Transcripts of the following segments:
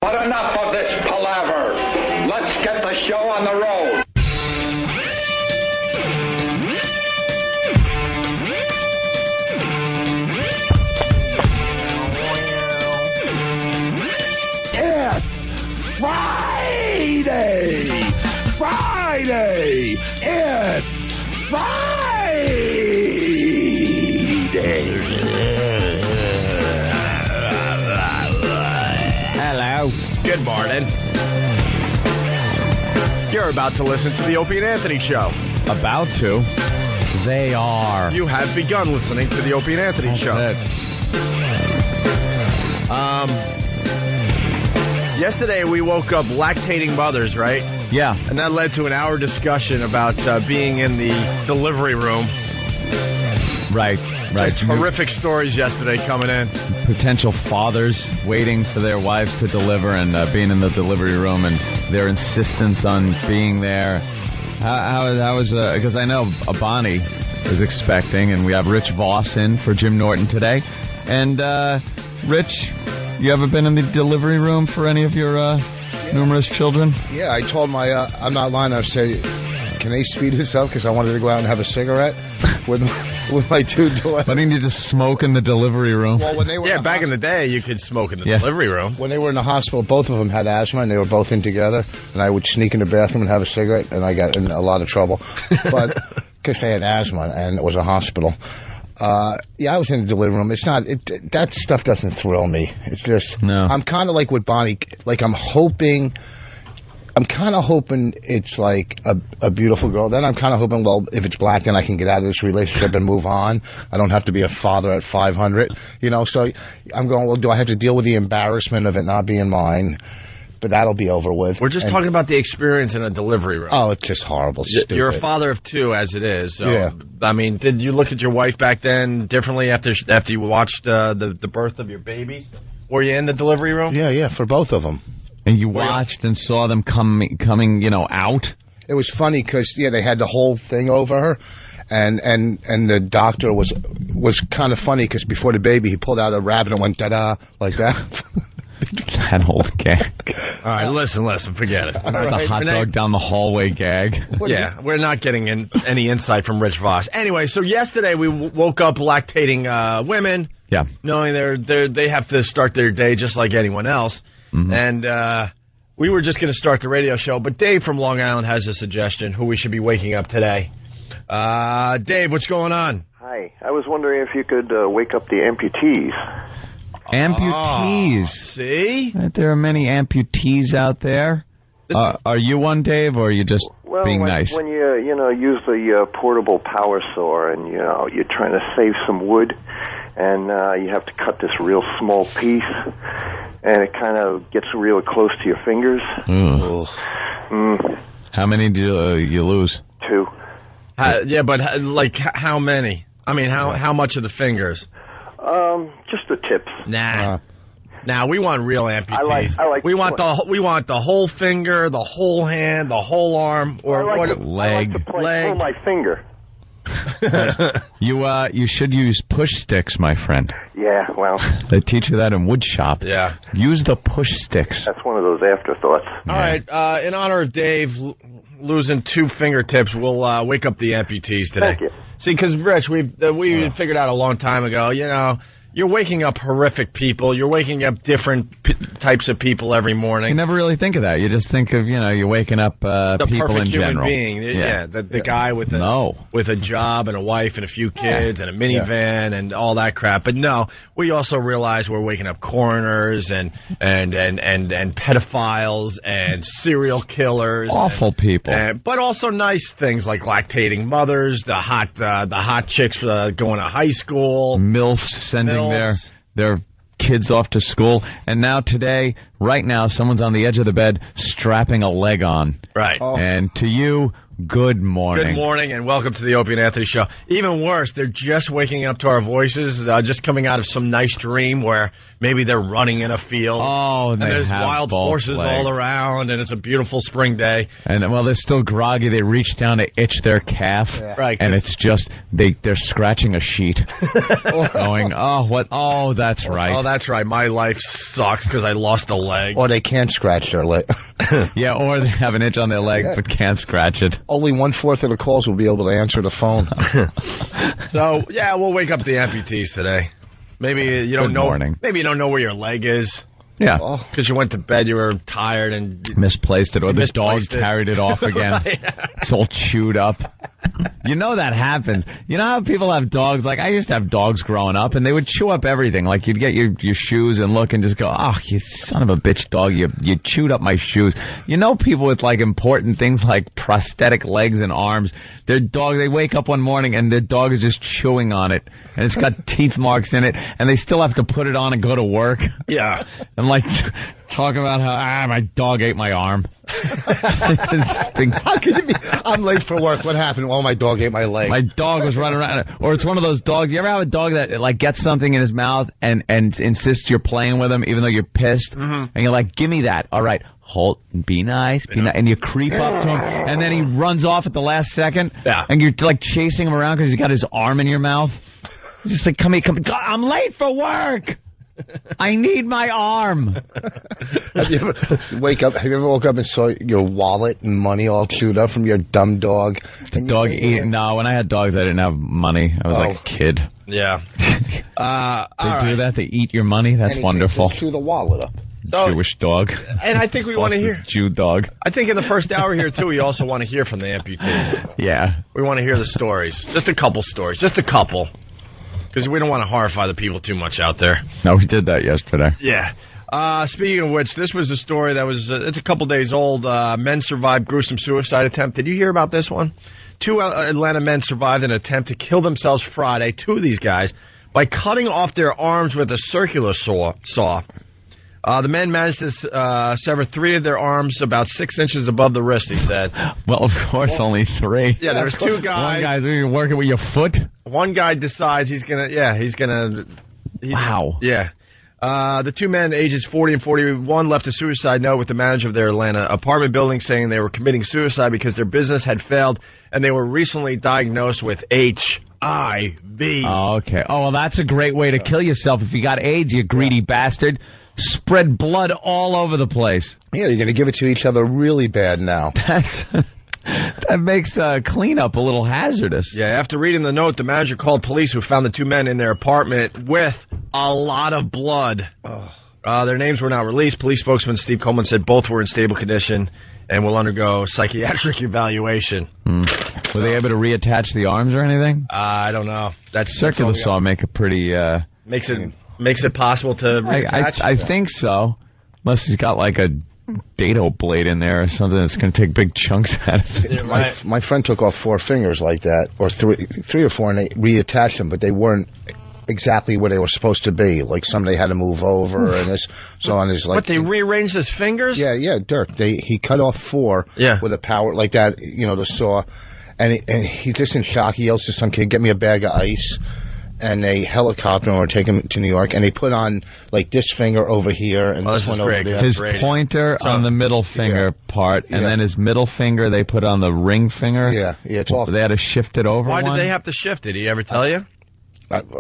But enough of this palaver. Let's get the show on the road. It's Friday! Friday! It's Friday! Hello. Good morning. You're about to listen to the Opie and Anthony Show. About to. They are. You have begun listening to the Opie and Anthony Show. Yesterday we woke up lactating mothers, right? Yeah. And that led to an hour discussion about being in the delivery room. Right. Just horrific stories yesterday coming in. Potential fathers waiting for their wives to deliver and being in the delivery room and their insistence on being there. How was, because I know Bonnie is expecting, and we have Rich Voss in for Jim Norton today. And, Rich, you ever been in the delivery room for any of your numerous children? Yeah, I told my, I'm not lying, I said, can they speed this up? Because I wanted to go out and have a cigarette with my two daughters. Why didn't you just smoke in the delivery room? Well, when they were back in the day, you could smoke in the delivery room. When they were in the hospital, both of them had asthma, and they were both in together. And I would sneak in the bathroom and have a cigarette, and I got in a lot of trouble. But because they had asthma, and it was a hospital. I was in the delivery room. It's not, that stuff doesn't thrill me. It's just, no. I'm kind of like with Bonnie, like I'm kind of hoping it's like a beautiful girl. Then I'm kind of hoping, well, if it's black, then I can get out of this relationship and move on. I don't have to be a father at 500, So I'm going, well, do I have to deal with the embarrassment of it not being mine? But that'll be over with. We're just talking about the experience in a delivery room. Oh, it's just horrible. Stupid. You're a father of two, as it is. So, yeah. I mean, did you look at your wife back then differently after you watched the birth of your babies? Were you in the delivery room? Yeah, for both of them. And you watched and saw them coming, out? It was funny because, they had the whole thing over her. And the doctor was kind of funny because before the baby, he pulled out a rabbit and went, da-da, like that. That old gag. All right, listen, forget it. That's a hot dog down the hallway gag. Yeah, we're not getting any insight from Rich Voss. Anyway, so yesterday we woke up lactating women. Yeah. Knowing they have to start their day just like anyone else. Mm-hmm. And we were just going to start the radio show, but Dave from Long Island has a suggestion who we should be waking up today. Dave, what's going on? Hi. I was wondering if you could wake up the amputees. Amputees. See? There are many amputees out there. Are you one, Dave, or are you just being nice? When you use the portable power saw and you're trying to save some wood, and you have to cut this real small piece, and it kind of gets real close to your fingers. How many do you lose? 2. But how many? I mean, how much of the fingers? Just the tips. Nah. Now we want real amputees. We want the whole finger, the whole hand, the whole arm, or leg. Pull my finger. You should use push sticks, my friend. Yeah, well. They teach you that in wood shop. Yeah. Use the push sticks. That's one of those afterthoughts. All right. In honor of Dave losing 2 fingertips, we'll wake up the amputees today. Thank you. See, because Rich, we figured out a long time ago. You're waking up horrific people. You're waking up different types of people every morning. You never really think of that. You just think of, you're waking up the people in general. The perfect human being. Yeah, the guy with a job and a wife and a few kids and a minivan and all that crap. But no, we also realize we're waking up coroners and pedophiles and serial killers. Awful people. But also nice things like lactating mothers, the hot chicks going to high school. MILFs sending their kids off to school. And now today, right now, someone's on the edge of the bed strapping a leg on. Right. And to you, Good morning. Good morning, and welcome to the Opie and Anthony Show. Even worse, they're just waking up to our voices, just coming out of some nice dream where maybe they're running in a field. Oh, and there's wild horses all around, and it's a beautiful spring day. And, well, they're still groggy. They reach down to itch their calf, right? And it's just, they're scratching a sheet. Going, oh, what? Oh, that's right. Oh, that's right. My life sucks because I lost a leg. Or they can't scratch their leg. Yeah, or they have an itch on their leg but can't scratch it. Only 1/4 of the calls will be able to answer the phone. So, yeah, we'll wake up the amputees today. Maybe you don't know. Morning. Maybe you don't know where your leg is. Yeah. Because you went to bed, you were tired and misplaced it, or the dog carried it off again. Right. It's all chewed up. You know that happens. You know how people have dogs? Like, I used to have dogs growing up, and they would chew up everything. Like, you'd get your shoes and look and just go, oh, you son of a bitch dog, you chewed up my shoes. You know people with, like, important things like prosthetic legs and arms. Their dog, they wake up one morning, and their dog is just chewing on it, and it's got teeth marks in it, and they still have to put it on and go to work. Yeah. And, like, talk about how, my dog ate my arm. How could it be? I'm late for work. What happened? Oh, my dog ate my leg. My dog was running around. Or it's one of those dogs. You ever have a dog that, like, gets something in his mouth and insists you're playing with him even though you're pissed? Mm-hmm. And you're like, give me that. All right. Hold. Be nice. Be nice. And you creep up to him. And then he runs off at the last second. Yeah. And you're, like, chasing him around because he's got his arm in your mouth. You're just like, come here. God, I'm late for work. I need my arm. Have you ever woke up and saw your wallet and money all chewed up from your dumb dog? No, when I had dogs, I didn't have money. I was like a kid. Yeah. They do that? They eat your money? That's wonderful. They chew the wallet up. So, Jewish dog. And I think we want to hear. Jew dog. I think in the first hour here, too, we also want to hear from the amputees. Yeah. We want to hear the stories. Just a couple stories. Just a couple. Because we don't want to horrify the people too much out there. No, we did that yesterday. Yeah. Speaking of which, this was a story that was, it's a couple days old. Men survived gruesome suicide attempt. Did you hear about this one? 2 Atlanta men survived an attempt to kill themselves Friday, 2 of these guys, by cutting off their arms with a circular saw. The men managed to sever 3 of their arms about 6 inches above the wrist, he said. Well, of course, only 3. Yeah, there was 2 guys. One guy's working with your foot? One guy decides Wow. Yeah. The 2 men, ages 40 and 41, left a suicide note with the manager of their Atlanta apartment building saying they were committing suicide because their business had failed and they were recently diagnosed with HIV. Oh, okay. Oh, well, that's a great way to kill yourself. If you got AIDS, you greedy bastard. Spread blood all over the place. Yeah, you're going to give it to each other really bad now. That makes cleanup a little hazardous. Yeah, after reading the note, the manager called police who found the 2 men in their apartment with a lot of blood. Their names were not released. Police spokesman Steve Coleman said both were in stable condition and will undergo psychiatric evaluation. Were they able to reattach the arms or anything? I don't know. That's circular saw make a pretty... Makes it possible to reattach? I think so. Unless he's got like a dado blade in there or something that's going to take big chunks out of it. Yeah, my friend took off 4 fingers like that, or 3 or 4, and they reattached them, but they weren't exactly where they were supposed to be. Like somebody had to move over and this, so on. His, like, what, they rearranged his fingers? Yeah, Dirk. He cut off 4 with a power like that, the saw, and he's just in shock. He yells to some kid, "Get me a bag of ice." And they helicopter him or take him to New York, and they put on like this finger over here and this one over there. His pointer on the middle finger part, and then his middle finger they put on the ring finger. Yeah, it's all. They had to shift it over. Why did they have to shift it? Did he ever tell you? I don't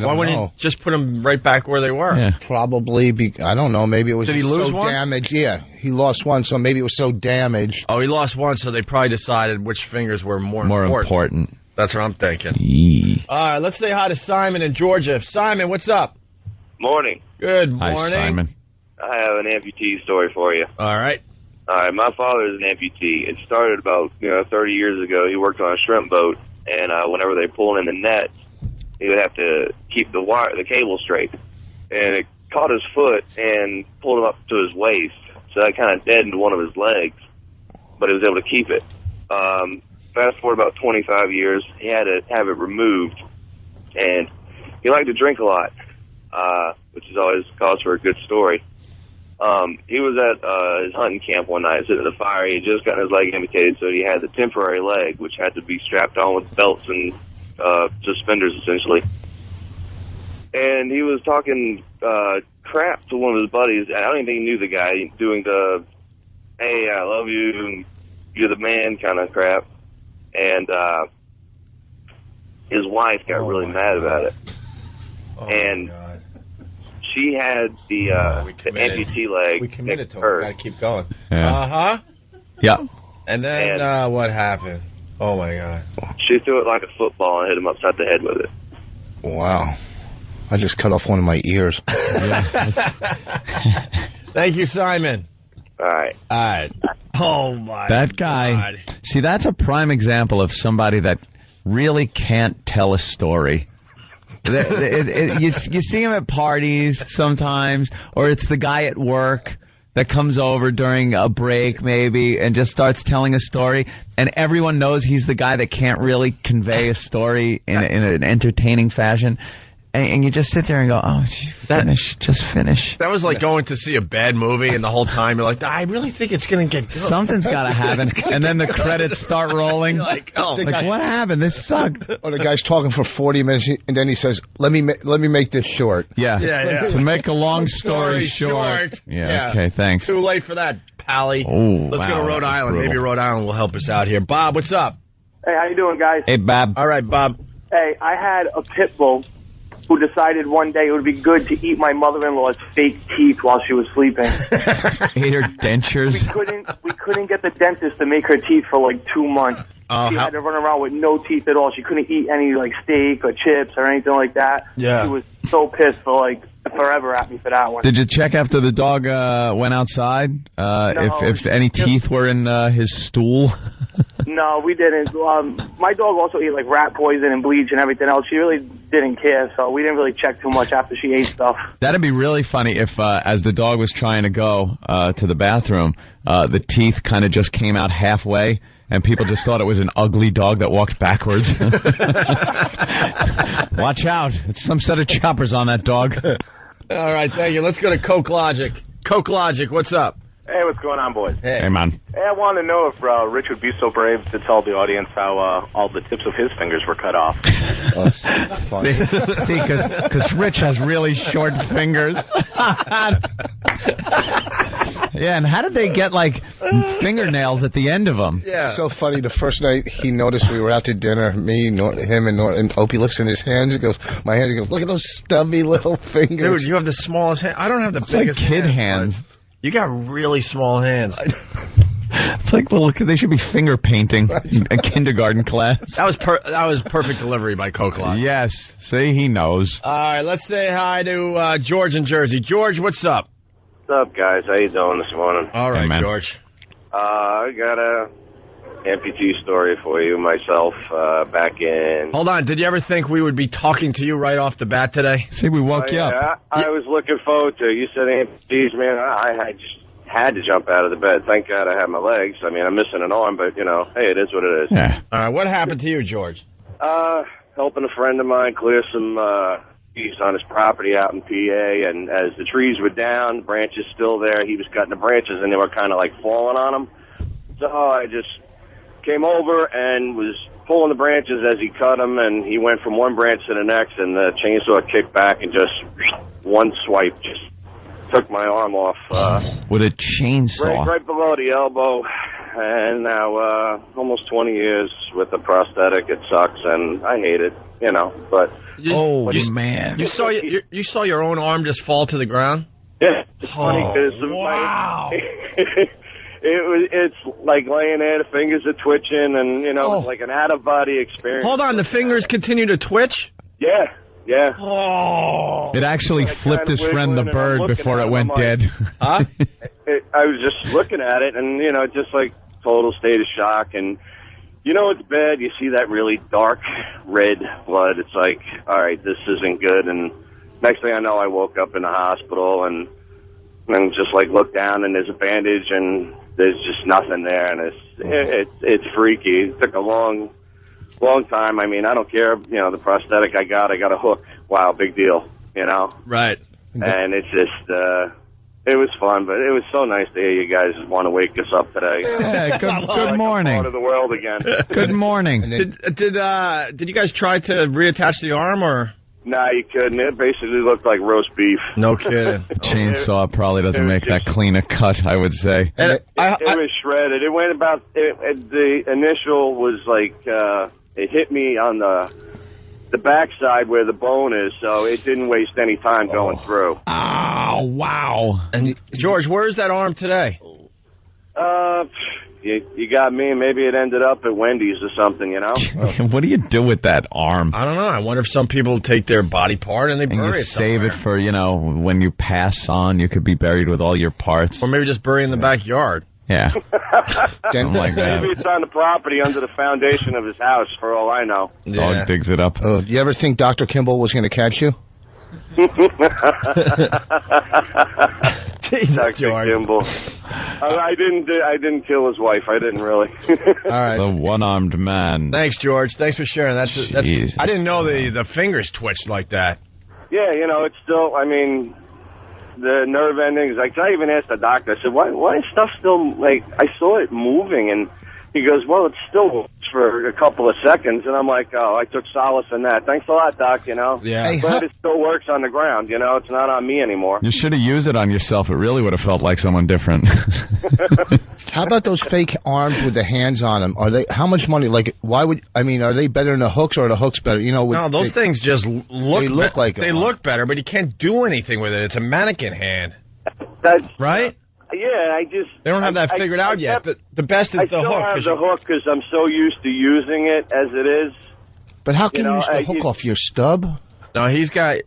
know. Why wouldn't you just put them right back where they were? Yeah. Probably. I don't know. Maybe it was. Did he lose one? Damaged. Yeah, he lost one, so maybe it was so damaged. Oh, he lost one, so they probably decided which fingers were more important. That's what I'm thinking. All right, let's say hi to Simon in Georgia. Simon, what's up? Morning. Good morning. Hi, Simon. I have an amputee story for you. All right. My father is an amputee. It started about 30 years ago. He worked on a shrimp boat, and whenever they pulled in the nets, he would have to keep the cable straight. And it caught his foot and pulled him up to his waist, so that kind of deadened one of his legs, but he was able to keep it. Fast forward about 25 years, he had to have it removed, and he liked to drink a lot, which is always cause for a good story. He was at his hunting camp one night, sitting at the fire. He had just gotten his leg amputated, so he had the temporary leg, which had to be strapped on with belts and suspenders, essentially. And he was talking crap to one of his buddies. I don't even think he knew the guy, doing the, hey, I love you, you're the man kind of crap. And his wife got really mad about it. And she had the amputee leg. We committed to it. Hurt. Gotta keep going. Yeah. Yeah. And then what happened? Oh, my God. She threw it like a football and hit him upside the head with it. Wow. I just cut off one of my ears. Thank you, Simon. All right. All right. Oh, my That guy. God. See, that's a prime example of somebody that really can't tell a story. You see him at parties sometimes, or it's the guy at work that comes over during a break maybe and just starts telling a story, and everyone knows he's the guy that can't really convey a story in an entertaining fashion. And you just sit there and go, oh, just finish. That was like going to see a bad movie, and the whole time you're like, I really think it's going to get good. Something's got to happen. And then the credits start rolling. Like, oh, like, what happened? This sucked. Or the guy's talking for 40 minutes, and then he says, let me make this short. Yeah. To make a long story short. Yeah, okay, thanks. Too late for that, Pally. Oh, Let's go to wow, Rhode Island. brutal. Maybe Rhode Island will help us out here. Bob, what's up? Hey, how you doing, guys? Hey, Bob. All right, Bob. Hey, I had a pit bull who decided one day it would be good to eat my mother-in-law's fake teeth while she was sleeping. Ate her dentures. We couldn't get the dentist to make her teeth for like 2 months. She had to run around with no teeth at all. She couldn't eat any like steak or chips or anything like that. Yeah. She was so pissed for like forever at me for that one. Did you check after the dog went outside? If any teeth were in his stool? No, we didn't. My dog also ate like rat poison and bleach and everything else. She really didn't care, so we didn't really check too much after she ate stuff. That'd be really funny if, as the dog was trying to go to the bathroom, the teeth kind of just came out halfway, and people just thought it was an ugly dog that walked backwards. Watch out. It's some set of choppers on that dog. All right, thank you. Let's go to Coke Logic. Coke Logic, what's up? Hey, what's going on, boys? Hey, man. Hey, I want to know if Rich would be so brave to tell the audience how all the tips of his fingers were cut off. See, because Rich has really short fingers. Yeah, and how did they get, like, fingernails at the end of them? Yeah. So funny. The first night he noticed we were out to dinner, me, him, and Opie looks in his hands. He goes, my hands. He goes, look at those stubby little fingers. Dude, you have the smallest hand. I don't have the It's like biggest kid hands. You got really small hands. It's like they should be finger painting in a kindergarten class. That was perfect delivery by Coke Logic. Yes. See, he knows. All right, let's say hi to George in Jersey. George, what's up? What's up, guys? How you doing this morning? All right, Hey, man. George. I got a amputee story for you myself back in... Hold on. Did you ever think we would be talking to you right off the bat today? See, we woke you up. I was looking forward to it. You said amputees, man. I just had to jump out of the bed. Thank God I have my legs. I mean, I'm missing an arm, but, hey, it is what it is. Yeah. All right, what happened to you, George? Helping a friend of mine clear some trees on his property out in PA, and as the trees were down, the branches still there, he was cutting the branches, and they were kind of like falling on him. So I just came over and was pulling the branches as he cut them, and he went from one branch to the next, and the chainsaw kicked back and just one swipe just took my arm off. With a chainsaw. Right below the elbow, and now almost 20 years with a prosthetic. It sucks, and I hate it, but... man. You saw your own arm just fall to the ground? Yeah, it's funny because wow. It's like laying there, the fingers are twitching, and it's like an out-of-body experience. Hold on, the fingers continue to twitch? Yeah. Oh. It actually flipped his friend the bird before it went dead. Huh? I was just looking at it, and just like total state of shock, and it's bad. You see that really dark red blood. It's like, all right, this isn't good. And next thing I know, I woke up in the hospital and just like looked down, and there's a bandage, and there's just nothing there, and it's freaky. It took a long time. I mean, I don't care. The prosthetic I got a hook. Wow, big deal. Right. And it's just It was fun, but it was so nice to hear you guys want to wake us up today. Yeah, good morning. Part of the world again. Good morning. Did you guys try to reattach the arm or? Nah, you couldn't. It basically looked like roast beef. No kidding. Chainsaw probably doesn't make that clean a cut, I would say. And it was shredded. It went about. The initial was like it hit me on the backside where the bone is, so it didn't waste any time going through. Oh, wow. And George, where's that arm today? You got me. Maybe it ended up at Wendy's or something, you know? What do you do with that arm? I don't know. I wonder if some people take their body part and they bury it save it for, when you pass on, you could be buried with all your parts. Or maybe just bury in the backyard. Yeah. Something like that. Maybe it's on the property under the foundation of his house, for all I know. Dog digs it up. Oh, you ever think Dr. Kimball was going to catch you? Jesus, Dr. Kimball. I didn't kill his wife. I didn't really. All right. The one-armed man. Thanks, George. Thanks for sharing. That's. I didn't know the fingers twitched like that. Yeah, it's still. I mean, the nerve endings. Like I even asked the doctor. I said, "Why is stuff still like?" I saw it moving, and he goes, "Well, it still moves for a couple of seconds." And I'm like, "Oh, I took solace in that. Thanks a lot, Doc." Yeah. Hey, but it still works on the ground. It's not on me anymore. You should have used it on yourself. It really would have felt like someone different. How about those fake arms with the hands on them? Are they? How much money? Like, why would? I mean, are they better than the hooks, or are the hooks better? No, those things just look. They look like they look better, but you can't do anything with it. It's a mannequin hand. That's right. Yeah, They don't have that figured out yet. The best is the hook. I still have the hook because I'm so used to using it as it is. But how can you use the hook off your stub? No, he's got...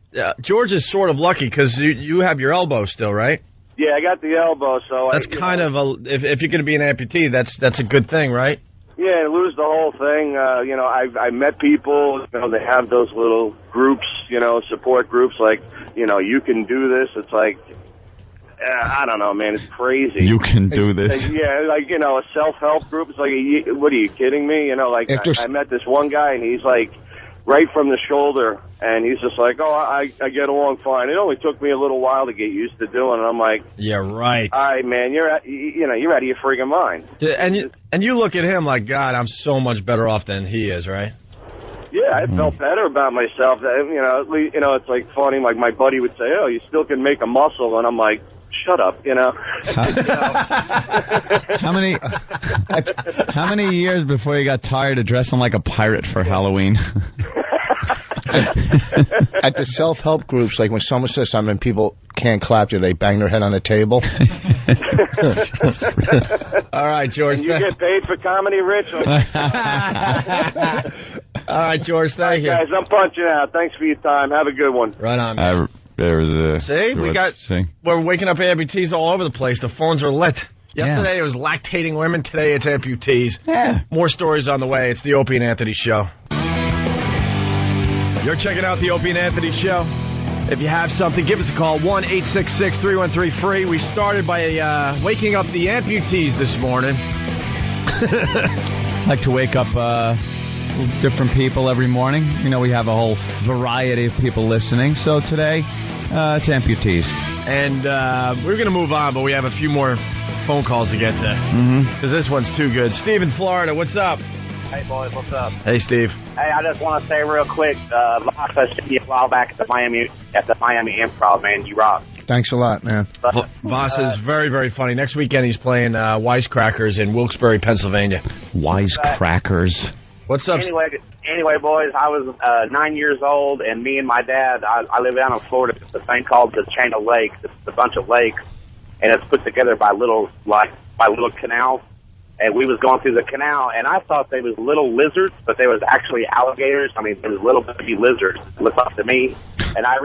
George is sort of lucky because you have your elbow still, right? Yeah, I got the elbow, so... That's kind of a... If you're going to be an amputee, that's a good thing, right? Yeah, lose the whole thing. I met people, they have those little groups, support groups like, you can do this. It's like... I don't know, man. It's crazy. You can do this. Yeah, like, a self-help group. It's like, what are you kidding me? I met this one guy, and he's like, right from the shoulder, and he's just like, I get along fine. It only took me a little while to get used to doing it. I'm like, yeah, right. All right, man, you're out of your friggin' mind. And you look at him like, God, I'm so much better off than he is, right? Yeah, I felt better about myself. At least, it's like funny. Like my buddy would say, "Oh, you still can make a muscle," and I'm like, shut up, How many years before you got tired of dressing like a pirate for Halloween? At the self-help groups, like when someone says something, people can't clap, do they bang their head on the table? All right, George. And you get paid for comedy, Rich? All right, George, thank you. Guys, I'm punching out. Thanks for your time. Have a good one. Right on, man. We're waking up amputees all over the place. The phones are lit. Yesterday it was lactating women. Today it's amputees. Yeah. More stories on the way. It's the Opie and Anthony Show. You're checking out the Opie and Anthony Show. If you have something, give us a call, 1-866-313-FREE. We started by waking up the amputees this morning. Like to wake up different people every morning. We have a whole variety of people listening. So today, it's amputees. And we're going to move on, but we have a few more phone calls to get to. Because this one's too good. Steve in Florida, what's up? Hey, boys, what's up? Hey, Steve. Hey, I just want to say real quick, Voss, I seen you a while back at the Miami Improv, man. You rock. Thanks a lot, man. Voss is very, very funny. Next weekend he's playing Wisecrackers in Wilkes-Barre, Pennsylvania. Wisecrackers. What's up? Anyway, boys, I was 9 years old, and me and my dad, I live down in Florida. It's a thing called the Chain of Lakes. It's a bunch of lakes, and it's put together by little canals. And we was going through the canal, and I thought they was little lizards, but they was actually alligators. I mean, they was little baby lizards. Looked up to me, and I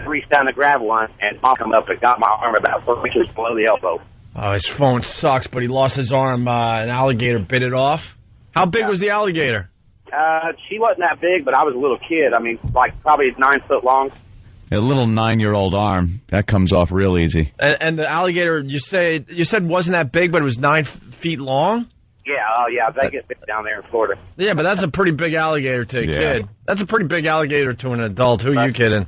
reached down to grab one, and Mom come up and got my arm about 4 inches below the elbow. Oh, his phone sucks, but he lost his arm. An alligator bit it off. How big was the alligator? She wasn't that big, but I was a little kid. I mean, like probably 9 foot long. A little 9-year-old arm, that comes off real easy. And the alligator, you said wasn't that big, but it was 9 feet long? Yeah, they get big down there in Florida. Yeah, but that's a pretty big alligator to a kid. That's a pretty big alligator to an adult. Who are you kidding?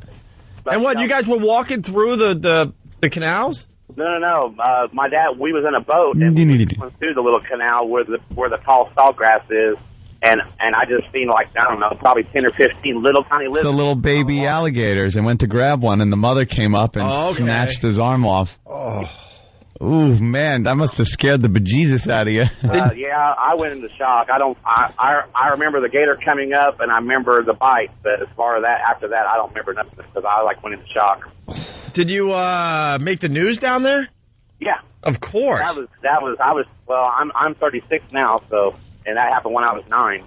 And what, you guys were walking through the canals? No. My dad, we was in a boat and we went through the little canal where the tall salt grass is, and I just seen I don't know, probably 10 or 15 little tiny lizards. So little baby alligators, and went to grab one, and the mother came up and snatched his arm off. Oh. Ooh, man, that must have scared the bejesus out of you. Yeah, I went into shock. I remember the gator coming up, and I remember the bite, but as far as that, after that, I don't remember nothing because I went into shock. Did you make the news down there? Yeah, of course. I'm 36 now, so, and that happened when I was 9.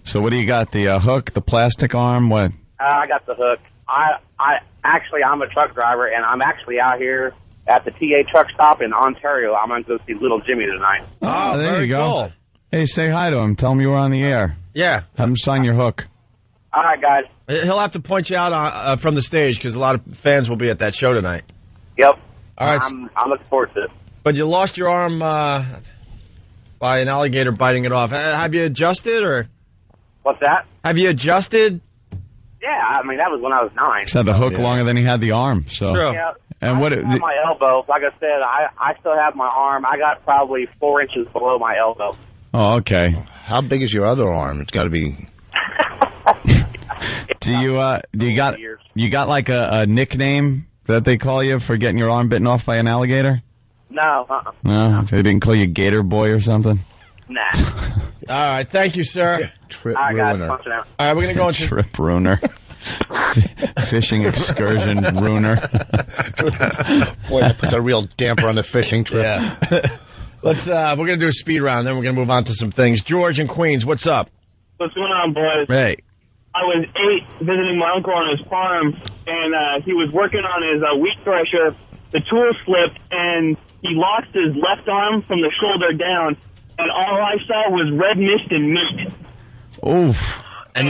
So what do you got? The hook, the plastic arm, what? I got the hook. I'm a truck driver, and I'm actually out here at the TA truck stop in Ontario. I'm going to go see Little Jimmy tonight. Oh, there you go. Cool. Hey, say hi to him. Tell him you were on the air. Yeah. Have him sign your hook. All right, guys. He'll have to point you out from the stage because a lot of fans will be at that show tonight. Yep. All right. I'm looking forward to it. But you lost your arm by an alligator biting it off. Have you adjusted or? What's that? Have you adjusted? Yeah, I mean, that was when I was 9. He's had the hook longer than he had the arm. So. True. Yeah. And I still have my elbow. Like I said, I still have my arm. I got probably 4 inches below my elbow. Oh, okay. How big is your other arm? It's got to be. Do you got like a nickname that they call you for getting your arm bitten off by an alligator? No. No, they didn't call you Gator Boy or something. Nah. All right, thank you, sir. Yeah. Trip All right, ruiner. guys, punch it out. All right, we're gonna go into Trip ruiner. Fishing excursion ruiner. Boy, that puts a real damper on the fishing trip. Yeah. We're gonna do a speed round, then we're gonna move on to some things. George in Queens, what's up? What's going on, boys? Hey. I was 8 visiting my uncle on his farm, and he was working on his wheat thresher. The tool slipped, and he lost his left arm from the shoulder down, and all I saw was red mist and meat. Oof. And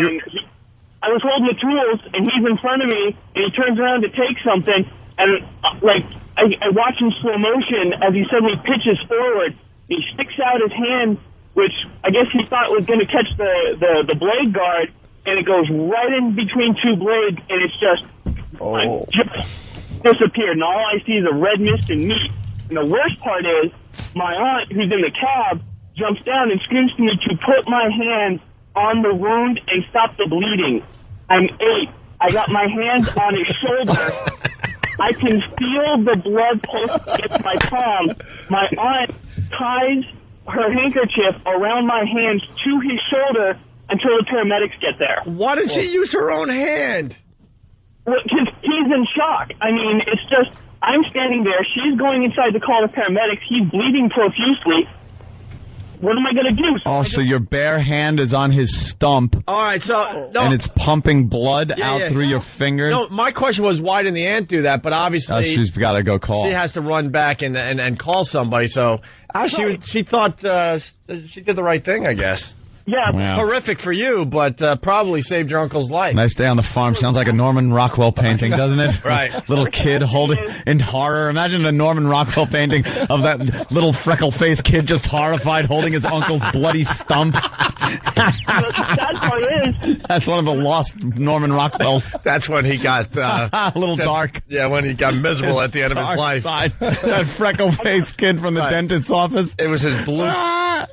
I was holding the tools, and he's in front of me, and he turns around to take something, and I watch in slow motion as he suddenly pitches forward. He sticks out his hand, which I guess he thought was going to catch the blade guard, and it goes right in between two blades, and it's just disappeared, and all I see is a red mist and meat. And the worst part is, my aunt, who's in the cab, jumps down and screams to me to put my hand on the wound and stop the bleeding. I'm 8. I got my hands on his shoulder. I can feel the blood pulse against my palm. My aunt ties her handkerchief around my hands to his shoulder until the paramedics get there. Why did she use her own hand? Well, because he's in shock. I mean, it's just, I'm standing there. She's going inside to call the paramedics. He's bleeding profusely. What am I going to do? Oh, so your bare hand is on his stump. All right, so... No. And it's pumping blood out through your fingers? No, my question was, why didn't the aunt do that? But obviously... she's got to go call. She has to run back and call somebody, so... She thought she did the right thing, I guess. Yeah. Wow. Horrific for you, but probably saved your uncle's life. Nice day on the farm. Sounds like a Norman Rockwell painting, doesn't it? Right. Little kid holding in horror. Imagine a Norman Rockwell painting of that little freckle-faced kid just horrified holding his uncle's bloody stump. That's what it is. That's one of the lost Norman Rockwells. That's when he got... a little dark. Yeah, when he got miserable at the end of his life. Side. That freckle-faced kid from the dentist's office. It was his blue...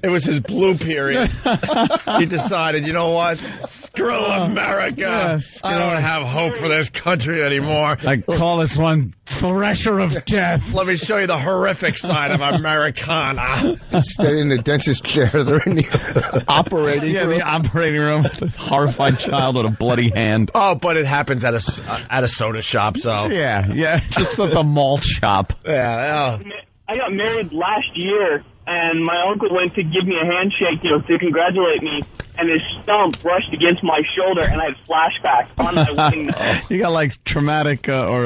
It was his blue period. He decided, you know what? Screw America. Yes, I don't have hope for this country anymore. I call this one Thresher of Death. Let me show you the horrific side of Americana. Stay in the dentist chair. They're in the operating room. The operating room. Horrified child with a bloody hand. Oh, but it happens at a soda shop, so. Yeah. Just at the malt shop. Yeah. I got married last year, and my uncle went to give me a handshake, to congratulate me, and his stump brushed against my shoulder, and I had flashbacks on my wedding night. You got like traumatic or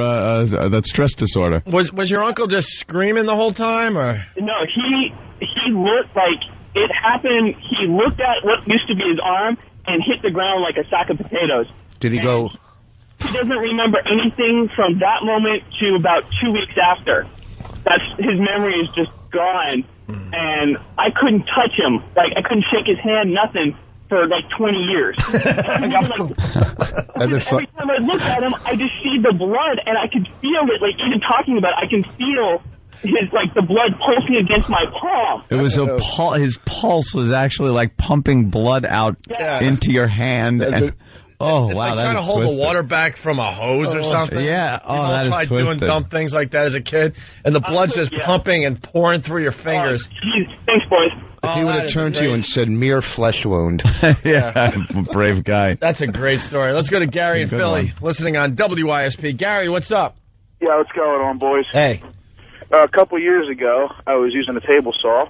that stress disorder. Was your uncle just screaming the whole time, or? No, he looked like it happened. He looked at what used to be his arm and hit the ground like a sack of potatoes. Did he go? He doesn't remember anything from that moment to about 2 weeks after. His memory is just gone, and I couldn't touch him. Like, I couldn't shake his hand, nothing, for like 20 years. Every time I look at him, I just see the blood, and I could feel it. Like, even talking about it, I can feel the blood pulsing against my palm. It was his pulse was actually like pumping blood out into your hand. And, oh, it's wow. Like trying to hold the water back from a hose or something. Yeah. Oh, that is tried twisted. doing dumb things like that as a kid, and the blood's just pumping and pouring through your fingers. Thanks, boys. He would have turned to you and said, mere flesh wound. Yeah, brave guy. That's a great story. Let's go to Gary in Philly, listening on WYSP. Gary, what's up? Yeah, what's going on, boys? Hey. A couple years ago, I was using a table saw,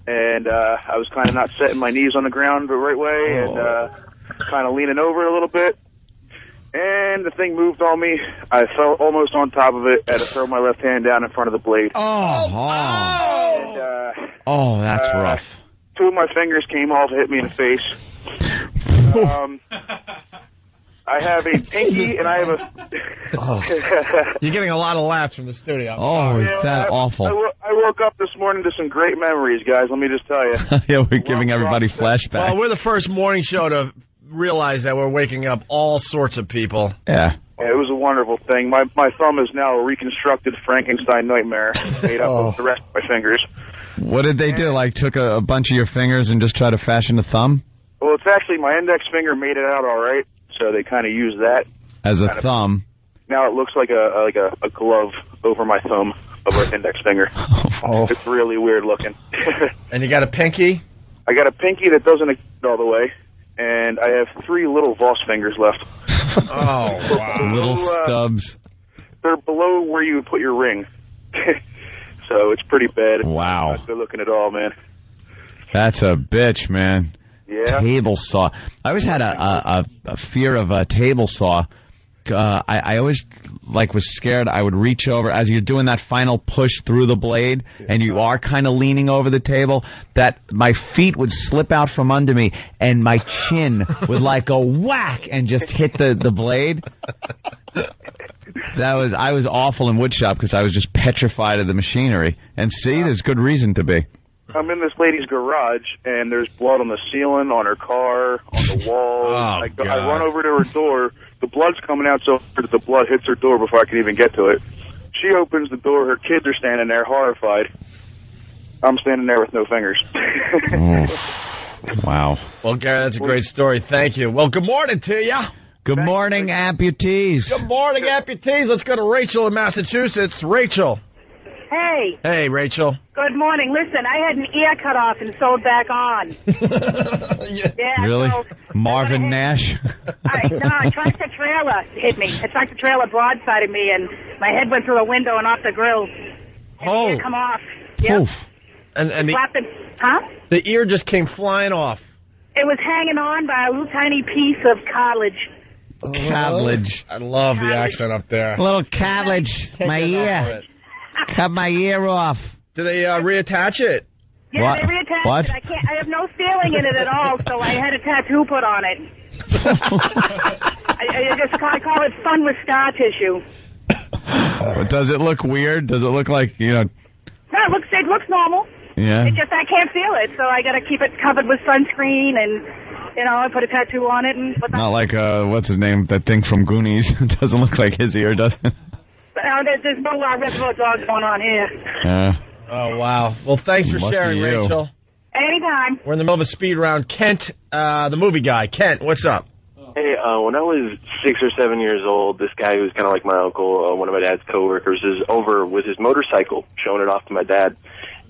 and I was kind of not setting my knees on the ground the right way, and kind of leaning over a little bit. And the thing moved on me. I fell almost on top of it. I had to throw my left hand down in front of the blade. Oh, that's rough. Two of my fingers came off, hit me in the face. I have a pinky and I have a... You're getting a lot of laughs from the studio. Is that awful? I woke up this morning to some great memories, guys. Let me just tell you. Yeah, we're giving everybody flashbacks. Well, we're the first morning show to realize that we're waking up all sorts of people. Yeah. It was a wonderful thing. My thumb is now a reconstructed Frankenstein nightmare made up of the rest of my fingers. What did they do? Like took a bunch of your fingers and just try to fashion a thumb? Well, it's actually my index finger made it out all right, so they kind of used that as a thumb. Now it looks like a glove over my thumb of an index finger. It's really weird looking. And you got a pinky? I got a pinky that doesn't extend all the way, and I have 3 little Voss fingers left. Oh, wow. Little stubs. They're below where you would put your ring. So it's pretty bad. Wow. Not good looking at all, man. That's a bitch, man. Yeah. Table saw. I always had a fear of a table saw. I always was scared I would reach over as you're doing that final push through the blade and you are kind of leaning over the table, that my feet would slip out from under me and my chin would go whack and just hit the blade. I was awful in woodshop because I was just petrified of the machinery. And see, there's good reason to be. I'm in this lady's garage, and there's blood on the ceiling, on her car, on the walls. I run over to her door. The blood's coming out so hard that the blood hits her door before I can even get to it. She opens the door. Her kids are standing there horrified. I'm standing there with no fingers. Wow. Well, Gary, that's a great story. Thank you. Well, good morning to you. Good morning, amputees. Good morning, amputees. Let's go to Rachel in Massachusetts. Rachel. Hey. Hey, Rachel. Good morning. Listen, I had an ear cut off and sewed back on. Yeah. Really? So, Marvin Nash? A tractor trailer hit me. A tractor trailer broadsided me, and my head went through a window and off the grill. And the ear come off. Yep. And the ear just came flying off. It was hanging on by a little tiny piece of cartilage. Cartilage. I love the accent up there. A little cartilage. My ear. Cut my ear off. Do they reattach it? Yeah, they reattached it. I have no feeling in it at all, so I had a tattoo put on it. I call it fun with scar tissue. Does it look weird? Does it look like, No, it looks normal. Yeah. It just, I can't feel it, so I got to keep it covered with sunscreen and, I put a tattoo on it. And not like, what's his name, that thing from Goonies. It doesn't look like his ear, does it? There's no Reservoir Dogs going on here. Oh, wow. Well, thanks for sharing, Rachel. Anytime. We're in the middle of a speed round. Kent, the movie guy. Kent, what's up? Hey, when I was 6 or 7 years old, this guy who was kind of like my uncle, one of my dad's coworkers, is over with his motorcycle, showing it off to my dad.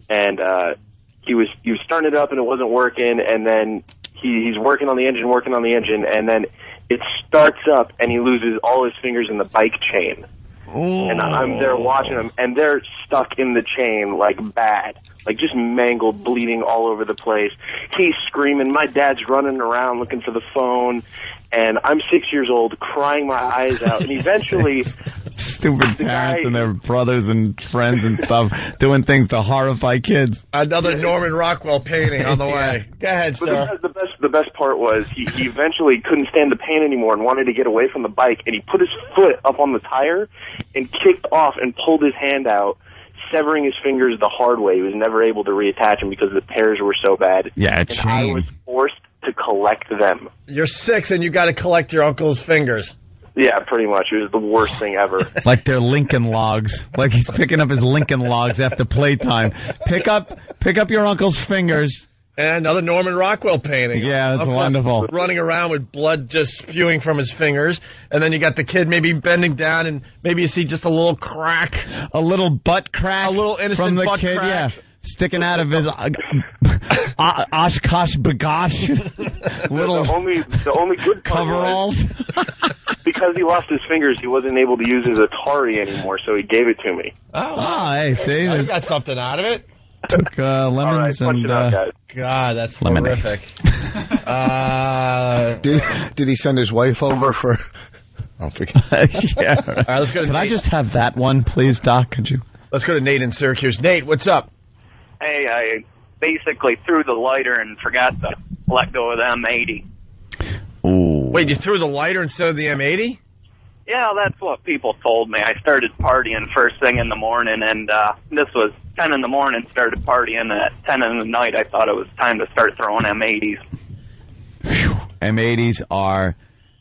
And he was starting it up and it wasn't working, and then he's working on the engine, and then it starts up and he loses all his fingers in the bike chain. Ooh. And I'm there watching them, and they're stuck in the chain bad, just mangled, bleeding all over the place. He's screaming. My dad's running around looking for the phone, and I'm 6 years old, crying my eyes out. And eventually, stupid parents and their brothers and friends and stuff doing things to horrify kids. Another Norman Rockwell painting on the way. Go ahead, sir. The best part was he eventually couldn't stand the pain anymore and wanted to get away from the bike, and he put his foot up on the tire and kicked off and pulled his hand out, severing his fingers the hard way. He was never able to reattach them because the tears were so bad. Yeah, and I was forced to collect them. You're 6 and you got to collect your uncle's fingers. Yeah, pretty much. It was the worst thing ever. Like they're Lincoln Logs. Like he's picking up his Lincoln Logs after playtime. Pick up your uncle's fingers. And another Norman Rockwell painting. Yeah, that's wonderful. Running around with blood just spewing from his fingers. And then you got the kid maybe bending down and maybe you see just a little crack. A little butt crack. A little innocent from the butt kid, crack. Yeah. Sticking out of his Oshkosh bagosh. Little the only good part coveralls. Because he lost his fingers, he wasn't able to use his Atari anymore, so he gave it to me. Oh, hey, see? I got something out of it. Took lemons and... God, that's lemonade. horrific. Did he send his wife over for... I don't think... Yeah. All right, let's go to Can Nate. I just have that one, please, Doc? Could you? Let's go to Nate in Syracuse. Nate, what's up? Hey, I basically threw the lighter and forgot to let go of the M80. Ooh. Wait, you threw the lighter instead of the M80? Yeah, that's what people told me. I started partying first thing in the morning, and this was 10 in the morning, started partying at 10 in the night. I thought it was time to start throwing M80s. M80s are...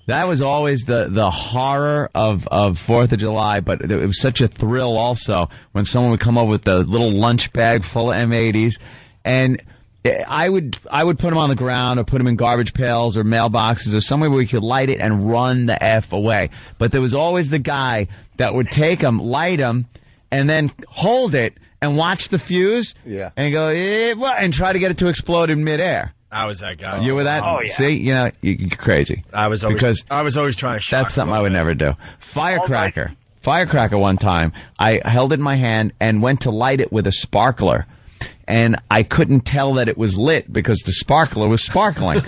That was always the horror of 4th of July, but it was such a thrill also when someone would come up with a little lunch bag full of M80s, and I would put them on the ground or put them in garbage pails or mailboxes or somewhere where we could light it and run the F away. But there was always the guy that would take them, light them, and then hold it and watch the fuse, and go and try to get it to explode in midair. I was that guy. You were that? Oh, yeah. See, you're crazy. I was always trying to shock. That's something I would never do. Firecracker. Firecracker one time, I held it in my hand and went to light it with a sparkler. And I couldn't tell that it was lit because the sparkler was sparkling.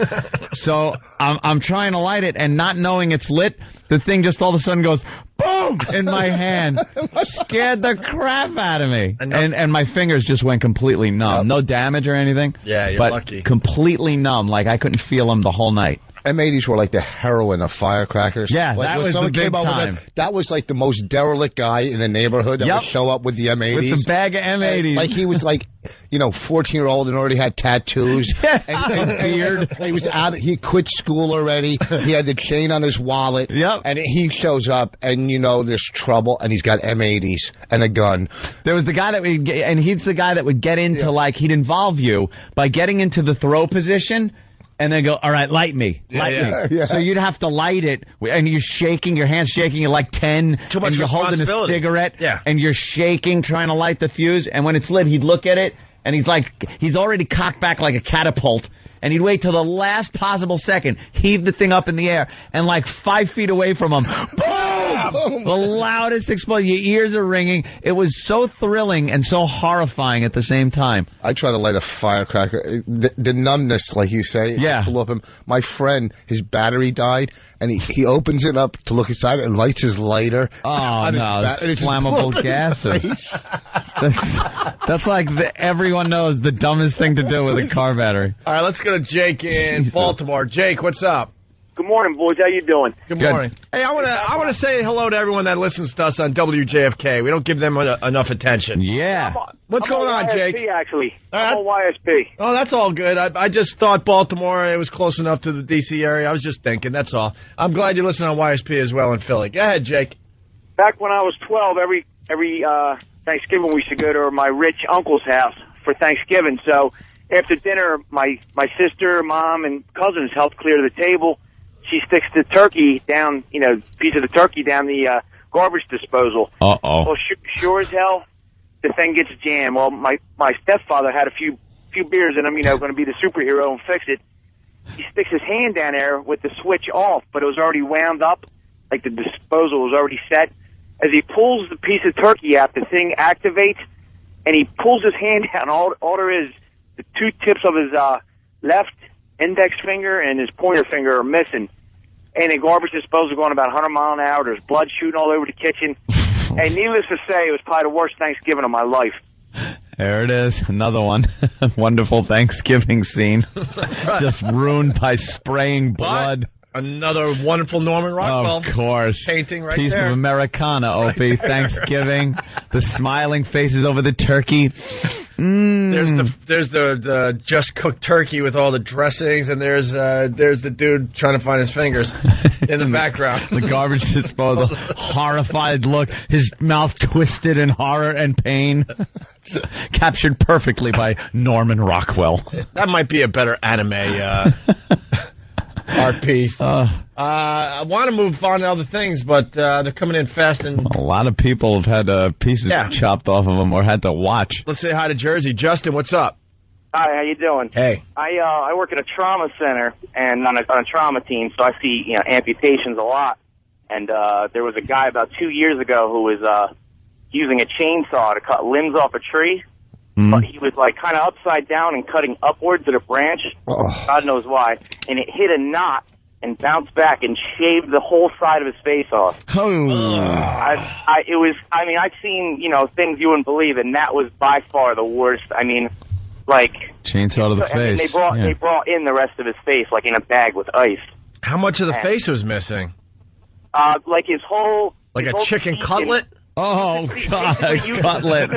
So I'm trying to light it, and not knowing it's lit, the thing just all of a sudden goes boom in my hand. Scared the crap out of me. And my fingers just went completely numb. No damage or anything. Yeah, you're but lucky. Completely numb. Like I couldn't feel them the whole night. M80s were like the heroine of firecrackers. Yeah, like that was the big time. That was like the most derelict guy in the neighborhood that would show up with the M80s. With the bag of M80s. Like he was like, 14-year-old and already had tattoos. and beard. He was out. He quit school already. He had the chain on his wallet. Yep. And he shows up and there's trouble and he's got M80s and a gun. There was the guy that and he's the guy that would get into he'd involve you by getting into the throw position. And then go, all right, light me. Light me. Yeah. So you'd have to light it, and you're shaking, your hand's shaking, you're like 10, Too much and you're holding a cigarette, and you're shaking, trying to light the fuse, and when it's lit, he'd look at it, and he's already cocked back like a catapult, and he'd wait till the last possible second, heave the thing up in the air, and like 5 feet away from him, boom! The loudest explosion. Your ears are ringing. It was so thrilling and so horrifying at the same time. I try to light a firecracker. The numbness, like you say, pull up him. My friend, his battery died, and he opens it up to look inside and lights his lighter. Oh, no. Flammable gases. That's like everyone knows the dumbest thing to do with a car battery. All right, let's go to Jake in Baltimore. Jake, what's up? Good morning, boys. How you doing? Good morning. Hey, I want to say hello to everyone that listens to us on WJFK. We don't give them enough attention. Yeah. What's going on, YSP, Jake? Actually, I'm on YSP. Oh, that's all good. I just thought Baltimore, it was close enough to the D.C. area. I was just thinking, that's all. I'm glad you listen on YSP as well in Philly. Go ahead, Jake. Back when I was 12, every Thanksgiving we used to go to my rich uncle's house for Thanksgiving. So after dinner, my sister, mom, and cousins helped clear the table. She sticks the turkey down, piece of the turkey down the garbage disposal. Uh-oh. Well, sure as hell, the thing gets jammed. Well, my stepfather had a few beers in him, going to be the superhero and fix it. He sticks his hand down there with the switch off, but it was already wound up, like the disposal was already set. As he pulls the piece of turkey out, the thing activates, and he pulls his hand down. All there is, the two tips of his left index finger and his pointer finger are missing. And the garbage disposal going about 100 miles an hour. There's blood shooting all over the kitchen. And needless to say, it was probably the worst Thanksgiving of my life. There it is. Another one. Wonderful Thanksgiving scene. Just ruined by spraying blood. Another wonderful Norman Rockwell. Of course. Painting right Piece there. of Americana, Opie. Thanksgiving. The smiling faces over the turkey. There's There's the just cooked turkey with all the dressings, and there's the dude trying to find his fingers in the background. The garbage disposal, horrified look, his mouth twisted in horror and pain. Captured perfectly by Norman Rockwell. That might be a better anime art piece. I want to move on to other things, but they're coming in fast. And a lot of people have had pieces chopped off of them or had to watch. Let's say hi to Jersey. Justin, what's up? Hi, how you doing? Hey. I work at a trauma center and on a trauma team, so I see amputations a lot. And there was a guy about 2 years ago who was using a chainsaw to cut limbs off a tree. But he was like kind of upside down and cutting upwards at a branch. God knows why. And it hit a knot and bounced back and shaved the whole side of his face off. I've seen, things you wouldn't believe, and that was by far the worst. I mean, like chainsaw to the face. They brought in the rest of his face like in a bag with ice. How much of the face was missing? Like his whole chicken cutlet. Oh, God, cutlet.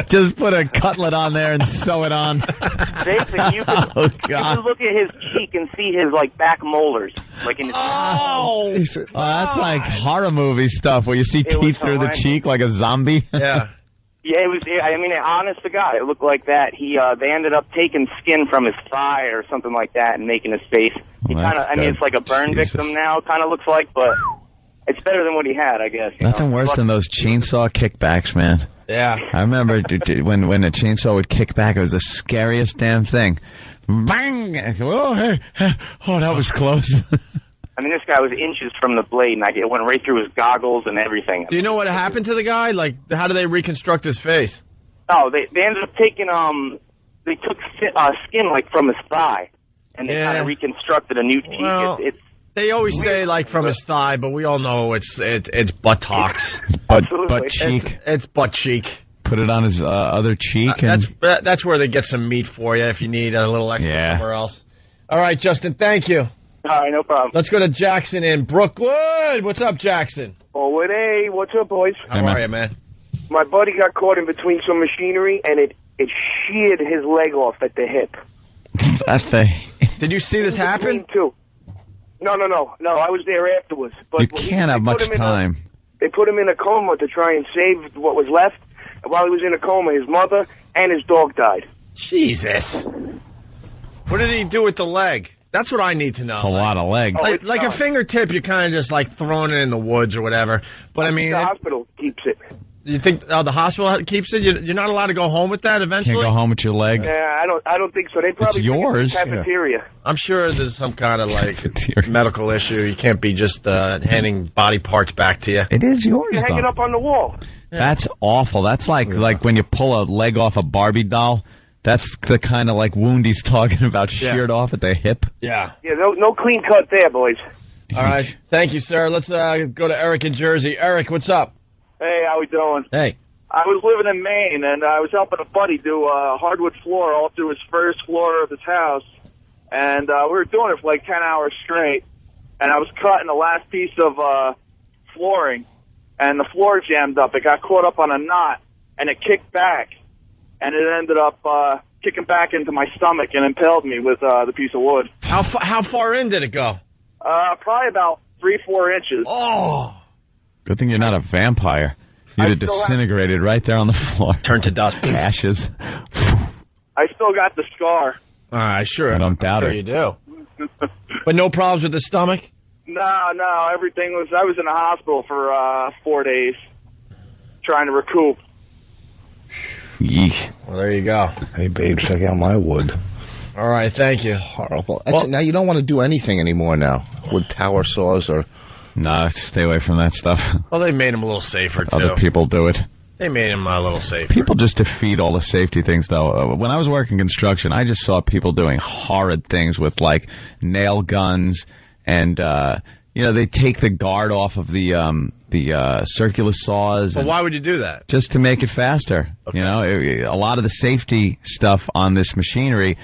Just put a cutlet on there and sew it on. Basically, you could look at his cheek and see his, back molars. Like in his that's like horror movie stuff where you see teeth through the cheek like a zombie. Yeah. Yeah, it was, honest to God, it looked like that. They ended up taking skin from his thigh or something like that and making his face. It's like a burn victim now, kind of looks like, but... It's better than what he had, I guess. Nothing worse than those chainsaw kickbacks, man. Yeah. I remember when a chainsaw would kick back, it was the scariest damn thing. Bang! Oh, that was close. I mean, this guy was inches from the blade, and it went right through his goggles and everything. Do you know what happened to the guy? Like, how do they reconstruct his face? Oh, they ended up taking, they took skin, from his thigh, and they kind of reconstructed a new cheek. Well, they always say from his thigh, but we all know it's buttocks, butt cheek. It's butt cheek. Put it on his other cheek. That's where they get some meat for you if you need a little extra somewhere else. All right, Justin, thank you. All right, no problem. Let's go to Jackson in Brooklyn. What's up, Jackson? Oh, hey, what's up, boys? How are you, man? My buddy got caught in between some machinery, and it sheared his leg off at the hip. Did you see this happen? Too. No. I was there afterwards. But you can't have much time. They put him in a coma to try and save what was left. And while he was in a coma, his mother and his dog died. Jesus. What did he do with the leg? That's what I need to know. It's a lot of leg. Like a fingertip, you're kind of just throwing it in the woods or whatever. But I mean, the hospital keeps it. You think the hospital keeps it? You're not allowed to go home with that eventually? Can't go home with your leg? Yeah, I don't think so. They probably it's yours. Cafeteria. Yeah. I'm sure there's some kind of medical issue. You can't be just handing body parts back to you. It is yours. You hang it up on the wall. Yeah. That's awful. That's like when you pull a leg off a Barbie doll. That's the kind of wound he's talking about, sheared off at the hip. Yeah. Yeah, no clean cut there, boys. All right. Thank you, sir. Let's go to Eric in Jersey. Eric, what's up? Hey, how we doing? Hey. I was living in Maine, and I was helping a buddy do a hardwood floor all through his first floor of his house. And we were doing it for 10 hours straight. And I was cutting the last piece of flooring, and the floor jammed up. It got caught up on a knot, and it kicked back. And it ended up kicking back into my stomach and impaled me with the piece of wood. How far in did it go? Probably about 3-4 inches. Oh! Good thing you're not a vampire. You'd have disintegrated right there on the floor. Turned to dust. Ashes. I still got the scar. Sure. I don't doubt it. You do. But no problems with the stomach? No. Everything was... I was in the hospital for 4 days trying to recoup. Yeesh. Well, there you go. Hey, babe, check out my wood. All right, thank you. Horrible. Now, you don't want to do anything anymore now with power saws or... Nah, stay away from that stuff. Well, they made them a little safer, too. Other people do it. They made them a little safer. People just defeat all the safety things, though. When I was working construction, I just saw people doing horrid things with, nail guns and, they take the guard off of the circular saws. Well, why would you do that? Just to make it faster. Okay. A lot of the safety stuff on this machinery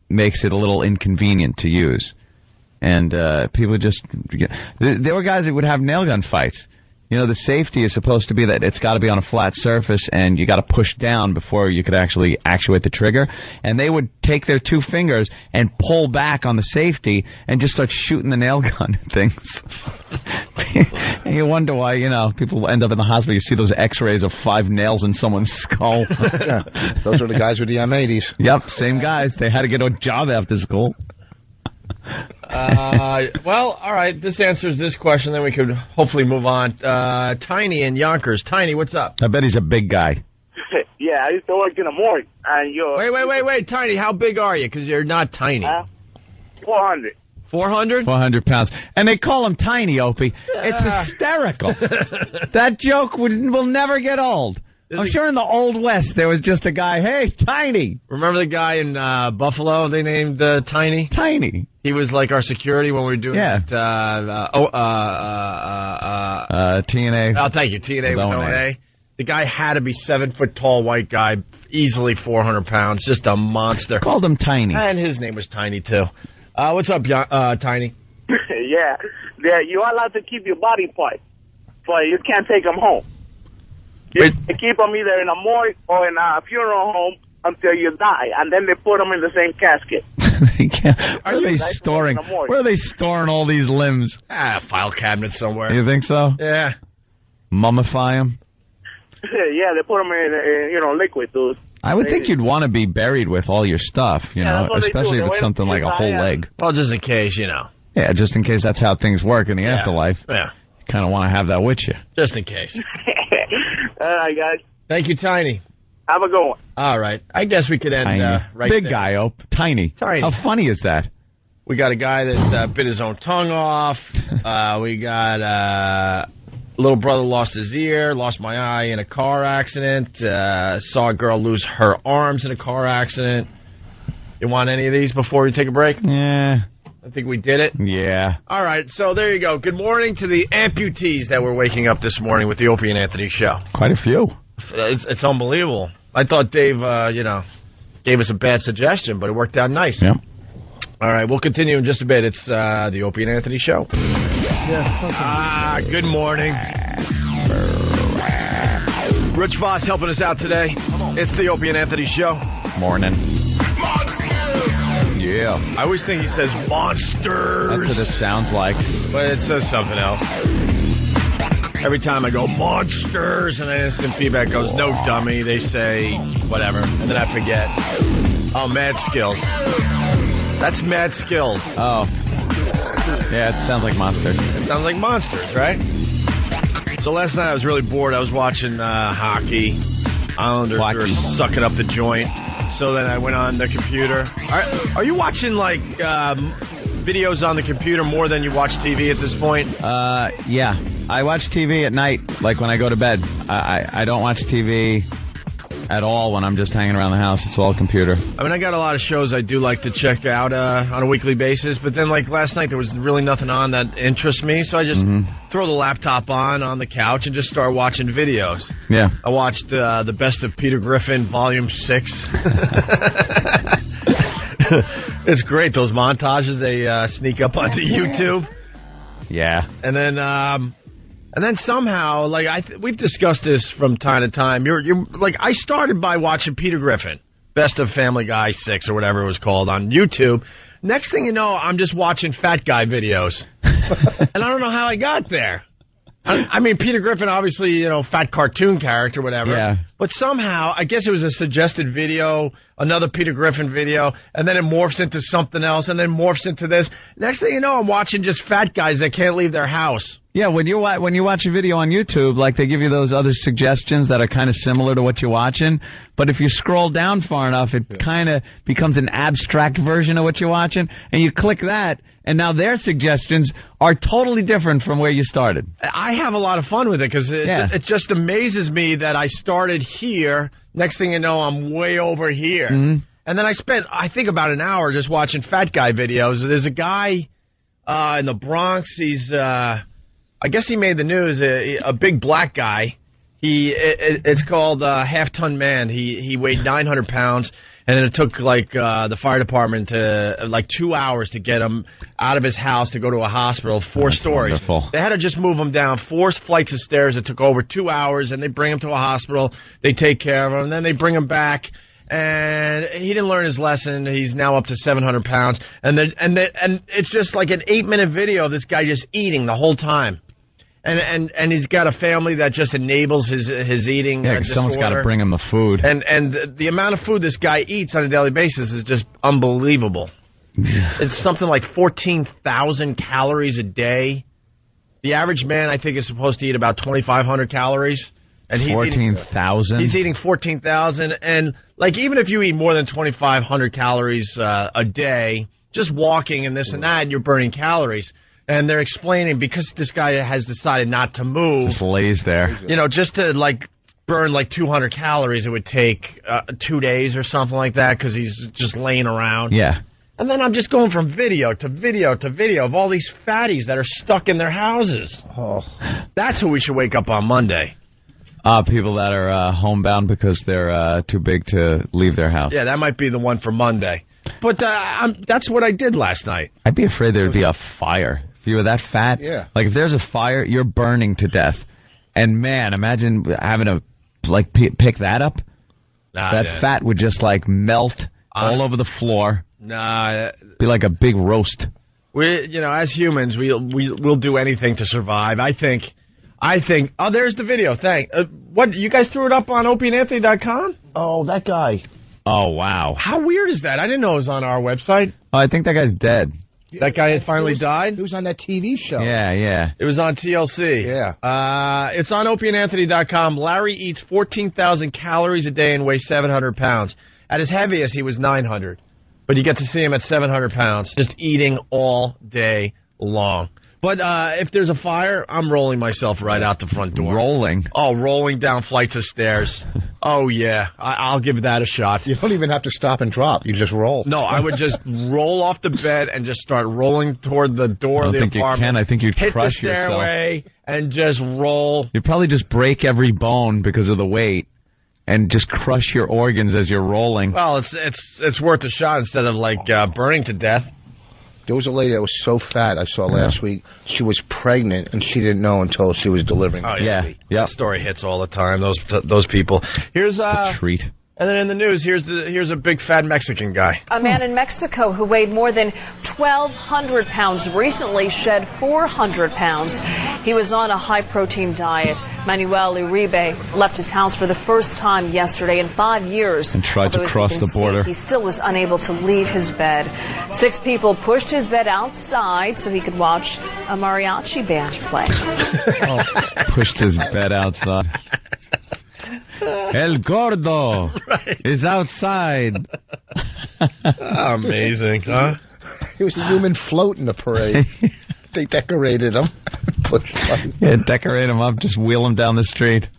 makes it a little inconvenient to use. And people just... There were guys that would have nail gun fights. You know, the safety is supposed to be that it's got to be on a flat surface and you got to push down before you could actually actuate the trigger. And they would take their 2 fingers and pull back on the safety and just start shooting the nail gun at things. And you wonder why, you know, people end up in the hospital. You see those x-rays of 5 nails in someone's skull. Yeah, those are the guys with the M80s. Yep, same guys. They had to get a job after school. Well, all right. This answers this question. Then we could hopefully move on. Tiny in Yonkers. Tiny, what's up? I bet he's a big guy. Yeah, I used to work in a morgue. And Wait, Tiny. How big are you? Because you're not tiny. 400. 400? 400 pounds. And they call him Tiny, Opie. It's hysterical. That joke will never get old. I'm sure in the Old West there was just a guy, hey, Tiny. Remember the guy in Buffalo they named Tiny? Tiny. He was like our security when we were doing TNA. Oh, thank you, TNA with no A. The guy had to be 7 foot tall, white guy, easily 400 pounds, just a monster. Called him Tiny. And his name was Tiny, too. What's up, Tiny? Yeah, you're allowed to keep your body parts, but you can't take them home. You keep them either in a morgue or in a funeral home until you die, and then they put them in the same casket. Where are they storing all these limbs? File cabinet somewhere. You think so? Yeah. Mummify them? Yeah, they put them in liquid, dude. I would think you'd want to be buried with all your stuff, you know, especially if it's something like a whole leg. Well, just in case, you know. Yeah, just in case that's how things work in the afterlife. Yeah. You kind of want to have that with you. Just in case. All right, guys. Thank you, Tiny. Have a good one. All right. I guess we could end right Big there. guy, Tiny. How funny is that? We got a guy that bit his own tongue off. We got little brother lost his ear, lost my eye in a car accident. Saw a girl lose her arms in a car accident. You want any of these before we take a break? Yeah. I think we did it. Yeah. All right, so there you go. Good morning to the amputees that were waking up this morning with the Opie and Anthony show. Quite a few. It's unbelievable. I thought Dave, gave us a bad suggestion, but it worked out nice. Yep. All right, we'll continue in just a bit. It's the Opie and Anthony show. Good morning. Rich Voss helping us out today. It's the Opie and Anthony show. Morning. Yeah. I always think he says monsters. That's what it sounds like. But it says something else. Every time I go, monsters, and then instant feedback goes, no, dummy. They say whatever. And then I forget. Oh, Mad Skills. That's Mad Skills. Oh. Yeah, it sounds like monsters. It sounds like monsters, right? So last night I was really bored. I was watching hockey. Islanders were sucking up the joint. So then I went on the computer. Are you watching, like, videos on the computer more than you watch TV at this point? Yeah. I watch TV at night, like when I go to bed. I don't watch TV at all when I'm just hanging around the house. It's all computer. I mean, I got a lot of shows I do like to check out on a weekly basis, but then, like, last night there was really nothing on that interests me, so I just throw the laptop on the couch and just start watching videos. Yeah. I watched the Best of Peter Griffin, Volume 6. It's great, those montages they sneak up onto YouTube. Yeah. And then somehow, like we've discussed this from time to time. You're like, I started by watching Peter Griffin, Best of Family Guy 6 or whatever it was called on YouTube. Next thing you know, I'm just watching fat guy videos, and I don't know how I got there. I mean, Peter Griffin, obviously, fat cartoon character, whatever. Yeah. But somehow, I guess it was a suggested video, another Peter Griffin video, and then it morphs into something else, and then morphs into this. Next thing you know, I'm watching just fat guys that can't leave their house. Yeah, when you watch a video on YouTube, like they give you those other suggestions that are kind of similar to what you're watching, but if you scroll down far enough, it kind of becomes an abstract version of what you're watching, and you click that, and now their suggestions are totally different from where you started. I have a lot of fun with it because it just amazes me that I started here. Next thing you know, I'm way over here. Mm-hmm. And then I spent, I think, about an hour just watching fat guy videos. There's a guy in the Bronx. He's, I guess he made the news, a big black guy. It's called Half Ton Man. He weighed 900 pounds. And then it took like the fire department to like 2 hours to get him out of his house to go to a hospital. 4 stories. Wonderful. They had to just move him down 4 flights of stairs. It took over 2 hours, and they bring him to a hospital. They take care of him, and then they bring him back. And he didn't learn his lesson. He's now up to 700 pounds. And it's just like an 8-minute video of this guy just eating the whole time. And he's got a family that just enables his eating. Yeah, 'cause someone's got to bring him the food. And the amount of food this guy eats on a daily basis is just unbelievable. It's something like 14,000 calories a day. The average man, I think, is supposed to eat about 2,500 calories. And 14,000? He's eating 14,000. And, like, even if you eat more than 2,500 calories a day, just walking and this and that, you're burning calories. And they're explaining, because this guy has decided not to move. Just lays there. You know, just to, like, burn, like, 200 calories, it would take 2 days or something like that, because he's just laying around. Yeah. And then I'm just going from video to video to video of all these fatties that are stuck in their houses. Oh. That's who we should wake up on Monday. People that are homebound because they're too big to leave their house. Yeah, that might be the one for Monday. But that's what I did last night. I'd be afraid there'd be a fire. If you were that fat, yeah. Like if there's a fire, you're burning to death. And man, imagine having to like pick that up. That fat would just like melt all over the floor. Be like a big roast. We, you know, as humans, we'll do anything to survive. I think. Oh, there's the video. What, you guys threw it up on opieandanthony.com? Oh, that guy. Oh wow. How weird is that? I didn't know it was on our website. Oh, I think that guy's dead. That guy had finally died? He was on that TV show. Yeah. It was on TLC. Yeah. It's on opieandanthony.com. Larry eats 14,000 calories a day and weighs 700 pounds. At his heaviest, he was 900. But you get to see him at 700 pounds, just eating all day long. But if there's a fire, I'm rolling myself right out the front door. Rolling? Oh, rolling down flights of stairs. Oh, yeah. I'll give that a shot. You don't even have to stop and drop. You just roll. No, I would just roll off the bed and just start rolling toward the door of the apartment. I don't think you can. I think you'd crush yourself. Hit the stairway and just roll. You'd probably just break every bone because of the weight and just crush your organs as you're rolling. Well, it's worth a shot instead of, like, burning to death. There was a lady that was so fat I saw last week. She was pregnant, and she didn't know until she was delivering. Oh, yeah. That story hits all the time, those people. Here's a treat. And then in the news, here's a big fat Mexican guy. A man in Mexico who weighed more than 1,200 pounds recently shed 400 pounds. He was on a high-protein diet. Manuel Uribe left his house for the first time yesterday in 5 years. And tried to cross the border. He still was unable to leave his bed. 6 people pushed his bed outside so he could watch a mariachi band play. Pushed his bed outside. El Gordo is outside. Amazing, huh? He was a human float in the parade. They decorated him. Yeah, decorate him up, just wheel him down the street.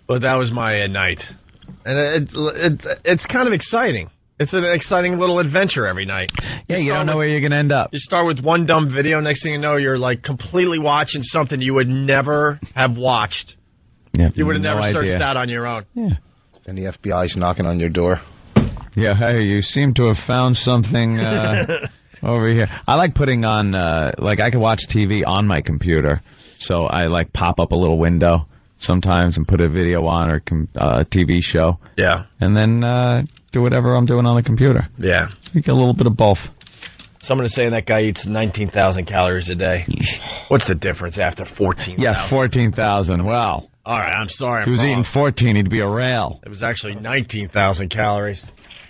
But that was my night. And it's kind of exciting. It's an exciting little adventure every night. Yeah, you don't know where you're going to end up. You start with one dumb video, next thing you know, you're like completely watching something you would never have watched. Yeah, you would have never searched that on your own. Yeah. And the FBI's knocking on your door. Yeah, hey, you seem to have found something over here. I like putting on, like I can watch TV on my computer. So I like pop up a little window sometimes and put a video on or a TV show. Yeah. And then do whatever I'm doing on the computer. Yeah. You get a little bit of both. Someone is saying that guy eats 19,000 calories a day. What's the difference after 14,000? Yeah, 14,000. Wow. All right, I'm sorry. If he was eating 14, he'd be a rail. It was actually 19,000 calories.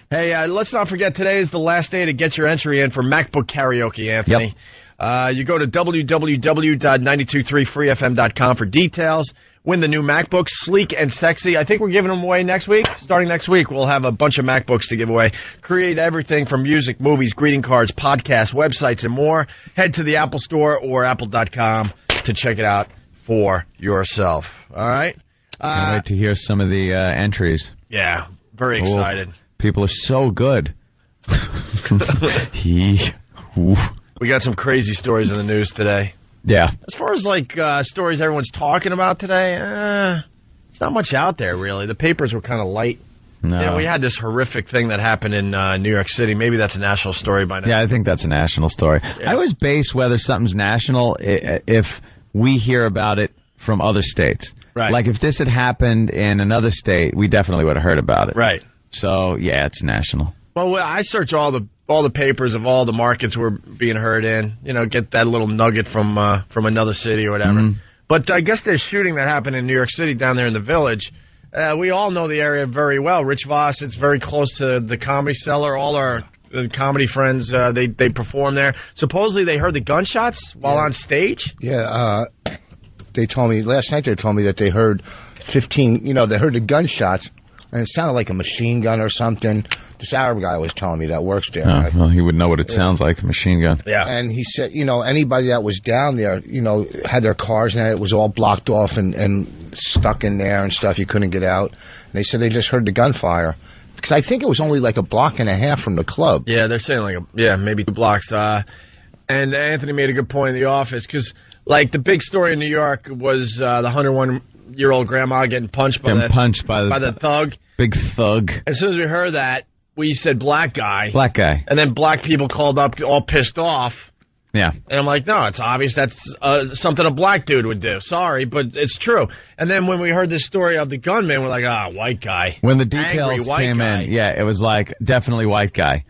Hey, let's not forget today is the last day to get your entry in for MacBook Karaoke, Anthony. Yep. You go to www.923freefm.com for details. Win the new MacBook, sleek and sexy. I think we're giving them away next week. Starting next week, we'll have a bunch of MacBooks to give away. Create everything from music, movies, greeting cards, podcasts, websites, and more. Head to the Apple Store or apple.com to check it out for yourself. All right? Can't wait to hear some of the entries. Yeah, very excited. People are so good. We got some crazy stories in the news today. Yeah. As far as, like, stories everyone's talking about today, it's not much out there, really. The papers were kind of light. No. You know, we had this horrific thing that happened in New York City. Maybe that's a national story by now. Yeah, I think that's a national story. Yeah. I always base whether something's national if we hear about it from other states. Right. Like if this had happened in another state, we definitely would have heard about it. Right. So, yeah, it's national. Well, I search all the papers of all the markets we're being heard in. You know, get that little nugget from another city or whatever. Mm-hmm. But I guess there's shooting that happened in New York City down there in the Village. We all know the area very well. Rich Voss, it's very close to the Comedy Cellar. All our comedy friends, they perform there. Supposedly they heard the gunshots while on stage. Yeah, they told me last night. They told me that they heard 15. You know, they heard the gunshots, and it sounded like a machine gun or something. This Arab guy was telling me that works there. Oh, well, he would know what it sounds like, a machine gun. Yeah. And he said, you know, anybody that was down there, you know, had their cars and it was all blocked off and stuck in there and stuff. You couldn't get out. And they said they just heard the gunfire. Because I think it was only like a block and a half from the club. Yeah, they're saying maybe 2 blocks. And Anthony made a good point in the office because, like, the big story in New York was the 101-year-old grandma getting punched by the thug. Big thug. As soon as we heard that, we said black guy. Black guy. And then black people called up all pissed off. Yeah. And I'm like, no, it's obvious that's something a black dude would do. Sorry, but it's true. And then when we heard this story of the gunman, we're like, white guy. When the details came in, it was like, definitely white guy.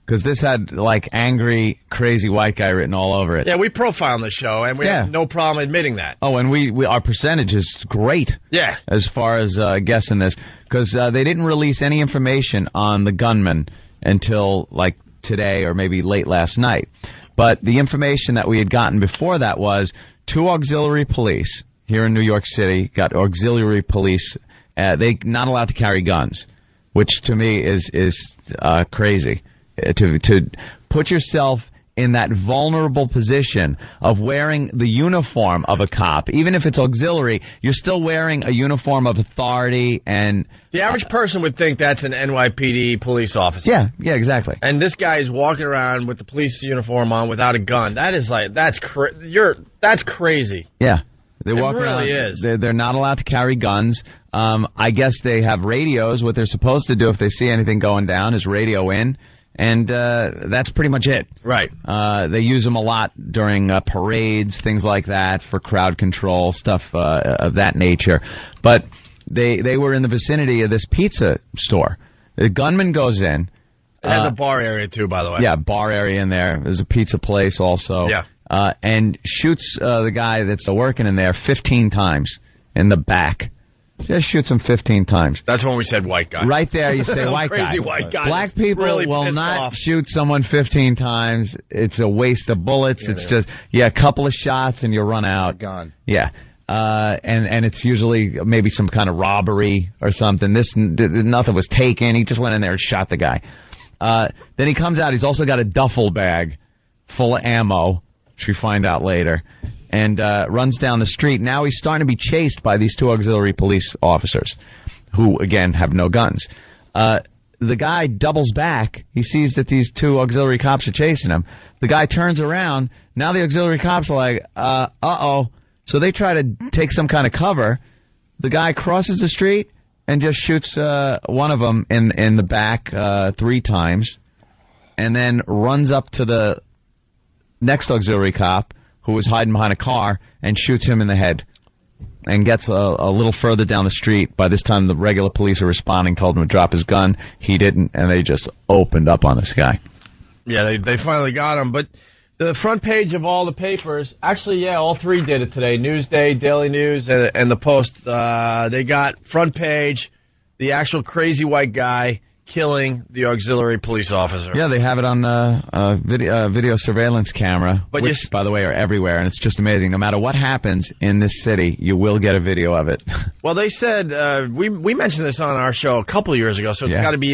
Because this had, like, angry, crazy white guy written all over it. Yeah, we profile on the show, and we have no problem admitting that. Oh, and we our percentage is great. Yeah. As far as guessing this. Because they didn't release any information on the gunman until, like, today or maybe late last night. But the information that we had gotten before that was 2 auxiliary police here in New York City got auxiliary police. They not allowed to carry guns, which to me is crazy. To put yourself in that vulnerable position of wearing the uniform of a cop, even if it's auxiliary, you're still wearing a uniform of authority. And the average person would think that's an NYPD police officer. Yeah, exactly. And this guy is walking around with the police uniform on without a gun. That is like that's crazy. Yeah, they walk around. It really is. They're not allowed to carry guns. I guess they have radios. What they're supposed to do if they see anything going down is radio in. And that's pretty much it. Right. They use them a lot during parades, things like that, for crowd control, stuff of that nature. But they were in the vicinity of this pizza store. The gunman goes in. It has a bar area, too, by the way. Yeah, bar area in there. There's a pizza place also. Yeah. And shoots the guy that's working in there 15 times in the back. Just shoots him 15 times. That's when we said white guy. Right there, you say white guy. Crazy white guy. Black people really will not off. shoot someone 15 times. It's a waste of bullets. It's just, a couple of shots and you run out. Gone. Yeah. And it's usually maybe some kind of robbery or something. Nothing was taken. He just went in there and shot the guy. Then he comes out. He's also got a duffel bag full of ammo, which we find out later. And runs down the street. Now he's starting to be chased by these 2 auxiliary police officers who, again, have no guns. The guy doubles back. He sees that these 2 auxiliary cops are chasing him. The guy turns around. Now the auxiliary cops are like, uh-oh. So they try to take some kind of cover. The guy crosses the street and just shoots one of them in the back 3 times. And then runs up to the next auxiliary cop, who was hiding behind a car, and shoots him in the head and gets a little further down the street. By this time, the regular police are responding, told him to drop his gun. He didn't, and they just opened up on this guy. Yeah, they finally got him. But the front page of all the papers, actually, all 3 did it today. Newsday, Daily News, and the Post. They got front page, the actual crazy white guy killing the auxiliary police officer. Yeah, they have it on video surveillance camera, which, by the way, are everywhere, and it's just amazing. No matter what happens in this city, you will get a video of it. Well, they said, we mentioned this on our show a couple of years ago, so it's got to be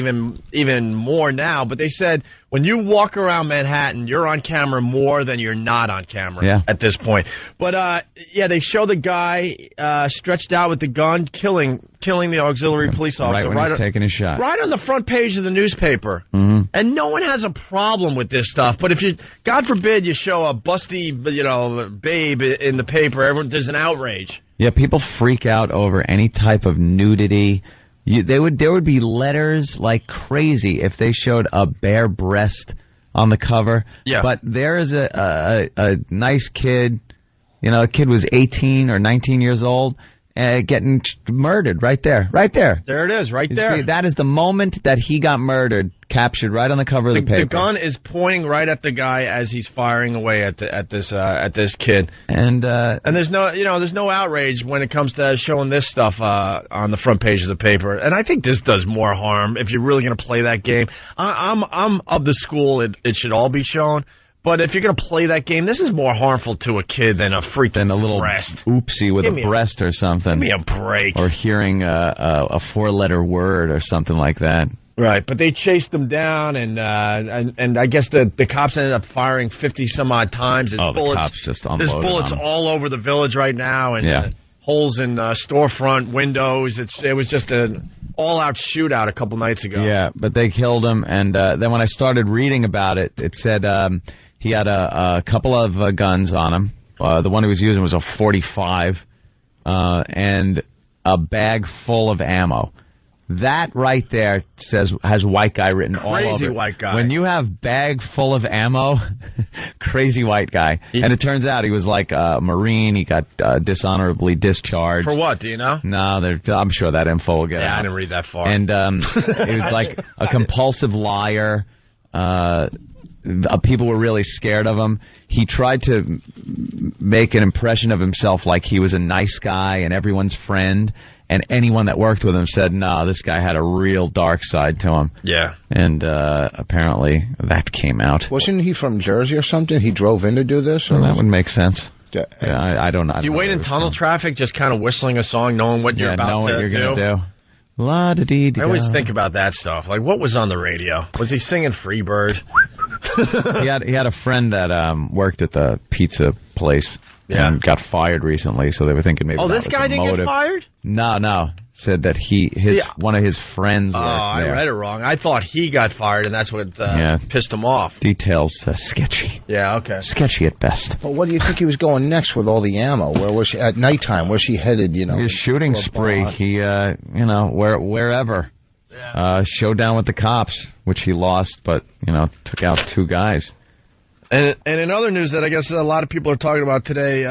even more now, but they said when you walk around Manhattan, you're on camera more than you're not on camera at this point. But, they show the guy stretched out with the gun, killing the auxiliary police officer. Right when he's taking his shot. Right on the front page of the newspaper. Mm-hmm. And no one has a problem with this stuff. But if you, God forbid, you show a busty, babe in the paper, there's an outrage. Yeah, people freak out over any type of nudity There would be letters like crazy if they showed a bare breast on the cover. Yeah. But there is a nice kid, a kid was 18 or 19 years old, getting murdered right there. Right there. There it is, right there. That is the moment that he got murdered, captured right on the cover of the paper. The gun is pointing right at the guy as he's firing away at this kid. And there's no outrage when it comes to showing this stuff on the front page of the paper. And I think this does more harm if you're really going to play that game. I'm of the school it should all be shown. But if you're going to play that game, this is more harmful to a kid than a freaking little breast. Oopsie with a breast or something. Give me a break. Or hearing a four-letter word or something like that. Right, but they chased him down, and I guess the cops ended up firing 50-some-odd times. The cops just unloaded. There's bullets all over the village right now, and holes in storefront windows. It was just an all-out shootout a couple nights ago. Yeah, but they killed him, and then when I started reading about it, it said he had a couple of guns on him. The one he was using was a .45 and a bag full of ammo. That right there has white guy written all over it. Crazy white guy. When you have bag full of ammo, crazy white guy. And it turns out he was like a Marine. He got dishonorably discharged. For what, do you know? No, I'm sure that info will get out. Yeah, I didn't read that far. And he was like a compulsive liar. People were really scared of him. He tried to make an impression of himself like he was a nice guy and everyone's friend. And anyone that worked with him said, no, this guy had a real dark side to him. Yeah. And apparently that came out. Wasn't he from Jersey or something? He drove in to do this? Well, that would make sense. Yeah, I don't know. You wait in tunnel traffic just kind of whistling a song, knowing what you're about to do. La-da-dee-dee-da. I always think about that stuff. Like, what was on the radio? Was he singing Freebird? He had a friend that worked at the pizza place. Yeah. And got fired recently, so they were thinking maybe. Oh, that this was guy the didn't motive. get fired? No. Said that one of his friends worked there. I read it wrong. I thought he got fired, and that's what pissed him off. Details sketchy. Yeah, okay. Sketchy at best. But what do you think he was going next with all the ammo? Where was she at nighttime? Where's she headed? His shooting spree. He, wherever. Yeah. Showdown with the cops, which he lost, but took out 2 guys. And in other news that I guess a lot of people are talking about today,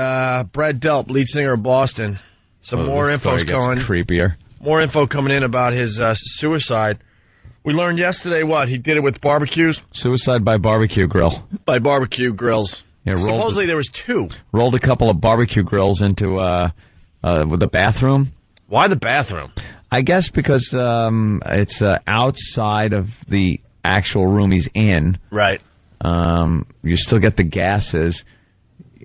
Brad Delp, lead singer of Boston. Some more info creepier. More info coming in about his suicide. We learned yesterday he did it with barbecues. Suicide by barbecue grill. By barbecue grills. Yeah, supposedly there was 2. Rolled a couple of barbecue grills into the bathroom. Why the bathroom? I guess because it's outside of the actual room he's in. Right. You still get the gases,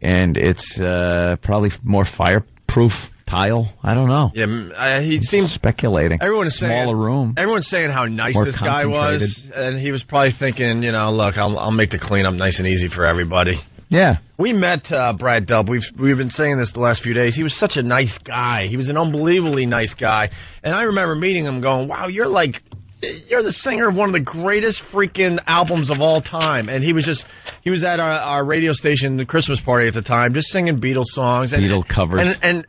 and it's probably more fireproof tile. I don't know. Yeah, he seems speculating. Everyone's saying smaller room. Everyone's saying how nice more this guy was, and he was probably thinking, look, I'll make the cleanup nice and easy for everybody. Yeah. We met Brad Delp. We've been saying this the last few days. He was such a nice guy. He was an unbelievably nice guy, and I remember meeting him, going, "Wow, you're the singer of one of the greatest freaking albums of all time." And he was at our radio station, the Christmas party at the time, just singing Beatles songs. Beatles covers. And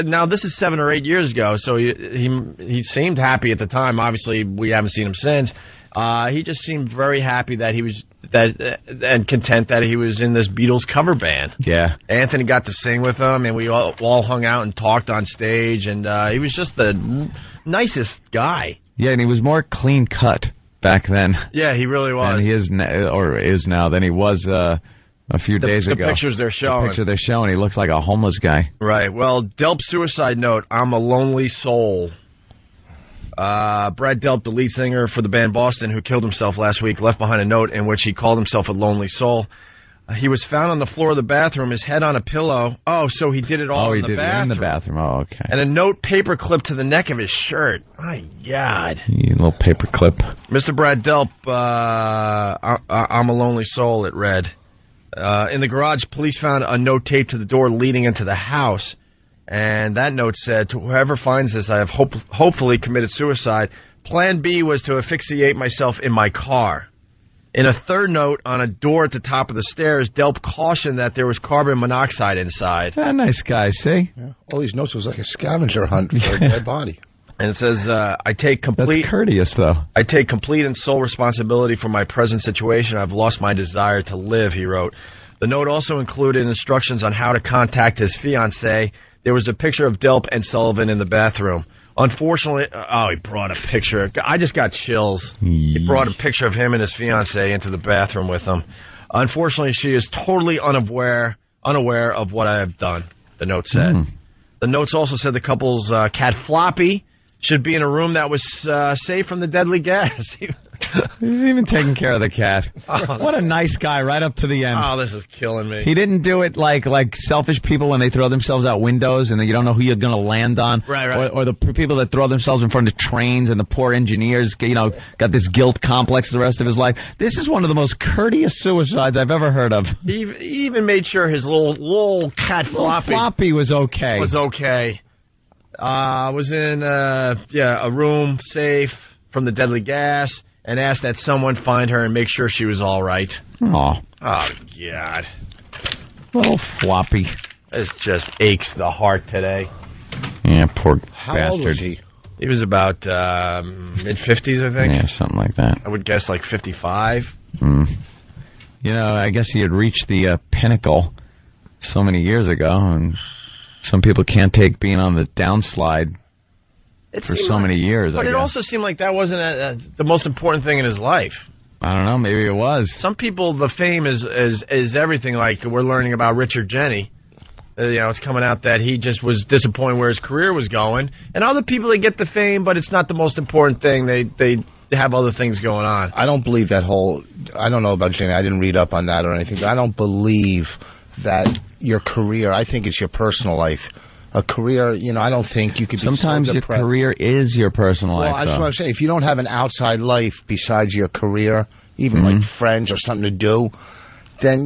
now this is 7 or 8 years ago, so he seemed happy at the time. Obviously, we haven't seen him since. He just seemed very happy that he was and content that he was in this Beatles cover band. Yeah. Anthony got to sing with him, and we all hung out and talked on stage, and he was just the nicest guy. Yeah, and he was more clean cut back then. Yeah, he really was. And he is now than he was a few days ago. The pictures they're showing. He looks like a homeless guy. Right. Well, Delp's suicide note, "I'm a lonely soul." Brad Delp, the lead singer for the band Boston, who killed himself last week, left behind a note in which he called himself a lonely soul. He was found on the floor of the bathroom, his head on a pillow. Oh, so he did it all in the bathroom. It in the bathroom. Oh, okay. And a note paper clipped to the neck of his shirt. My God. You little paper clip. Mr. Brad Delp, I'm a lonely soul, it read. In the garage, police found a note taped to the door leading into the house. And that note said, "To whoever finds this, I have hopefully committed suicide. Plan B was to asphyxiate myself in my car." In a third note on a door at the top of the stairs, Delp cautioned that there was carbon monoxide inside. Nice guy, see? Yeah. All these notes was like a scavenger hunt for a dead body. And it says, I take complete... That's courteous, though. I take complete and sole responsibility for my present situation. I've lost my desire to live, he wrote. The note also included instructions on how to contact his fiancée. There was a picture of Delp and Sullivan in the bathroom. Unfortunately, he brought a picture. I just got chills. He brought a picture of him and his fiancée into the bathroom with him. Unfortunately, she is totally unaware of what I have done, the note said. The notes also said the couple's cat Floppy should be in a room that was safe from the deadly gas. He's even taking care of the cat. What a nice guy right up to the end. Oh, this is killing me. He didn't do it like selfish people when they throw themselves out windows and you don't know who you're going to land on. Right. Or the people that throw themselves in front of trains and the poor engineers, got this guilt complex the rest of his life. This is one of the most courteous suicides I've ever heard of. He even made sure his little cat Floppy was okay. Was in a room safe from the deadly gas. And asked that someone find her and make sure she was all right. Oh, God. Little Floppy. This just aches the heart today. Yeah, poor How bastard. old was he? He was about mid-50s, I think. Yeah, something like that. I would guess like 55. I guess he had reached the pinnacle so many years ago, and some people can't take being on the downslide for so many years. But it also seemed like that wasn't the most important thing in his life. I don't know. Maybe it was. Some people, the fame is everything. Like we're learning about Richard Jeni. It's coming out that he just was disappointed where his career was going. And other people, they get the fame, but it's not the most important thing. They have other things going on. I don't believe that whole... I don't know about Jeni. I didn't read up on that or anything. But I don't believe that your career... I think it's your personal life. A career, I don't think you could be Sometimes your career is your personal life. Well, that's what I'm saying. If you don't have an outside life besides your career, even like friends or something to do, then,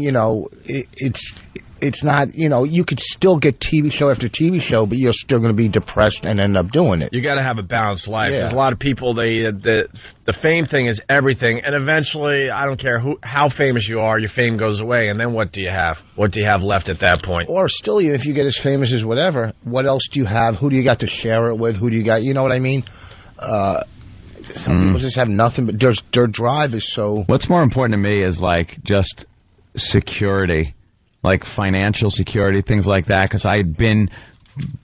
it's not, you could still get TV show after TV show, but you're still going to be depressed and end up doing it. You got to have a balanced life. Yeah. There's a lot of people, the fame thing is everything, and eventually, I don't care how famous you are, your fame goes away, and then what do you have? What do you have left at that point? Or still, if you get as famous as whatever, what else do you have? Who do you got to share it with? Who do you got, you know what I mean? Some people just have nothing, but their drive is so... What's more important to me is, just security. Like financial security, things like that, because I had been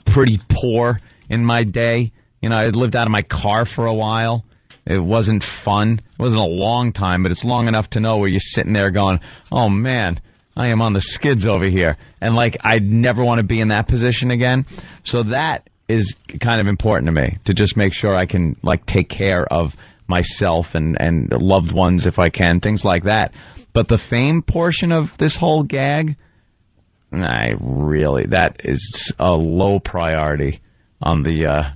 pretty poor in my day. I had lived out of my car for a while. It wasn't fun. It wasn't a long time, but it's long enough to know where you're sitting there going, oh, man, I am on the skids over here. And, I'd never want to be in that position again. So that is kind of important to me, to just make sure I can, take care of myself and loved ones if I can, things like that. But the fame portion of this whole gag... that is a low priority on the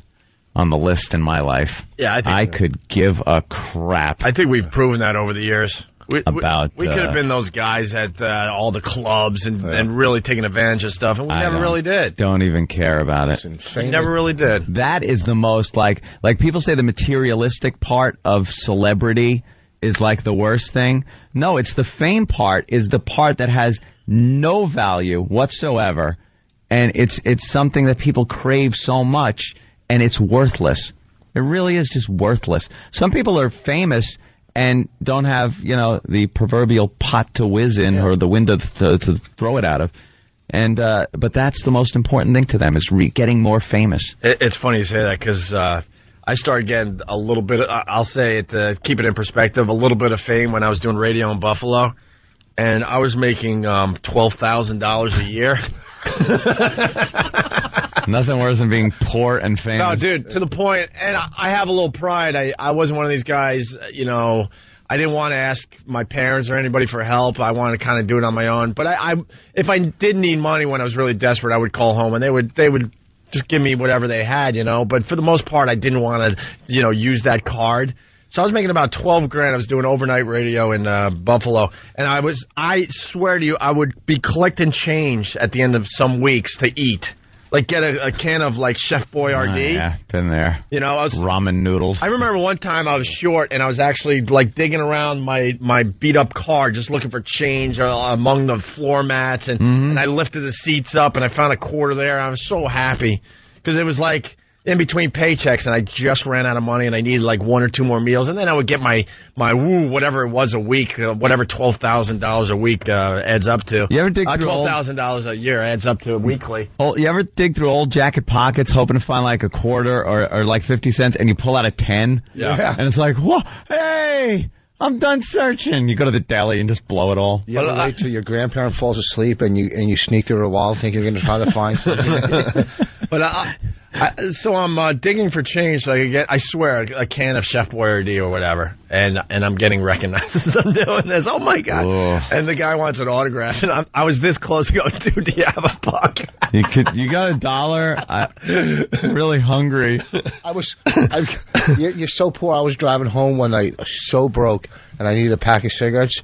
list in my life. Yeah, I could give a crap. I think we've proven that over the years. We could have been those guys at all the clubs and really taking advantage of stuff, and we never really did. Don't even care about it. We never really did. That is the most like people say the materialistic part of celebrity is the worst thing. No, it's the fame part is the part that has no value whatsoever, and it's something that people crave so much, and it's worthless. It really is just worthless. Some people are famous and don't have, the proverbial pot to whiz in or the window to throw it out of. And but that's the most important thing to them is getting more famous. It's funny you say that because I started getting a little bit, I'll say it to keep it in perspective, a little bit of fame when I was doing radio in Buffalo. And I was making $12,000 a year. Nothing worse than being poor and famous. No, dude, to the point, and I have a little pride. I wasn't one of these guys, I didn't want to ask my parents or anybody for help. I wanted to kind of do it on my own. But if I did need money when I was really desperate, I would call home, and they would just give me whatever they had, But for the most part, I didn't want to, use that card. So I was making about $12,000. I was doing overnight radio in Buffalo, and I swear to you, I would be collecting change at the end of some weeks to eat. Get a can of Chef Boyardee. Oh, yeah, been there. I was ramen noodles. I remember one time I was short, and I was actually digging around my beat up car, just looking for change among the floor mats, and I lifted the seats up, and I found a quarter there. And I was so happy because it was in between paychecks, and I just ran out of money, and I needed like 1 or 2 more meals, and then I would get my whatever it was a week, whatever $12,000 a week adds up to. You ever dig through $12,000 a year adds up to weekly. You ever dig through old jacket pockets hoping to find like a quarter or like 50 cents, and you pull out a 10? Yeah. And it's like, whoa, hey, I'm done searching. You go to the deli and just blow it all. You ever wait till your grandparent falls asleep and you sneak through a wall thinking you're going to try to find something? But so I'm digging for change so I can get, I swear, a can of Chef Boyardee or whatever, and I'm getting recognized as I'm doing this. Oh my God! Whoa. And the guy wants an autograph, and I was this close to going, dude, do you have a buck? You got $1? I'm really hungry. You're so poor. I was driving home one night, so broke, and I needed a pack of cigarettes.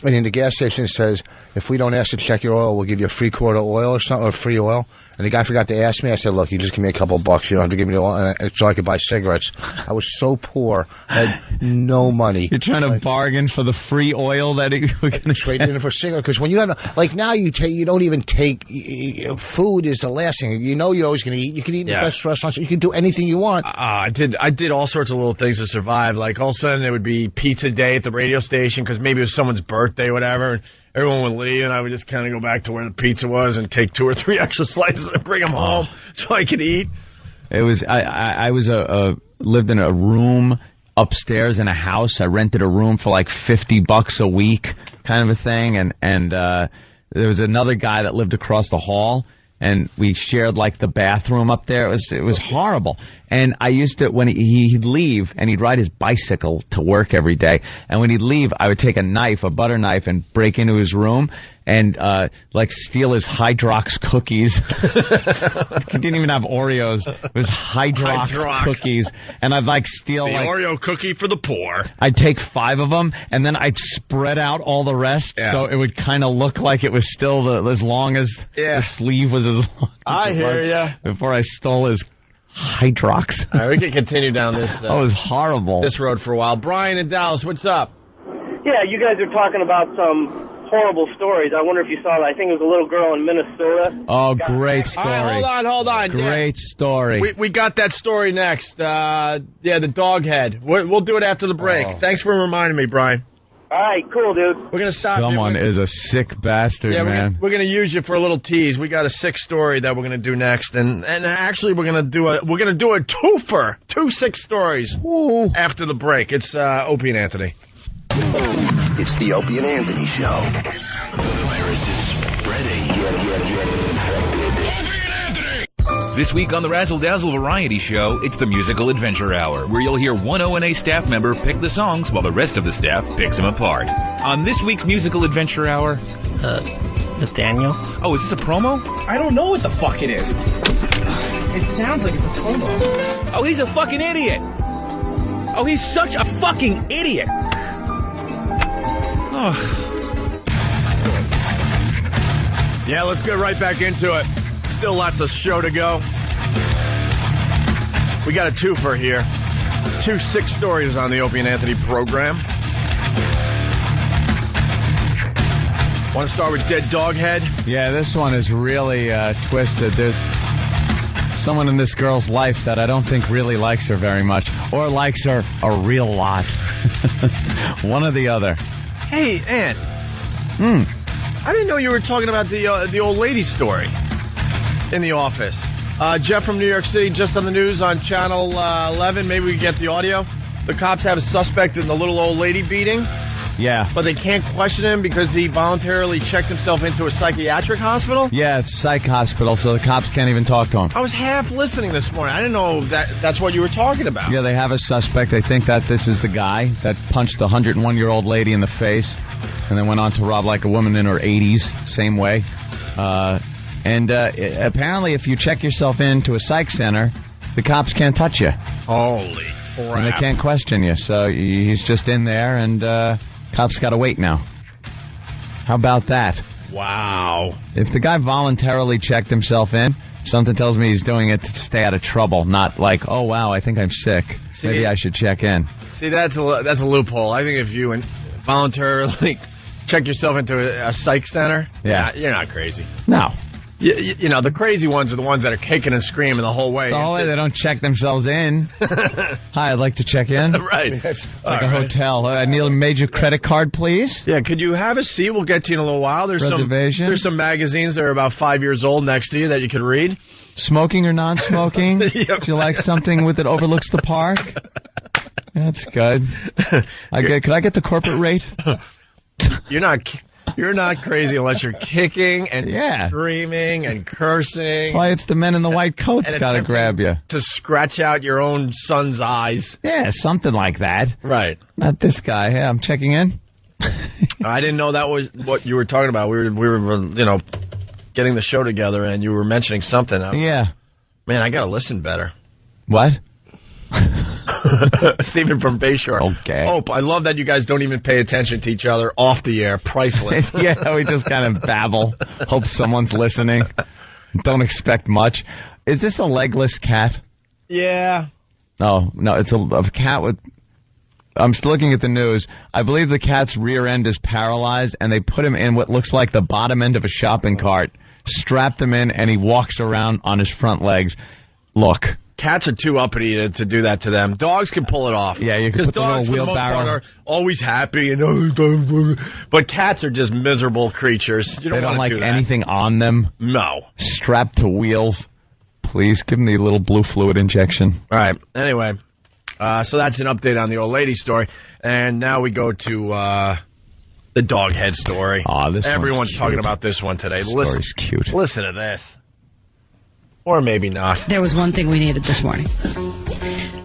And in the gas station it says, if we don't ask to check your oil, we'll give you a free quart of oil or something, or free oil. And the guy forgot to ask me. I said, look, you just give me a couple of bucks. You don't have to give me the oil. And so I could buy cigarettes. I was so poor. I had no money. You're trying to bargain for the free oil that we're going to trade in for cigarettes. Because when you have, like now you don't even take, food is the last thing. You know you're always going to eat. You can eat in the best restaurants. You can do anything you want. I did all sorts of little things to survive. Like all of a sudden there would be pizza day at the radio station because maybe it was someone's birthday or whatever. Everyone would leave, and I would just kind of go back to where the pizza was and take 2 or 3 extra slices and bring them home so I could eat. It was I was lived in a room upstairs in a house. I rented a room for like $50 a week, kind of a thing, and there was another guy that lived across the hall, and we shared like the bathroom up there. It was horrible. And I used to, when he'd leave, and he'd ride his bicycle to work every day, and when he'd leave, I would take a butter knife, and break into his room and like steal his Hydrox cookies. He didn't even have Oreos. It was Hydrox cookies. And I'd like steal the Oreo cookie for the poor. I'd take 5 of them, and then I'd spread out all the rest, so it would kind of look like it was still as long as the sleeve was as long as I hear ya. Before I stole his Hydrox. All right, we can continue down this. That was horrible. This road for a while. Brian in Dallas, what's up? Yeah, you guys are talking about some horrible stories. I wonder if you saw that. I think it was a little girl in Minnesota. Oh, great story. All right, hold on. Great story. We got that story next. The dog head. We'll do it after the break. Thanks for reminding me, Brian. All right, cool, dude. We're going to stop. Someone is a sick bastard, man. We're going to use you for a little tease. We got a sick story that we're going to do next, and actually we're going to do a twofer, 2 sick stories after the break. It's Opie and Anthony. It's the Opie and Anthony Show. Virus is spreading. This week on the Razzle Dazzle Variety Show, it's the Musical Adventure Hour, where you'll hear one ONA staff member pick the songs while the rest of the staff picks them apart. On this week's Musical Adventure Hour... Nathaniel? Oh, is this a promo? I don't know what the fuck it is. It sounds like it's a promo. Oh, he's a fucking idiot! Oh, he's such a fucking idiot! Oh. Yeah, let's get right back into it. Still lots of show to go. We got a twofer here. 2 sick stories on the Opie and Anthony program. Want to start with Dead Dog Head? Yeah, this one is really twisted. There's someone in this girl's life that I don't think really likes her very much, or likes her a real lot. One or the other. Hey, Ant. I didn't know you were talking about the old lady story in the office. Jeff from New York City, just on the news on Channel 11. Maybe we can get the audio. The cops have a suspect in the little old lady beating. Yeah. But they can't question him because he voluntarily checked himself into a psychiatric hospital? Yeah, it's a psych hospital, so the cops can't even talk to him. I was half listening this morning. I didn't know that's what you were talking about. Yeah, they have a suspect. They think that this is the guy that punched a 101-year-old lady in the face and then went on to rob like a woman in her 80s, same way. Apparently, if you check yourself into a psych center, the cops can't touch you. Holy crap. And they can't question you. So he's just in there, and cops got to wait now. How about that? Wow. If the guy voluntarily checked himself in, something tells me he's doing it to stay out of trouble, not like, oh, wow, I think I'm sick. Maybe I should check in. See, that's a loophole. I think if you voluntarily check yourself into a psych center, you're not crazy. No. You know, the crazy ones are the ones that are kicking and screaming the whole way. The whole way they don't check themselves in. Hi, I'd like to check in. Right. It's like a hotel. I need a major credit card, please. Yeah, could you have a seat? We'll get to you in a little while. There's Reservation. some magazines that are about 5 years old next to you that you could read. Smoking or non-smoking? Yep. Do you like something that overlooks the park? That's good. Could I get the corporate rate? You're not crazy unless you're kicking and screaming and cursing. That's why it's the men in the white coats got to grab you. To scratch out your own son's eyes. Yeah, something like that. Right. Not this guy. Yeah, I'm checking in. I didn't know that was what you were talking about. We were getting the show together, and you were mentioning something. Yeah. Man, I got to listen better. What? Stephen from Bayshore. Okay. Oh, I love that you guys don't even pay attention to each other off the air. Priceless. Yeah, we just kind of babble. Hope someone's listening. Don't expect much. Is this a legless cat? Yeah. Oh, no, it's a cat with... I'm looking at the news. I believe the cat's rear end is paralyzed, and they put him in what looks like the bottom end of a shopping cart, strapped him in, and he walks around on his front legs. Look. Cats are too uppity to do that to them. Dogs can pull it off. Yeah, you can put the little wheelbarrow. Are always happy, but cats are just miserable creatures. You don't like do that. anything on them. No. Strapped to wheels. Please give them the little blue fluid injection. All right. Anyway, so that's an update on the old lady story, and now we go to the dog head story. Everyone's talking about this one today. This story's cute. Listen to this. Or maybe not. There was one thing we needed this morning.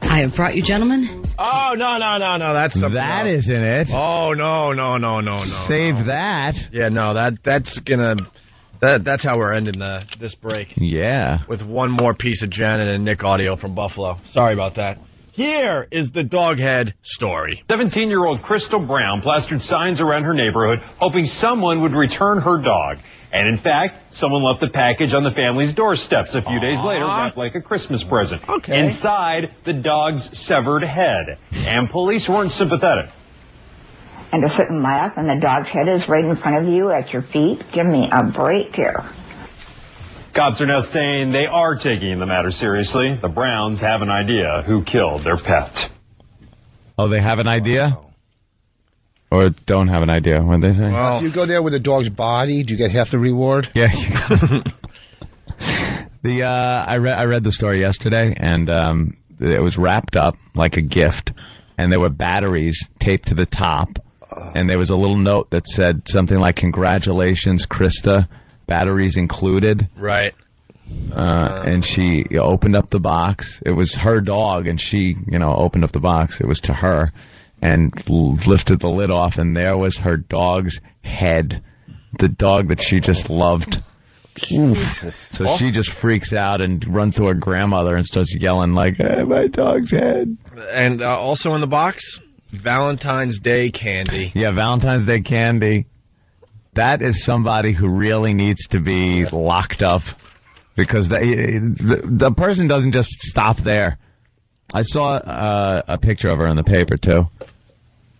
I have brought you, gentlemen. Oh, no. That's something that else. Isn't it? Oh, no. Save that. Yeah, no, that's how we're ending this break. Yeah. With one more piece of Janet and Nick audio from Buffalo. Sorry about that. Here is the doghead story. 17-year-old Crystal Brown plastered signs around her neighborhood hoping someone would return her dog. And in fact, someone left the package on the family's doorsteps a few days later, wrapped like a Christmas present. Okay. Inside, the dog's severed head. And police weren't sympathetic. And to sit and laugh, and the dog's head is right in front of you at your feet? Give me a break here. Cops are now saying they are taking the matter seriously. The Browns have an idea who killed their pet. Oh, they have an idea? Or don't have an idea, what they say? Well, if you go there with a dog's body, do you get half the reward? Yeah. I read the story yesterday, and it was wrapped up like a gift, and there were batteries taped to the top, and there was a little note that said something like, "Congratulations, Krista, batteries included." Right. And she opened up the box. It was her dog, and she, opened up the box. It was to her. And lifted the lid off, and there was her dog's head. The dog that she just loved. So she just freaks out and runs to her grandmother and starts yelling like, "Hey, my dog's head." And also in the box, Valentine's Day candy. Yeah, Valentine's Day candy. That is somebody who really needs to be locked up, because the person doesn't just stop there. I saw a picture of her in the paper, too,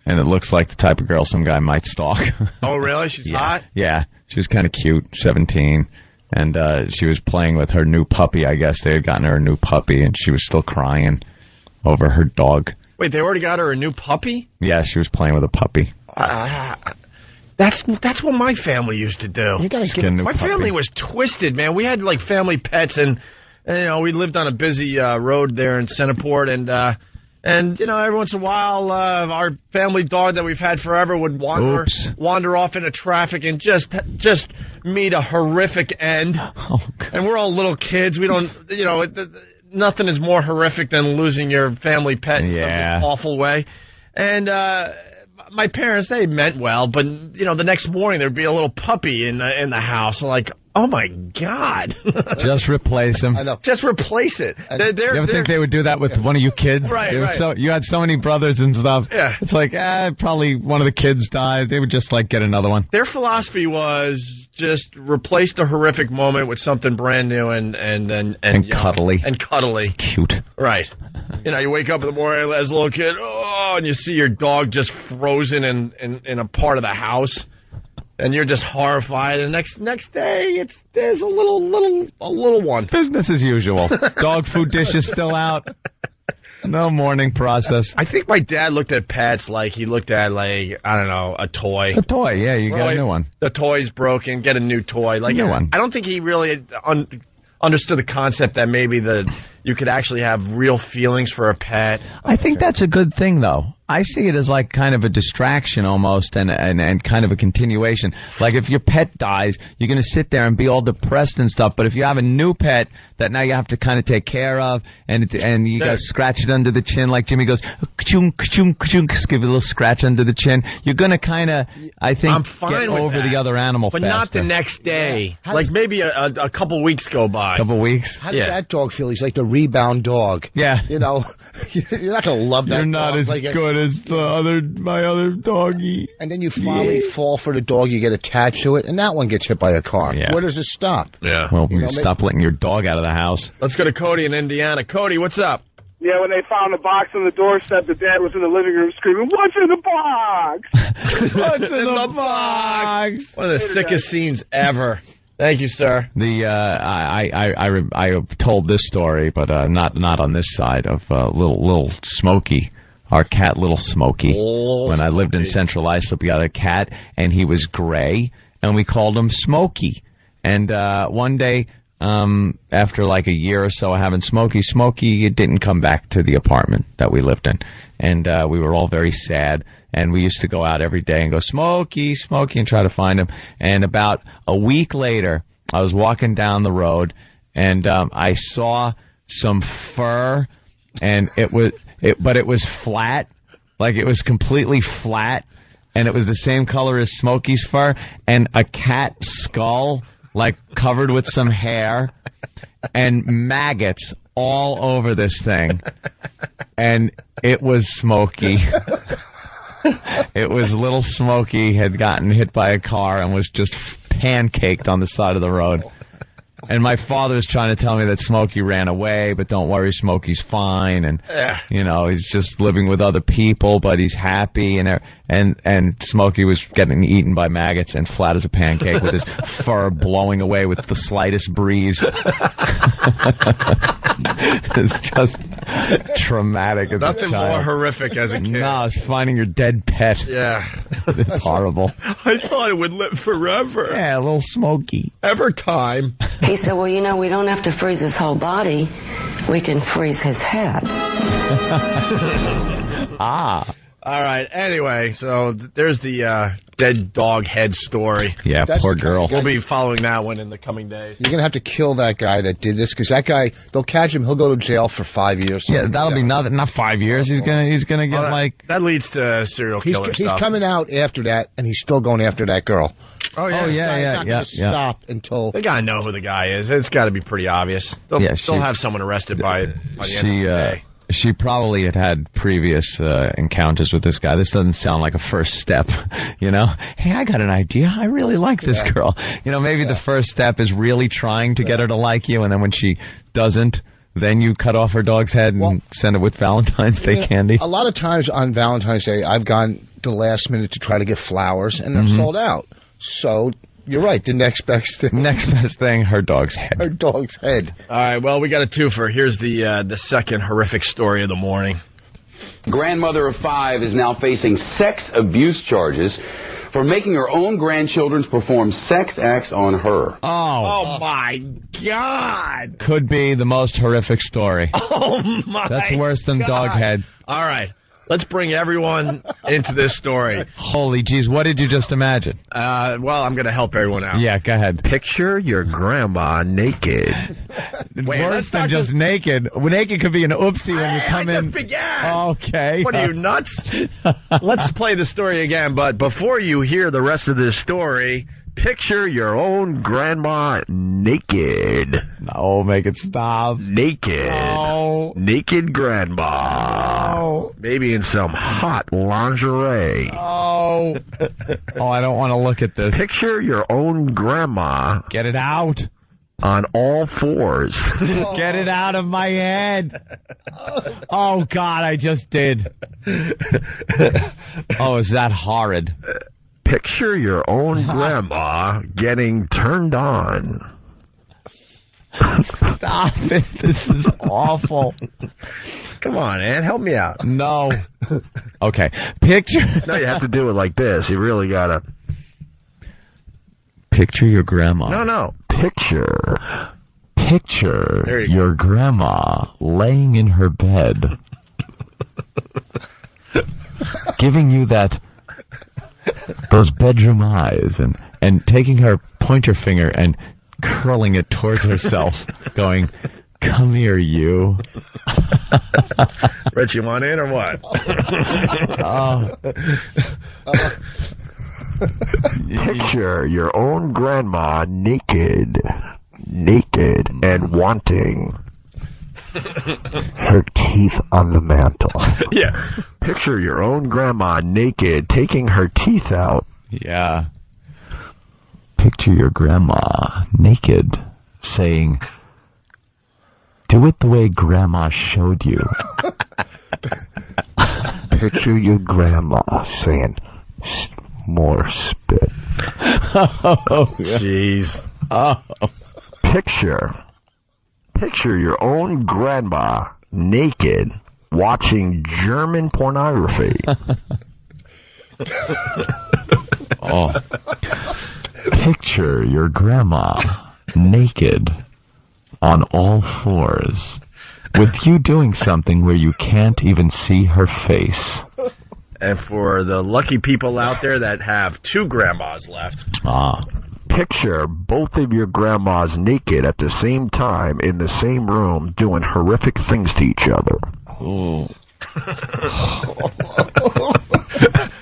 and it looks like the type of girl some guy might stalk. Oh, really? She's hot? Yeah, she was kind of cute, 17, and she was playing with her new puppy. I guess they had gotten her a new puppy, and she was still crying over her dog. Wait, they already got her a new puppy? Yeah, she was playing with a puppy. That's what my family used to do. You gotta get my family was twisted, man. We had, family pets, and we lived on a busy road there in Centerport, and every once in a while, our family dog that we've had forever would wander off into traffic and just meet a horrific end. And we're all little kids. We don't, nothing is more horrific than losing your family pet in such an awful way. And my parents, they meant well, but the next morning there'd be a little puppy in the house, like. Oh, my God. Just replace him. I know. Just replace it. You ever think they would do that with one of you kids? Right. You had so many brothers and stuff. Yeah. It's like, probably one of the kids died. They would just, get another one. Their philosophy was just replace the horrific moment with something brand new and cuddly. And cuddly. Cute. Right. You wake up in the morning as a little kid, and you see your dog just frozen in a part of the house. and you're just horrified. And next day, there's a little one. Business as usual. Dog food dish is still out. No morning process. I think my dad looked at pets like he looked at, like, I don't know, a toy. A toy, yeah, you get a new one. The toy's broken, get a new toy. Like, new one. I don't think he really understood the concept that maybe you could actually have real feelings for a pet. I think that's a good thing, though. I see it as like kind of a distraction almost and kind of a continuation. Like if your pet dies, you're going to sit there and be all depressed and stuff. But if you have a new pet that now you have to kind of take care of and you got to scratch it under the chin, like Jimmy goes, ka-chung, ka-chung, ka-chung, just give it a little scratch under the chin. You're going to kind of, I think, get over the other animal but faster. Not the next day. Yeah. Like maybe a couple weeks go by. Couple weeks? How does that dog feel? He's like the rebound dog. Yeah. You know, you're not going to love that You're dog. not as good as my other doggy. And then you finally fall for the dog, you get attached to it, and that one gets hit by a car. Yeah. Where does it stop? Yeah. Well, stop letting your dog out of the house. Let's go to Cody in Indiana. Cody, what's up? Yeah, when they found the box on the doorstep, the dad was in the living room screaming, "What's in the box? What's in the box?" One of the sickest scenes ever. Thank you, sir. I told this story, but not on this side of little Smokey. Our cat, Little Smokey. When I lived in Central Islip, we got a cat, and he was gray, and we called him Smokey. And one day, after like a year or so of having Smokey didn't come back to the apartment that we lived in. And we were all very sad, and we used to go out every day and go, Smokey, Smokey, and try to find him. And about a week later, I was walking down the road, and I saw some fur, and it was flat, like it was completely flat, and it was the same color as Smokey's fur, and a cat skull, like covered with some hair, and maggots all over this thing, and it was Smokey. It was little Smokey had gotten hit by a car and was just pancaked on the side of the road. And my father was trying to tell me that Smokey ran away, but don't worry, Smokey's fine, and you know, he's just living with other people, but he's happy, and Smokey was getting eaten by maggots and flat as a pancake with his fur blowing away with the slightest breeze. It's just traumatic as Nothing a child. more horrific as a kid. No, it's finding your dead pet. Yeah. It's horrible. I thought it would live forever. Yeah, a little Smokey. Ever time. He said, well, you know, we don't have to freeze his whole body. We can freeze his head. Ah. All right. Anyway, so there's the dead dog head story. Yeah, poor girl. We'll be following that one in the coming days. You're going to have to kill that guy that did this, because that guy, they'll catch him, he'll go to jail for 5 years. Yeah, that'll be nothing. Not 5 years. He's gonna get that leads to serial killer He's stuff. coming out after that, and he's still going after that girl. Oh, yeah. He's not going to stop until... They got to know who the guy is. It's got to be pretty obvious. They'll have someone arrested by the end of the day. She probably had previous encounters with this guy. This doesn't sound like a first step, you know? Hey, I got an idea. I really like this girl. You know, maybe the first step is really trying to get her to like you, and then when she doesn't, then you cut off her dog's head and send it with Valentine's Day candy. A lot of times on Valentine's Day, I've gone the last minute to try to get flowers, and they're sold out. So... You're right. The next best thing, her dog's head. Her dog's head. All right. Well, we got a twofer. Here's the second horrific story of the morning. Grandmother of 5 is now facing sex abuse charges for making her own grandchildren perform sex acts on her. Oh my God. Could be the most horrific story. Oh my That's worse than dog head. All right. Let's bring everyone into this story. Holy jeez, what did you just imagine? Well, I'm going to help everyone out. Yeah, go ahead. Picture your grandma naked. Worse than just naked. Naked could be an oopsie when you come in. I just began. Okay. What are you, nuts? Let's play the story again, but before you hear the rest of this story, picture your own grandma naked. No, make it stop. Naked. No. Naked grandma. No. Maybe in some hot lingerie. Oh. Oh, I don't want to look at this. Picture your own grandma. Get it out. On all fours. Get it out of my head. Oh, God, I just did. Oh, is that horrid? Picture your own grandma getting turned on. Stop it. This is awful. Come on, Ann. Help me out. No. Okay. Picture. No, you have to do it like this. You really gotta. Picture your grandma. No. Picture your grandma laying in her bed, giving you those bedroom eyes, and taking her pointer finger and curling it towards herself, going, "Come here, you." Rich, you want in or what? Picture your own grandma naked and wanting. Her teeth on the mantle. Yeah. Picture your own grandma naked, taking her teeth out. Yeah. Picture your grandma naked, saying, "Do it the way Grandma showed you." Picture your grandma saying, "More spit." Oh, jeez. Oh. Picture your own grandma naked watching German pornography. Oh. Picture your grandma naked on all fours with you doing something where you can't even see her face. And for the lucky people out there that have two grandmas left. Picture both of your grandmas naked at the same time in the same room doing horrific things to each other. Ooh.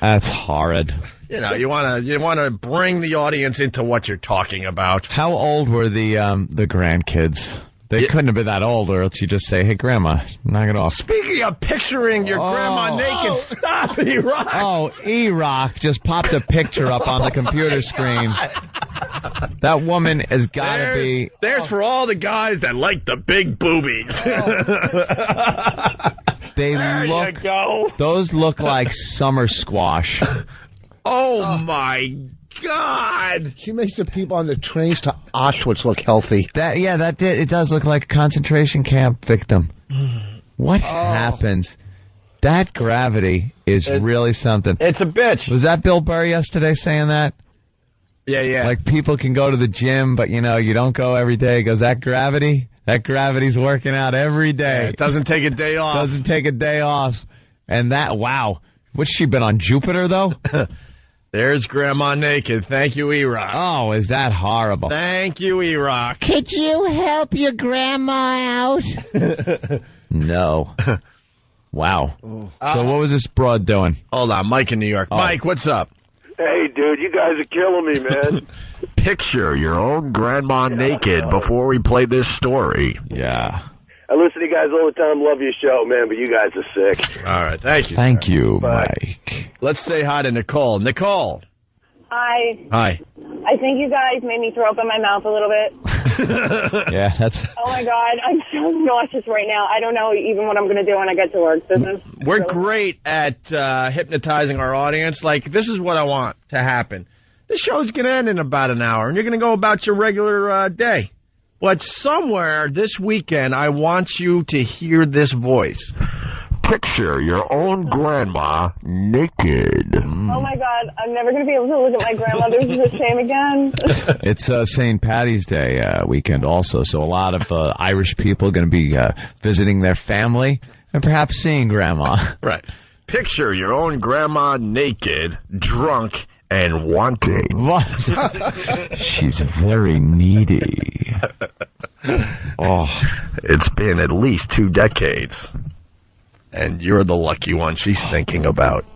That's horrid. You know, you want to bring the audience into what you're talking about. How old were the grandkids? They couldn't have been that old, or else you just say, "Hey, Grandma, knock it off." Speaking of picturing your grandma naked, stop, E-Rock. Oh, E-Rock just popped a picture up on the computer screen. That woman has got to be... There's for all the guys that like the big boobies. There you go. Those look like summer squash. Oh, my God. She makes the people on the trains to Auschwitz look healthy. It does look like a concentration camp victim. What happens? That gravity is really something. It's a bitch. Was that Bill Burr yesterday saying that? Yeah. Like people can go to the gym, but you don't go every day. He goes, that gravity's working out every day. Yeah, it doesn't take a day off. Doesn't take a day off. And wow. What's she been on Jupiter, though? There's Grandma naked. Thank you, E-Rock. Oh, is that horrible? Thank you, E-Rock. Could you help your grandma out? No. Wow. So what was this broad doing? Hold on, Mike in New York. Mike, what's up? Hey, dude, you guys are killing me, man. Picture your own grandma naked before we play this story. Yeah. I listen to you guys all the time. Love your show, man, but you guys are sick. All right, thank you. Thank you, Bye. Mike. Let's say hi to Nicole. Nicole. Hi. Hi. I think you guys made me throw up in my mouth a little bit. Yeah, that's... Oh, my God. I'm so nauseous right now. I don't know even what I'm going to do when I get to work. We're great at hypnotizing our audience. Like, this is what I want to happen. The show's going to end in about an hour, and you're going to go about your regular day. But somewhere this weekend, I want you to hear this voice. Picture your own grandma naked. Oh, my God. I'm never going to be able to look at my grandmother. This is a shame again. It's St. Patty's Day weekend also, so a lot of Irish people are going to be visiting their family and perhaps seeing Grandma. Right. Picture your own grandma naked, drunk, and wanting. What? She's very needy. Oh, it's been at least 2 decades. And you're the lucky one she's thinking about.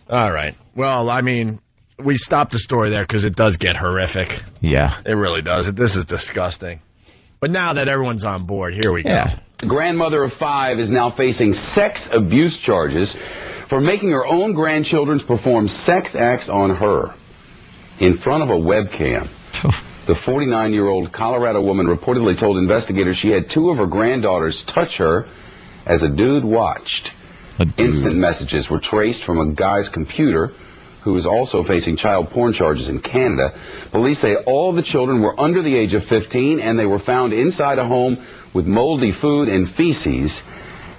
All right. Well, I mean, we stopped the story there because it does get horrific. Yeah. It really does. This is disgusting. But now that everyone's on board, here we go. The grandmother of 5 is now facing sex abuse charges for making her own grandchildren perform sex acts on her in front of a webcam. The 49-year-old Colorado woman reportedly told investigators she had 2 of her granddaughters touch her as a dude watched. Instant messages were traced from a guy's computer who is also facing child porn charges in Canada. Police say all the children were under the age of 15, and they were found inside a home with moldy food and feces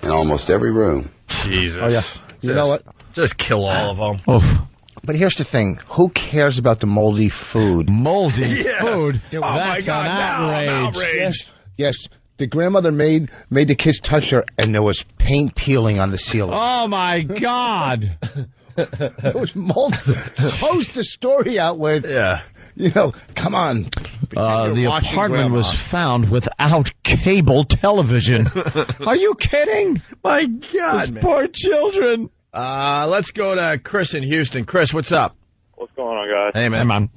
in almost every room. Jesus. Oh, yeah. You know what? Just kill all of them. Oh. But here's the thing. Who cares about the moldy food? Moldy food? Oh, my God. Outrage. Yes. The grandmother made the kids touch her, and there was paint peeling on the ceiling. Oh, my God. It was mold. Close the story out with, come on. The apartment was found without cable television. Are you kidding? My God, Those poor children. Let's go to Chris in Houston. Chris, what's up? What's going on, guys? Hey, man. Hey, man.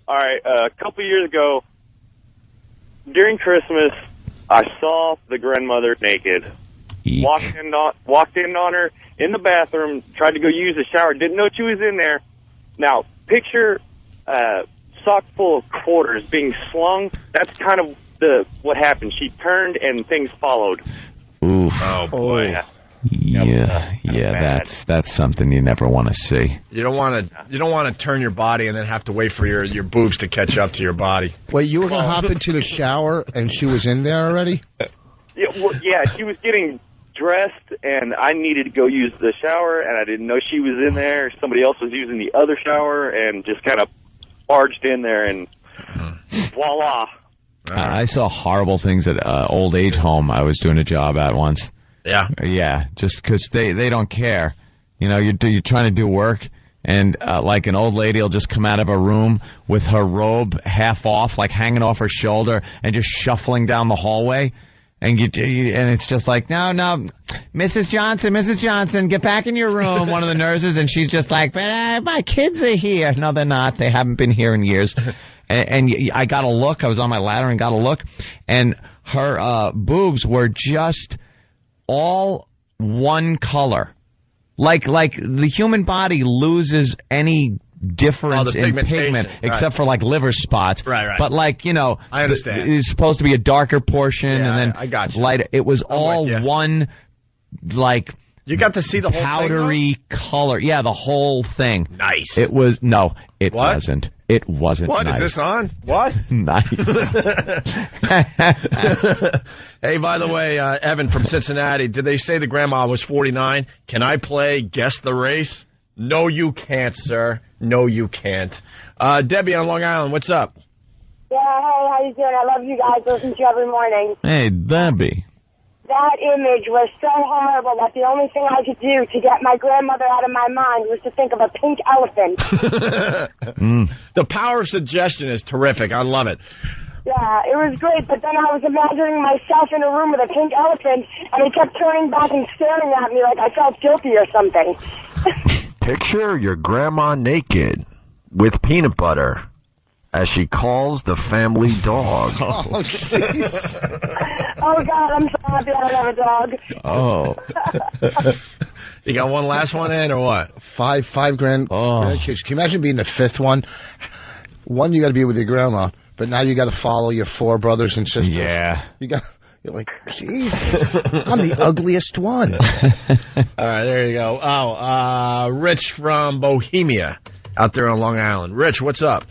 All right, a couple years ago, during Christmas, I saw the grandmother naked. Walked in on her in the bathroom, tried to go use the shower, didn't know she was in there. Now, picture sock full of quarters being slung. That's kind of what happened. She turned and things followed. Oof. Oh, boy. Yeah, that's something you never want to see. You don't want to turn your body and then have to wait for your boobs to catch up to your body. Wait, you were going to hop into the shower and she was in there already? Yeah, she was getting dressed and I needed to go use the shower and I didn't know she was in there. Somebody else was using the other shower and just kind of barged in there and voila. I saw horrible things at old age home I was doing a job at once. Yeah, just because they don't care. You know, you're trying to do work, and like an old lady will just come out of a room with her robe half off, like hanging off her shoulder, and just shuffling down the hallway. And and it's just like, no, Mrs. Johnson, get back in your room, one of the nurses, and she's just like, but my kids are here. No, they're not. They haven't been here in years. And I got a look. I was on my ladder and got a look, and her boobs were just all one color. Like the human body loses any difference in pigment except for like liver spots. Right. But like, you know, I understand. It's supposed to be a darker portion and then I got you. lighter. It was all one, like, you got to see the whole powdery color. Yeah, the whole thing. Nice. It was it wasn't. It wasn't. What nice. is this on? What? Nice. Hey, by the way, Evan from Cincinnati, did they say the grandma was 49? Can I play Guess the Race? No, you can't, sir. No, you can't. Debbie on Long Island, what's up? Yeah, hey, how you doing? I love you guys. Listen to you every morning. Hey, Debbie. That image was so horrible that the only thing I could do to get my grandmother out of my mind was to think of a pink elephant. The power of suggestion is terrific. I love it. Yeah, it was great, but then I was imagining myself in a room with a pink elephant, and he kept turning back and staring at me like I felt guilty or something. Picture your grandma naked with peanut butter as she calls the family dog. Oh, jeez. Oh, God, I'm so happy I don't have a dog. Oh. You got one last one in, or what? Five grandkids. Can you imagine being the fifth one? One, you got to be with your grandma, but now you got to follow your four brothers and sisters. Yeah. You're like, Jesus, I'm the ugliest one. All right, there you go. Rich from Bohemia out there on Long Island. Rich, what's up?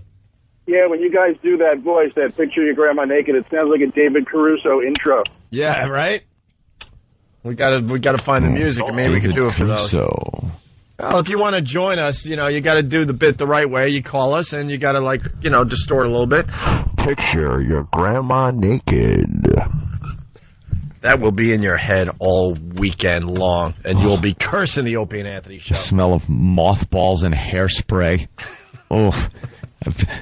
Yeah, when you guys do that voice, that picture your grandma naked, it sounds like a David Caruso intro. Yeah, right? We gotta find the music, and maybe we can do it for those. Well, if you want to join us, you got to do the bit the right way. You call us, and you got to, distort a little bit. Picture your grandma naked. That will be in your head all weekend long, and you'll be cursing the Opie and Anthony show. Smell of mothballs and hairspray. Oh,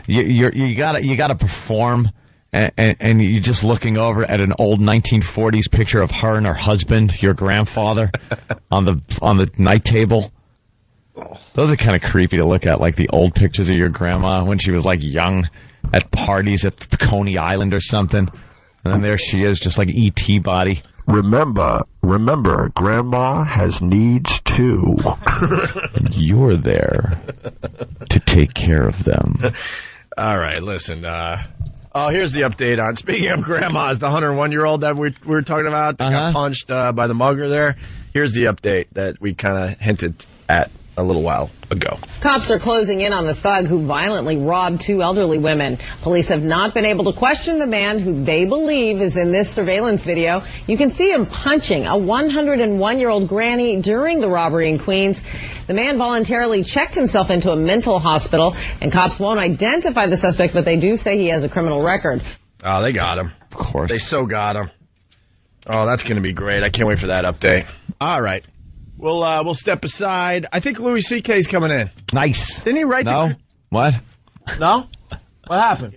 you gotta perform, and you're just looking over at an old 1940s picture of her and her husband, your grandfather, on the night table. Those are kind of creepy to look at, like the old pictures of your grandma when she was like young at parties at Coney Island or something. And then there she is, just like E.T. body. Remember, Grandma has needs too. You're there to take care of them. All right, listen. Here's the update on, speaking of grandmas, the 101-year-old that we were talking about that got punched by the mugger there. Here's the update that we kind of hinted at a little while ago. Cops are closing in on the thug who violently robbed 2 elderly women. Police have not been able to question the man who they believe is in this surveillance video. You can see him punching a 101-year-old granny during the robbery in Queens. The man voluntarily checked himself into a mental hospital, and cops won't identify the suspect, but they do say he has a criminal record. Oh, they got him. Of course. They so got him. Oh, that's going to be great. I can't wait for that update. All right. We'll step aside. I think Louis C.K.'s coming in. Nice. Didn't he write No? What? No? What happened?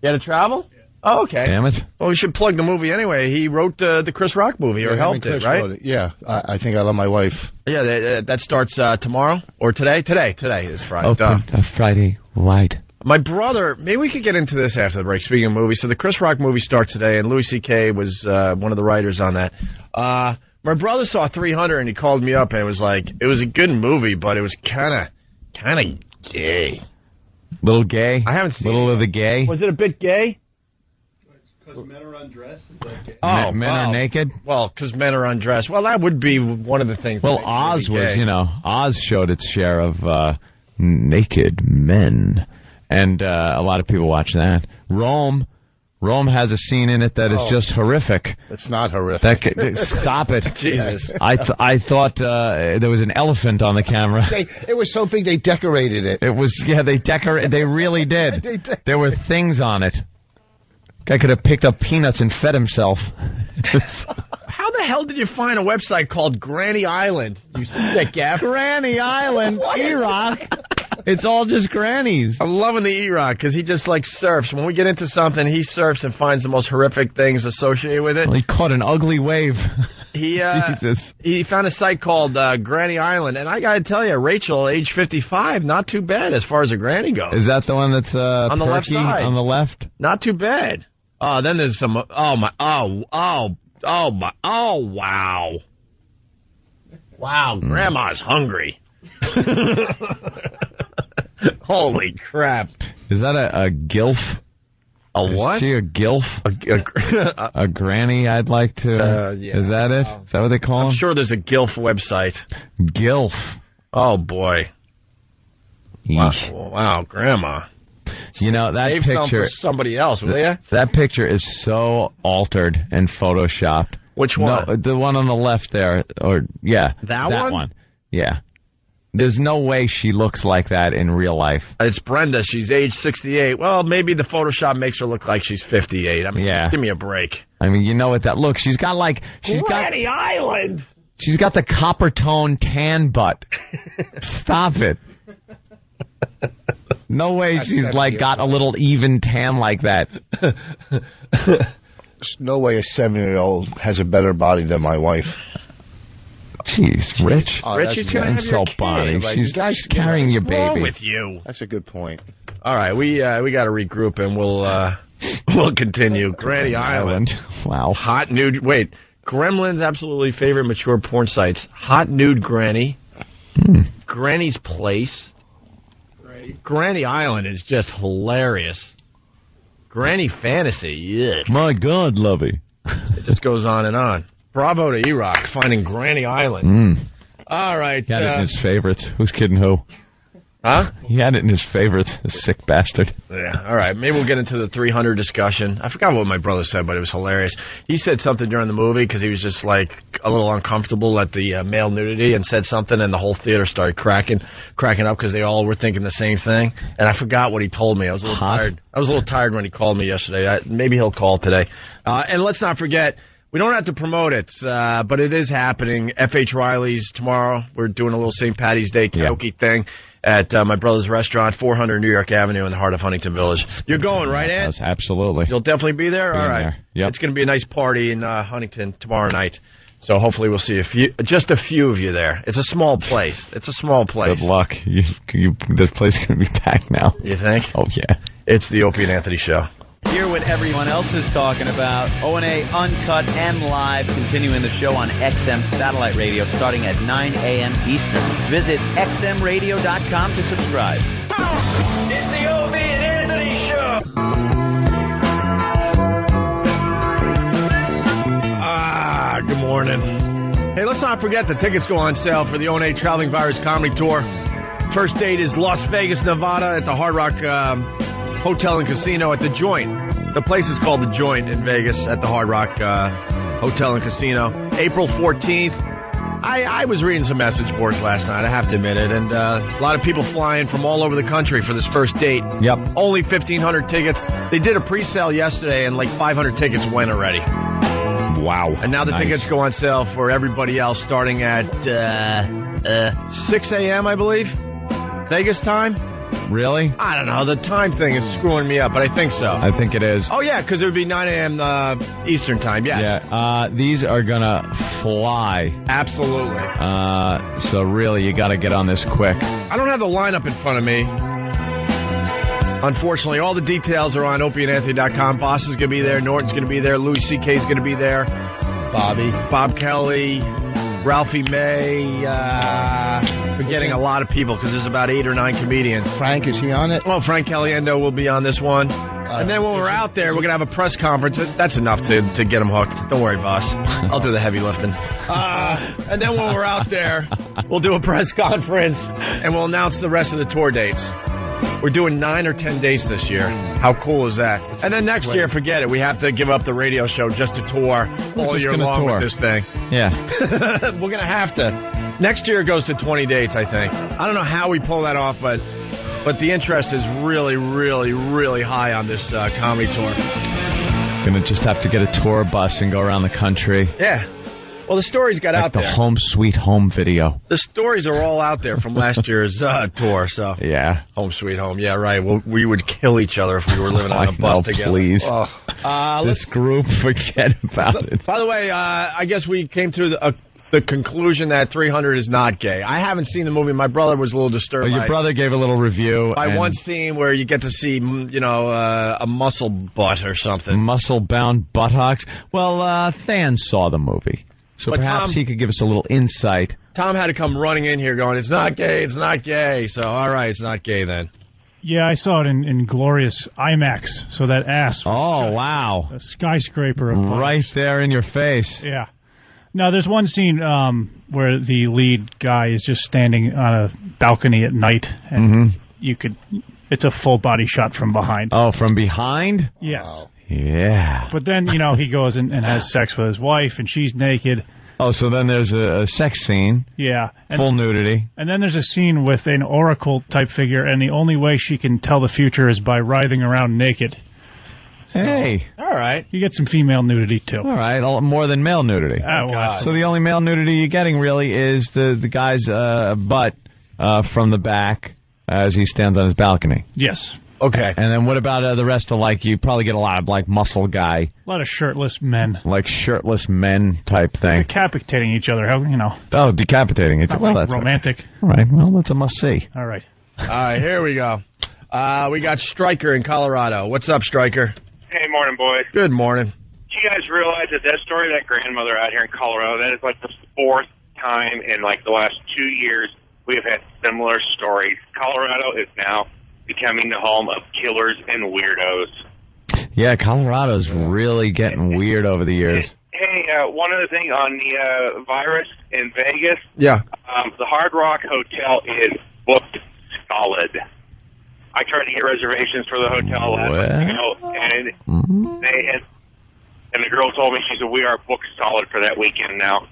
You had to travel? Oh, okay. Damn it. Well, we should plug the movie anyway. He wrote the Chris Rock movie, or helped it, right? Yeah, I think I love my wife. Yeah, that starts tomorrow or today? Today is Friday. Friday, right. My brother, maybe we could get into this after the break, speaking of movies. So the Chris Rock movie starts today, and Louis C.K. was one of the writers on that. My brother saw 300, and he called me up, and it was like, it was a good movie, but it was kind of gay. Little gay? I haven't seen Little of the gay? Was it a bit gay? Because men are undressed? Is that gay? Oh, men are naked? Well, because men are undressed. Well, that would be one of the things. Well, Oz was, Oz showed its share of naked men. And a lot of people watch that. Rome has a scene in it that is just horrific. It's not horrific. Stop it. Jesus. I thought there was an elephant on the camera. It was so big they decorated it. It was, they really did. There were things on it. Guy could have picked up peanuts and fed himself. How the hell did you find a website called Granny Island, you sick gaff? Granny Island, E-Rock. It's all just grannies. I'm loving the E-Rock because he just surfs. When we get into something, he surfs and finds the most horrific things associated with it. Well, he caught an ugly wave. Jesus. He found a site called Granny Island, and I got to tell you, Rachel, age 55, not too bad as far as a granny goes. Is that the one that's on the left side? On the left? Not too bad. Oh, then there's some. Wow. Wow, Grandma's hungry. Holy crap. Is that a gilf? A what? Is she a gilf? A granny I'd like to... yeah. Is that it? Is that what they call them? I'm sure there's a gilf website. Gilf. Oh, boy. Wow, Grandma. That Save picture... some for somebody else, will you? That picture is so altered and photoshopped. Which one? No, the one on the left there. That one? Yeah. There's no way she looks like that in real life. It's Brenda. She's age 68. Well, maybe the Photoshop makes her look like she's 58. I mean, give me a break. I mean, you know what that looks. She's got Granny Island. She's got the copper tone tan butt. Stop it. No way she's got a little even tan like that. There's no way a 7-year-old has a better body than my wife. Jeez, Rich. Rich, she's going to have your Bonnie. She's carrying your baby. What's wrong with you? That's a good point. All right, we got to regroup and we'll continue. Granny Island. Wow. Hot nude. Wait, Gremlin's absolutely favorite mature porn sites. Hot nude Granny. Granny's Place. Granny Island is just hilarious. Granny Fantasy. Yeah. My God, Lovey. It just goes on and on. Bravo to E-Rock, finding Granny Island. All right. He had it in his favorites. Who's kidding who? Huh? He had it in his favorites, the sick bastard. Yeah, all right. Maybe we'll get into the 300 discussion. I forgot what my brother said, but it was hilarious. He said something during the movie because he was just a little uncomfortable at the male nudity and said something, and the whole theater started cracking up because they all were thinking the same thing. And I forgot what he told me. I was a little tired. I was a little tired when he called me yesterday. Maybe he'll call today. And let's not forget, we don't have to promote it, but it is happening. F.H. Riley's tomorrow. We're doing a little St. Patty's Day karaoke thing at my brother's restaurant, 400 New York Avenue in the heart of Huntington Village. You're going, right, Ed? Yes, absolutely. You'll definitely be there? All right. Yep. It's going to be a nice party in Huntington tomorrow night. So hopefully we'll see just a few of you there. It's a small place. Good luck. The place is going to be packed now. You think? Oh, yeah. It's the Opie and Anthony Show. Hear what everyone else is talking about. O&A Uncut and Live, continuing the show on XM Satellite Radio starting at 9 a.m. Eastern. Visit xmradio.com to subscribe. It's the Opie and Anthony Show. Good morning. Hey, let's not forget, the tickets go on sale for the O&A Traveling Virus Comedy Tour. First date is Las Vegas, Nevada at the Hard Rock Hotel and Casino at The Joint. The place is called The Joint in Vegas at the Hard Rock Hotel and Casino. April 14th. I was reading some message boards last night, I have to admit it, and a lot of people flying from all over the country for this first date. Yep. Only 1,500 tickets. They did a pre-sale yesterday, and like 500 tickets went already. Wow. And now the tickets go on sale for everybody else starting at 6 a.m., I believe, Vegas time. Really? I don't know. The time thing is screwing me up, but I think so. I think it is. Oh, yeah, because it would be 9 a.m. Eastern time, yes. Yeah, these are going to fly. Absolutely. So really, you got to get on this quick. I don't have the lineup in front of me. Unfortunately, all the details are on opieandanthony.com. Boss is going to be there. Norton's going to be there. Louis C.K. is going to be there. Bob Kelly. Ralphie May, forgetting a lot of people because there's about 8 or 9 comedians. Frank, is he on it? Well, Frank Caliendo will be on this one. And then when we're out there, we're going to have a press conference. That's enough to get them hooked. Don't worry, boss. I'll do the heavy lifting. And then when we're out there, we'll do a press conference, and we'll announce the rest of the tour dates. We're doing 9 or 10 dates this year. How cool is that? And then next year, forget it. We have to give up the radio show just to tour all year long with this thing. Yeah. We're going to have to. Next year it goes to 20 dates, I think. I don't know how we pull that off, but the interest is really, really, really high on this comedy tour. Going to just have to get a tour bus and go around the country. Yeah. Well, the stories got out there. The Home Sweet Home video. The stories are all out there from last year's tour, so. Yeah. Home Sweet Home. Yeah, right. Well, we would kill each other if we were living on a bus together. Please. This group, forget about it. By the way, I guess we came to the conclusion that 300 is not gay. I haven't seen the movie. My brother was a little disturbed. Your brother gave a little review. By one scene where you get to see, a muscle butt or something. Muscle-bound buttocks. Well, Than saw the movie. So but perhaps he could give us a little insight. Tom had to come running in here going, it's not gay, it's not gay. So, all right, it's not gay then. Yeah, I saw it in glorious IMAX. So that ass. Oh, wow. A skyscraper. Right there in your face. Yeah. Now, there's one scene where the lead guy is just standing on a balcony at night. And it's a full body shot from behind. Oh, from behind? Yes. Wow. Yeah. But then, he goes and has sex with his wife, and she's naked. Oh, so then there's a sex scene. Yeah. Full nudity. And then there's a scene with an oracle-type figure, and the only way she can tell the future is by writhing around naked. So, hey. All right. You get some female nudity, too. All right. More than male nudity. Oh, God. So the only male nudity you're getting, really, is the guy's butt from the back as he stands on his balcony. Yes. Okay. And then what about the rest of, you probably get a lot of, muscle guy. A lot of shirtless men. Like shirtless men type thing. Decapitating each other, Oh, decapitating each other. Well, that's romantic. All right, well, that's a must-see. All right. All right, here we go. We got Stryker in Colorado. What's up, Stryker? Hey, morning, boys. Good morning. Do you guys realize that story of that grandmother out here in Colorado, that is the 4th time in, the last 2 years we have had similar stories. Colorado is now becoming the home of killers and weirdos. Yeah, Colorado's really getting weird over the years. Hey, one other thing on the virus in Vegas. Yeah. The Hard Rock Hotel is booked solid. I tried to get reservations for the hotel last week, and the girl told me, she said, we are booked solid for that weekend now.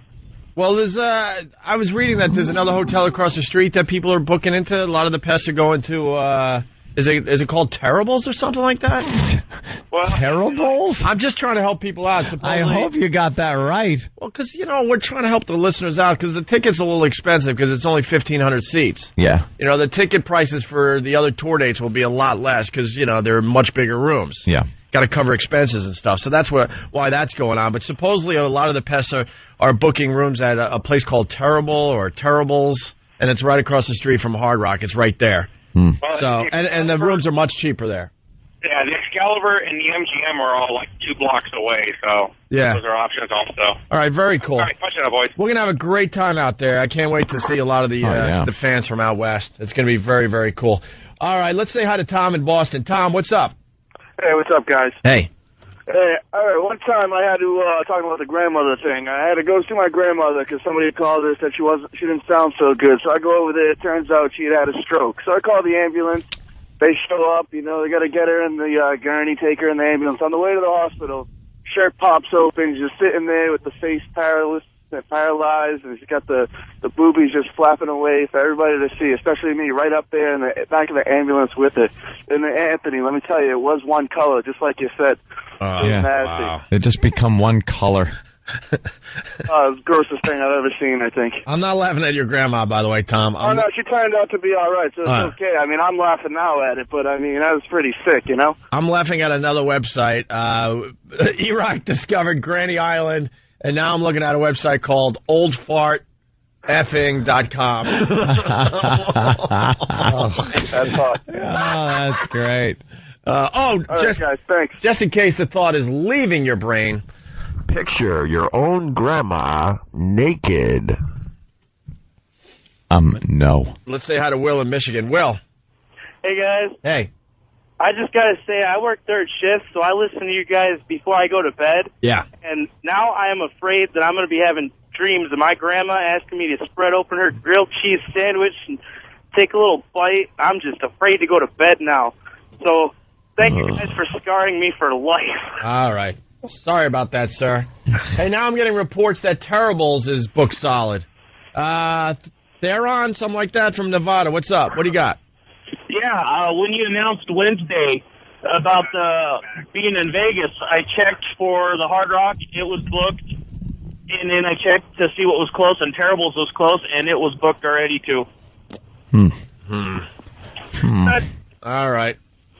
Well, I was reading that there's another hotel across the street that people are booking into. A lot of the pests are going to, is it called Terribles or something like that? Well, Terribles? I'm just trying to help people out. Supposedly. I hope you got that right. Well, because, we're trying to help the listeners out because the ticket's a little expensive because it's only 1,500 seats. Yeah. The ticket prices for the other tour dates will be a lot less because, they're much bigger rooms. Yeah. Got to cover expenses and stuff. So that's why that's going on. But supposedly a lot of the pests are booking rooms at a place called Terrible or Terribles, and it's right across the street from Hard Rock. It's right there. Well, so and the rooms are much cheaper there. Yeah, the Excalibur and the MGM are all 2 blocks away, so yeah, those are options also. All right, very cool. All right, touch it up, boys. We're gonna have a great time out there. I can't wait to see a lot of the fans from out west. It's gonna be very, very cool. All right, let's say hi to Tom in Boston. Tom, what's up? Hey, what's up, guys? Hey. Hey, all right, one time I had to, talk about the grandmother thing. I had to go see my grandmother because somebody called her, said she didn't sound so good. So I go over there, it turns out she had a stroke. So I call the ambulance. They show up, they got to get her in the gurney, take her in the ambulance. On the way to the hospital, shirt pops open, she's just sitting there with the face paralyzed, and she's got the boobies just flapping away for everybody to see, especially me, right up there in the back of the ambulance with her. And Anthony, let me tell you, it was one color, just like you said. Wow. They just become one color. It's the grossest thing I've ever seen, I think. I'm not laughing at your grandma, by the way, Tom. Oh, no, she turned out to be all right, so it's okay. I mean, I'm laughing now at it, but, I mean, that was pretty sick, I'm laughing at another website. E-Rock discovered Granny Island, and now I'm looking at a website called oldfarteffing.com. That's hot. Oh, that's great. Guys, thanks. Just in case the thought is leaving your brain, picture your own grandma naked. No. Let's say hi to Will in Michigan. Will. Hey, guys. Hey. I just got to say, I work third shift, so I listen to you guys before I go to bed. Yeah. And now I am afraid that I'm going to be having dreams of my grandma asking me to spread open her grilled cheese sandwich and take a little bite. I'm just afraid to go to bed now. So thank you guys for scarring me for life. All right. Sorry about that, sir. Hey, now I'm getting reports that Terribles is booked solid. They're on, something like that, from Nevada. What's up? What do you got? Yeah, when you announced Wednesday about being in Vegas, I checked for the Hard Rock. It was booked. And then I checked to see what was close, and Terribles was close, and it was booked already, too. All right.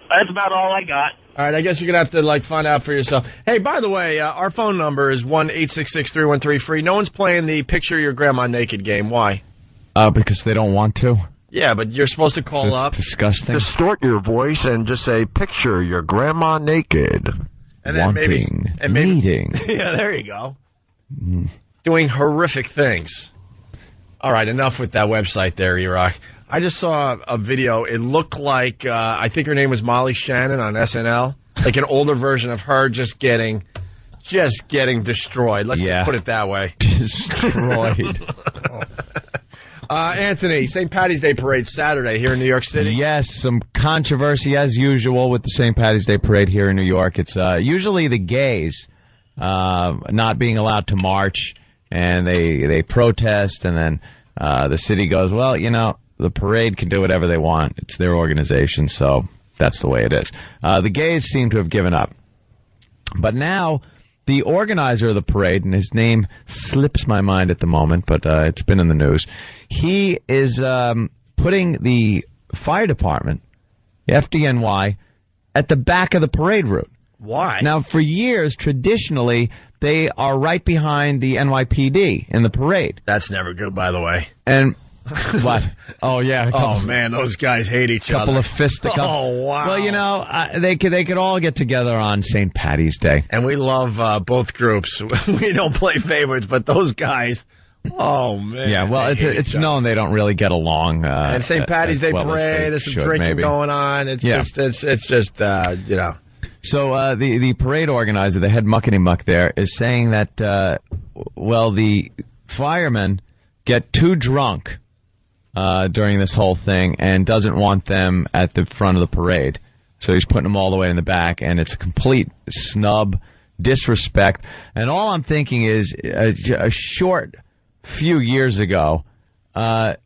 That's about all I got. All right, I guess you're going to have to, find out for yourself. Hey, by the way, our phone number is 1-866-313-FREE. No one's playing the Picture Your Grandma Naked game. Why? Because they don't want to. Yeah, but you're supposed to call up. Disgusting. Distort your voice and just say, picture your grandma naked. And then needing. Yeah, there you go. Doing horrific things. All right, enough with that website there, E-Rock. I just saw a video. It looked like, I think her name was Molly Shannon on SNL. Like an older version of her just getting destroyed. Let's just put it that way. Destroyed. Anthony, St. Patty's Day Parade Saturday here in New York City. Yes, some controversy as usual with the St. Patty's Day Parade here in New York. It's usually the gays not being allowed to march, and they protest, and then the city goes, well, the parade can do whatever they want. It's their organization, so that's the way it is. The gays seem to have given up. But now the organizer of the parade, and his name slips my mind at the moment, but it's been in the news, he is putting the fire department, the FDNY, at the back of the parade route. Why? Now, for years, traditionally, they are right behind the NYPD in the parade. That's never good, by the way. And what? Oh, yeah. Oh, man, those guys hate each other. Couple of fisticuffs. Oh, wow. Well, they could all get together on St. Patty's Day. And we love both groups. We don't play favorites, but those guys, oh, man. Yeah, well, it's known they don't really get along. And St. Patty's Day parade, there's some drinking going on. It's just. So the parade organizer, the head muckety-muck there, is saying that, the firemen get too drunk during this whole thing and doesn't want them at the front of the parade. So he's putting them all the way in the back, and it's a complete snub, disrespect. And all I'm thinking is a short few years ago, 5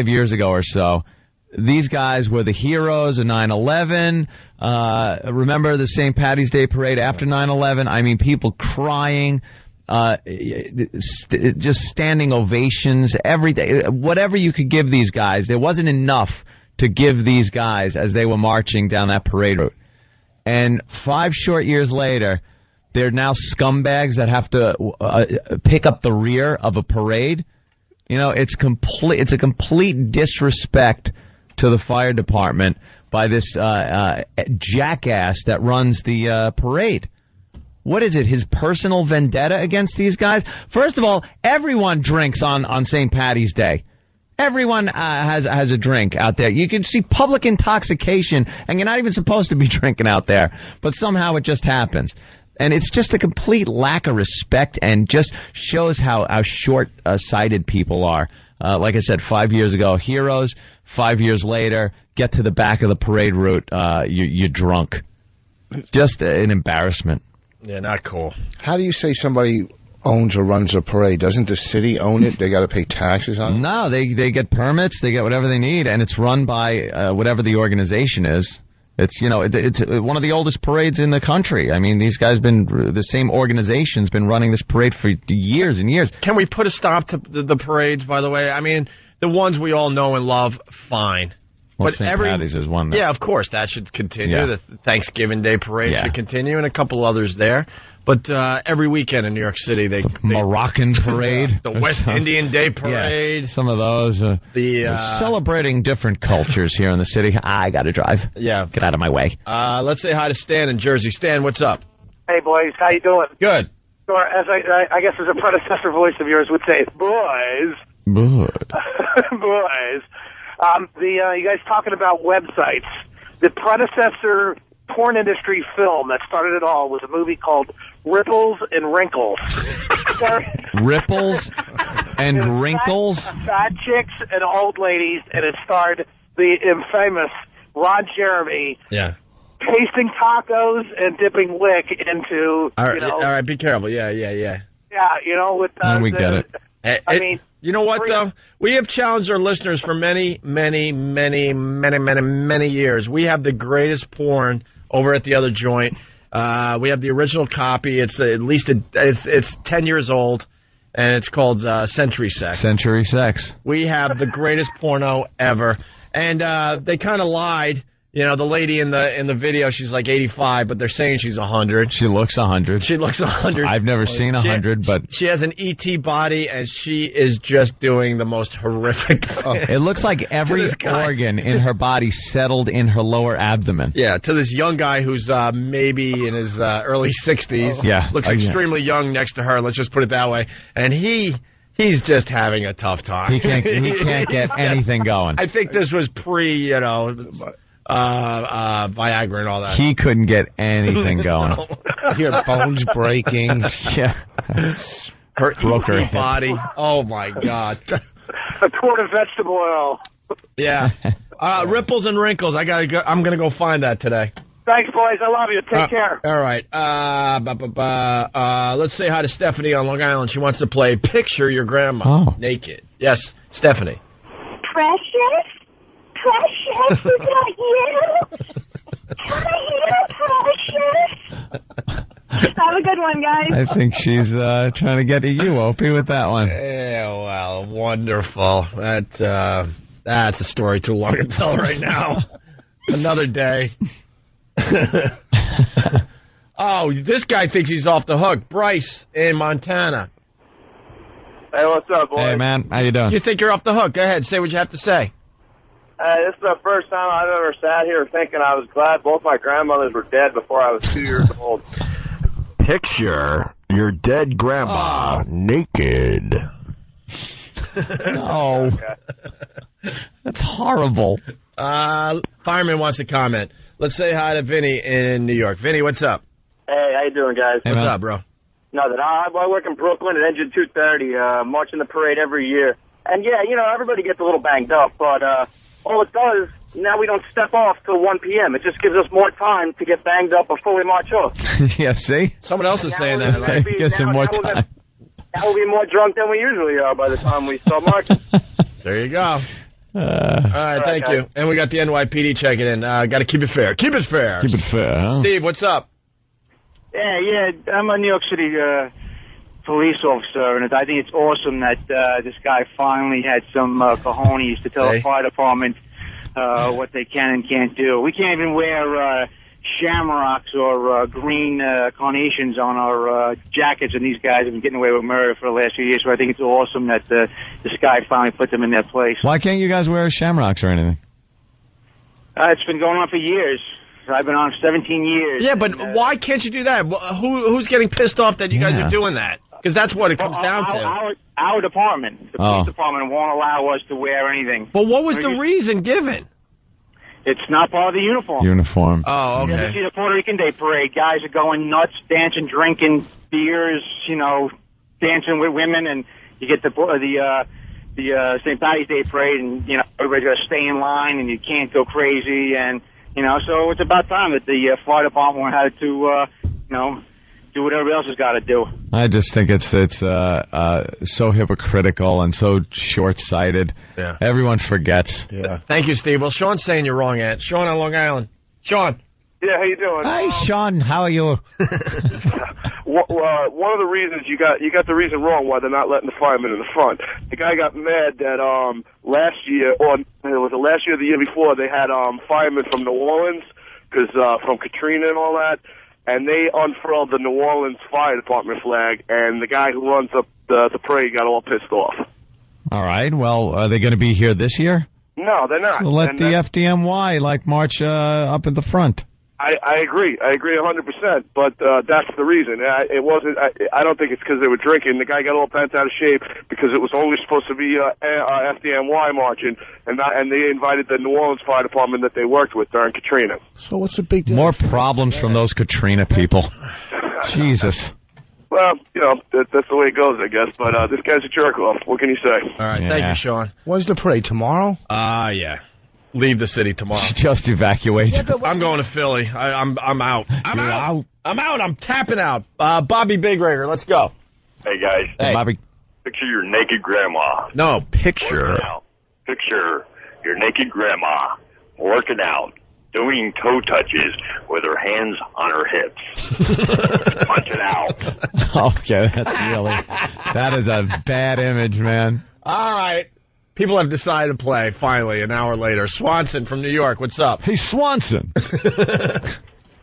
years ago or so, these guys were the heroes of 9/11. Remember the St. Patty's Day parade after 9/11? I mean, people crying, just standing ovations, everything. Whatever you could give these guys, there wasn't enough to give these guys as they were marching down that parade route. And 5 short years later, they're now scumbags that have to pick up the rear of a parade. It's a complete disrespect to the fire department by this jackass that runs the parade. What is it, his personal vendetta against these guys? First of all, everyone drinks on St. Patty's Day. Everyone has a drink out there. You can see public intoxication, and you're not even supposed to be drinking out there, but somehow it just happens. And it's just a complete lack of respect and just shows how short-sighted people are. Like I said, 5 years ago, heroes. 5 years later, get to the back of the parade route, you're drunk. Just an embarrassment. Yeah, not cool. How do you say somebody owns or runs a parade? Doesn't the city own it? They got to pay taxes on it? No, they get permits, they get whatever they need, and it's run by whatever the organization is. It's it's one of the oldest parades in the country. I mean, these guys the same organization's been running this parade for years and years. Can we put a stop to the parades, by the way? I mean, the ones we all know and love, fine. Well, but St. Patty's is one. Yeah, of course, that should continue. Yeah. The Thanksgiving Day parade should continue, and a couple others there. But every weekend in New York City, they Moroccan parade, the West Indian Day parade, some of those. Celebrating different cultures here in the city. I got to drive. Yeah, get out of my way. Let's say hi to Stan in Jersey. Stan, what's up? Hey, boys, how you doing? Good. Or as I guess as a predecessor voice of yours would say, boys. Boys. You guys talking about websites. The predecessor porn industry film that started it all was a movie called Ripples and Wrinkles. Ripples and Wrinkles? Fat chicks and old ladies, and it starred the infamous Ron Jeremy. Yeah. Tasting tacos and dipping lick into, All right, be careful. Yeah. Yeah, with we get it. I mean, you know what, though? We have challenged our listeners for many, many, many, many, many, many years. We have the greatest porn over at the other joint. We have the original copy. It's at least it's 10 years old, and it's called Century Sex. Century Sex. We have the greatest porno ever, and they kind of lied. You know, the lady in the video, she's like 85, but they're saying she's 100. She looks 100. She looks 100. I've never seen 100, but she has an ET body, and she is just doing the most horrific thing. It looks like every organ in her body settled in her lower abdomen. Yeah, to this young guy who's maybe in his early 60s. Yeah. Looks extremely young next to her, let's just put it that way. And he's just having a tough time. He can't get anything going. I think this was Viagra and all that. He couldn't get anything going. Your bones breaking. Yeah. Her broke her hip. body. Oh my God. A quart of vegetable oil. Yeah. Ripples and Wrinkles. I'm gonna go find that today. Thanks, boys. I love you. Take care. All right. Let's say hi to Stephanie on Long Island. She wants to play Picture Your Grandma Naked. Yes, Stephanie. Precious? Precious, is that you? Come here, Precious. Have a good one, guys. I think she's trying to get to you, Opie, with that one. Yeah, well, wonderful. That's a story too long to tell right now. Another day. Oh, this guy thinks he's off the hook. Bryce in Montana. Hey, what's up, boys? Hey, man. How you doing? You think you're off the hook? Go ahead. Say what you have to say. This is the first time I've ever sat here thinking I was glad both my grandmothers were dead before I was 2 years old. Picture your dead grandma naked. No. That's horrible. Fireman wants to comment. Let's say hi to Vinny in New York. Vinny, what's up? Hey, how you doing, guys? Hey, what's up, bro? Nothing. I work in Brooklyn at Engine 230, marching the parade every year. And, yeah, everybody gets a little banged up, but all it does, now we don't step off till 1 p.m. It just gives us more time to get banged up before we march off. Yeah, see? Someone else is saying that. Right? Gives him more time. Now we'll be more drunk than we usually are by the time we start marching. There you go. All right, thank you. And we got the NYPD checking in. Got to keep it fair. Keep it fair. Keep it fair, huh? Steve, what's up? Yeah, I'm a New York City police officer, and I think it's awesome that this guy finally had some cojones to tell the fire department what they can and can't do. We can't even wear shamrocks or green carnations on our jackets, and these guys have been getting away with murder for the last few years, so I think it's awesome that this guy finally put them in their place. Why can't you guys wear shamrocks or anything? It's been going on for years. I've been on 17 years. Yeah, but why can't you do that? Who's getting pissed off that you guys are doing that? Because that's what it comes down to. Our department, the police department, won't allow us to wear anything. But what was the reason given? It's not part of the uniform. Uniform. Oh, You okay. see the Puerto Rican Day Parade. Guys are going nuts, dancing, drinking beers, dancing with women, and you get the St. Patty's Day Parade, and, everybody's got to stay in line, and you can't go crazy, and, so it's about time that the fire department had to, do what everybody else has got to do. I just think it's so hypocritical and so short-sighted. Yeah. Everyone forgets. Yeah. Thank you, Steve. Well, Sean's saying you're wrong, Ant. Sean on Long Island. Sean. Yeah, how you doing? Hi, Sean. How are you? One of the reasons you got the reason wrong why they're not letting the firemen in the front. The guy got mad that last year, or was it last year or the year before, they had firemen from New Orleans because from Katrina and all that, and they unfurled the New Orleans Fire Department flag, and the guy who runs up the parade got all pissed off. All right. Well, are they going to be here this year? No, they're not. So let the FDNY march up in the front. I agree. I agree 100%. But that's the reason. It wasn't. I don't think it's because they were drinking. The guy got all bent out of shape because it was only supposed to be FDNY marching, and they invited the New Orleans Fire Department that they worked with during Katrina. So what's the big deal? More problems from those Katrina people. Jesus. Well, that's the way it goes, I guess. But this guy's a jerk off. What can you say? All right. Thank you, Sean. When's the parade? Tomorrow? Yeah. Leave the city tomorrow. Just evacuate. I'm going to Philly. I'm out. I'm out. I'm out. I'm tapping out. Bobby Big Rigger, let's go. Hey, guys. Hey, Bobby. Picture your naked grandma. No, picture. Picture your naked grandma working out, doing toe touches with her hands on her hips. Punch it out. Okay, that is a bad image, man. All right. People have decided to play, finally, an hour later. Swanson from New York, what's up? Hey, Swanson.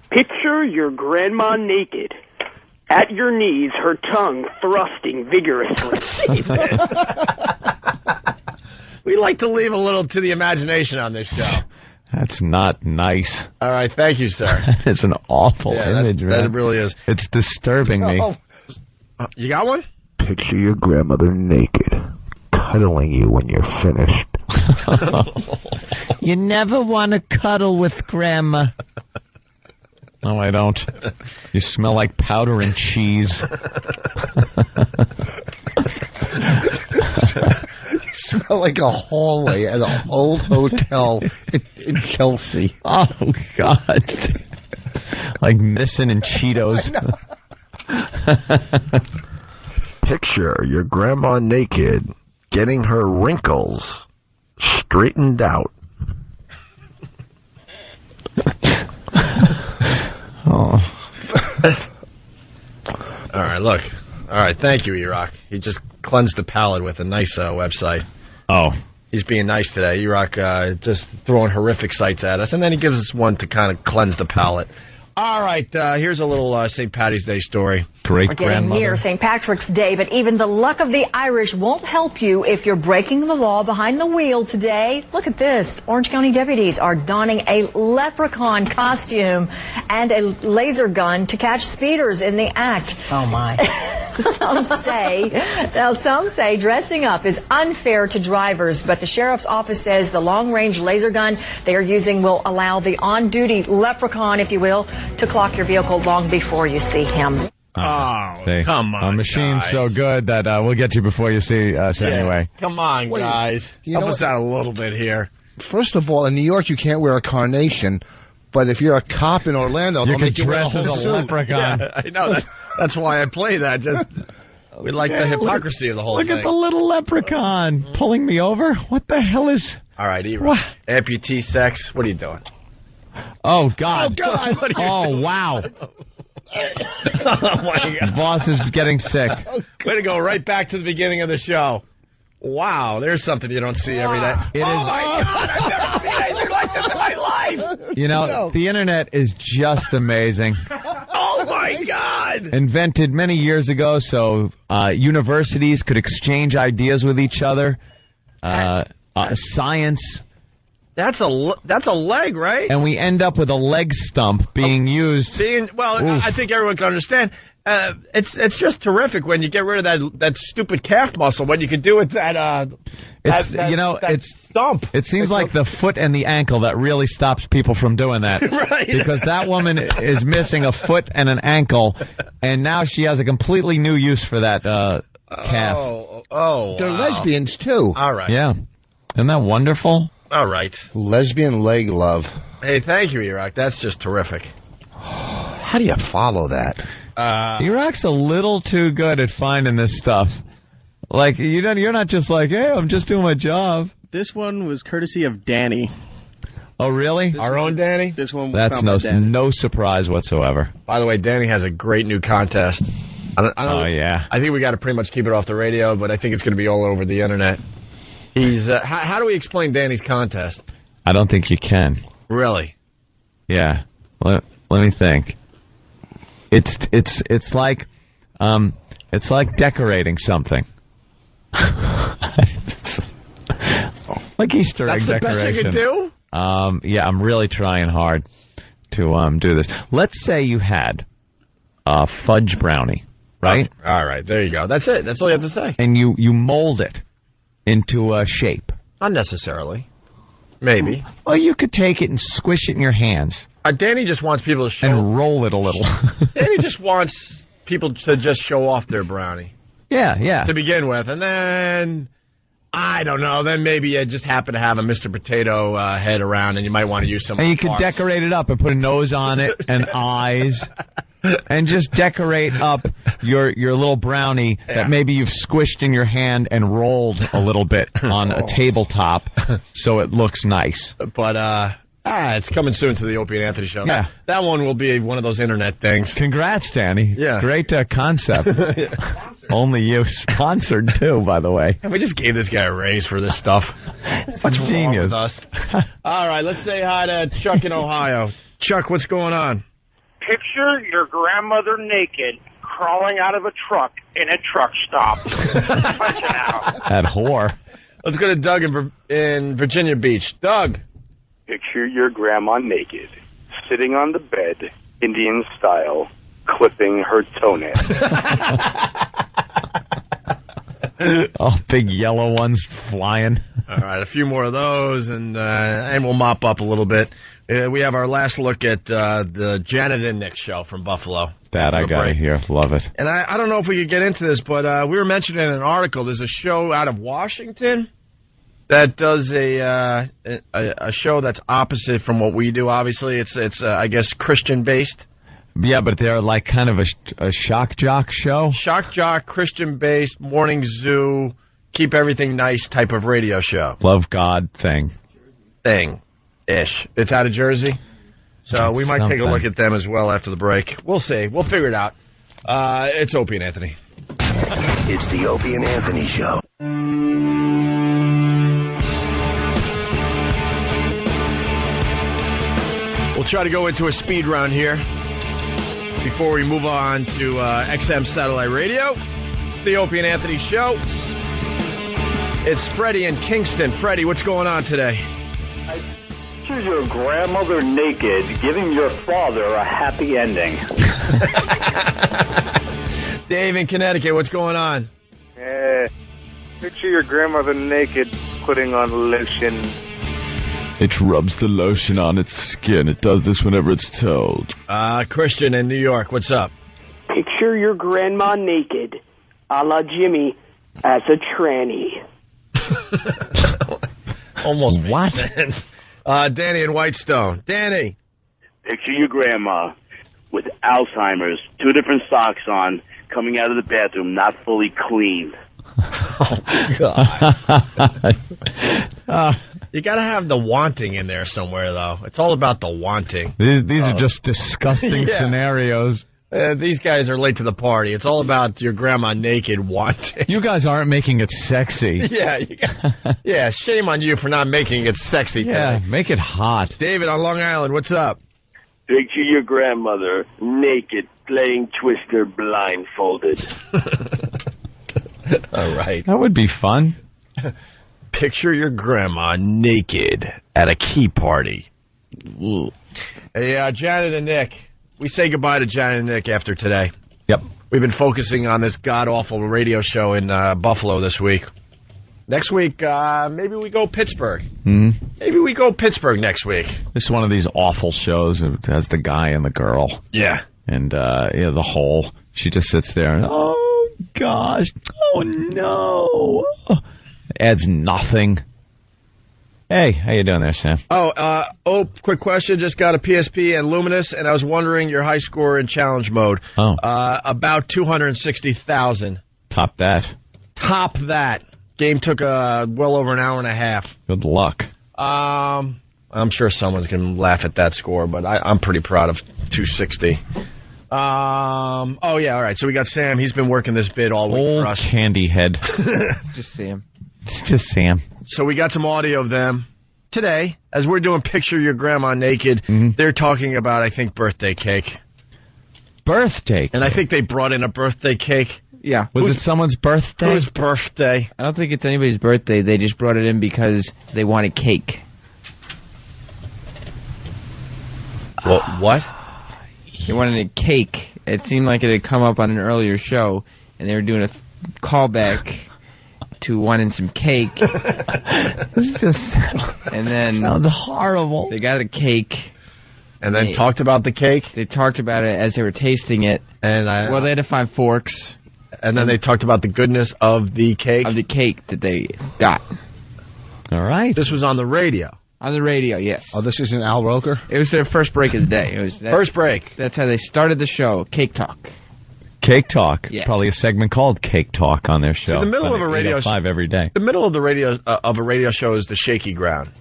Picture your grandma naked. At your knees, her tongue thrusting vigorously. We like to leave a little to the imagination on this show. That's not nice. All right, thank you, sir. That is an awful image, man. That really is. It's disturbing me. You got one? Picture your grandmother naked, cuddling you when you're finished. You never want to cuddle with Grandma. No, I don't. You smell like powder and cheese. You smell like a hallway at an old hotel in Chelsea. Oh, God. Like missing and Cheetos. Picture your grandma naked, getting her wrinkles straightened out. Oh. All right, look. All right, thank you, E-Rock. He just cleansed the palate with a nice website. Oh. He's being nice today. E-Rock just throwing horrific sites at us, and then he gives us one to kind of cleanse the palate. All right, here's a little St. Patty's Day story. We're getting near St. Patrick's Day, but even the luck of the Irish won't help you if you're breaking the law behind the wheel today. Look at this. Orange County deputies are donning a leprechaun costume and a laser gun to catch speeders in the act. Oh, my. Some say dressing up is unfair to drivers, but the sheriff's office says the long-range laser gun they are using will allow the on-duty leprechaun, if you will, to clock your vehicle long before you see him. Oh, See, come on, a machine's guys. so good that we'll get you before you see us anyway. Come on, Wait, guys. Help us out a little bit here. First of all, in New York, you can't wear a carnation. But if you're a cop in Orlando, they'll make you wear a dress as whole a suit. leprechaun. Yeah, I know. That's why I play that. Just we like the hypocrisy of the whole Look thing. at the little leprechaun pulling me over. What the hell is... All right, E-Rock. Amputee sex. What are you doing? Oh, God. Oh, God. What are you doing? Wow. Oh, my God. Boss is getting sick. Way to go right back to the beginning of the show. Wow, there's something you don't see every day. It oh, is. my God, I've never seen anything like this in my life. You know, the internet is just amazing. Oh, my God. Invented many years ago so universities could exchange ideas with each other. Science. That's a leg, right? And we end up with a leg stump being used. I think everyone can understand. it's just terrific when you get rid of that stupid calf muscle. What you can do with that. It's stump. It seems like the foot and the ankle that really stops people from doing that. Right. Because that woman is missing a foot and an ankle, and now she has a completely new use for that calf. Oh, They're wow. lesbians, too. All right. Yeah. Isn't that wonderful? All right. Lesbian leg love. Hey, thank you, Iraq. That's just terrific. How do you follow that? Iraq's a little too good at finding this stuff. Like, you're not just like, hey, I'm just doing my job. This one was courtesy of Danny. Oh, really? Our own Danny? This one was That's found by Danny. no surprise whatsoever. By the way, Danny has a great new contest. Yeah. I think we got to pretty much keep it off the radio, but I think it's going to be all over the internet. He's. How do we explain Danny's contest? I don't think you can. Really? Yeah. Let me think. It's like decorating something. Like Easter egg decoration. That's the best you can do? Yeah, I'm really trying hard to do this. Let's say you had a fudge brownie, right? Oh, all right, there you go. That's it. That's all you have to say. And you mold it into a shape. Not necessarily. Maybe. Well, you could take it and squish it in your hands. Danny just wants people to show... And roll it a little. Danny just wants people to just show off their brownie. Yeah. To begin with. And then, I don't know, then maybe you just happen to have a Mr. Potato head around and you might want to use some And you could parts. decorate it up and put a nose on it and eyes. And just decorate up your little brownie that maybe you've squished in your hand and rolled a little bit on a tabletop so it looks nice. But, it's coming soon to the Opie and Anthony show. Yeah. That one will be one of those internet things. Congrats, Danny. Yeah. Great concept. Only you. Sponsored, too, by the way. We just gave this guy a raise for this stuff. What's wrong with us? All right, let's say hi to Chuck in Ohio. Chuck, what's going on? Picture your grandmother naked, crawling out of a truck in a truck stop. Punching out. That whore. Let's go to Doug in Virginia Beach. Doug. Picture your grandma naked, sitting on the bed, Indian style, clipping her toenail. Oh, big yellow ones flying. All right, a few more of those, and we'll mop up a little bit. We have our last look at the Janet and Nick show from Buffalo. That I got to hear. Love it. And I don't know if we could get into this, but we were mentioning in an article, there's a show out of Washington that does a show that's opposite from what we do. Obviously, it's I guess Christian based. Yeah, but they're like kind of a shock jock show. Shock jock, Christian based, morning zoo, keep everything nice type of radio show. Love God thing. Ish. It's out of Jersey, so we might take a look at them as well after the break. We'll see. We'll figure it out. It's Opie and Anthony. It's the Opie and Anthony show. We'll try to go into a speed round here before we move on to XM Satellite Radio. It's the Opie and Anthony show. It's Freddie in Kingston. Freddie, what's going on today? Picture your grandmother naked, giving your father a happy ending. Dave in Connecticut, what's going on? Picture your grandmother naked, putting on lotion. It rubs the lotion on its skin. It does this whenever it's told. Christian in New York, what's up? Picture your grandma naked, a la Jimmy, as a tranny. Almost what? Danny in Whitestone. Danny. Picture your grandma with Alzheimer's, 2 different socks on, coming out of the bathroom, not fully clean. Oh, God. You got to have the wanting in there somewhere, though. It's all about the wanting. These are just disgusting scenarios. These guys are late to the party. It's all about your grandma naked wanting. You guys aren't making it sexy. Yeah, shame on you for not making it sexy. Yeah, today. make it hot. David on Long Island, what's up? Picture your grandmother naked, playing Twister blindfolded. All right. That would be fun. Picture your grandma naked at a key party. Ooh. Hey, Janet and Nick. We say goodbye to Janet and Nick after today. Yep. We've been focusing on this god-awful radio show in Buffalo this week. Next week, maybe we go Pittsburgh. Mm-hmm. Maybe we go Pittsburgh next week. This is one of these awful shows. It has the guy and the girl. Yeah. And, the whole, she just sits there and, oh, gosh. Oh, no. Adds nothing. Hey, how you doing there, Sam? Quick question. Just got a PSP and Luminous, and I was wondering your high score in challenge mode. Oh. About 260,000. Top that. Top that. Game took well over an hour and a half. Good luck. I'm sure someone's going to laugh at that score, but I'm pretty proud of 260. All right. So we got Sam. He's been working this bit all week for us. Candy head. It's just Sam. It's just Sam. So we got some audio of them today. As we're doing Picture Your Grandma Naked, they're talking about, I think, birthday cake. Birthday cake? And I think they brought in a birthday cake. Yeah. Was it someone's birthday? Whose birthday? I don't think it's anybody's birthday. They just brought it in because they wanted cake. What? They wanted a cake. It seemed like it had come up on an earlier show, and they were doing a callback to wanting some cake. This just and then sounds horrible. They got a cake. And then talked about the cake? They talked about it as they were tasting it. And they had to find forks. And then they talked about the goodness of the cake? Of the cake that they got. All right. This was on the radio. On the radio, yes. Oh, this isn't Al Roker? It was their first break of the day. First break. That's how they started the show, Cake Talk. Cake Talk. Yeah. Probably a segment called Cake Talk on their show. So the middle of a radio show. 5 every day. The middle of the radio of a radio show is the shaky ground.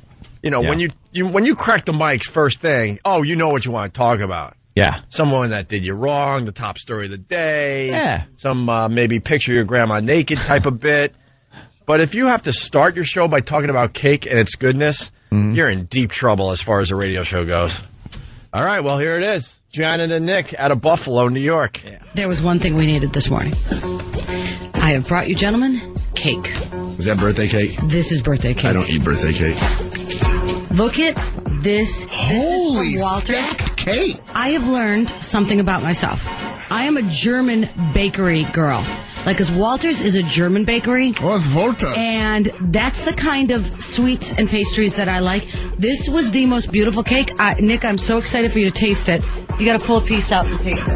You know, when you crack the mics first thing, you know what you want to talk about. Yeah. Someone that did you wrong, the top story of the day. Yeah. Some maybe Picture Your Grandma Naked type of bit. But if you have to start your show by talking about cake and its goodness, you're in deep trouble as far as a radio show goes. All right, well, here it is. Janet and Nick out of Buffalo, New York. Yeah. There was one thing we needed this morning. I have brought you, gentlemen, cake. Is that birthday cake? This is birthday cake. I don't eat birthday cake. Look at this. Holy this is from Walter. stacked cake. I have learned something about myself. I am a German bakery girl. Because Walter's is a German bakery. Oh, it's Volta. And that's the kind of sweets and pastries that I like. This was the most beautiful cake. Nick, I'm so excited for you to taste it. You got to pull a piece out and taste it.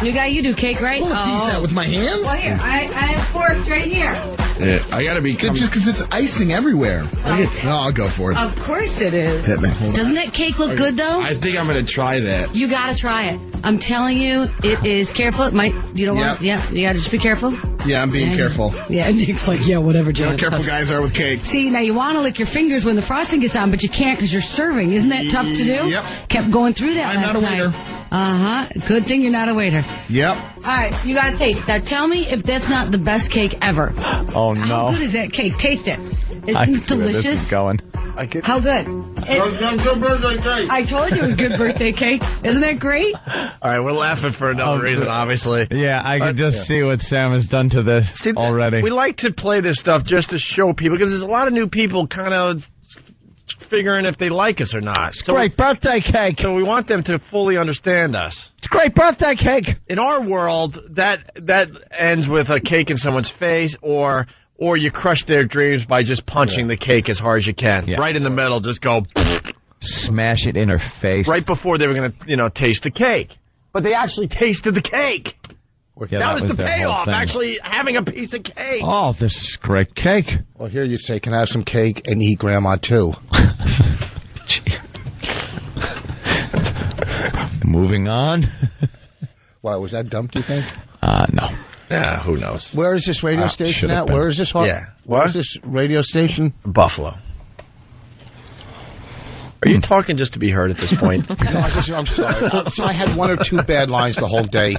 You do cake, right? Pull a piece out with my hands? Well, here, I have forks right here. Yeah, I gotta be just because it's icing everywhere. No, I'll go for it. Of course it is. Hit me. Doesn't that cake look good, though? I think I'm gonna try that. You gotta try it. I'm telling you, it is careful. It might, you don't want, you gotta just be careful. Yeah, I'm being careful. Yeah, Nick's like, yeah, whatever, John. You know how careful guys are with cake. See, now you want to lick your fingers when the frosting gets on, but you can't because you're serving. Isn't that tough to do? Yep. Kept going through that I'm last not a waiter. night. Good thing you're not a waiter. Yep. All right, you gotta taste. Now tell me if that's not the best cake ever. Oh, no. How good is that cake? Taste it. I Isn't it see where delicious? this is going. How good? Good birthday cake. I told you it was good birthday cake. Isn't that great? All right, we're laughing for another reason, obviously. Yeah, I can just see what Sam has done to this already. We like to play this stuff just to show people, because there's a lot of new people kind of figuring if they like us or not. It's great birthday cake. So we want them to fully understand us. It's great birthday cake. In our world, that ends with a cake in someone's face, or you crush their dreams by just punching the cake as hard as you can. Yeah. Right in the middle, just go smash it in her face. Right before they were going to, taste the cake. But they actually tasted the cake. Yeah, that was the payoff, actually having a piece of cake. Oh, this is great cake. Well, here you'd say, can I have some cake and eat Grandma, too? Moving on. Why, was that dumb, do you think? No. Yeah, who knows? Where is this radio station at? Where is this? Yeah. Where is this radio station? Buffalo. Are you talking just to be heard at this point? No, I'm sorry. So I had one or two bad lines the whole day.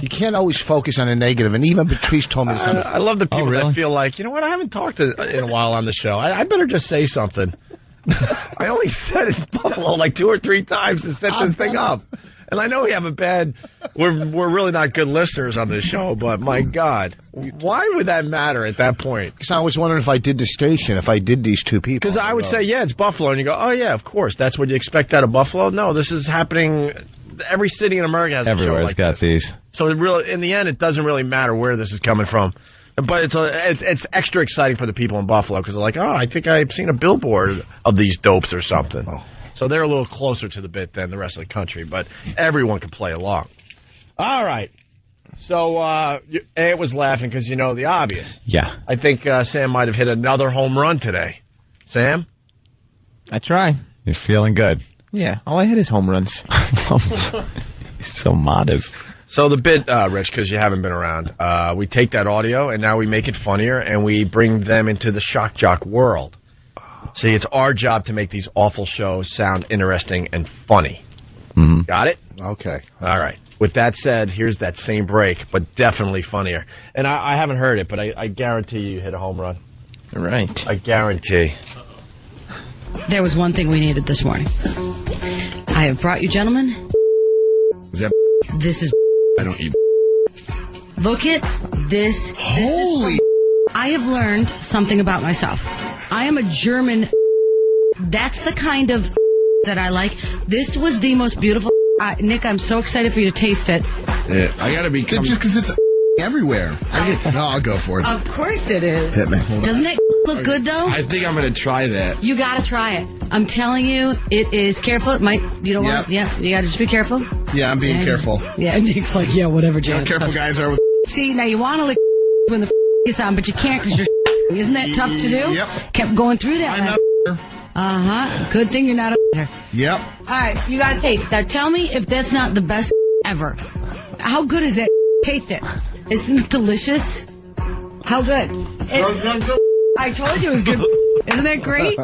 You can't always focus on the negative, and even Patrice told me something. I love the people that feel like, you know what, I haven't talked in a while on the show. I better just say something. I only said it in Buffalo like 2 or 3 times to set this thing up. And I know we have we're really not good listeners on this show, but my God, why would that matter at that point? Because I was wondering if I did the station, if I did these two people. Because I would say, yeah, it's Buffalo. And you go, oh, yeah, of course. That's what you expect out of Buffalo? No, this is happening every city in America has a show Everywhere's like got this. these. So in the end, it doesn't really matter where this is coming from. But it's extra exciting for the people in Buffalo because they're like, oh, I think I've seen a billboard of these dopes or something. Oh. So they're a little closer to the bit than the rest of the country, but everyone can play along. All right. So Ant was laughing because you know the obvious. Yeah. I think Sam might have hit another home run today. Sam? I try. You're feeling good. Yeah, all I hit is home runs. So modest. So the bit, Rich, because you haven't been around, we take that audio and now we make it funnier and we bring them into the shock jock world. See, it's our job to make these awful shows sound interesting and funny. Mm-hmm. Got it? Okay. All right. With that said, here's that same break, but definitely funnier. And I haven't heard it, but I guarantee you hit a home run. All right. I guarantee. There was one thing we needed this morning. I have brought you, gentlemen. This is. I don't eat. Look at this. Holy. I have learned something about myself. I am a German. That's the kind of that I like. This was the most beautiful. Nick, I'm so excited for you to taste it. Yeah, I gotta be. Just because it's everywhere. No, I'll go for it. Of course it is. Hit me. Doesn't it look good though? I think I'm gonna try that. You gotta try it. I'm telling you, it is careful. It might. You don't want. Yeah, you gotta just be careful. Yeah, I'm being careful. Yeah, Nick's like, yeah, whatever, You know Janet. how careful guys are with. See, now you want to lick when the gets on, but you can't because you're. Isn't that tough to do? Yep. Kept going through that. I'm not. Good thing you're not a. Yep. All right, you gotta taste. Now tell me if that's not the best ever. How good is that? Taste it. Isn't it delicious? How good? I told you it was good. Isn't that great?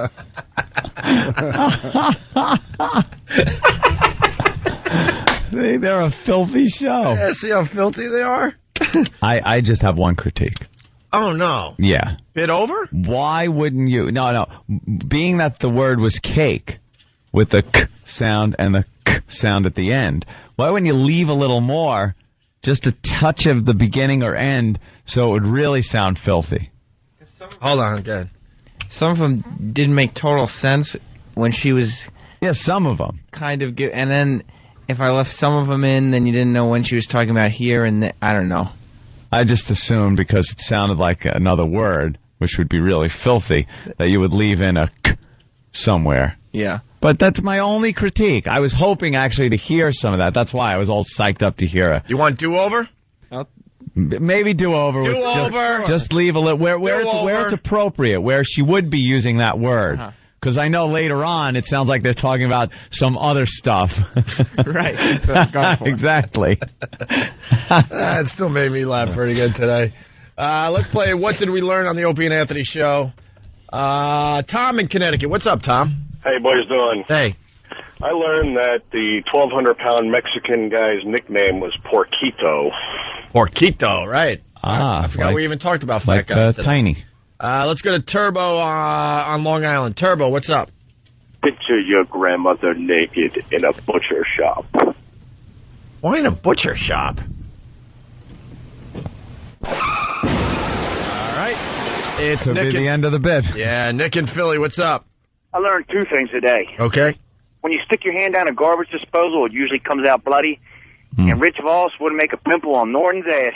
See, they're a filthy show. Yeah, see how filthy they are? I just have one critique. Oh, no. Yeah. Bit over? Why wouldn't you? No. Being that the word was cake with the k sound and the k sound at the end, why wouldn't you leave a little more, just a touch of the beginning or end, so it would really sound filthy? Hold on again. Some of them didn't make total sense when she was... Yeah, some of them. Kind of... And then if I left some of them in, then you didn't know when she was talking about here and... I don't know. I just assumed because it sounded like another word, which would be really filthy, that you would leave in a k somewhere. Yeah. But that's my only critique. I was hoping actually to hear some of that. That's why I was all psyched up to hear it. You want do-over? Maybe do-over. Do-over. Just leave a little where it's appropriate, where she would be using that word. Because I know later on it sounds like they're talking about some other stuff. Right. Exactly. That still made me laugh pretty good today. Let's play What Did We Learn on the Opie and Anthony Show? Tom in Connecticut. What's up, Tom? How you boys doing? Hey. I learned that the 1,200-pound Mexican guy's nickname was Porquito. Porquito, right. I forgot we even talked about fat guys today. Tiny. Let's go to Turbo on Long Island. Turbo, what's up? Picture your grandmother naked in a butcher shop. Why in a butcher shop? All right. It's Could Nick be the end of the bit. Yeah, Nick in Philly, what's up? I learned two things today. Okay. When you stick your hand down a garbage disposal, it usually comes out bloody. And Rich Voss wouldn't make a pimple on Norton's ass.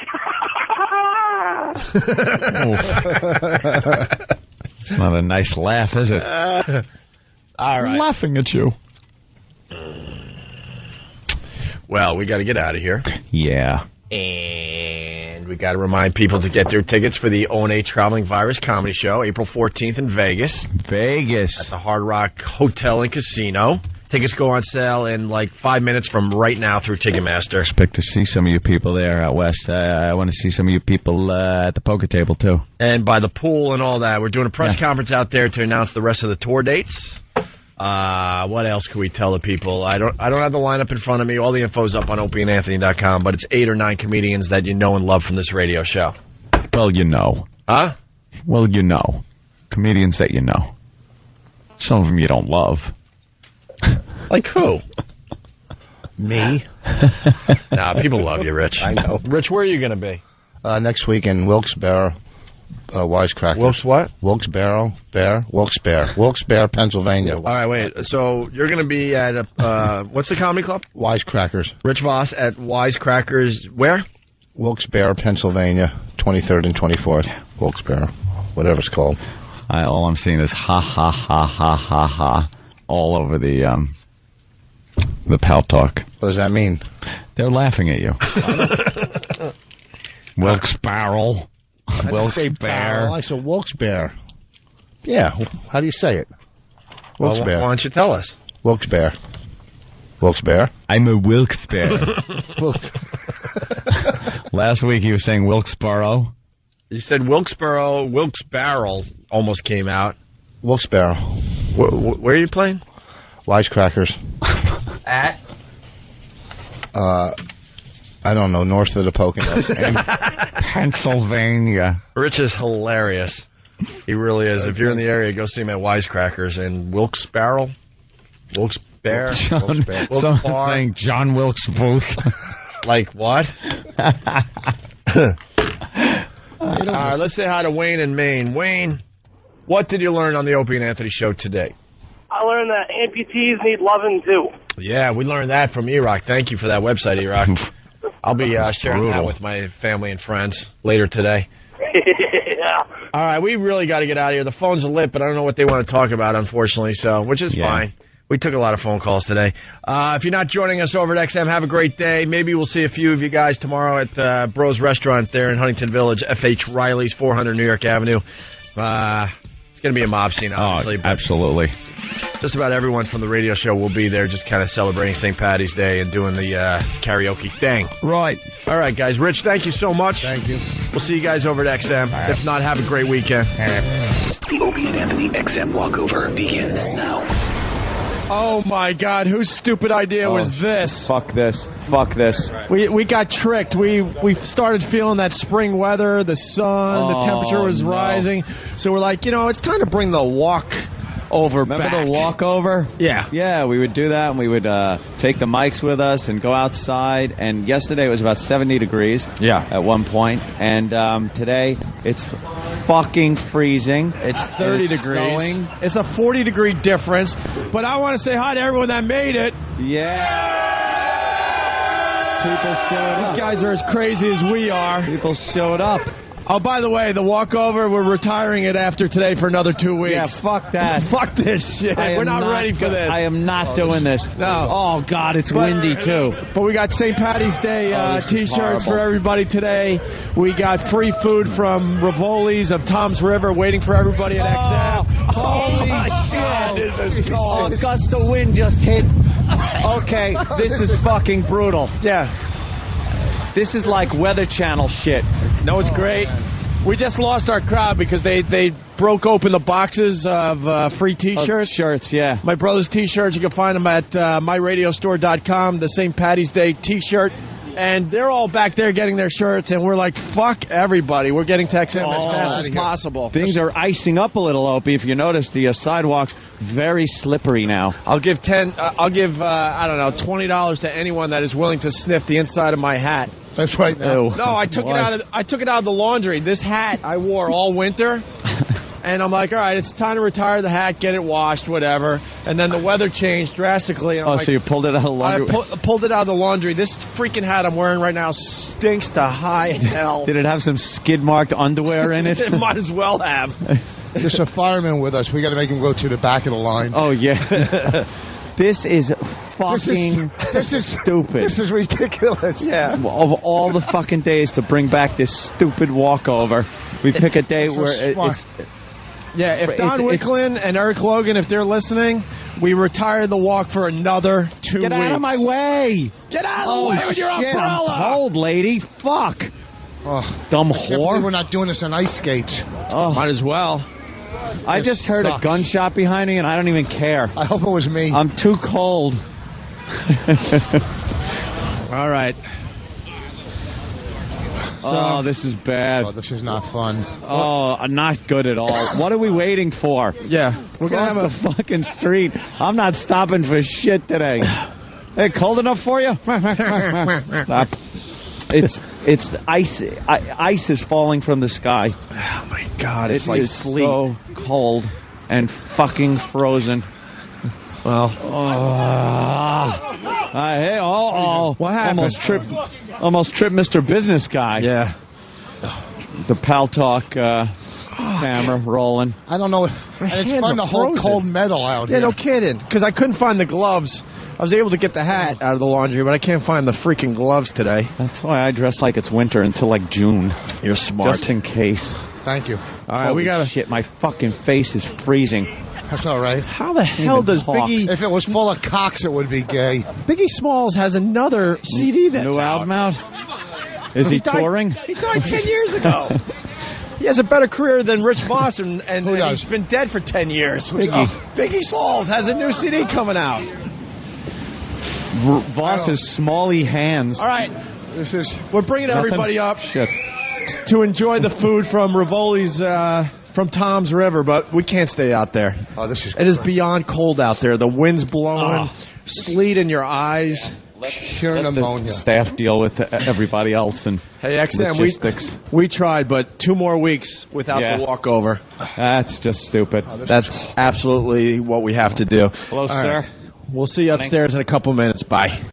It's not a nice laugh, is it? All right. I'm laughing at you. Well, we got to get out of here. Yeah. And we got to remind people to get their tickets for the O&A Traveling Virus Comedy Show, April 14th in Vegas. At the Hard Rock Hotel and Casino. Tickets go on sale in like 5 minutes from right now through Ticketmaster. Expect to see some of you people there out west. I want to see some of you people at the poker table, too. And by the pool and all that. We're doing a press conference out there to announce the rest of the tour dates. What else can we tell the people? I don't have the lineup in front of me. All the info's up on opieandanthony.com, but it's 8 or 9 comedians that you know and love from this radio show. Well, you know. Huh? Well, you know. Comedians that you know. Some of them you don't love. Like who? Me. Nah, people love you, Rich. I know. Rich, where are you going to be? Next week in Wilkes-Barre. Wisecracker. Wilkes what? Wilkes-Barre, Wilkes-Barre, Pennsylvania. All right, wait. So you're going to be at what's the comedy club? Wisecrackers. Rich Voss at Wisecrackers. Where? Wilkes-Barre, Pennsylvania, 23rd and 24th. Wilkes-Barre, whatever it's called. All I'm seeing is ha ha ha ha ha ha all over the Pal Talk. What does that mean? They're laughing at you. Wilkes-Barre. Wilkes-Barre. I said Wilkes-Barre. Yeah, how do you say it? Wilkes-Barre. Why don't you tell us? Wilkes-Barre. Wilkes-Barre? I'm a Wilkes-Barre. Last week he was saying Wilkes-Barre. You said Wilkes-Barre. Wilkes-Barre almost came out. Wilkes-Barre. Where are you playing? Wisecrackers. At? I don't know, north of the Poconos. Pennsylvania. Rich is hilarious. He really is. If you're in the area, go see him at Wisecrackers in Wilkes-Barre. Wilkes-Barre. Someone's saying John Wilkes Booth. Like what? All right, let's say hi to Wayne in Maine. Wayne, what did you learn on the Opie and Anthony show today? I learned that amputees need loving too. Yeah, we learned that from E-Rock. Thank you for that website, E-Rock. I'll be sharing that with my family and friends later today. Yeah. All right, we really got to get out of here. The phones are lit, but I don't know what they want to talk about, unfortunately, which is fine. We took a lot of phone calls today. If you're not joining us over at XM, have a great day. Maybe we'll see a few of you guys tomorrow at Bro's Restaurant there in Huntington Village, F.H. Riley's, 400 New York Avenue. It's going to be a mob scene, obviously. Oh, absolutely. Just about everyone from the radio show will be there, just kind of celebrating St. Patty's Day and doing the karaoke thing. Right. All right, guys. Rich, thank you so much. Thank you. We'll see you guys over at XM. If not, have a great weekend. The Opie and Anthony XM walkover begins now. Oh, my God. Whose stupid idea was this? Fuck this. We got tricked. We started feeling that spring weather, the sun, the temperature was rising. So we're like, it's time to bring the walk over. Remember back. the walkover? Yeah. Yeah, we would do that, and we would take the mics with us and go outside. And yesterday it was about 70 degrees. Yeah. At one point. And today it's fucking freezing. It's 30 degrees. Snowing. It's a 40-degree difference. But I want to say hi to everyone that made it. Yeah. People showed up. These guys are as crazy as we are. People showed up. Oh, by the way, the walkover, we're retiring it after today for another 2 weeks. Yeah, fuck that. Fuck this shit. We're not ready for this. I am not doing this. No. Oh, God, it's windy, too. But we got St. Patty's Day T-shirts for everybody today. We got free food from Rivoli's of Tom's River waiting for everybody at XM. Holy shit. This is cold. A gust of wind just hit. Okay, this is fucking brutal. Yeah. This is like Weather Channel shit. No, it's great. We just lost our crowd because they broke open the boxes of free T-shirts. Shirts, yeah. My brother's T-shirts. You can find them at myradiostore.com, the St. Patty's Day T-shirt. And they're all back there getting their shirts, and we're like, fuck everybody. We're getting to XM as fast as possible. Things are icing up a little, Opie. If you notice, the sidewalk's very slippery now. I'll give $20 to anyone that is willing to sniff the inside of my hat. That's right now. No, I took it out of the laundry. This hat I wore all winter. And I'm like, all right, it's time to retire the hat, get it washed, whatever. And then the weather changed drastically. And so you pulled it out of the laundry? I pulled it out of the laundry. This freaking hat I'm wearing right now stinks to high hell. Did it have some skid-marked underwear in it? It might as well have. There's a fireman with us. We got to make him go to the back of the line. Oh, yeah. This is fucking stupid. This is ridiculous. Yeah. Of all the fucking days to bring back this stupid walkover, we pick a day where it's... Yeah, if Don Wicklin and Eric Logan, if they're listening, we retire the walk for another 2 weeks. Get out of my way! Get out of the way with your umbrella! I'm cold, lady. Fuck. Oh, dumb I can't whore. believe we're not doing this on ice skates. Oh. Might as well. I just heard a gunshot behind me, and I don't even care. I hope it was me. I'm too cold. All right. Oh, this is bad. Oh, this is not fun. Oh, not good at all. What are we waiting for? Yeah. We're going to have a fucking street. I'm not stopping for shit today. Hey, cold enough for you? It's It's ice. Ice is falling from the sky. Oh my God! It's It like is sleet. so cold and fucking frozen. Well, hey, what happened? Almost tripped Mr. Business Guy. Yeah. The Pal Talk camera rolling. I don't know. And it's fun to hold cold metal out Yeah, here. no kidding. Because I couldn't find the gloves. I was able to get the hat out of the laundry, but I can't find the freaking gloves today. That's why I dress like it's winter until like June. You're smart. Just in case. Thank you. All right, we gotta. Shit, my fucking face is freezing. That's all right. How the hell does Biggie? If it was full of cocks, it would be gay. Biggie Smalls has another CD that's New album out? Is he touring? He died 10 years ago. He has a better career than Rich Voss, and he's been dead for 10 years. Biggie Smalls has a new CD coming out. Voss's smally hands. All right, we're bringing everybody up Shit. to enjoy the food from Rivoli's from Tom's River, but we can't stay out there. Oh, this is. It is beyond cold out there. The wind's blowing, sleet in your eyes. Pure pneumonia. Staff deal with everybody else and Hey, XM, logistics. we tried, but 2 more weeks without the walkover. That's just stupid. That's absolutely what we have to do. Hello, All sir. right. We'll see you upstairs in a couple minutes. Bye.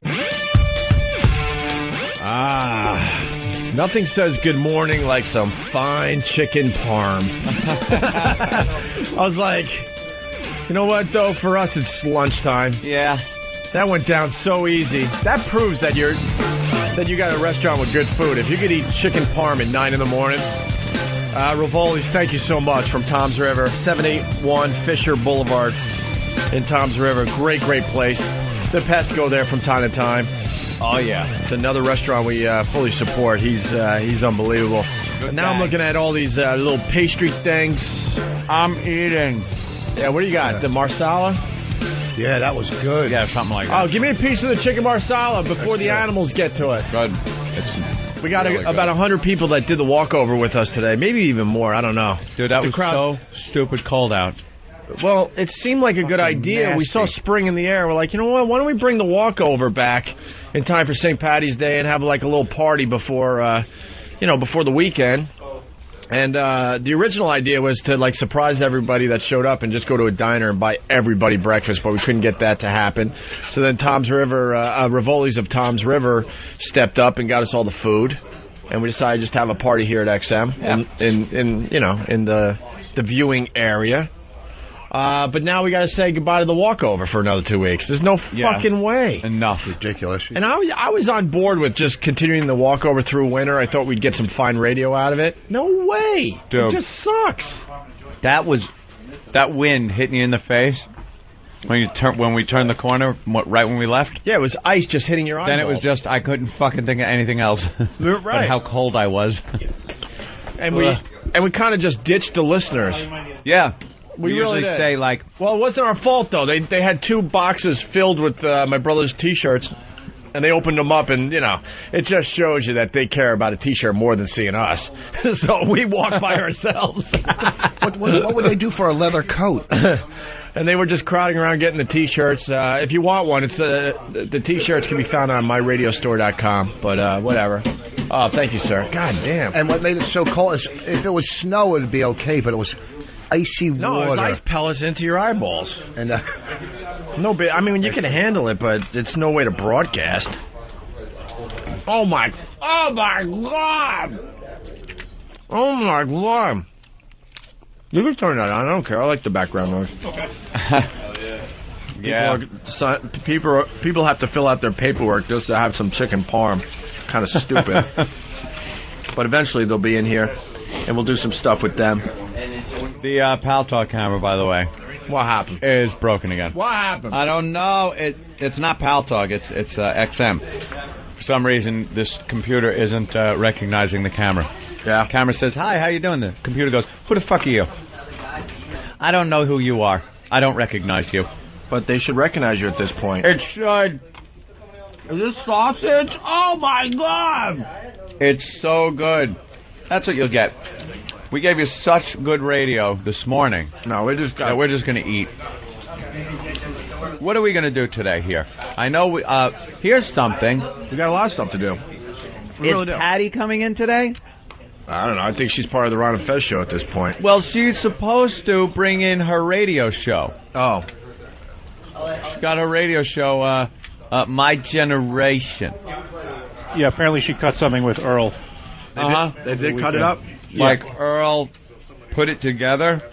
Nothing says good morning like some fine chicken parm. I was like, you know what, though? For us, it's lunchtime. Yeah. That went down so easy. That proves that you got a restaurant with good food. If you could eat chicken parm at 9 in the morning. Rivoli's, thank you so much, from Tom's River, 781 Fisher Boulevard in Tom's River. Great, great place. The pests go there from time to time. Oh, yeah. It's another restaurant we fully support. He's unbelievable. Good now I'm guy. looking at all these little pastry things. I'm eating. Yeah, what do you got? The marsala? Yeah, that was good. Yeah, something like that. Oh, give me a piece of the chicken marsala before the animals get to it. Good. We got about 100 people that did the walkover with us today. Maybe even more. I don't know. Dude, that The was crowd- so stupid cold out. Well, it seemed like a good idea. We saw spring in the air. We're like, you know what? Why don't we bring the walkover back in time for St. Patty's Day and have like a little party before, before the weekend. And the original idea was to like surprise everybody that showed up and just go to a diner and buy everybody breakfast, but we couldn't get that to happen. So then Tom's River, Rivoli's of Tom's River stepped up and got us all the food, and we decided just to have a party here at XM in the viewing area. But now we got to say goodbye to the walkover for another 2 weeks. There's no fucking way. Enough. Ridiculous. And I was on board with just continuing the walkover through winter. I thought we'd get some fine radio out of it. No way. Dude. It just sucks. That wind hitting you in the face when we turned the corner right when we left. Yeah, it was ice just hitting your eyes. Then it was just I couldn't fucking think of anything else. Right. But how cold I was. And we kind of just ditched the listeners. Yeah. We usually really did. say like, well, it wasn't our fault though. They had 2 boxes filled with my brother's T-shirts, and they opened them up, and it just shows you that they care about a T-shirt more than seeing us. So we walked by ourselves. What would they do for a leather coat? And they were just crowding around getting the T-shirts. If you want one, it's the T-shirts can be found on myradiostore.com. But whatever. Oh, thank you, sir. God damn. And what made it so cold is if it was snow, it would be okay, but it was icy water. No, it was ice pellets into your eyeballs. And no, but I mean, you can handle it, but it's no way to broadcast. Oh my God! Oh my God! You can turn that on. I don't care. I like the background noise. Okay. People have to fill out their paperwork just to have some chicken parm. Kind of stupid. But eventually they'll be in here, and we'll do some stuff with them. The Pal Talk camera, by the way. What happened? Is broken again. What happened? I don't know. It's not Pal Talk. It's XM. For some reason, this computer isn't recognizing the camera. Yeah. The camera says, "Hi, how you doing?" The computer goes, "Who the fuck are you?" I don't know who you are. I don't recognize you. But they should recognize you at this point. It should. Is this sausage? Oh my God! It's so good. That's what you'll get. We gave you such good radio this morning. No, we're just going to eat. What are we going to do today here? I know here's something. We got a lot of stuff to do. We really do. Patti coming in today? I don't know. I think she's part of the Ron and Fez show at this point. Well, she's supposed to bring in her radio show. Oh. She's got her radio show, My Generation. Yeah, apparently she cut something with Earl. They did cut it up? Like Earl put it together?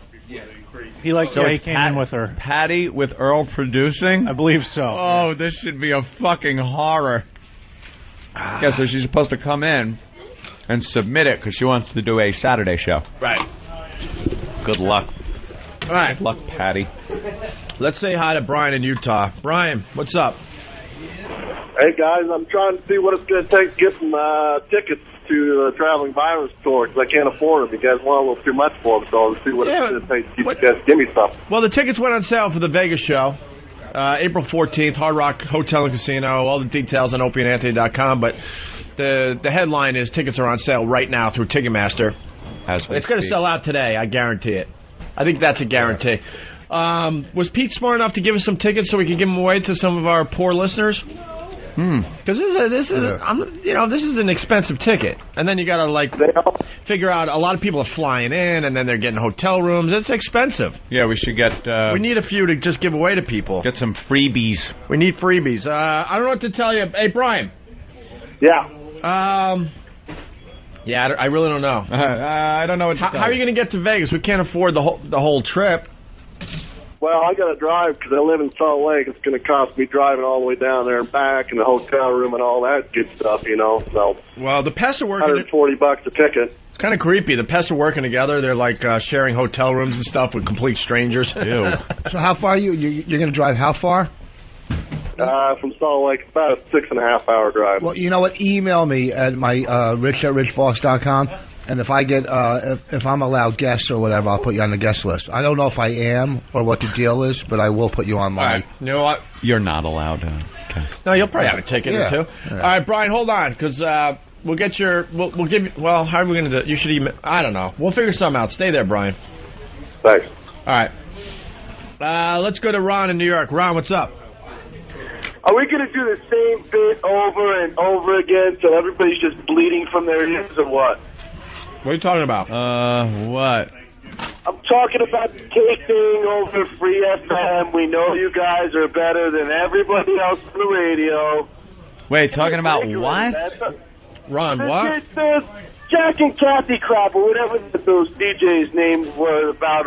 He he came in with her. Patti with Earl producing? I believe so. Oh, this should be a fucking horror. Yeah, so she's supposed to come in and submit it because she wants to do a Saturday show. Right. Good luck. All right. Good luck, Patti. Let's say hi to Brian in Utah. Brian, what's up? Hey, guys, I'm trying to see what it's going to take to get some tickets to the Traveling Virus Tour because I can't afford them. You guys want a little too much for them, so I'll see what it's going to take to keep you guys give me some. Well, the tickets went on sale for the Vegas show. April 14th, Hard Rock Hotel and Casino. All the details on opieandanthony.com. But the headline is tickets are on sale right now through Ticketmaster. It's going to sell out today. I guarantee it. I think that's a guarantee. Was Pete smart enough to give us some tickets so we could give them away to some of our poor listeners? Because this is an expensive ticket, and then you got to figure out. A lot of people are flying in, and then they're getting hotel rooms. It's expensive. Yeah, we should get. We need a few to just give away to people. Get some freebies. We need freebies. I don't know what to tell you. Hey, Brian. Yeah. Yeah, I really don't know. I don't know what to tell you. How are you going to get to Vegas? We can't afford the whole trip. Well, I got to drive because I live in Salt Lake. It's going to cost me driving all the way down there and back, and the hotel room and all that good stuff, So, well, the pests are working. $140 a ticket. It's kind of creepy. The pests are working together. They're like sharing hotel rooms and stuff with complete strangers. Ew. So, how far are you? You're going to drive how far? From Salt Lake, about a 6.5 hour drive. Well, you know what? Email me at my rich@richfox.com. And if I get, if I'm allowed guests or whatever, I'll put you on the guest list. I don't know if I am or what the deal is, but I will put you on mine. All right. You know what? You're not allowed guests. No, you'll probably have a ticket or two. Yeah. All right, Brian, hold on, because we'll get your, we'll give you, well, how are we going to do it? You should email, I don't know. We'll figure something out. Stay there, Brian. Thanks. All right. Let's go to Ron in New York. Ron, what's up? Are we going to do the same bit over and over again so everybody's just bleeding from their ears or what? What are you talking about? What? I'm talking about the cake thing over Free FM. We know you guys are better than everybody else on the radio. Wait, talking about what? Ron, what? The Jack and Kathy crap or whatever those DJs' names were about,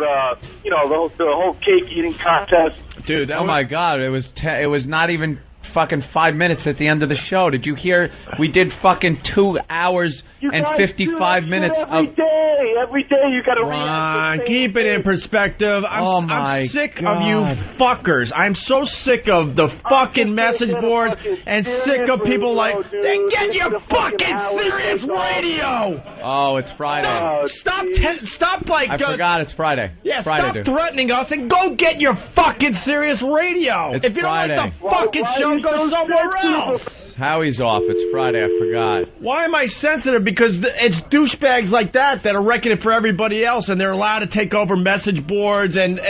the whole cake eating contest. Dude, oh my God, it was not even fucking 5 minutes at the end of the show. Did you hear? We did fucking 2 hours and 55 minutes every day you gotta Ron, keep it in perspective. I'm sick of you fuckers. I'm so sick of the fucking message boards and sick of people like, then get your fucking serious radio. Oh, it's Friday. Stop like... I forgot it's Friday. Yeah, Friday, stop threatening us and go get your fucking serious radio. It's if you Friday. don't like the fucking show, go somewhere else. Howie's off. It's Friday. I forgot. Why am I sensitive? Because it's douchebags like that are wrecking it for everybody else, and they're allowed to take over message boards and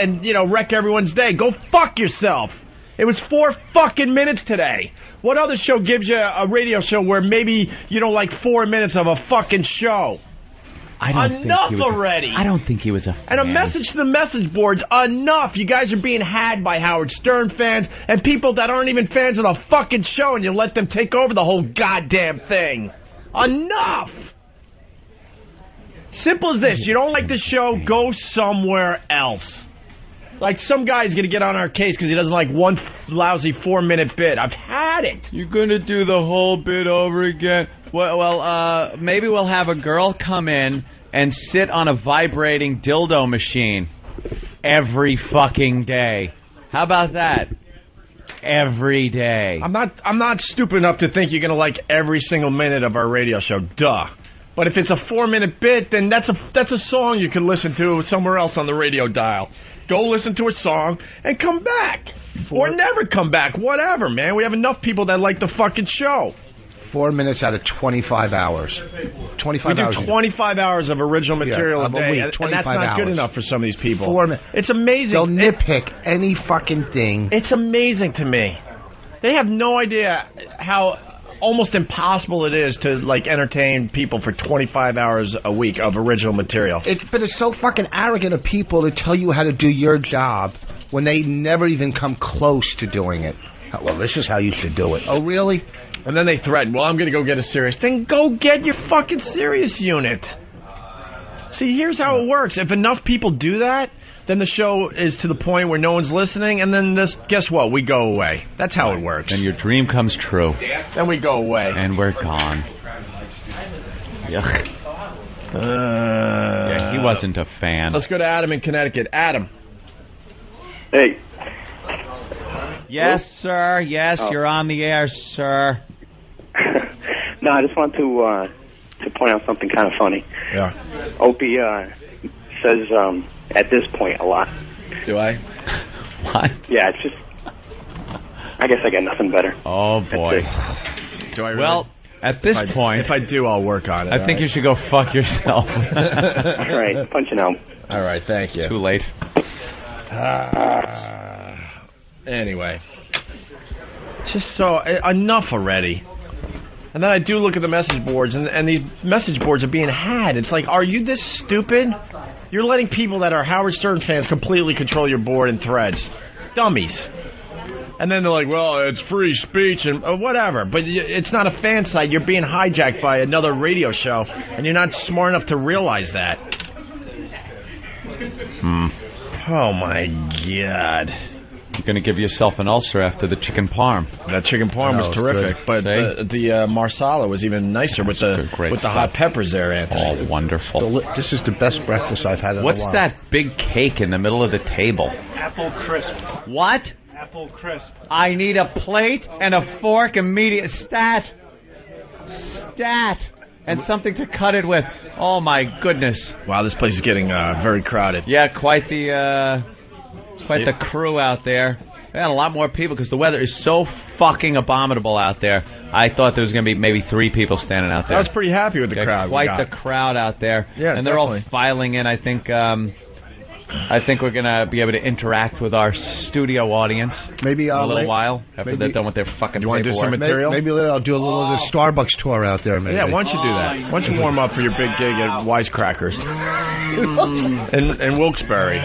wreck everyone's day. Go fuck yourself. It was 4 fucking minutes today. What other show gives you a radio show where maybe you don't like 4 minutes of a fucking show? Enough already. I don't think he was a fan. And a message to the message boards, enough. You guys are being had by Howard Stern fans and people that aren't even fans of the fucking show, and you let them take over the whole goddamn thing. Enough. Simple as this. You don't like the show, go somewhere else. Like some guy's going to get on our case because he doesn't like one lousy 4-minute bit. I've had it. You're going to do the whole bit over again? Well, maybe we'll have a girl come in and sit on a vibrating dildo machine every fucking day. How about that? Every day. I'm not stupid enough to think you're going to like every single minute of our radio show. Duh. But if it's a 4-minute bit, then that's a song you can listen to somewhere else on the radio dial. Go listen to a song and come back. Or never come back. Whatever, man. We have enough people that like the fucking show. 4 minutes out of 25 hours. 25 hours. We do 25 hours of original material a day, and that's not good enough for some of these people. 4 minutes. It's amazing. They'll nitpick any fucking thing. It's amazing to me. They have no idea how almost impossible it is to like entertain people for 25 hours a week of original material. But it's so fucking arrogant of people to tell you how to do your job when they never even come close to doing it. Well, this is how you should do it. Oh, really? And then they threaten, well, I'm going to go get a Sirius. Then go get your fucking Sirius unit. See, here's how it works. If enough people do that, then the show is to the point where no one's listening, and then guess what? We go away. That's how it works. And your dream comes true. Then we go away. And we're gone. Yuck. Yeah, he wasn't a fan. Let's go to Adam in Connecticut. Adam. Hey. Yes, sir. Yes, you're on the air, sir. No, I just want to point out something kind of funny. Yeah. Opie says at this point a lot. Do I? What? Yeah, it's just. I guess I got nothing better. Oh boy. Do I really? Well, at this point, if I do, I'll work on it. I think you should go fuck yourself. All right, punching out. All right, thank you. Too late. Anyway, just so enough already. And then I do look at the message boards, and these message boards are being had. It's like, are you this stupid? You're letting people that are Howard Stern fans completely control your board and threads. Dummies. And then they're like, well, it's free speech and whatever. But it's not a fan site. You're being hijacked by another radio show, and you're not smart enough to realize that. Oh, my God. You're going to give yourself an ulcer after the chicken parm. That chicken parm was terrific, but the marsala was even nicer with the hot peppers there, Anthony. Oh, wonderful. This is the best breakfast I've had in a while. What's that big cake in the middle of the table? Apple crisp. What? Apple crisp. I need a plate and a fork immediate. Stat. And something to cut it with. Oh, my goodness. Wow, this place is getting very crowded. Yeah, quite the crew out there. We had a lot more people because the weather is so fucking abominable out there. I thought there was going to be maybe 3 people standing out there. I was pretty happy with the crowd. Quite the crowd out there. Yeah, and they're all filing in. I think we're going to be able to interact with our studio audience maybe in a little while after they're done with their fucking. You want to do some material? Maybe I'll do a little of the Starbucks tour out there. Maybe. Yeah, why don't you do that? Why don't you warm up for your big gig at Wisecrackers in Wilkes-Barre?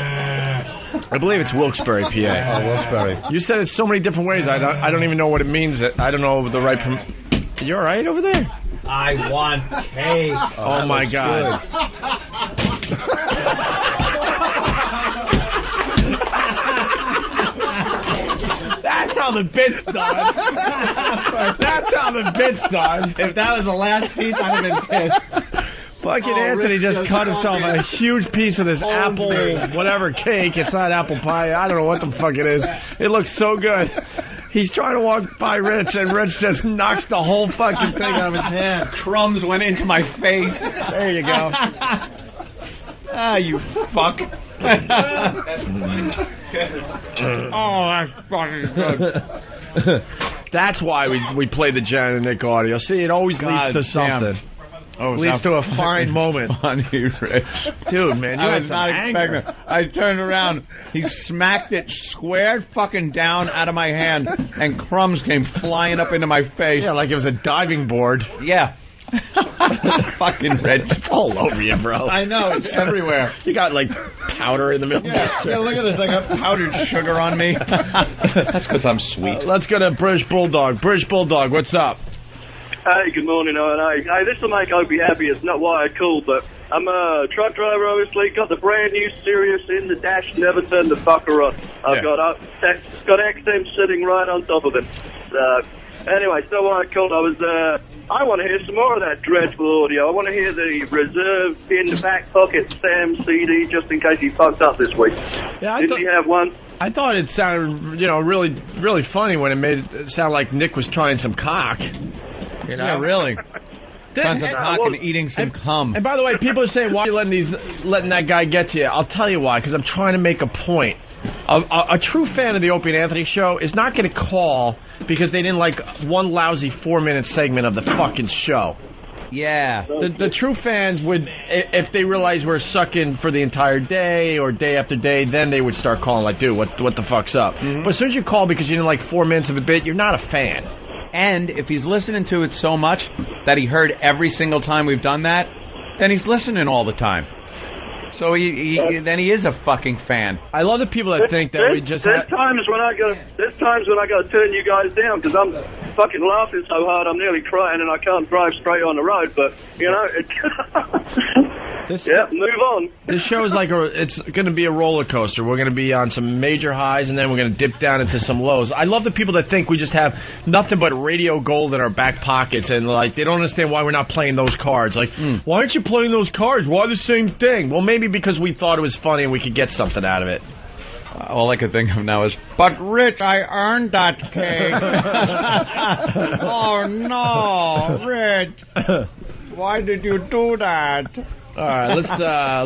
I believe it's Wilkes-Barre, PA. Oh, Wilkes-Barre. You said it so many different ways. I don't even know what it means. I don't know the right. You all right over there? I want cake. Oh my God. That's how the bit's done. That's how the bit's done. If that was the last piece, I'd have been pissed. Fucking Anthony just cut himself a huge piece of this apple whatever cake. It's not apple pie. I don't know what the fuck it is. It looks so good. He's trying to walk by Rich, and Rich just knocks the whole fucking thing out of his hand. Crumbs went into my face. There you go. Ah, you fuck. Oh, that's fucking good. That's why we play the Jan and Nick audio. See, it always leads to something. Oh, leads to a fine moment. Funny, Rich. Dude, man, you I had was some not anger. expecting it. I turned around. He smacked it squared fucking down out of my hand, and crumbs came flying up into my face. Yeah, like it was a diving board. Yeah. Fucking Rich. It's all over you, bro. I know, it's everywhere. You got, like, powder in the middle. Yeah, look at this. I got powdered sugar on me. That's because I'm sweet. Let's go to British Bulldog. British Bulldog, what's up? Hey, good morning, Hey, this will make Opie happy. It's not why I called, but I'm a truck driver, obviously. Got the brand new Sirius in the dash, never turned the fucker on. I've got XM sitting right on top of it. Anyway, so why I called, I want to hear some more of that dreadful audio. I want to hear the reserve in the back pocket Sam CD just in case he fucked up this week. Yeah, Didn't he have one? I thought it sounded, really, really funny when it made it sound like Nick was trying some cock. Yeah, really. Trying some cock and eating some cum. And by the way, people are saying, why are you letting that guy get to you? I'll tell you why, because I'm trying to make a point. A true fan of the Opie and Anthony show is not going to call because they didn't like one lousy 4-minute segment of the fucking show. Yeah. The true fans would, if they realized we're sucking for the entire day or day after day, then they would start calling like, dude, what the fuck's up? Mm-hmm. But as soon as you call because you didn't like 4 minutes of a bit, you're not a fan. And if he's listening to it so much that he heard every single time we've done that, then he's listening all the time. So then he is a fucking fan. I love the people that think that we just. There's times when I go to turn you guys down because I'm fucking laughing so hard I'm nearly crying and I can't drive straight on the road. But you know, move on. This show is like it's going to be a roller coaster. We're going to be on some major highs and then we're going to dip down into some lows. I love the people that think we just have nothing but radio gold in our back pockets and like they don't understand why we're not playing those cards. Like, why aren't you playing those cards? Why the same thing? Well, maybe because we thought it was funny and we could get something out of it. All I could think of now is, but Rich, I earned that cake. Oh no, Rich! Why did you do that? All right,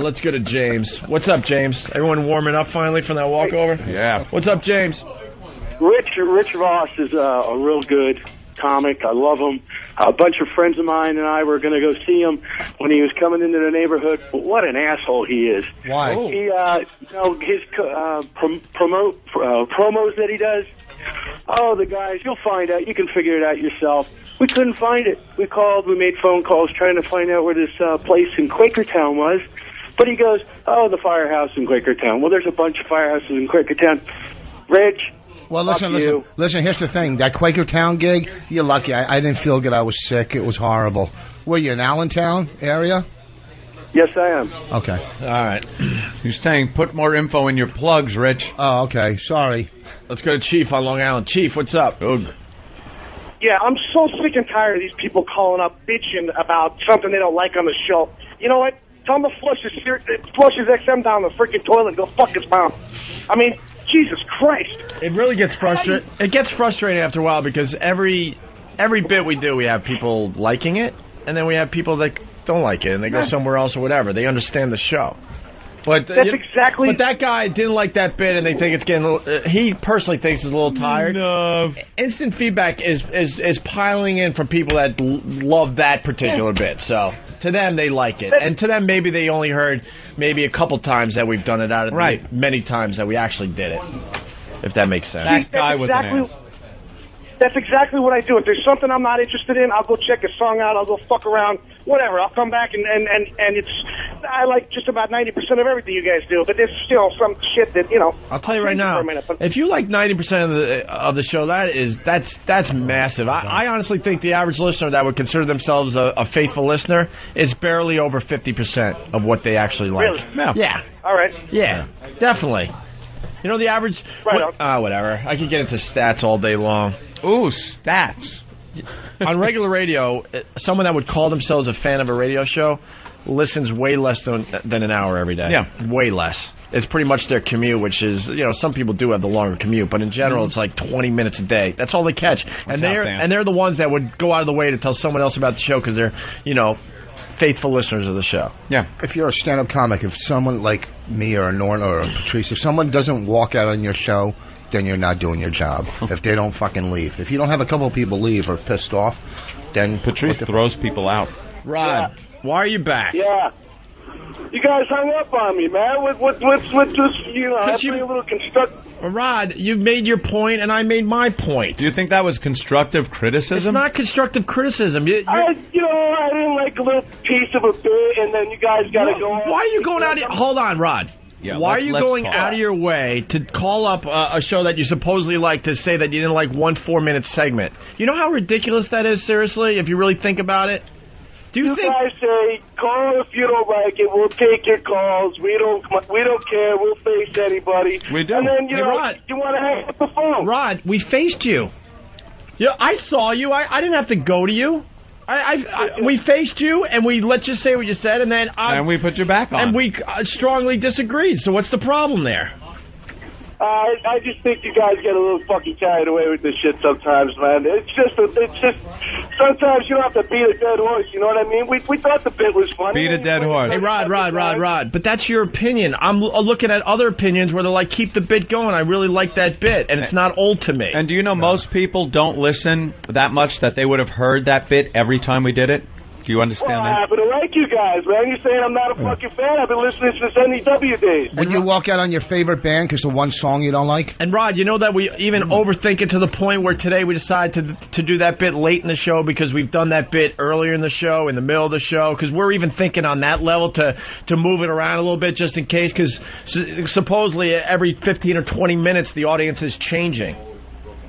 let's go to James. What's up, James? Everyone warming up finally from that walkover? Yeah. What's up, James? Rich Ross is a real good comic. I love him. A bunch of friends of mine and I were going to go see him when he was coming into the neighborhood. But what an asshole he is! Why? He, his promos that he does. Oh, the guys, you'll find out. You can figure it out yourself. We couldn't find it. We called. We made phone calls trying to find out where this place in Quakertown was. But he goes, oh, the firehouse in Quakertown. Well, there's a bunch of firehouses in Quakertown. Rich. Well, listen. Here's the thing. That Quakertown gig, you're lucky. I didn't feel good. I was sick. It was horrible. Were you in Allentown area? Yes, I am. Okay. All right. He's saying put more info in your plugs, Rich. Oh, okay. Sorry. Let's go to Chief on Long Island. Chief, what's up? Yeah, I'm so sick and tired of these people calling up bitching about something they don't like on the show. You know what? Tell them to flush his XM down the freaking toilet and go fuck his mom. I mean, Jesus Christ. It really gets frustrating. It gets frustrating after a while because every bit we do, we have people liking it, and then we have people that don't like it, and they go somewhere else or whatever. They understand the show. But that's exactly. But that guy didn't like that bit, and they think it's getting a little. He personally thinks it's a little tired. No. Instant feedback is piling in from people that love that particular bit. So to them, they like it, and to them, maybe they only heard maybe a couple times that we've done it out of the many times that we actually did it. If that makes sense. That guy was an ass. That's exactly what I do. If there's something I'm not interested in, I'll go check a song out. I'll go fuck around, whatever. I'll come back and I like just about 90% of everything you guys do. But there's still some shit that I'll tell you right now. If you like 90% of the show, that's massive. I honestly think the average listener that would consider themselves a faithful listener is barely over 50% of what they actually like. Really? Yeah. All right. Yeah, definitely. You know the average. Whatever. I could get into stats all day long. Ooh, stats. On regular radio, someone that would call themselves a fan of a radio show listens way less than an hour every day. Yeah. Way less. It's pretty much their commute, which is, some people do have the longer commute, but in general, it's like 20 minutes a day. That's all they catch. And they're the ones that would go out of the way to tell someone else about the show because they're, faithful listeners of the show. Yeah. If you're a stand-up comic, if someone like me or a Norton or a Patrice, if someone doesn't walk out on your show, then you're not doing your job. If they don't fucking leave. If you don't have a couple of people leave or pissed off, then Patrice throws people out. Rod, why are you back? Yeah. You guys hung up on me, man. What's this, a little constructive. Rod, you made your point, and I made my point. Do you think that was constructive criticism? It's not constructive criticism. I didn't like a little piece of a bit, and then you guys got to go on. Why are you going out? Hold on, Rod. Yeah, why are you going out of your way to call up a show that you supposedly like to say that you didn't like 1 4-minute segment? You know how ridiculous that is, seriously, if you really think about it? Do you think guys say, call if you don't like it, we'll take your calls, we don't care, we'll face anybody. We do. And then, Rod, you want to hang up the phone. Rod, we faced you. Yeah, I saw you. I didn't have to go to you. We faced you, and we let you say what you said, and then and we put you back on. And we strongly disagreed. So what's the problem there? I just think you guys get a little fucking carried away with this shit sometimes, man. It's just sometimes you don't have to beat a dead horse. You know what I mean? We thought the bit was funny. Beat a dead horse. Hey, Rod. But that's your opinion. I'm looking at other opinions where they're like, keep the bit going. I really like that bit, and it's not old to me. And do you know most people don't listen that much that they would have heard that bit every time we did it? Do you understand Well, I that? happen to like you guys, man. You're saying I'm not a fucking fan. I've been listening since NEW days. When you walk out on your favorite band because of one song you don't like? And Rod, you know that we even overthink it to the point where today we decided to do that bit late in the show because we've done that bit earlier in the show, in the middle of the show, because we're even thinking on that level to move it around a little bit just in case, because supposedly every 15 or 20 minutes the audience is changing.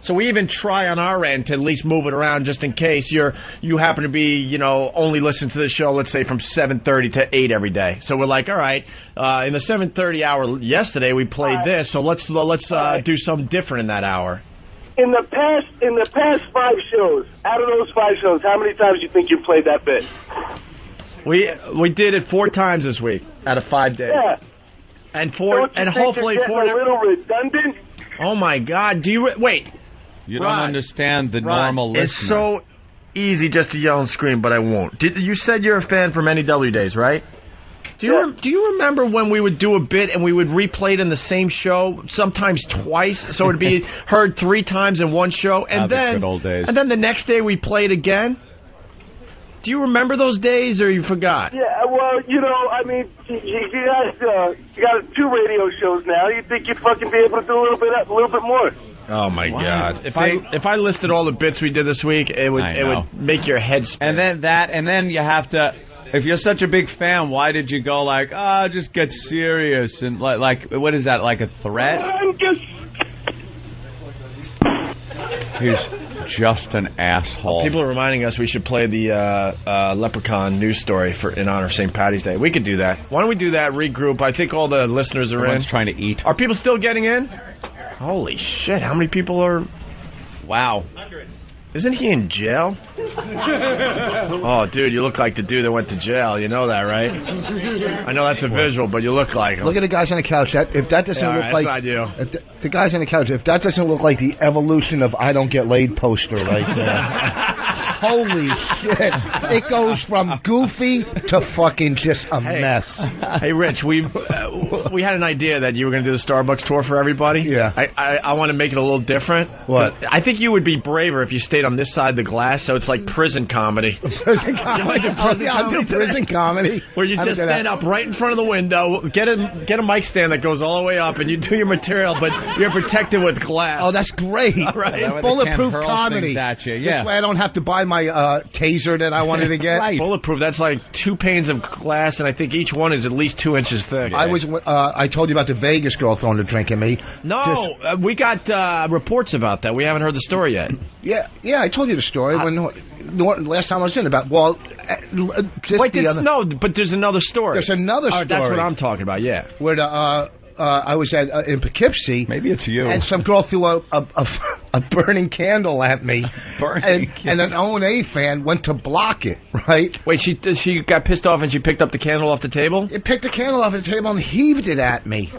So we even try on our end to at least move it around just in case you happen to be, only listening to the show, let's say from 7:30 to 8 every day. So we're like, all right, in the 7:30 hour yesterday we played this, so let's do something different in that hour. In the past 5 shows, out of those 5 shows, how many times do you think you played that bit? We did it 4 times this week out of 5 days. Yeah. And hopefully you're a little redundant. Oh my God! Do you wait? You don't Rod, understand the Rod, normal listener. It's so easy just to yell and scream, but I won't. You said you're a fan from NEW days, right? Do you remember when we would do a bit and we would replay it in the same show, sometimes twice, so it'd be heard 3 times in one show, and then good old days. And then the next day we play it again? Do you remember those days, or you forgot? Yeah, well, you got 2 radio shows now. You think you'd fucking be able to do a little bit more? Oh my God! If I listed all the bits we did this week, it would make your head spin. And then you have to. If you're such a big fan, why did you go like, just get serious and like what is that, like a threat? He's just an asshole. People are reminding us we should play the Leprechaun news story in honor of St. Patty's Day. We could do that. Why don't we do that? Regroup. I think all the listeners are Everyone's in. Trying to eat. Are people still getting in? Holy shit! How many people are? Wow. Isn't he in jail? Oh, dude, you look like the dude that went to jail. You know that, right? I know that's a visual, but you look like him. Look at the guys on the couch. If that doesn't look like not you. The guys on the couch, if that doesn't look like the evolution of "I don't get laid" poster right there. Holy shit! It goes from goofy to fucking just a mess. Hey, Rich, we had an idea that you were going to do the Starbucks tour for everybody. Yeah. I want to make it a little different. What? I think you would be braver if you stayed on this side of the glass, so it's like prison comedy. Prison comedy. I'll do prison comedy. Where you just stand up right in front of the window, get a mic stand that goes all the way up, and you do your material, but you're protected with glass. Oh, that's great. Right. Bulletproof comedy. At you. This way I don't have to buy my taser that I wanted to get. Right. Bulletproof. That's like 2 panes of glass, and I think each one is at least 2 inches thick. I told you about the Vegas girl throwing a drink at me. No, we got reports about that. We haven't heard the story yet. Yeah, I told you the story when last time I was in about. Well, but there's another story. There's another story. That's what I'm talking about. Yeah, where I was in Poughkeepsie. Maybe it's you. And some girl threw a burning candle at me. And an O&A fan went to block it, right? Wait, she got pissed off and she picked up the candle off the table? It picked the candle off the table and heaved it at me,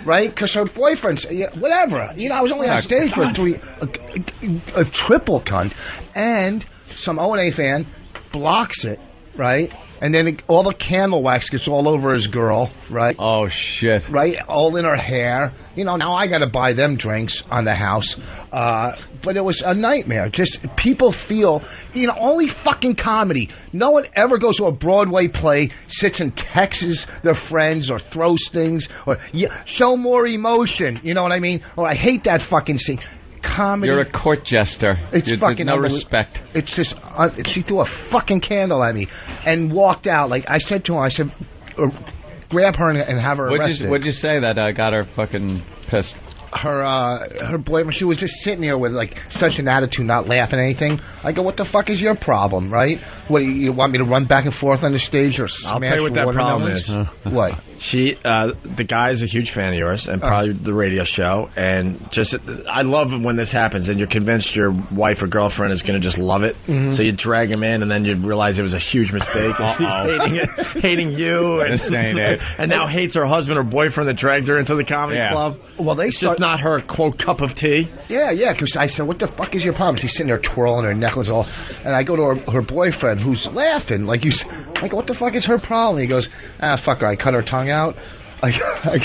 right? Because her boyfriend, whatever. I was only on stage for a triple cunt. And some O&A fan blocks it, right? And then all the candle wax gets all over his girl, right? Oh, shit. Right? All in her hair. Now I got to buy them drinks on the house. But it was a nightmare. Just people feel, only fucking comedy. No one ever goes to a Broadway play, sits and texts their friends or throws things or show more emotion. You know what I mean? Or I hate that fucking scene. Comedy. You're a court jester. It's fucking no respect. It's just she threw a fucking candle at me and walked out. Like I said to her, grab her and have her arrested. What'd you say that got her fucking pissed? Her boyfriend, she was just sitting there with like such an attitude, not laughing at anything. I go, what the fuck is your problem, right? What, you want me to run back and forth on the stage or smash I'll tell you what that problem is. What? The guy is a huge fan of yours and probably the radio show, and I love it when this happens and you're convinced your wife or girlfriend is going to just love it, so you drag him in and then you realize it was a huge mistake and she's hating you and now hates her husband or boyfriend that dragged her into the comedy club. Well, it's just not her, quote, cup of tea. Yeah, because I said, what the fuck is your problem? She's sitting there twirling her necklace all, and I go to her boyfriend who's laughing. Like, I go, what the fuck is her problem? He goes, fuck her, I cut her tongue out. I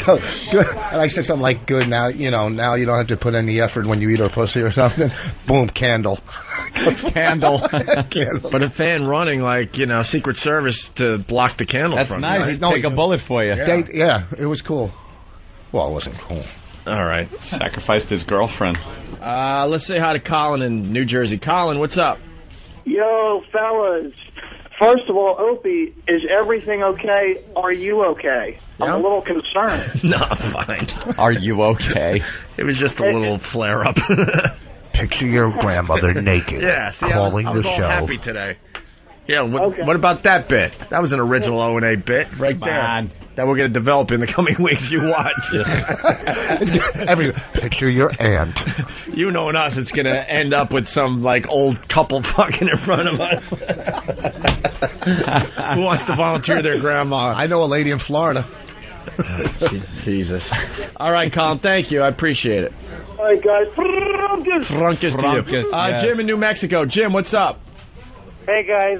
go, good. And I said something like, good, now you don't have to put any effort when you eat her pussy or something. Boom, candle. Candle. But a fan running like, Secret Service to block the candle That's from nice. you. He'd take a bullet for you. Yeah, it was cool. Well, it wasn't cool. All right. Sacrificed his girlfriend. Let's say hi to Colin in New Jersey. Colin, what's up? Yo, fellas. First of all, Opie, is everything okay? Are you okay? I'm a little concerned. No, fine. Are you okay? It was just a little flare-up. Picture your grandmother naked. Yeah, see, calling I was the all show. happy today. Yeah, what about that bit? That was an original O&A bit right there. on. That we're going to develop in the coming weeks. You watch. Picture your aunt. You knowing us, it's going to end up with some, old couple fucking in front of us. Who wants to volunteer their grandma? I know a lady in Florida. Jesus. All right, Colin, thank you. I appreciate it. All right, guys. Frunkus to you. Jim in New Mexico. Jim, what's up? Hey, guys,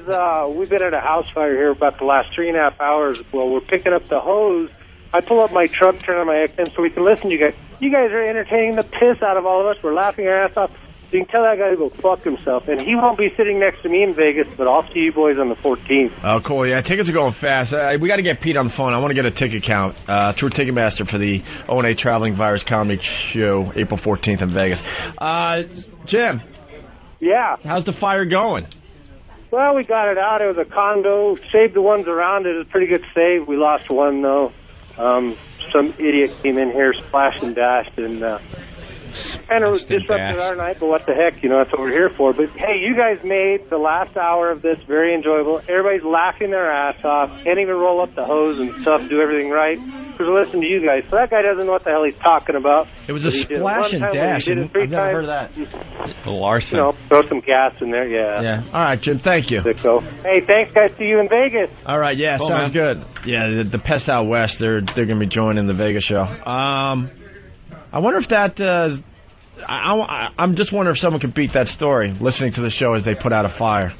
we've been at a house fire here about the last 3.5 hours. Well, we're picking up the hose. I pull up my truck, turn on my XM so we can listen to you guys. You guys are entertaining the piss out of all of us. We're laughing our ass off. You can tell that guy to go fuck himself. And he won't be sitting next to me in Vegas, but I'll see you boys on the 14th. Oh, cool. Yeah, tickets are going fast. We got to get Pete on the phone. I want to get a ticket count through Ticketmaster for the O&A Traveling Virus Comedy Show, April 14th in Vegas. Jim. Yeah. How's the fire going? Well, we got it out. It was a condo. Saved the ones around it. It was a pretty good save. We lost one, though. Some idiot came in here, splashed and dashed, and kind of disrupted our night, but what the heck, that's what we're here for. But, hey, you guys made the last hour of this very enjoyable. Everybody's laughing their ass off. Can't even roll up the hose and stuff, do everything right. Because listen to you guys. So that guy doesn't know what the hell he's talking about. It was a splash and dash. I've never heard of that. Larson. Throw some gas in there, yeah. Yeah. All right, Jim, thank you. Hey, thanks, guys. See you in Vegas. All right, yeah, cool, sounds good. Yeah, the Pest Out West, they're going to be joining the Vegas show. I wonder if that... I'm just wondering if someone could beat that story, listening to the show as they put out a fire.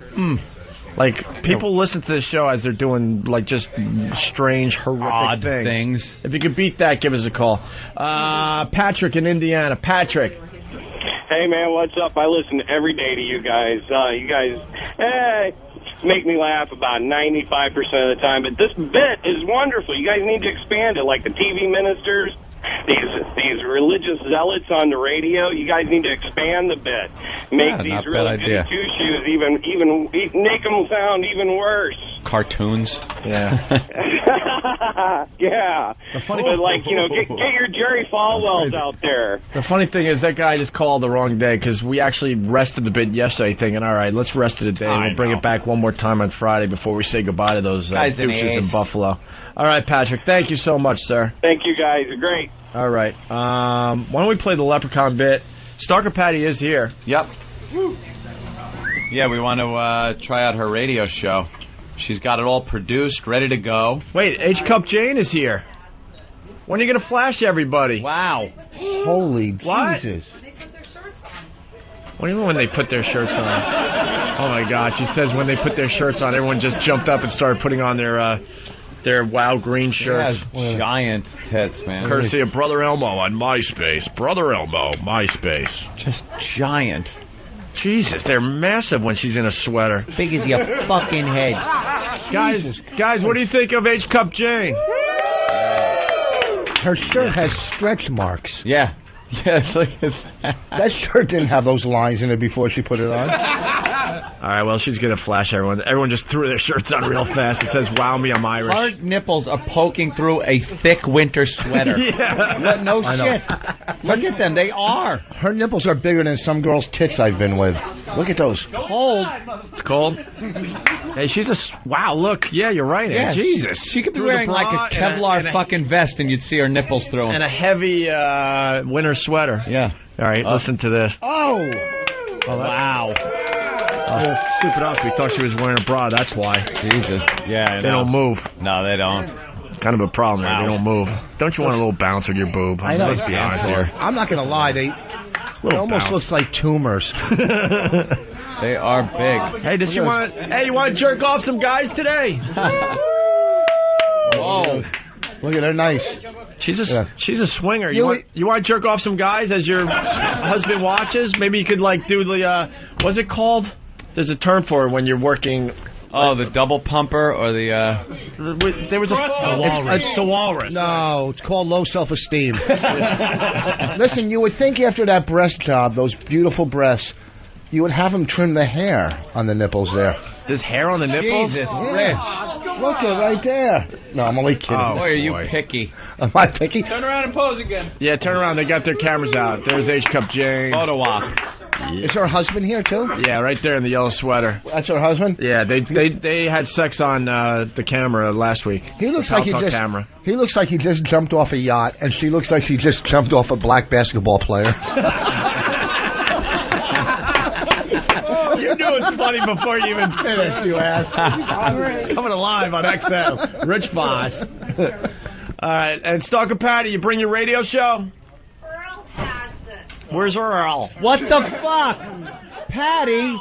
People listen to the show as they're doing, just strange, horrific odd things. If you could beat that, give us a call. Patrick in Indiana. Patrick. Hey, man, what's up? I listen every day to you guys. You guys make me laugh about 95% of the time, but this bit is wonderful. You guys need to expand it, like the TV ministers, these religious zealots on the radio. You guys need to expand the bit. Make these really good two-shoes even make them sound even worse. Cartoons. Yeah. Yeah. But get your Jerry Falwells out there. The funny thing is that guy just called the wrong day because we actually rested the bit yesterday thinking, all right, let's rest it a day. We'll bring it back one more time on Friday before we say goodbye to those douches in Buffalo. All right, Patrick. Thank you so much, sir. Thank you, guys. You're great. All right. Why don't we play the Leprechaun bit? Stalker Patti is here. Yep. Yeah, we want to try out her radio show. She's got it all produced, ready to go. Wait, H-Cup Jane is here. When are you going to flash everybody? Wow. Holy Jesus. What do you mean when they put their shirts on? Oh, my gosh. He says when they put their shirts on, everyone just jumped up and started putting on their Wow green shirts. Yeah, giant tits, man. Courtesy of Brother Elmo on MySpace. Brother Elmo, MySpace. Just giant. Jesus, they're massive when she's in a sweater. Big as your fucking head. Guys, what do you think of H-Cup Jane? Her shirt has stretch marks. Yeah. Yes, look at that. That shirt didn't have those lines in it before she put it on. All right, well, she's going to flash everyone. Everyone just threw their shirts on real fast. It says, wow me, I'm Irish. Her nipples are poking through a thick winter sweater. Yeah. No shit. Look at them. They are. Her nipples are bigger than some girls' tits I've been with. Look at those. Cold. It's cold. Hey, she's a... Wow, look. Yeah, you're right, yeah, Jesus. She could be wearing like a Kevlar fucking vest and you'd see her nipples through them. And a heavy winter sweater. Yeah. All right, listen to this. Oh, wow. Oh, stupid us. We thought she was wearing a bra. That's why. Jesus. Yeah, They don't move. No, they don't. Kind of a problem there. They don't move. Don't you want a little bounce on your boob? I know. Let's be honest here. I'm not going to lie. It almost looks like tumors. They are big. Hey, you want to jerk off some guys today? Whoa. Look at her, nice. She's a swinger. You want to jerk off some guys as your husband watches? Maybe you could like do the what's it called? There's a term for it when you're working. Oh, the double pumper or the there was it's the walrus. No, it's called low self-esteem. Listen, you would think after that breast job, those beautiful breasts, you would have him trim the hair on the nipples there. There's hair on the nipples? Jesus, yeah. Look it right there. No, I'm only kidding. Oh, boy, are you picky? Am I picky? Turn around and pose again. Yeah, turn around. They got their cameras out. There's H-Cup Jane. Photo op. Is her husband here, too? Yeah, right there in the yellow sweater. That's her husband? Yeah, they had sex on the camera last week. He looks like he just jumped off a yacht, and she looks like she just jumped off a black basketball player. You knew it was funny before you even finished, you ass. Coming alive on XM. Rich Boss. All right, and Stalker Patti, you bring your radio show? Earl has it. Where's Earl? What the fuck? Patty,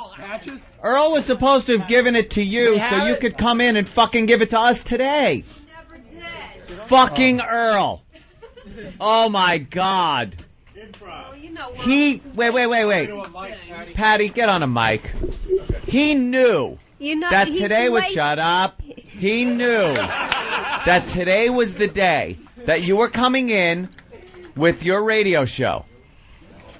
Earl was supposed to have given it to you so you could come in and fucking give it to us today. Never did. Fucking Earl. Oh, my God. Well, you know what? Wait. Patty, get on a mic. He knew that today was... Shut up. He knew that today was the day that you were coming in with your radio show.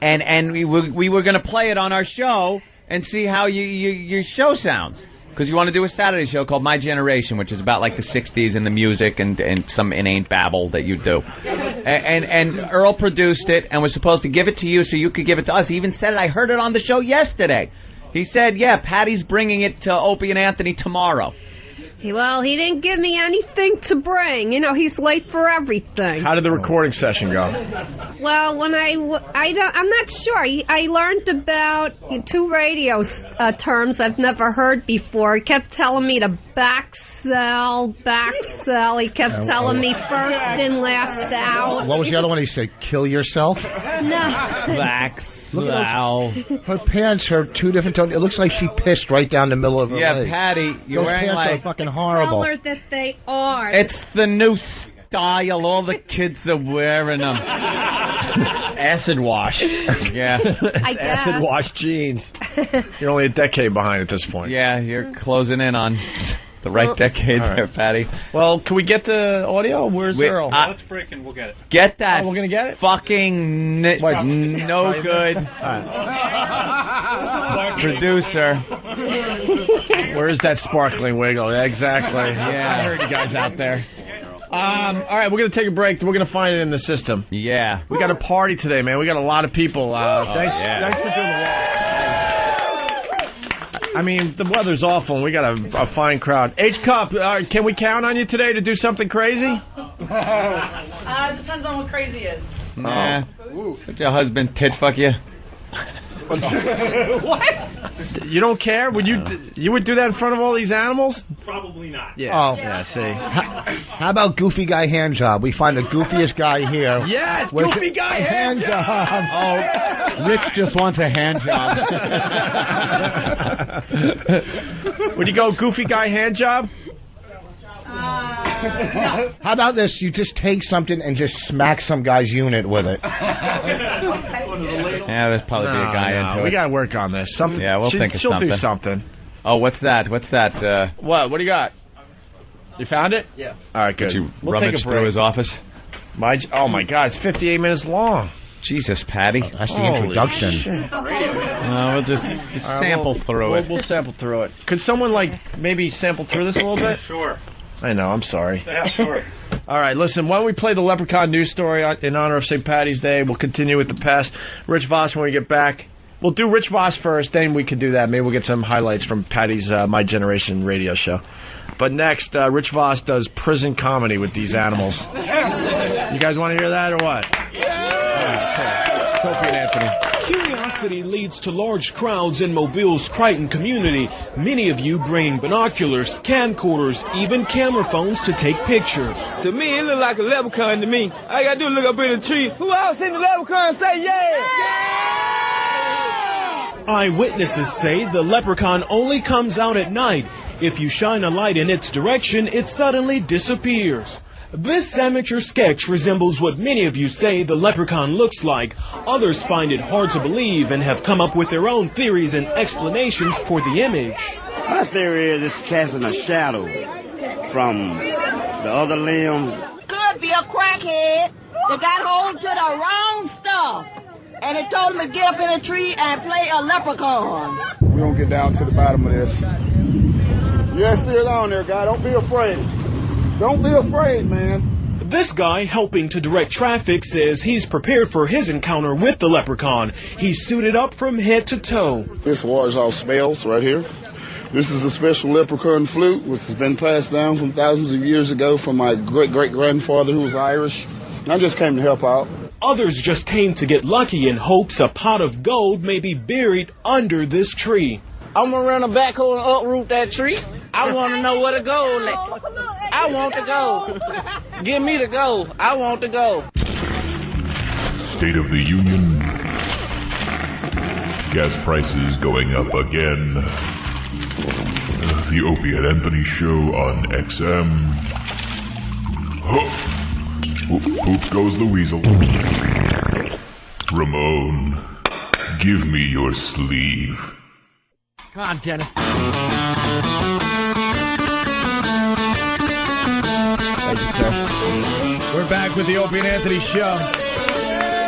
And we were going to play it on our show and see how your show sounds. Because you want to do a Saturday show called My Generation, which is about like the 60s and the music and some inane babble that you do. And Earl produced it and was supposed to give it to you so you could give it to us. He even said it. I heard it on the show yesterday. He said, yeah, Patty's bringing it to Opie and Anthony tomorrow. Well, he didn't give me anything to bring. You know, he's late for everything. How did the recording session go? Well, when I'm not sure. I learned about two radio terms I've never heard before. He kept telling me to back sell. He kept telling me first in, last out. What was the other one he said? Kill yourself? No. Back sell. Her pants are two different tones. It looks like she pissed right down the middle of her leg. Patty, you're Those wearing pants like... are fucking horrible. Color that they are. It's the new style. All the kids are wearing them. Acid wash. Yeah. I guess. Acid wash jeans. You're only a decade behind at this point. Yeah, you're closing in on the right decade there, Patty. Well, can we get the audio? Where's Earl? Let's break and we'll get it. Get that. Oh, we're going to get it? Fucking no good. Producer. Where's that sparkling wiggle? Exactly. Yeah. I heard you guys out there. All right, we're going to take a break. We're going to find it in the system. Yeah. We got a party today, man. We got a lot of people. Thanks for doing the walk. I mean, the weather's awful, and we got a fine crowd. H-Cup, can we count on you today to do something crazy? Depends on what crazy is. Nah. Did your husband tit fuck you? What? You don't care? You would do that in front of all these animals? Probably not. Yeah. Oh. Yeah, see. How about Goofy Guy Hand Job? We find the goofiest guy here. Yes, Goofy Guy Hand Job. Oh, Rich just wants a hand job. Would you go Goofy Guy Hand Job? How about this? You just take something and just smack some guy's unit with it. Yeah, there's probably be a guy into it. We got to work on this. Something. Yeah, we'll think of something. She'll do something. Oh, what's that? What do you got? You found it? Yeah. All right, good. Did you rummage through his office? Oh, my God. It's 58 minutes long. Jesus, Patty. That's the introduction. We'll just sample through it. We'll sample through it. Could someone, maybe sample through this a little bit? Sure. I know, I'm sorry. Yeah, sure. All right, listen, why don't we play the Leprechaun news story in honor of St. Patty's Day? We'll continue with the past. Rich Voss, when we get back. We'll do Rich Voss first, then we can do that. Maybe we'll get some highlights from Patty's My Generation radio show. But next, Rich Voss does prison comedy with these animals. You guys want to hear that or what? Yeah! All right, cool. Opie and Anthony. Curiosity leads to large crowds in Mobile's Crichton community. Many of you bringing binoculars, camcorders, even camera phones to take pictures. To me, it look like a leprechaun to me. I gotta do is look up in the tree. Who else in the leprechaun say yeah? Eyewitnesses say the leprechaun only comes out at night. If you shine a light in its direction, it suddenly disappears. This amateur sketch resembles what many of you say the leprechaun looks like. Others find it hard to believe and have come up with their own theories and explanations for the image. My theory is it's casting a shadow from the other limb. Could be a crackhead that got hold to the wrong stuff. And it told him to get up in a tree and play a leprechaun. We're going to get down to the bottom of this. Yeah, still on there, guy. Don't be afraid. Don't be afraid, man. This guy, helping to direct traffic, says he's prepared for his encounter with the leprechaun. He's suited up from head to toe. This wars off smells right here. This is a special leprechaun flute, which has been passed down from thousands of years ago from my great-great-grandfather who was Irish. I just came to help out. Others just came to get lucky in hopes a pot of gold may be buried under this tree. I'm going to run a backhoe and uproot that tree. I want to know where the gold is. I want the gold. Give me the gold. I want the gold. State of the Union. Gas prices going up again. The Opie and Anthony Show on XM. Poop goes the weasel. Ramon, give me your sleeve. Come on, Dennis. Thank you, sir. We're back with the Opie and Anthony Show.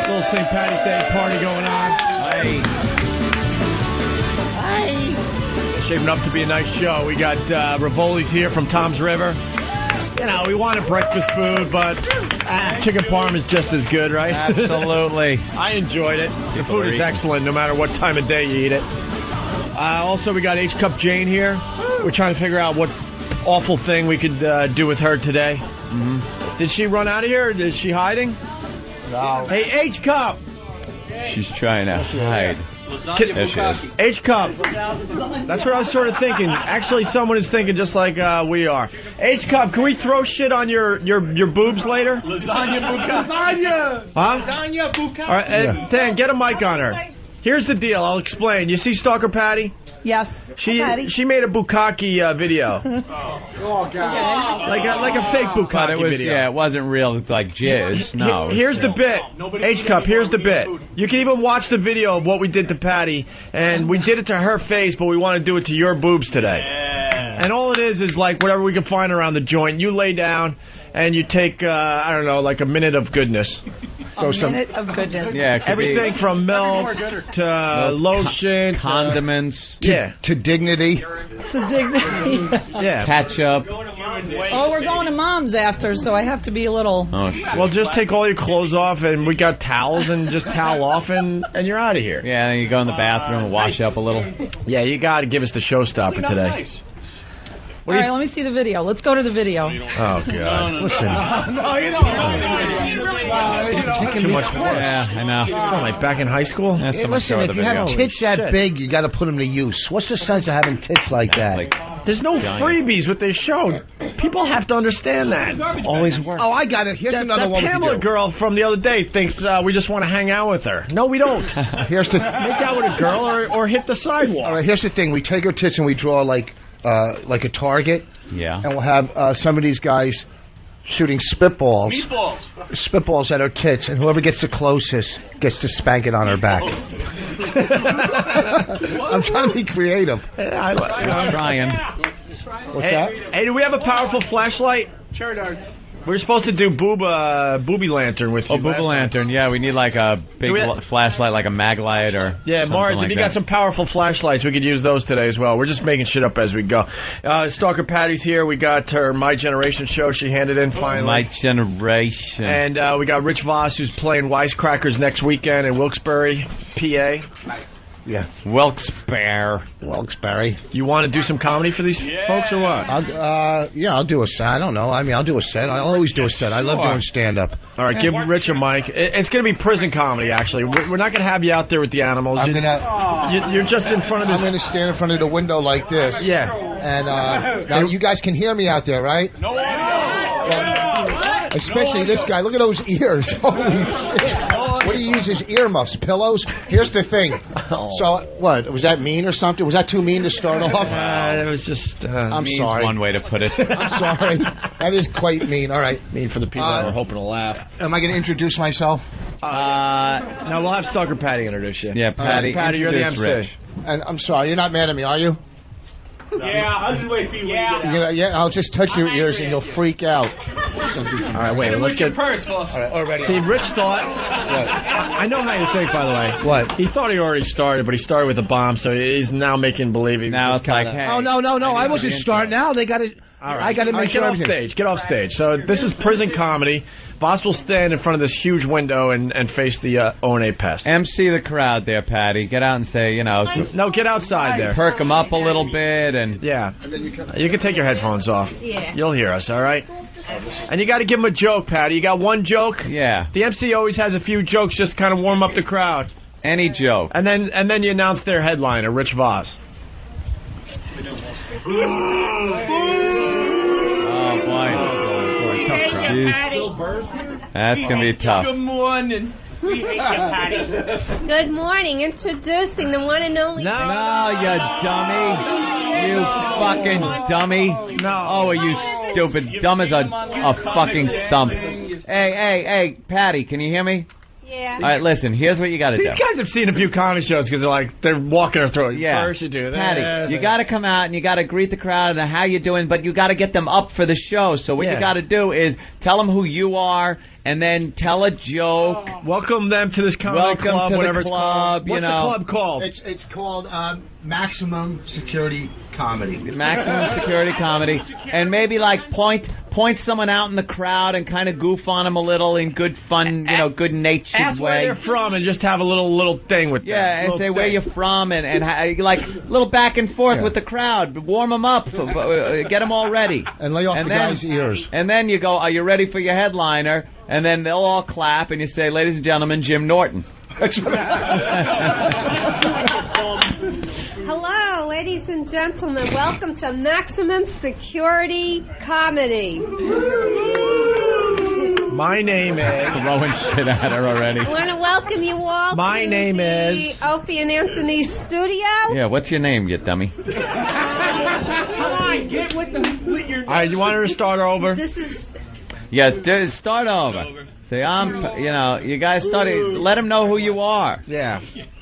Little St. Patty's Day party going on. Hi. Shaping up to be a nice show. We got Rivoli's here from Tom's River. You know, we wanted breakfast food, but chicken parm is just as good, right? Absolutely. I enjoyed it. The food is excellent no matter what time of day you eat it. Also, we got H-Cup Jane here. We're trying to figure out what awful thing we could do with her today. Mm-hmm. Did she run out of here? Or is she hiding? No. Hey, H-Cup! She's trying to hide. There she is. H-Cup. That's what I was sort of thinking. Actually, someone is thinking just like we are. H-Cup, can we throw shit on your boobs later? Lasagna bukkake. Lasagna! Huh? Lasagna bukkake. All right, Dan, get a mic on her. Here's the deal. I'll explain. You see Stalker Patti? Yes. She made a bukkake video. Oh, God. Like a fake bukkake video. Yeah, it wasn't real like jizz. No. Here's the bit. H-Cup, here's the bit. You can even watch the video of what we did to Patty, and we did it to her face, but we want to do it to your boobs today. And all it is like whatever we can find around the joint. You lay down, and you take, I don't know, like a minute of goodness. Minute of goodness. Yeah, everything from milk to lotion, condiments, to dignity. To dignity. Yeah. Ketchup. Oh, we're going to Mom's after, so I have to be a little... Oh, well, just take all your clothes off, and we got towels, and just towel off, and you're out of here. Yeah, then you go in the bathroom and wash up a little. Yeah, you got to give us the showstopper today. All right, let me see the video. Let's go to the video. Oh, God. Listen. No, you don't. Too much work. Yeah, I know. What, like back in high school? That's Hey, listen, if you have tits that big, you got to put them to use. What's the sense of having tits like that? There's no freebies with this show. People have to understand that. Always works. Oh, I got it. Here's another one. That Pamela girl from the other day thinks we just want to hang out with her. No, we don't. Here's the make out with a girl or hit the sidewalk. All right, here's the thing. We take her tits and we draw like a target. Yeah. And we'll have some of these guys shooting spitballs. Meatballs. Spitballs at her tits, and whoever gets the closest gets to spank it on her back. I'm trying to be creative. I'm trying. What's that? Hey, do we have a powerful flashlight? Cherry darts. We were supposed to do Boob-o-lantern with you. Oh, Boob-o-lantern. Yeah, we need like a big flashlight, like a mag light or Mars, if you got some powerful flashlights, we could use those today as well. We're just making shit up as we go. Stalker Patty's here. We got her My Generation show. She handed in finally. My Generation. And we got Rich Voss, who's playing Wisecrackers next weekend in Wilkes-Barre, PA. Yeah. Wilkes-Barre. You want to do some comedy for these folks or what? I'll do a set. I don't know. I mean, I'll do a set. I'll always do a set. I love doing stand-up. All right, give Rich a mic. It's going to be prison comedy, actually. We're not going to have you out there with the animals. You're just in front of this. I'm going to stand in front of the window like this. Yeah. And now you guys can hear me out there, right? No. Especially this guy. Look at those ears. Holy shit. What do you use as earmuffs? Pillows? Here's the thing. So, what? Was that mean or something? Was that too mean to start off? It was just... I'm sorry. One way to put it. I'm sorry. That is quite mean. All right. Mean for the people that were hoping to laugh. Am I going to introduce myself? No, we'll have Stalker Patti introduce you. Yeah, Patty. Patty, you're the MC. Rich. And I'm sorry, you're not mad at me, are you? Yeah, I'll just wait for you. Yeah, I'll just touch your ears and you'll freak out. All right, wait, let's get... purse, boss. All right, already. See, Rich thought... I know how you think, by the way. What? He thought he already started, but he started with a bomb, so he's now making believe he Now was it's like, hey. Oh, no, I wasn't starting now. They got it. All right. I got to make sure Get off stage. Get off stage. So this is prison comedy. Voss will stand in front of this huge window and face the O&A pest. MC the crowd there, Patty. Get out and say, No, get outside there. Perk them up a little bit and... Yeah. You can take your headphones off. Yeah. You'll hear us, all right? And you got to give him a joke, Patty. You got one joke? Yeah. The MC always has a few jokes just to kind of warm up the crowd. Any joke. And then you announce their headliner, Rich Voss. Oh, boy. Tough crowd. That's going to be tough. Good morning. We hate you, Patty. Good morning. Introducing the one and only... No, you dummy. You fucking dummy. No. Oh, are you stupid? Dumb as a fucking stump. Hey, Patty, can you hear me? Yeah. All right, listen, here's what you got to do. These guys have seen a few comedy shows because they're walking their throat. Yeah. First you do that. Patty, you got to come out and you got to greet the crowd and how you doing, but you got to get them up for the show. So what you got to do is tell them who you are and then tell a joke. Welcome them to this comedy club, to whatever the club, it's called. What's the club called? It's called Maximum Security Comedy. Maximum Security Comedy. And maybe like point someone out in the crowd and kind of goof on them a little in good fun, good natured Ask way. where they're from and just have a little thing with them. Yeah, and say where you're from and like a little back and forth with the crowd. Warm them up. Get them all ready. And lay off the guy's ears. And then you go, are you ready for your headliner? And then they'll all clap and you say, ladies and gentlemen, Jim Norton. Hello, ladies and gentlemen. Welcome to Maximum Security Comedy. My name is... Throwing shit at her already. I want to welcome you all My name is... Opie and Anthony's studio. Yeah, what's your name, you dummy? Come on, get with your... All right, you want her to start over? This is... Yeah, start over. Say, you guys let them know who you are. Yeah.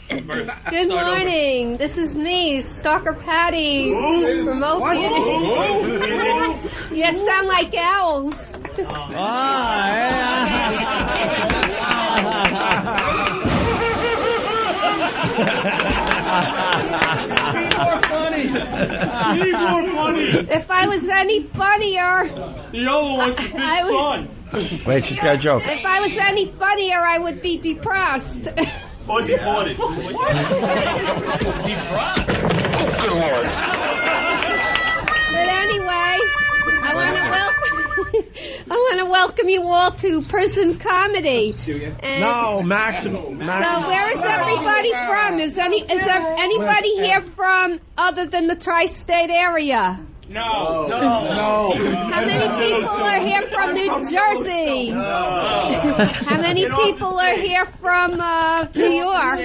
Good morning. This is me, Stalker Patti from Opie. You sound like owls. He's more funny. If I was any funnier... The other one's the big son. Wait, she's got a joke. If I was any funnier, I would be depressed. Or deported. But anyway, I want to welcome you all to prison comedy. And No, Maximum. so where is everybody from? Is there anybody here from other than the tri-state area? No. How many people are here from New Jersey? How many people are here from New York?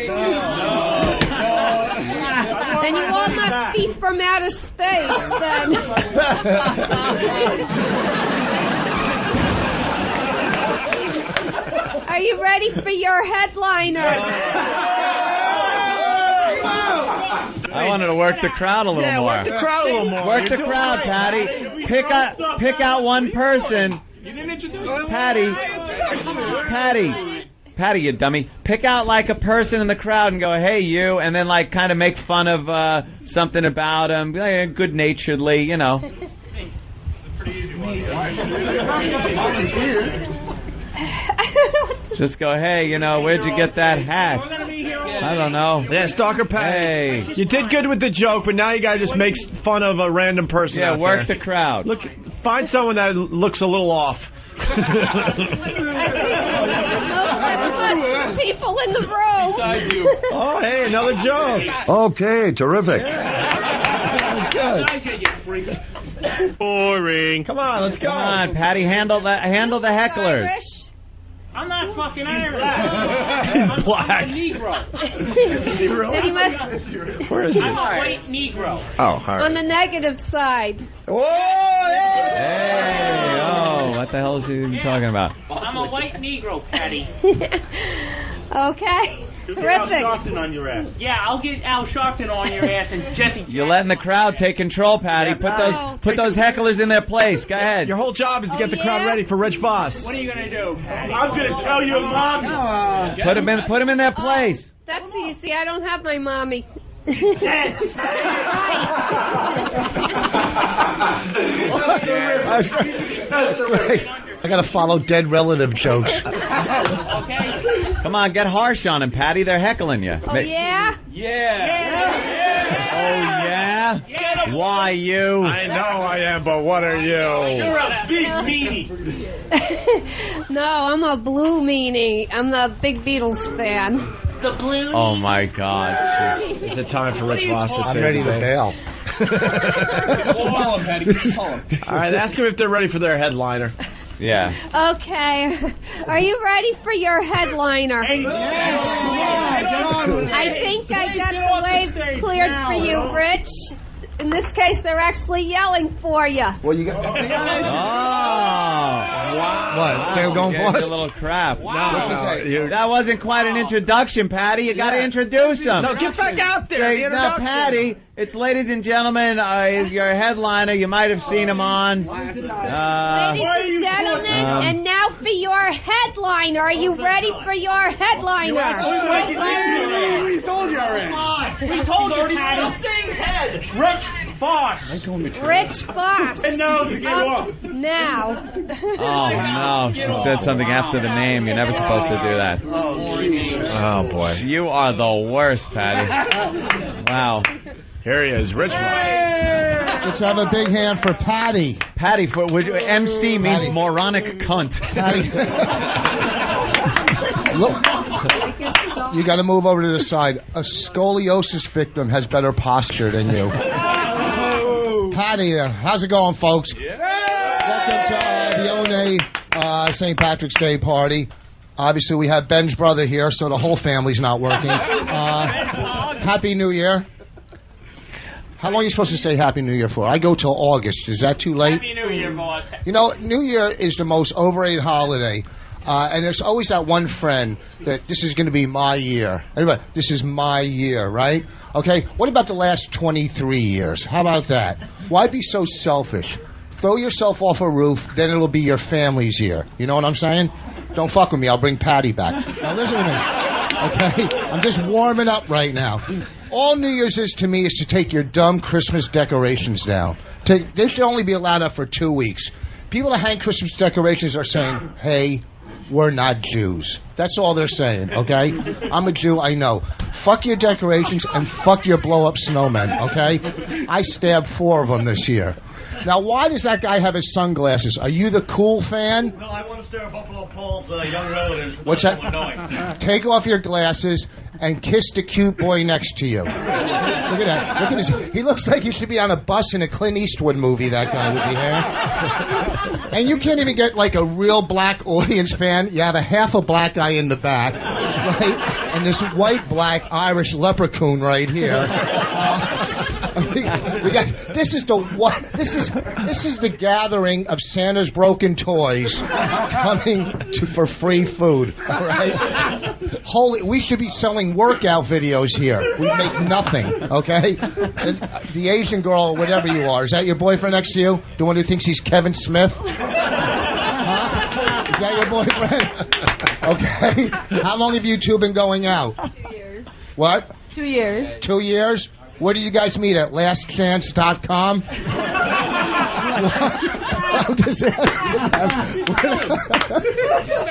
Then you all must be from outer space, then. Are you ready for your headliner? I wanted to work the crowd a little more. Work the crowd a little more. Work the crowd, Patty. Pick out one person. You didn't introduce Patty, you dummy. Pick out like a person in the crowd and go, hey, you, and then like kind of make fun of something about him, good-naturedly, Just go, hey, where'd you get that hat? I don't know. Yeah, Stalker Patti. Hey. You did good with the joke, but now you gotta just make fun of a random person. Yeah, out work there. the crowd. Look, find someone that looks a little off. I think people in the room. Oh, hey, another joke. Okay, terrific. Good. Boring. Come on, let's go. Come on, Patty, handle the hecklers. Irish. I'm not fucking Irish. He's black. I'm a Negro. Is he really? Then he must. Where is he? I'm a white Negro. Oh, all right. On the negative side. Whoa! Hey, oh, what the hell is he talking about? I'm a white Negro, Patty. Okay. Terrific. On your ass. Yeah, I'll get Al Sharpton on your ass and Jesse. You're letting the crowd take control, Patty. Put those hecklers in their place. Go ahead. Your whole job is to get the crowd ready for Rich Voss. What are you gonna do, Patty? I'm gonna tell your mom. Put them in their place. That's easy. I don't have my mommy. That's great. I gotta follow dead relative jokes. Come on, get harsh on them, Patty. They're heckling you. Oh, yeah? Oh, yeah? Why you? I know I am, but what are you? You're a big meanie. No, I'm a blue meanie. I'm the big Beatles fan. The blue. Oh, my God. Is it time for Rich Voss to say I'm ready to bail. All right, ask them if they're ready for their headliner. Yeah. Okay. Are you ready for your headliner? I think I got the way cleared for you, Rich. In this case, they're actually yelling for you. Well, you got. Oh, wow. What? They were going for us? A little crap. Wow. No, that wasn't quite an introduction, Patty. You got to introduce them. No, get back out there. The Now, Patty, it's ladies and gentlemen, your headliner. You might have seen him on. Ladies and gentlemen, and now for your headliner. Are you ready for your headliner? We told you already. We told you, Patty. Head. Rich Voss. Rich Voss. And now to get off. Now. Oh, no. She said something after the name. You're never supposed to do that. Oh, boy. You are the worst, Patty. Wow. Here he is, Rich Voss. Let's have a big hand for Patty. Patty, MC means Patty. moronic cunt. Patty. Look. You got to move over to the side. A scoliosis victim has better posture than you. Patty, how's it going, folks? Welcome to the One St. Patrick's Day party. Obviously, we have Ben's brother here, so the whole family's not working. Happy New Year. How long are you supposed to say Happy New Year for? I go till August. Is that too late? Happy New Year, boss. You know, New Year is the most overrated holiday. And there's always that one friend that this is going to be my year. Anyway, this is my year, right? Okay, what about the last 23 years? How about that? Why be so selfish? Throw yourself off a roof, then it'll be your family's year. You know what I'm saying? Don't fuck with me. I'll bring Patty back. Now listen to me. Okay? I'm just warming up right now. All New Year's is to me is to take your dumb Christmas decorations down. They should only be allowed up for 2 weeks. People that hang Christmas decorations are saying, hey, we're not Jews. That's all they're saying, okay? I'm a Jew, I know. Fuck your decorations and fuck your blow-up snowmen, okay? I stabbed 4 of them this year. Now, why does that guy have his sunglasses? Are you the cool fan? No, I want to stare at Buffalo Paul's young relatives. What's that? Take off your glasses and kiss the cute boy next to you. Look at that. Look at this. He looks like he should be on a bus in a Clint Eastwood movie, that guy with the hair. And you can't even get like a real black audience fan. You have a half a black guy in the back, right? And this white, black, Irish leprechaun right here. We got this is the gathering of Santa's broken toys coming for free food. All right, we should be selling workout videos here. We make nothing. Okay, the Asian girl or whatever you are, is that your boyfriend next to you? The one who thinks he's Kevin Smith? Huh? Is that your boyfriend? Okay. How long have you two been going out? 2 years. What? 2 years. 2 years? Where did you guys meet at? LastChance.com? I'm just asking them.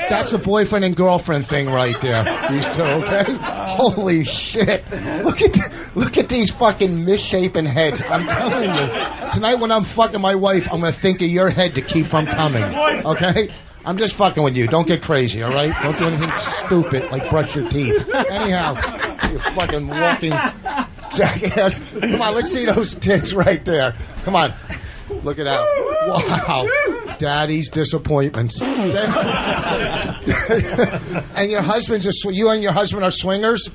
That's a boyfriend and girlfriend thing right there. These two, okay? Holy shit. Look at these fucking misshapen heads. I'm telling you. Tonight when I'm fucking my wife, I'm going to think of your head to keep from coming. Okay? I'm just fucking with you. Don't get crazy, all right? Don't do anything stupid like brush your teeth. Anyhow, you fucking walking jackass. Come on, let's see those tits right there. Come on. Look at that. Wow. Daddy's disappointments. And your husband's you and your husband are swingers?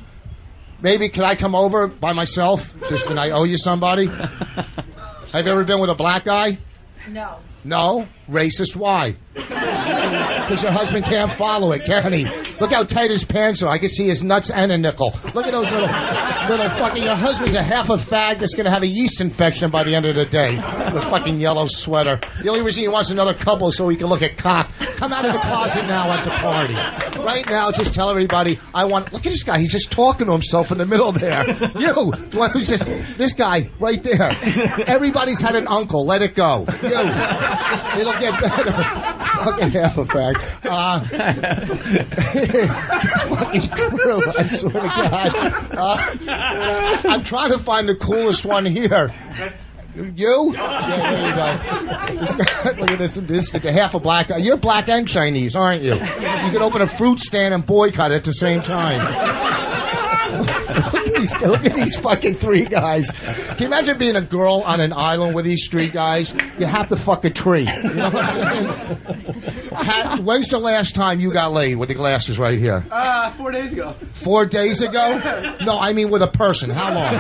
Maybe can I come over by myself? Can I owe you somebody? Have you ever been with a black guy? No. No? Racist, why? Because your husband can't follow it, can he? Look how tight his pants are. I can see his nuts and a nickel. Look at those little fucking... Your husband's a half a fag that's going to have a yeast infection by the end of the day. With a fucking yellow sweater. The only reason he wants another couple is so he can look at cock. Come out of the closet now at the party. Right now, just tell everybody, I want... Look at this guy. He's just talking to himself in the middle there. You, the one who's just... This guy, right there. Everybody's had an uncle. Let it go. You. It'll get better. Fucking half a fag. It's fucking crew, I swear to God. I'm trying to find the coolest one here. You? Yeah, there you go. Look at this. The half a black guy. You're black and Chinese, aren't you? You can open a fruit stand and boycott at the same time. Look at these fucking three guys. Can you imagine being a girl on an island with these three guys? You have to fuck a tree. You know what I'm saying? When's the last time you got laid with the glasses right here? 4 days ago. 4 days ago? No, I mean with a person. How long?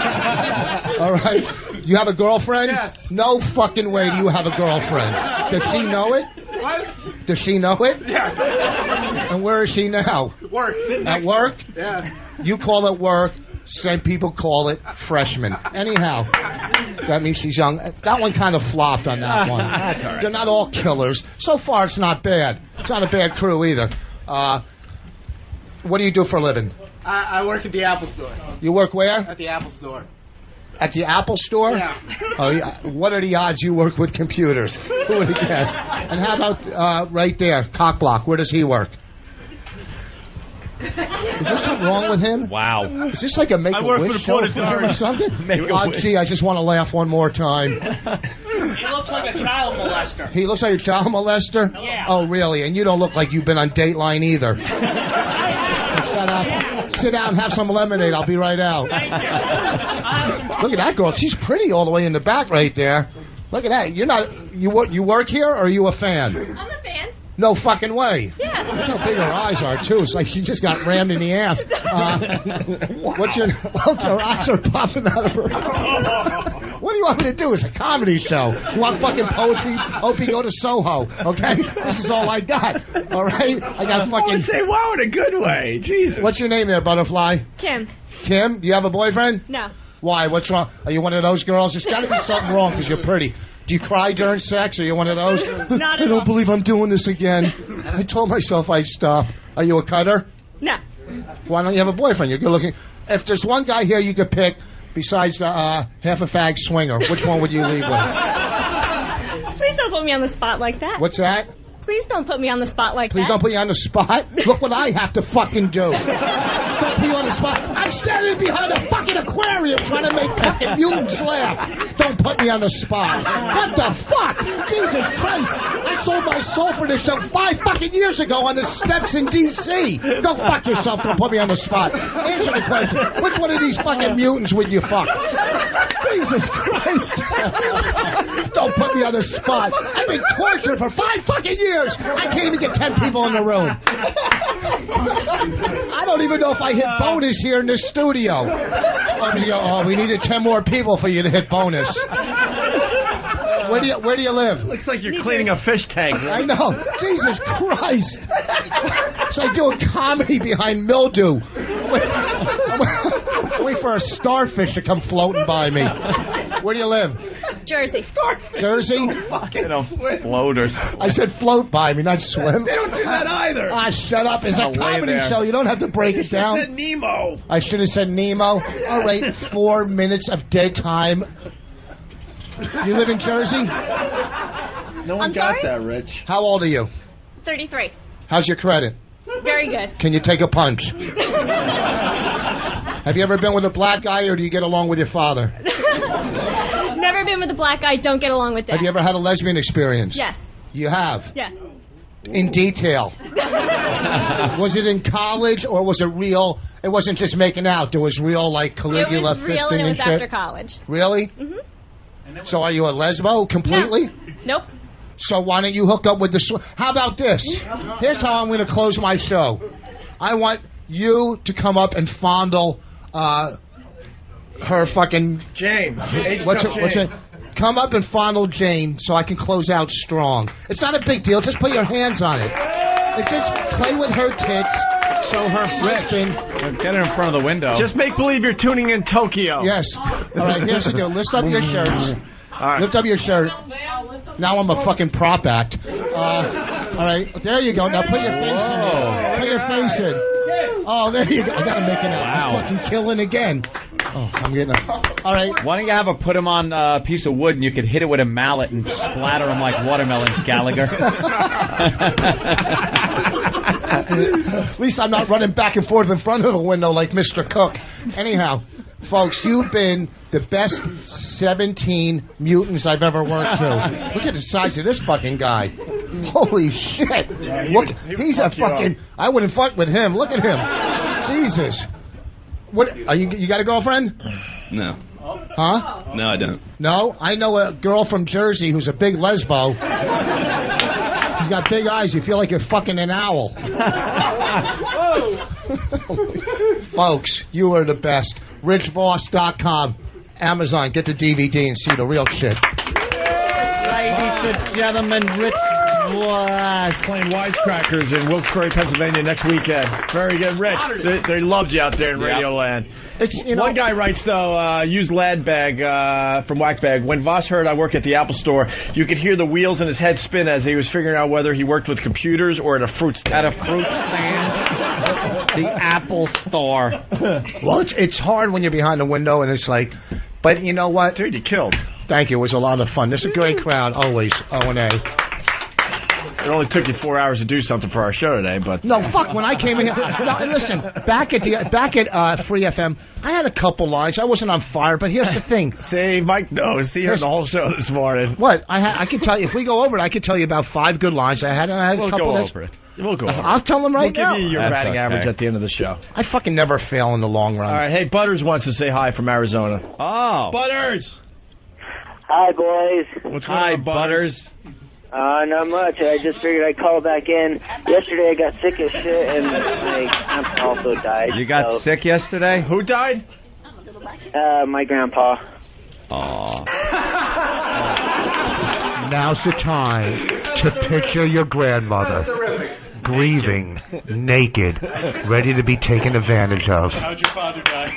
All right. You have a girlfriend? Yes. No fucking way do you have a girlfriend. Does she know it? What? Does she know it? Yes. And where is she now? Work. At work? Yeah. You call it work. Some people call it freshman. Anyhow, that means she's young. That one kind of flopped on that one. That's all right. They're not all killers. So far, it's not bad. It's not a bad crew either. What do you do for a living? I work at the Apple Store. You work where? At the Apple Store. At the Apple Store? Yeah. Oh, yeah. What are the odds you work with computers? Who would have guessed? And how about right there, Cockblock? Where does he work? Is there something wrong with him? Wow. Is this like a Make-A-Wish show for him or something? Gee, I just want to laugh one more time. He looks like a child molester. He looks like a child molester? Yeah. Oh, really? And you don't look like you've been on Dateline either. Shut up. Sit down and have some lemonade. I'll be right out. Look at that girl. She's pretty all the way in the back right there. Look at that. You're not... You work here or are you a fan? I'm a fan. No fucking way. Yeah. Look how big her eyes are, too. It's like she just got rammed in the ass. What's your... her eyes are popping out of her... What do you want me to do? It's a comedy show. You want fucking poetry? Opie, go to Soho, okay? This is all I got, all right? I got fucking... Say wow in a good way. Jesus. What's your name there, Butterfly? Kim. Kim? Do you have a boyfriend? No. Why? What's wrong? Are you one of those girls? There's got to be something wrong because you're pretty. Do you cry during sex? Are you one of those? Not at I don't believe I'm doing this again. I told myself I'd stop. Are you a cutter? No. Why don't you have a boyfriend? You're good looking. If there's one guy here you could pick besides the half a fag swinger, which one would you leave with? Please don't put me on the spot like that. What's that? Please don't put me on the spot like Please that. don't put you on the spot. Look what I have to fucking do. Don't put you on the spot. I'm standing behind a fucking aquarium trying to make fucking mutants laugh. Don't put me on the spot. What the fuck? Jesus Christ. I sold my soul for this show 5 fucking years ago on the steps in D.C. Go fuck yourself. Don't put me on the spot. Answer the question. Which one of these fucking mutants would you fuck? Jesus Christ. Don't put me on the spot. I've been tortured for 5 fucking years. I can't even get 10 people in the room. I don't even know if I hit bonus here in this studio. Oh, we needed 10 more people for you to hit bonus. Where do you live? Looks like you're cleaning a fish tank. I know. Jesus Christ. It's like doing comedy behind mildew. Wait for a starfish to come floating by me. Where do you live? Jersey. Jersey? Fucking floaters. I said float by me, not swim. They don't do that either. Ah, shut up. It's a comedy show. You don't have to break it down. You said Nemo. I should have said Nemo. All right, 4 minutes of dead time. You live in Jersey? No one I'm got sorry? that, Rich. How old are you? 33. How's your credit? Very good. Can you take a punch? Have you ever been with a black guy, or do you get along with your father? Never been with a black guy. Don't get along with that. Have you ever had a lesbian experience? Yes. You have? Yes. In detail. Was it in college, or was it real? It wasn't just making out. There was real, like, Caligula It was real, fisting and it and was shit? after college. Really? Mm-hmm. So are you a lesbo completely? No. Nope. So why don't you hook up with the... How about this? Here's how I'm going to close my show. I want you to come up and fondle her fucking... Jane. What's it? Come up and fondle Jane so I can close out strong. It's not a big deal. Just put your hands on it. It's just play with her tits so her husband... Get her in front of the window. Just make believe you're tuning in Tokyo. Yes. All right, here's the deal. Lift up your shirts. All right. Lift up your shirt. Now I'm a fucking prop act. All right, there you go. Now put your face in there. Put your face in. Oh, there you go. I gotta make it out. Wow. I'm fucking killing again. Oh, I'm getting it. All right. Why don't you put him on a piece of wood and you could hit it with a mallet and splatter him like watermelons, Gallagher? At least I'm not running back and forth in front of the window like Mr. Cook. Anyhow, folks, you've been the best 17 mutants I've ever worked through. Look at the size of this fucking guy. Holy shit. Look, he's a fucking... I wouldn't fuck with him. Look at him. Jesus. What? Are you got a girlfriend? No. Huh? No, I don't. No? I know a girl from Jersey who's a big lesbo. She's got big eyes. You feel like you're fucking an owl. Folks, you are the best. RichVoss.com. Amazon. Get the DVD and see the real shit. Ladies and gentlemen, Rich Voss. Playing Wisecrackers in Wilkes-Barre, Pennsylvania next weekend. Very good, Rich. They loved you out there in Radio Land. One guy writes, though, use lad bag from Whack Bag. When Voss heard I work at the Apple Store, you could hear the wheels in his head spin as he was figuring out whether he worked with computers or at a fruit stand. At a fruit stand? The Apple Store. Well, it's hard when you're behind the window and it's like, but you know what? Dude, you killed. Thank you. It was a lot of fun. This is a great crowd, always. O&A. It only took you 4 hours to do something for our show today, but... No, fuck, when I came in here... No, listen, back at Free FM, I had a couple lines. I wasn't on fire, but here's the thing. See, Mike knows. He heard the whole show this morning. What? I can tell you, if we go over it, I can tell you about 5 good lines I had, and I had a couple... We'll go over it. I'll tell them right now. We'll give you your batting average at the end of the show. I fucking never fail in the long run. All right, hey, Butters wants to say hi from Arizona. Oh. Butters! Hi, boys. What's going on, Butters? Not much. I just figured I'd call back in. Yesterday I got sick as shit, and my grandpa also died. You got sick yesterday? Who died? My grandpa. Aw. Now's the time to picture your grandmother grieving, naked, ready to be taken advantage of. How'd your father die?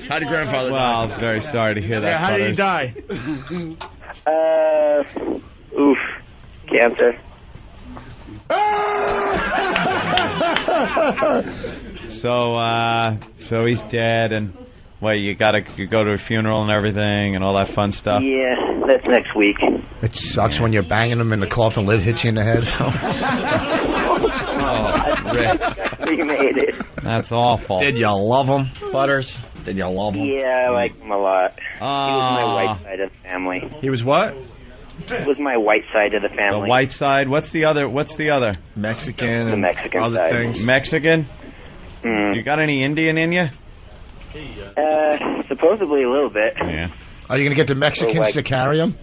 How did grandfather die? Well, very sorry to hear that. Yeah, how did he die? Cancer. So he's dead, and you go to a funeral and everything and all that fun stuff. Yeah, that's next week. It sucks when you're banging him in the coffin lid hits you in the head. Rick. We made it. That's awful. Did you love him, Butters? Did you love him? Yeah, I like him a lot. He was my white side of the family. He was what? It was my white side of the family. The white side? What's the other? Mexican. The Mexican other side. Things. Mexican? You got any Indian in you? Supposedly a little bit. Yeah. Are you going to get the Mexicans to carry him?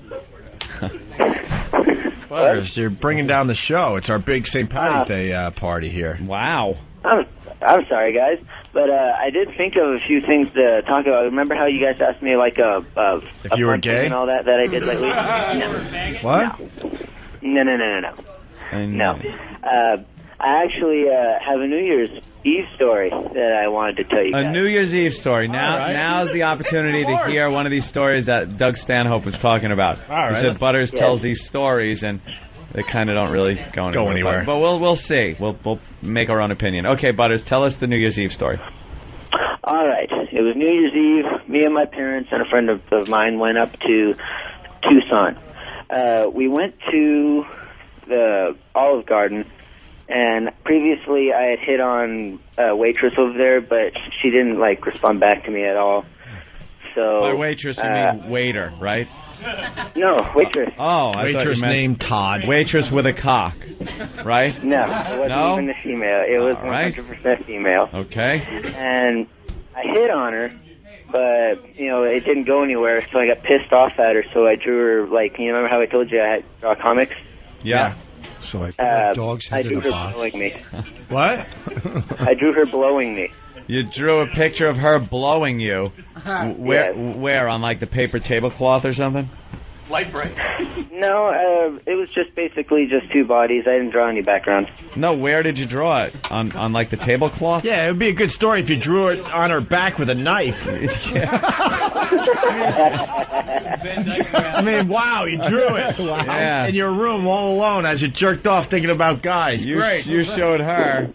Butters, you're bringing down the show. It's our big St. Patty's Day party here. Wow. I'm sorry, guys, but I did think of a few things to talk about. Remember how you guys asked me, like, if you were gay? And all that I did lately? No. What? No. I actually have a New Year's Eve story that I wanted to tell you guys. A New Year's Eve story. Now's the opportunity to hear one of these stories that Doug Stanhope was talking about. He said Butters tells these stories, and they kind of don't really go anywhere. But we'll see. We'll make our own opinion. Okay, Butters, tell us the New Year's Eve story. All right. It was New Year's Eve. Me and my parents and a friend of mine went up to Tucson. We went to the Olive Garden, and previously I had hit on a waitress over there, but she didn't, respond back to me at all. So by waitress, you mean waiter, right? No, waitress. Oh, waitress named Todd. Waitress with a cock, right? No, it wasn't even a female. It was 100% female. Okay. And I hit on her, but it didn't go anywhere. So I got pissed off at her. So I drew her remember how I told you I had draw comics? Yeah. So dogs I drew her blowing me. What? I drew her blowing me. You drew a picture of her blowing you. Where on the paper tablecloth or something? Light break. No, it was just basically just two bodies. I didn't draw any background. No, where did you draw it? On the tablecloth? Yeah, it would be a good story if you drew it on her back with a knife. I mean, wow, you drew it. Yeah. In your room all alone as you jerked off thinking about guys. Great. You showed her.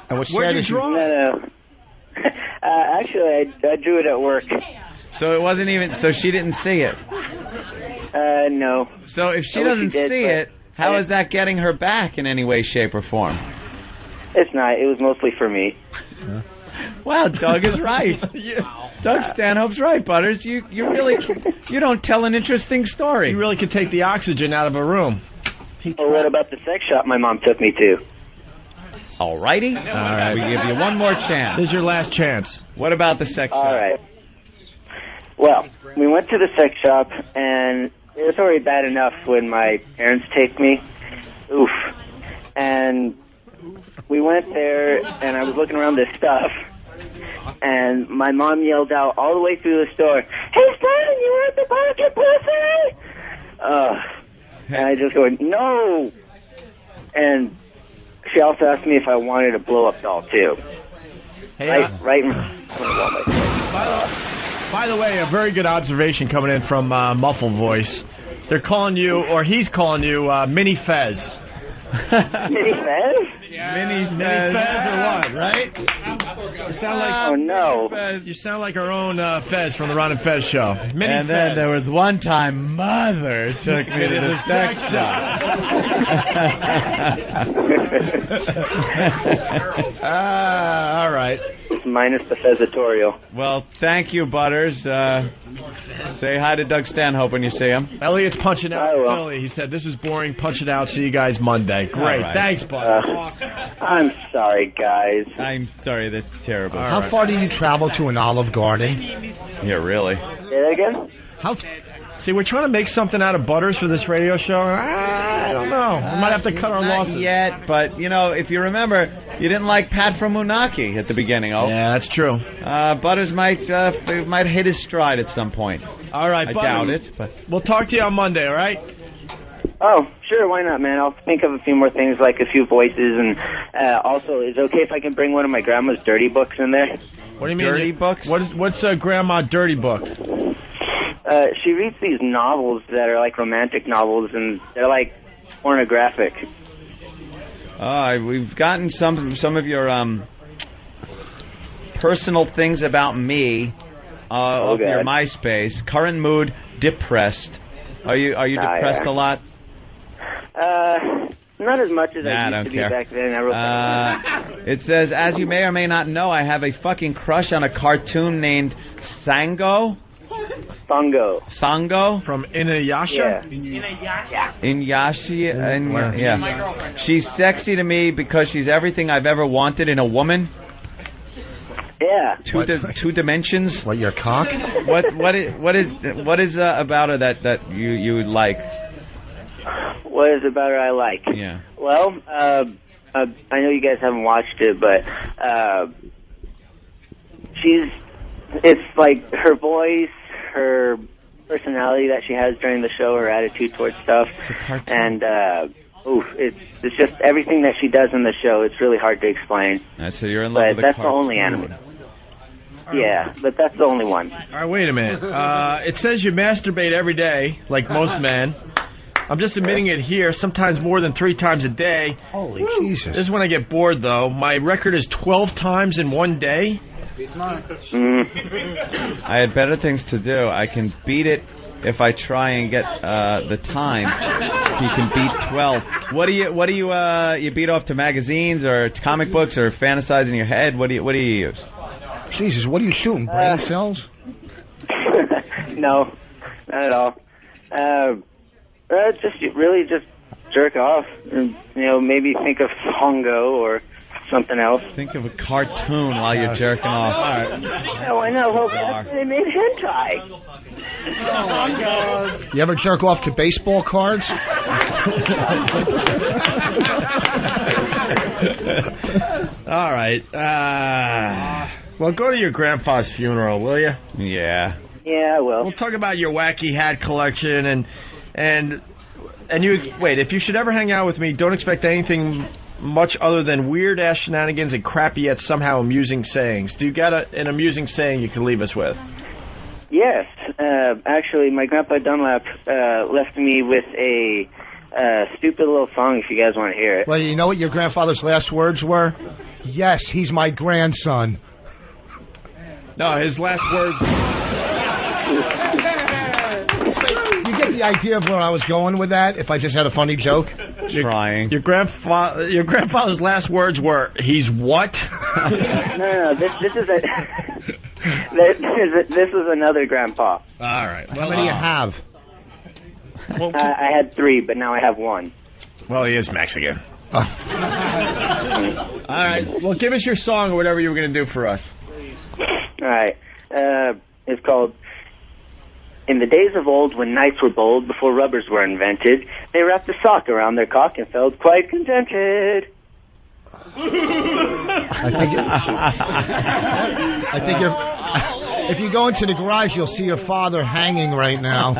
And what's Where did you draw it? No. Actually, I drew it at work. So it wasn't even. So she didn't see it. No. So if she doesn't see it, how is that getting her back in any way, shape, or form? It's not. It was mostly for me. Wow, Doug is right. Doug Stanhope's right, Butters. You don't tell an interesting story. You really could take the oxygen out of a room. Well, what about the sex shop my mom took me to? Alrighty. All right. We give you one more chance. This is your last chance. What about the sex shop? All right. Well, we went to the sex shop, and it was already bad enough when my parents take me. Oof. And we went there, and I was looking around this stuff, and my mom yelled out all the way through the store, "Hey, son, you want the pocket pussy?" And I just go, "No." And she also asked me if I wanted a blow-up doll, too. Hey, right in front of all my face. By the way, a very good observation coming in from Muffle Voice. They're calling you, or he's calling you, Mini Fez. Mini Fez? Mini Fez or what, right? You sound like... Oh, no. You sound like our own Fez from the Ron and Fez show. Mini and Fez. then there was one time Mother took me to the sex shop. All right. Minus the Fezatorial. Well, thank you, Butters. Say hi to Doug Stanhope when you see him. Elliot's punching out Philly. He said, "This is boring. Punch it out. See you guys Monday." Great. Right. Thanks, Butters. I'm sorry, guys. I'm sorry. That's terrible. How far did you travel to an Olive Garden? Yeah, really? Say that again? See, we're trying to make something out of Butters for this radio show. I don't know. We might have to cut our losses. Not yet, but, if you remember, you didn't like Pat from Moonachie at the beginning. Oh, yeah, that's true. Butters might hit his stride at some point. All right, I Butters. doubt it, but we'll talk to you on Monday, all right? Oh, sure, why not, man? I'll think of a few more things, like a few voices, and also, is it okay if I can bring one of my grandma's dirty books in there? What do you mean? Dirty books? What's a grandma dirty book? She reads these novels that are like romantic novels, and they're like pornographic. We've gotten some of your personal things about me of your MySpace. Current mood, depressed. Are you depressed a lot? Not as much as I used to be back then. I wrote it says, as you may or may not know, I have a fucking crush on a cartoon named Sango. Sango from Inuyasha. Yeah. She's sexy to me because she's everything I've ever wanted in a woman. Yeah. Two dimensions. What, your cock? What is about her that you like? What is about her I like? Yeah. Well, I know you guys haven't watched it, but it's like her voice, her personality that she has during the show, her attitude towards stuff, and it's just everything that she does in the show. It's really hard to explain. So you're in love with the that's the only anime. Yeah, but that's the only one. All right, wait a minute. It says you masturbate every day, like most men. I'm just admitting it here, sometimes more than 3 times a day. Holy Jesus. This is when I get bored, though. My record is 12 times in one day. I had better things to do. I can beat it if I try and get the time. You can beat 12. What do you beat off to magazines or comic books or fantasize in your head? What do you use? Jesus, what are you shooting? Brain cells? No, not at all. Just jerk off, and maybe think of Hongo or something else. Think of a cartoon while you're jerking off. All right. Oh, I know. Well, that's they made hentai. You ever jerk off to baseball cards? All right. Well, go to your grandpa's funeral, will you? Yeah. Yeah, I will. We'll talk about your wacky hat collection and you wait. If you should ever hang out with me, don't expect anything much other than weird ass shenanigans and crappy yet somehow amusing sayings. Do you got an amusing saying you can leave us with? Yes. Actually, my grandpa Dunlap left me with a stupid little song. If you guys want to hear it. Well, you know what your grandfather's last words were? Yes, he's my grandson. No, his last words. You get the idea of where I was going with that? If I just had a funny joke. Trying. Your grandfather's last words were, "He's what?" No. This is a. This is another grandpa. All right. How many do you have? Well, I had 3, but now I have 1. well, he is Mexican. All right. Well, give us your song or whatever you were going to do for us. All right. It's called In the days of old, when knights were bold, before rubbers were invented, they wrapped a sock around their cock and felt quite contented. I think if you go into the garage, you'll see your father hanging right now.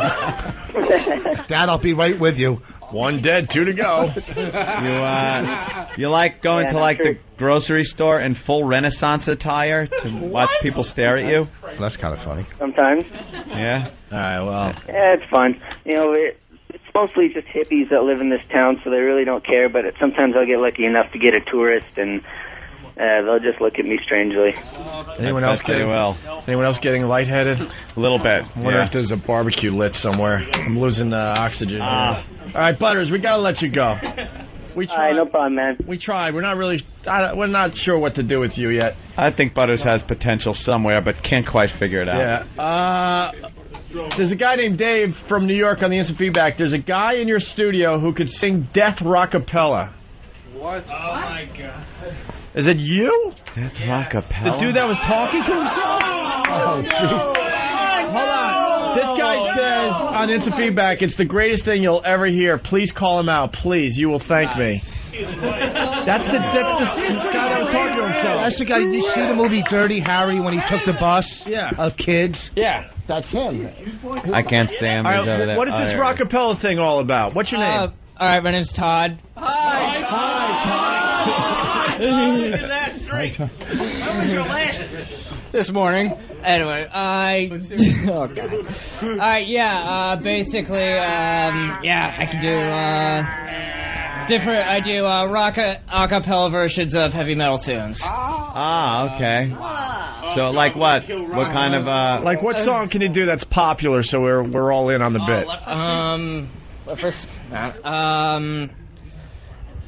Dad, I'll be right with you. 1 dead, 2 to go. You like going to like the grocery store in full Renaissance attire to watch people stare at you? That's kind of funny. Sometimes. Yeah. All right. Well. Yeah, it's fun. You know, it's mostly just hippies that live in this town, so they really don't care. But sometimes I'll get lucky enough to get a tourist, and they'll just look at me strangely. Anyone else getting lightheaded? A little bit. I wonder if there's a barbecue lit somewhere. I'm losing oxygen. All right, Butters, we gotta let you go. We tried. All right, no problem, man. We tried. We're not sure what to do with you yet. I think Butters has potential somewhere, but can't quite figure it out. Yeah. There's a guy named Dave from New York on the instant feedback. There's a guy in your studio who could sing Death Rockapella. What? Oh my God. Is it you? Death Rockapella? The dude that was talking to himself? Oh, jeez. Hold on. This guy says on instant feedback, it's the greatest thing you'll ever hear. Please call him out. Please. You will thank me. That's the guy that was talking to himself. That's the guy. Did you see the movie Dirty Harry when he took the bus of kids? Yeah. That's him. I can't say him. All right, what is this Rockapella thing all about? What's your name? All right, my name's Todd. Hi, Todd. Look at that streak. When was your last? This morning. Anyway, oh god. All right, basically, I can do different. I do acapella versions of heavy metal tunes. Ah, okay. So, like what? What kind of like what song can you do that's popular? So we're all in on the bit.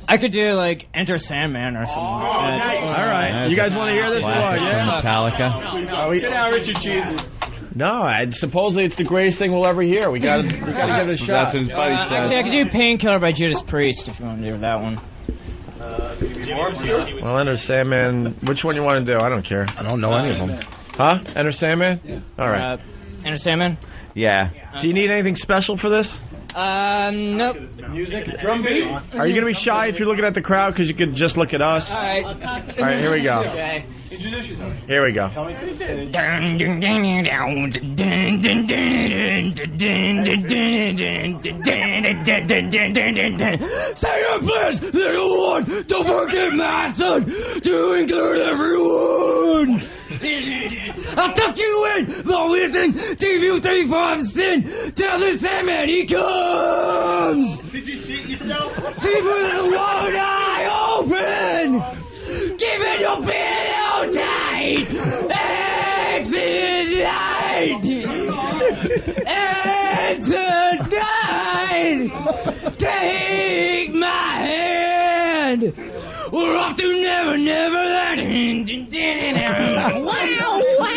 I could do like Enter Sandman or something. Like that. All right, you guys want to hear this one? Yeah. Metallica. Sit down, Richard Cheese. No, supposedly it's the greatest thing we'll ever hear. We got to give it a shot. That's what his buddy said. Actually, I could do Painkiller by Judas Priest if you want to do that one. Well, Enter Sandman. Which one you want to do? I don't care. I don't know any of them. Huh? Enter Sandman? Yeah. All right. Enter Sandman? Yeah. Do you need anything special for this? Nope. Music, drum beat. Are you going to be shy if you're looking at the crowd because you could just look at us? All right. All right, here we go. Okay. Introduce yourself. Here we go. Say your prayers, little one. Don't forget my son to include everyone. I'll tuck you in, but within TV35 sin. Tell the Sandman he comes. Did you shoot yourself? See with one eye open. Keep it your pillow tight. And tonight. And tonight. Take my hand. We're off to Never, Neverland. Wow, wow,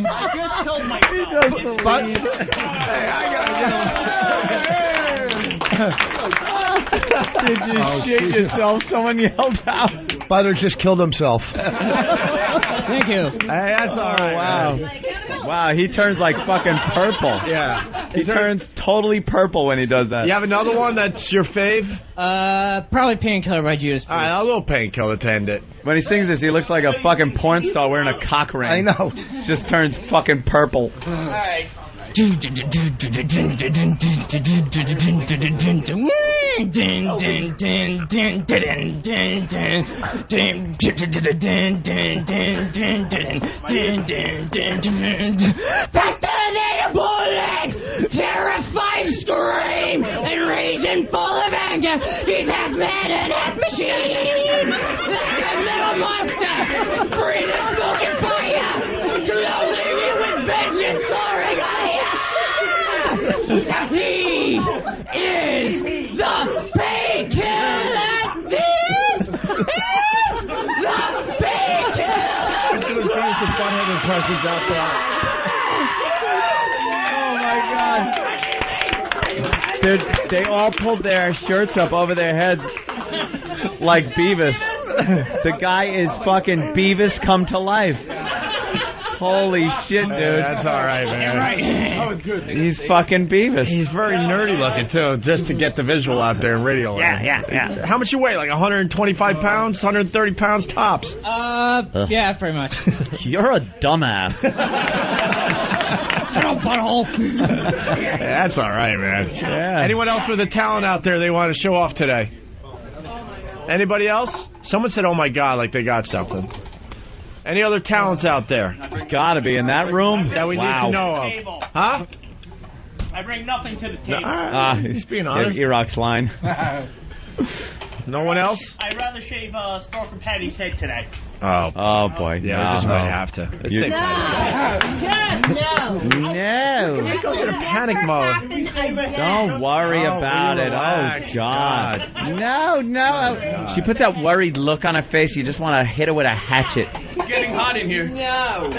I just killed my Hey, I gotta get him. Did you shit yourself? Someone yelled out. Butter just killed himself. Thank you. Hey, that's all right. Wow. Wow, he turns like fucking purple. Yeah. He turns totally purple when he does that. You have another one that's your fave? Probably Painkiller by Judas Priest. All right, a little Painkiller to end it. When he sings this, he looks like a fucking porn star wearing a cock ring. I know. Just turns fucking purple. All right. Faster than a bullet, terrified scream, and raging full of anger. He's half man and half machine. Like a metal monster, breathing smoke and fire, closing you with vengeance, soaring higher. He is the painkiller. This is the painkiller. Oh my god. They all pulled their shirts up over their heads like Beavis. The guy is fucking Beavis come to life. Holy shit, dude. That's all right, man. That was good. He's fucking Beavis. He's very nerdy looking, too, just to get the visual out there in radio land. Yeah. How much you weigh? Like 125 pounds? 130 pounds tops? Yeah, pretty much. You're a dumbass. Butthole. That's all right, man. Yeah. Anyone else with a talent out there they want to show off today? Anybody else? Someone said, oh my God, like they got something. Any other talents out there? Gotta be in that room. That we need to know of. Huh? I bring nothing to the table. He's being honest. Erock's line. No one else? I'd rather shave Stalker Patty's head today. Oh boy. Yeah, we just might have to. Let's say No. Go get a panic mode. Don't worry about it. Relax, Oh God. No. She puts that worried look on her face. You just want to hit her with a hatchet. It's getting hot in here. No.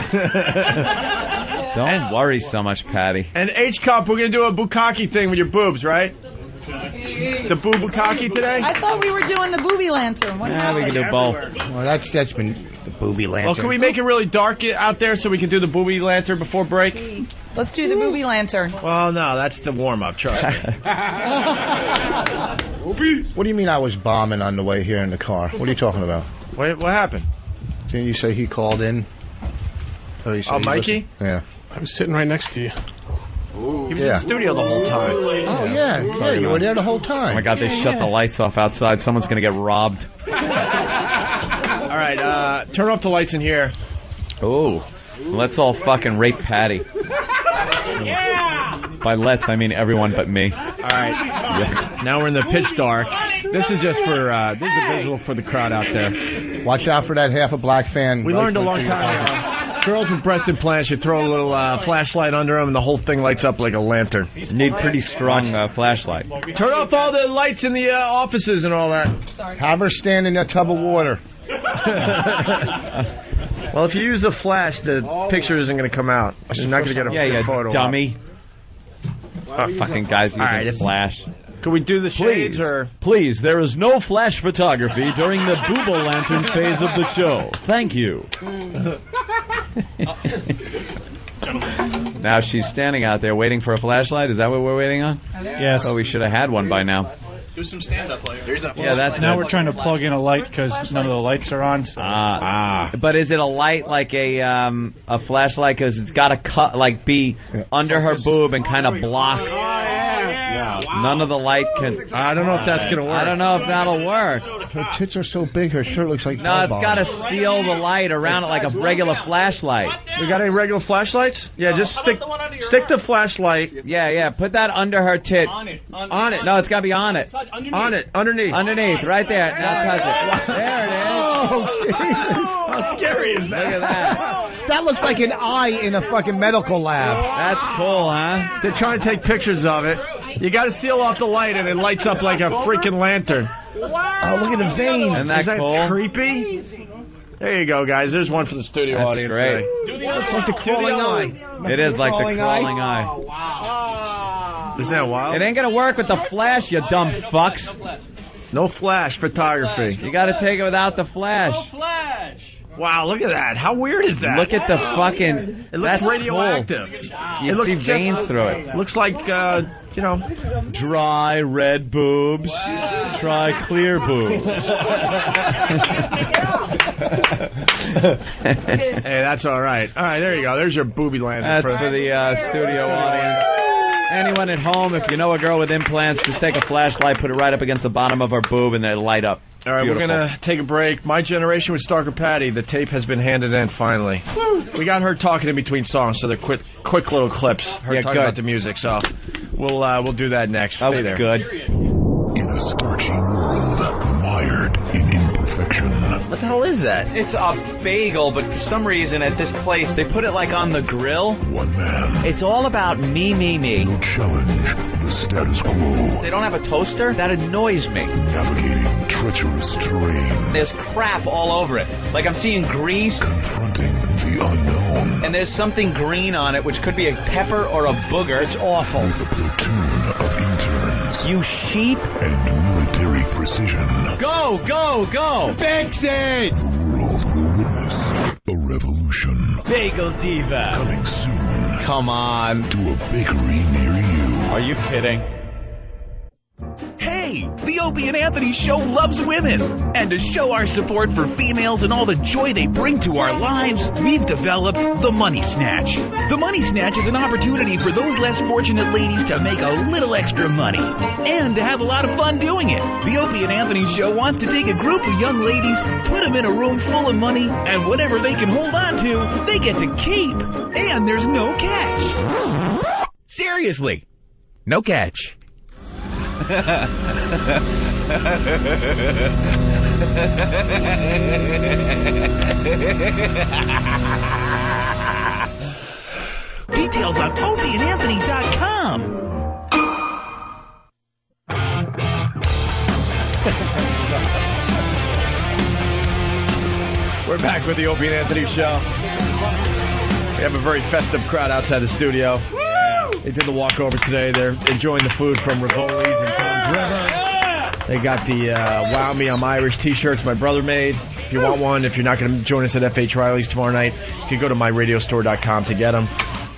Don't worry so much, Patty. And H-Cup, we're going to do a bukkake thing with your boobs, right? The boob-o-lantern today? I thought we were doing the booby-lantern. What happened? We can do both. Well, that's been the booby-lantern. Well, can we make it really dark out there so we can do the booby-lantern before break? Let's do the booby-lantern. Well, no, that's the warm-up, trust me. What do you mean I was bombing on the way here in the car? What are you talking about? What happened? Didn't you say he called in? Oh, Mikey? Yeah. I was sitting right next to you. He was in the studio the whole time. Oh, yeah, you were there the whole time. Oh my God, they shut the lights off outside. Someone's going to get robbed. All right, turn off the lights in here. Oh, let's all fucking rape Patty. Yeah! By let's, I mean everyone but me. All right, now we're in the pitch dark. This is just for, this is a visual for the crowd out there. Watch out for that half a black fan. We learned a long time ago. Girls with breast implants, you throw a little flashlight under them and the whole thing lights up like a lantern. You need pretty strong flashlight. Turn off all the lights in the offices and all that. Have her stand in a tub of water. Well, if you use a flash, the picture isn't going to come out. You're not going to get a photo. Dummy. Fucking guys using flash. Can we do the shades or? Please, there is no flash photography during the Boob-o-lantern phase of the show. Thank you. Now she's standing out there waiting for a flashlight. Is that what we're waiting on? Yes. Oh, we should have had one by now. Do some stand-up later. Yeah, that's now we're trying to plug in a light because none of the lights are on. So. But is it a light like a flashlight? Because it's got to cut be under her boob and kind of block. None of the light can. I don't know if that's gonna work. I don't know if that'll work. Her tits are so big, her shirt looks like. No, it's got to seal the light around it like a regular flashlight. We got any regular flashlights? Yeah, just stick the flashlight. Yeah. Put that under her tit. On it. No, it's got to be on it. On it, underneath. Underneath, right there. Now touch it. There it is. Oh, Jesus. How scary is that? Look at that. That looks like an eye in a fucking medical lab. That's cool, huh? They're trying to take pictures of it. You got to seal off the light, and it lights up like a freaking lantern. Oh, look at the veins. Isn't that cool? Creepy? There you go, guys. There's one for the studio That's audience great. today. It's like the crawling eye. It is like the crawling eye. Wow. Isn't that wild? It ain't gonna work with the flash, you dumb fucks. No flash photography. You gotta take it without the flash. No flash. Wow, look at that. How weird is that? Look at the fucking... It looks that's radioactive. Cool. You see veins through it. Looks like, dry red boobs. Try clear boobs. Hey, that's all right. All right, there you go. There's your Boob-o-lantern. That's for the studio audience. Anyone at home, if you know a girl with implants, just take a flashlight, put it right up against the bottom of her boob, and it'll light up. All right, Beautiful. We're going to take a break. My Generation with Stalker Patti. The tape has been handed in, finally. We got her talking in between songs, so they're quick little clips. Her talking about the music, so we'll do that next. Stay there. Good. In a scorching world, mired in imperfection. What the hell is that? It's a bagel, but for some reason at this place, they put it like on the grill. One man. It's all about me. Will challenge the status quo. They don't have a toaster? That annoys me. Navigating treacherous terrain. There's crap all over it. Like I'm seeing grease. Confronting the unknown. And there's something green on it, which could be a pepper or a booger. It's awful. With a platoon of interns. You sheep. And military precision. Go! Fix it! The world will witness a revolution. Bagel diva. Coming soon. Come on. To a bakery near you. Are you kidding? Hey, the Opie and Anthony Show loves women. And to show our support for females and all the joy they bring to our lives, we've developed the Money Snatch. The Money Snatch is an opportunity for those less fortunate ladies to make a little extra money and to have a lot of fun doing it. The Opie and Anthony Show wants to take a group of young ladies, put them in a room full of money, and whatever they can hold on to, they get to keep. And there's no catch. Seriously, no catch. Details on opieandanthony.com. We're back with the Opie and Anthony Show. We have a very festive crowd outside the studio. They did the walkover today. They're enjoying the food from Rivoli's and Tom's River. They got the Wow Me, I'm Irish t-shirts my brother made. If you want one, if you're not going to join us at F.H. Riley's tomorrow night, you can go to myradiostore.com to get them.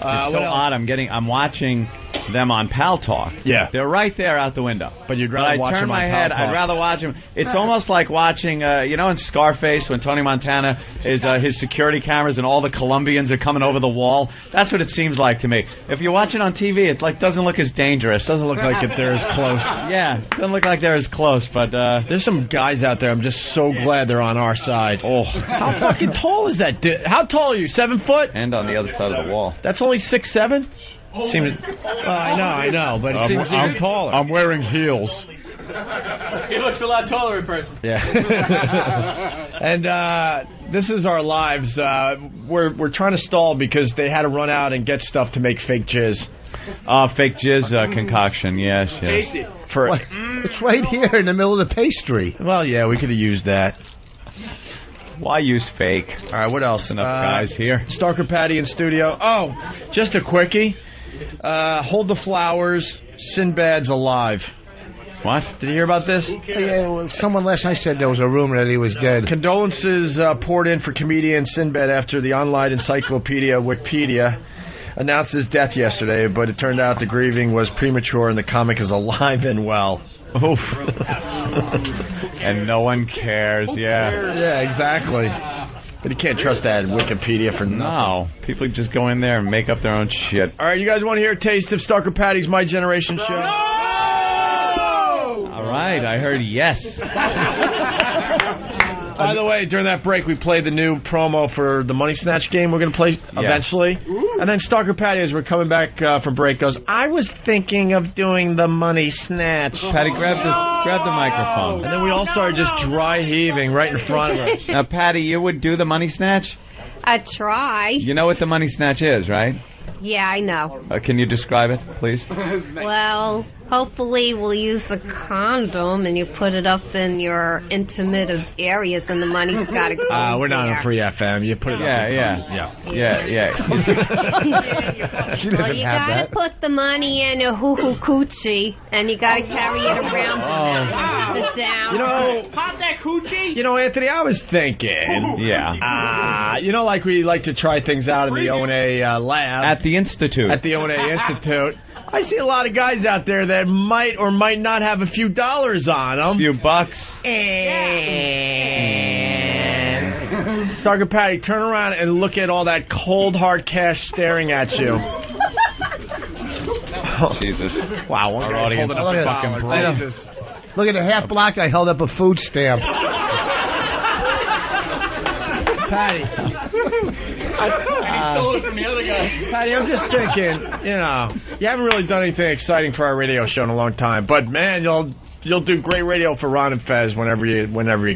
It's so odd. I'm watching them on Pal Talk. Yeah. They're right there out the window. But you'd rather watch them on Pal Talk. I'd rather watch them. It's almost like watching, in Scarface when Tony Montana is his security cameras and all the Colombians are coming over the wall. That's what it seems like to me. If you watch it on TV, it doesn't look as dangerous. Doesn't look like they're as close. Yeah, doesn't look like they're as close. But there's some guys out there. I'm just so glad they're on our side. Oh, how fucking tall is that dude? How tall are you? 7 foot? And on the other side of the wall. That's only 6'7"? I know, but it seems even taller. I'm wearing heels. He looks a lot taller in person. Yeah. And this is our lives. We're trying to stall because they had to run out and get stuff to make fake jizz. Fake jizz concoction, yes. Tasty. It's right here in the middle of the pastry. Well, yeah, we could have used that. Why use fake? All right, what else? Enough guys here. Stalker Patti in studio. Oh, just a quickie. Hold the flowers. Sinbad's alive. What? Did you hear about this? Yeah, well, someone last night said there was a rumor that he was dead. Condolences poured in for comedian Sinbad after the online encyclopedia Wikipedia announced his death yesterday, but it turned out the grieving was premature and the comic is alive and well. Oof. And no one cares, Yeah, exactly. But you can't trust that Wikipedia for nothing. No. People just go in there and make up their own shit. All right, you guys want to hear a taste of Stalker Patti's My Generation show? No! All right, I heard yes. By the way, during that break, we played the new promo for the Money Snatch game we're going to play eventually. Ooh. And then Stalker Patti, as we're coming back from break, goes, I was thinking of doing the Money Snatch. Patti, grab the microphone. And then we all started just dry heaving right in front of her. Now, Patti, you would do the Money Snatch? I'd try. You know what the Money Snatch is, right? Yeah, I know. Can you describe it, please? Well, hopefully we'll use a condom and you put it up in your intimate areas and the money's got to go We're not there. on Free FM. You put it up. Yeah. She Well, doesn't you have gotta that. put the money in a hoo-hoo coochie, and you gotta carry it around and sit down. You know, Pop that coochie. You know, Anthony, I was thinking. Yeah. You know, like we like to try things out in the O&A lab. At the Institute. At the O&A Institute. I see a lot of guys out there that might or might not have a few dollars on them. A few bucks. And Stalker Patti, turn around and look at all that cold hard cash staring at you. Jesus. Wow, one Our guy's audience holding is up a fucking dollar. broke. Jesus. Look at the half black guy held up a food stamp. Patty. He stole it from the other guy. Patty, I'm just thinking, you know, you haven't really done anything exciting for our radio show in a long time, but man, you'll do great radio for Ron and Fez whenever you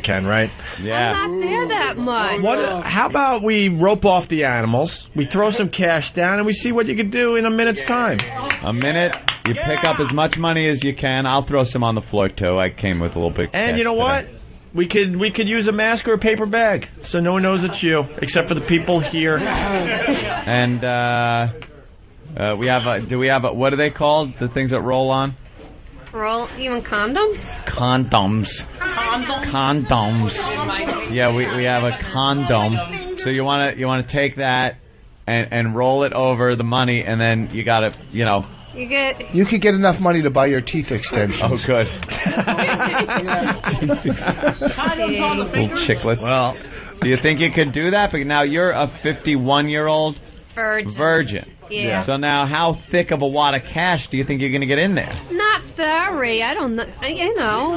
can, right? Yeah. I'm not there that much. How about we rope off the animals, we throw some cash down, and we see what you can do in a minute's time. A minute. You pick up as much money as you can. I'll throw some on the floor too. I came with a little bit. And you know what? We could use a mask or a paper bag, so no one knows it's you, except for the people here. And we have what are they called? The things that roll on? Even condoms? Condoms. Condoms. Yeah, we have a condom. So you wanna take that and roll it over the money, and then you gotta, you know. You could get enough money to buy your teeth extensions. Oh, good. Little chiclets. Well, do you think you could do that? But now you're a 51-year-old virgin. Yeah. So now, how thick of a wad of cash do you think you're going to get in there? Not very. I don't know.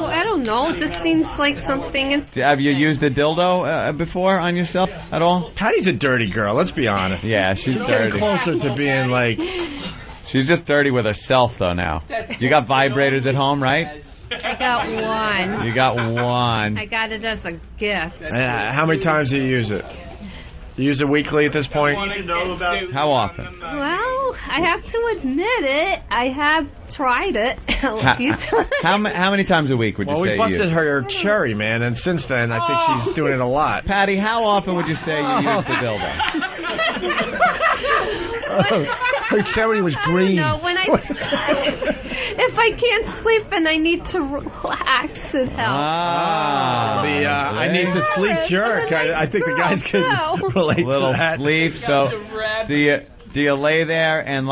I don't know. It just seems like something. Have you used a dildo before on yourself at all? Patty's a dirty girl. Let's be honest. Yeah, she's getting dirty. closer to being like. She's just dirty with herself, though, now. You got vibrators at home, right? I got one. You got one. I got it as a gift. How many times do you use it? Do you use it weekly at this point? How often? Well, I have to admit it. I have tried it a few times. How many times a week would you say we you busted use? her cherry, man, and since then, I think she's doing it a lot. Patty, how often would you say you use the dildo? Her cherry was green. No, when if I can't sleep and I need to relax, it helps. I need to sleep jerk. I think the guys can relate Little to that. sleep. So, do you lay there and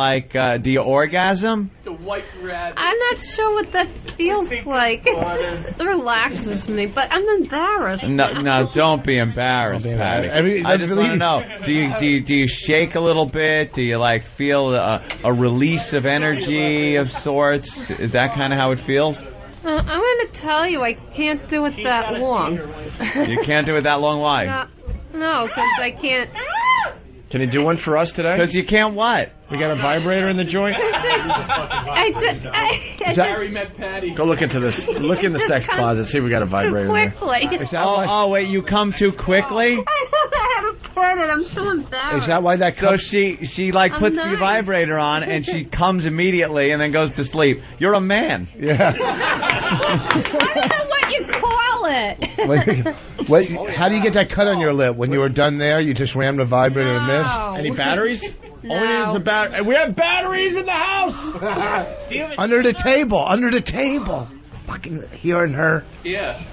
do you orgasm? I'm not sure what that feels like. It relaxes me, but I'm embarrassed. No, don't be embarrassed, Patty. I just want to know: do you shake a little bit? Do you feel a release of energy of sorts? Is that kind of how it feels? I'm going to tell you, I can't do it that long. You can't do it that long. Why? No, because I can't. Can you do one for us today? Because you can't what? We got a vibrator in the joint? met Patty. Go look into this. Look in the sex closet. See if we got a vibrator too in there. quickly. Wait, you come too quickly? I haven't put it. I'm so embarrassed. Is that why that? So she puts the vibrator on and she comes immediately and then goes to sleep. You're a man. Yeah. I don't know what you call it. Wait, how do you get that cut on your lip? When you were done there, you just rammed the vibrator and missed? Any batteries? No. All we need is a battery. We have batteries in the house. Under the table. Fucking hearing her. Yeah.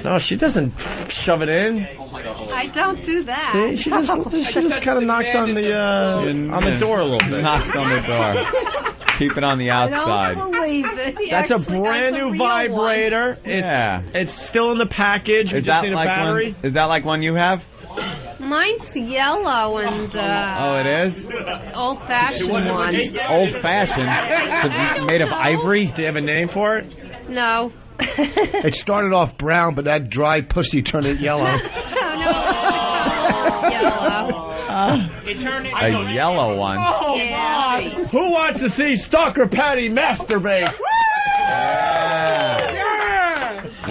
No, she doesn't shove it in. I don't do that. See, she just kind of knocks on the door a little bit. Knocks on the door. Keep it on the outside. I don't believe it. That's a brand new vibrator. It's still in the package. We just need a battery. Is that like one you have? Mine's yellow and oh, it is? Old-fashioned one. Old-fashioned? Made of ivory? Do you have a name for it? No. It started off brown, but that dry pussy turned it yellow. Yellow. A yellow one. Oh, yeah. Who wants to see Stalker Patti masturbate?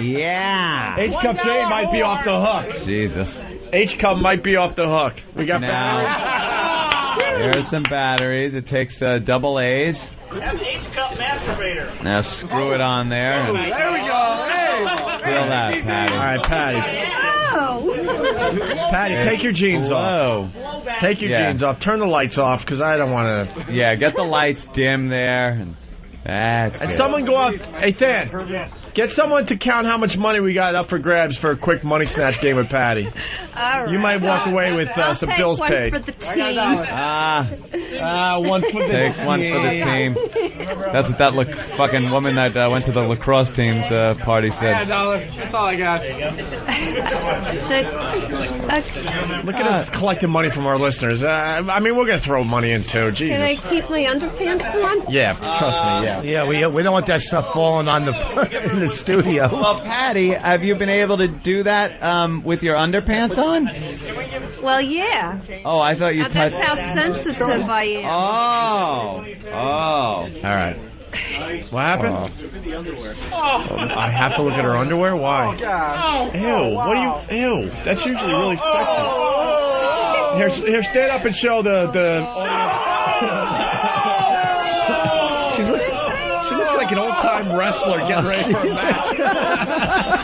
Yeah. H-Cup J might be off the hook. Jesus. H-Cup might be off the hook. We got batteries. Here's some batteries. It takes double A's. Have H-Cup masturbate. Now screw it on there. And There we go. Hey. feel that, Patty. All right, Patty. Patty, take your jeans off. Take your jeans off. Turn the lights off because I don't want to. Yeah, get the lights dim there. And that's And good. someone go off. Hey, Than, get someone to count how much money we got up for grabs for a quick money snatch game with Patty. All right. You might walk away with I'll some take bills one paid. for the team. One for the Take one for the team. That's what that fucking woman that went to the lacrosse team's party said. $1. That's all I got. Look at us collecting money from our listeners. I mean, we're going to throw money in too. Jesus. Can I keep my underpants on? Yeah, trust me, yeah. Yeah, we don't want that stuff falling on the in the studio. Well, Patty, have you been able to do that with your underpants on? Well, yeah. Oh, I thought you touched. That's how sensitive I am. Oh. All right. What happened? I have to look at her underwear? Why? Ew, what do you... Ew, that's usually really sexy. Here, stand up and show the audience. She looks like an old-time wrestler getting ready for a match.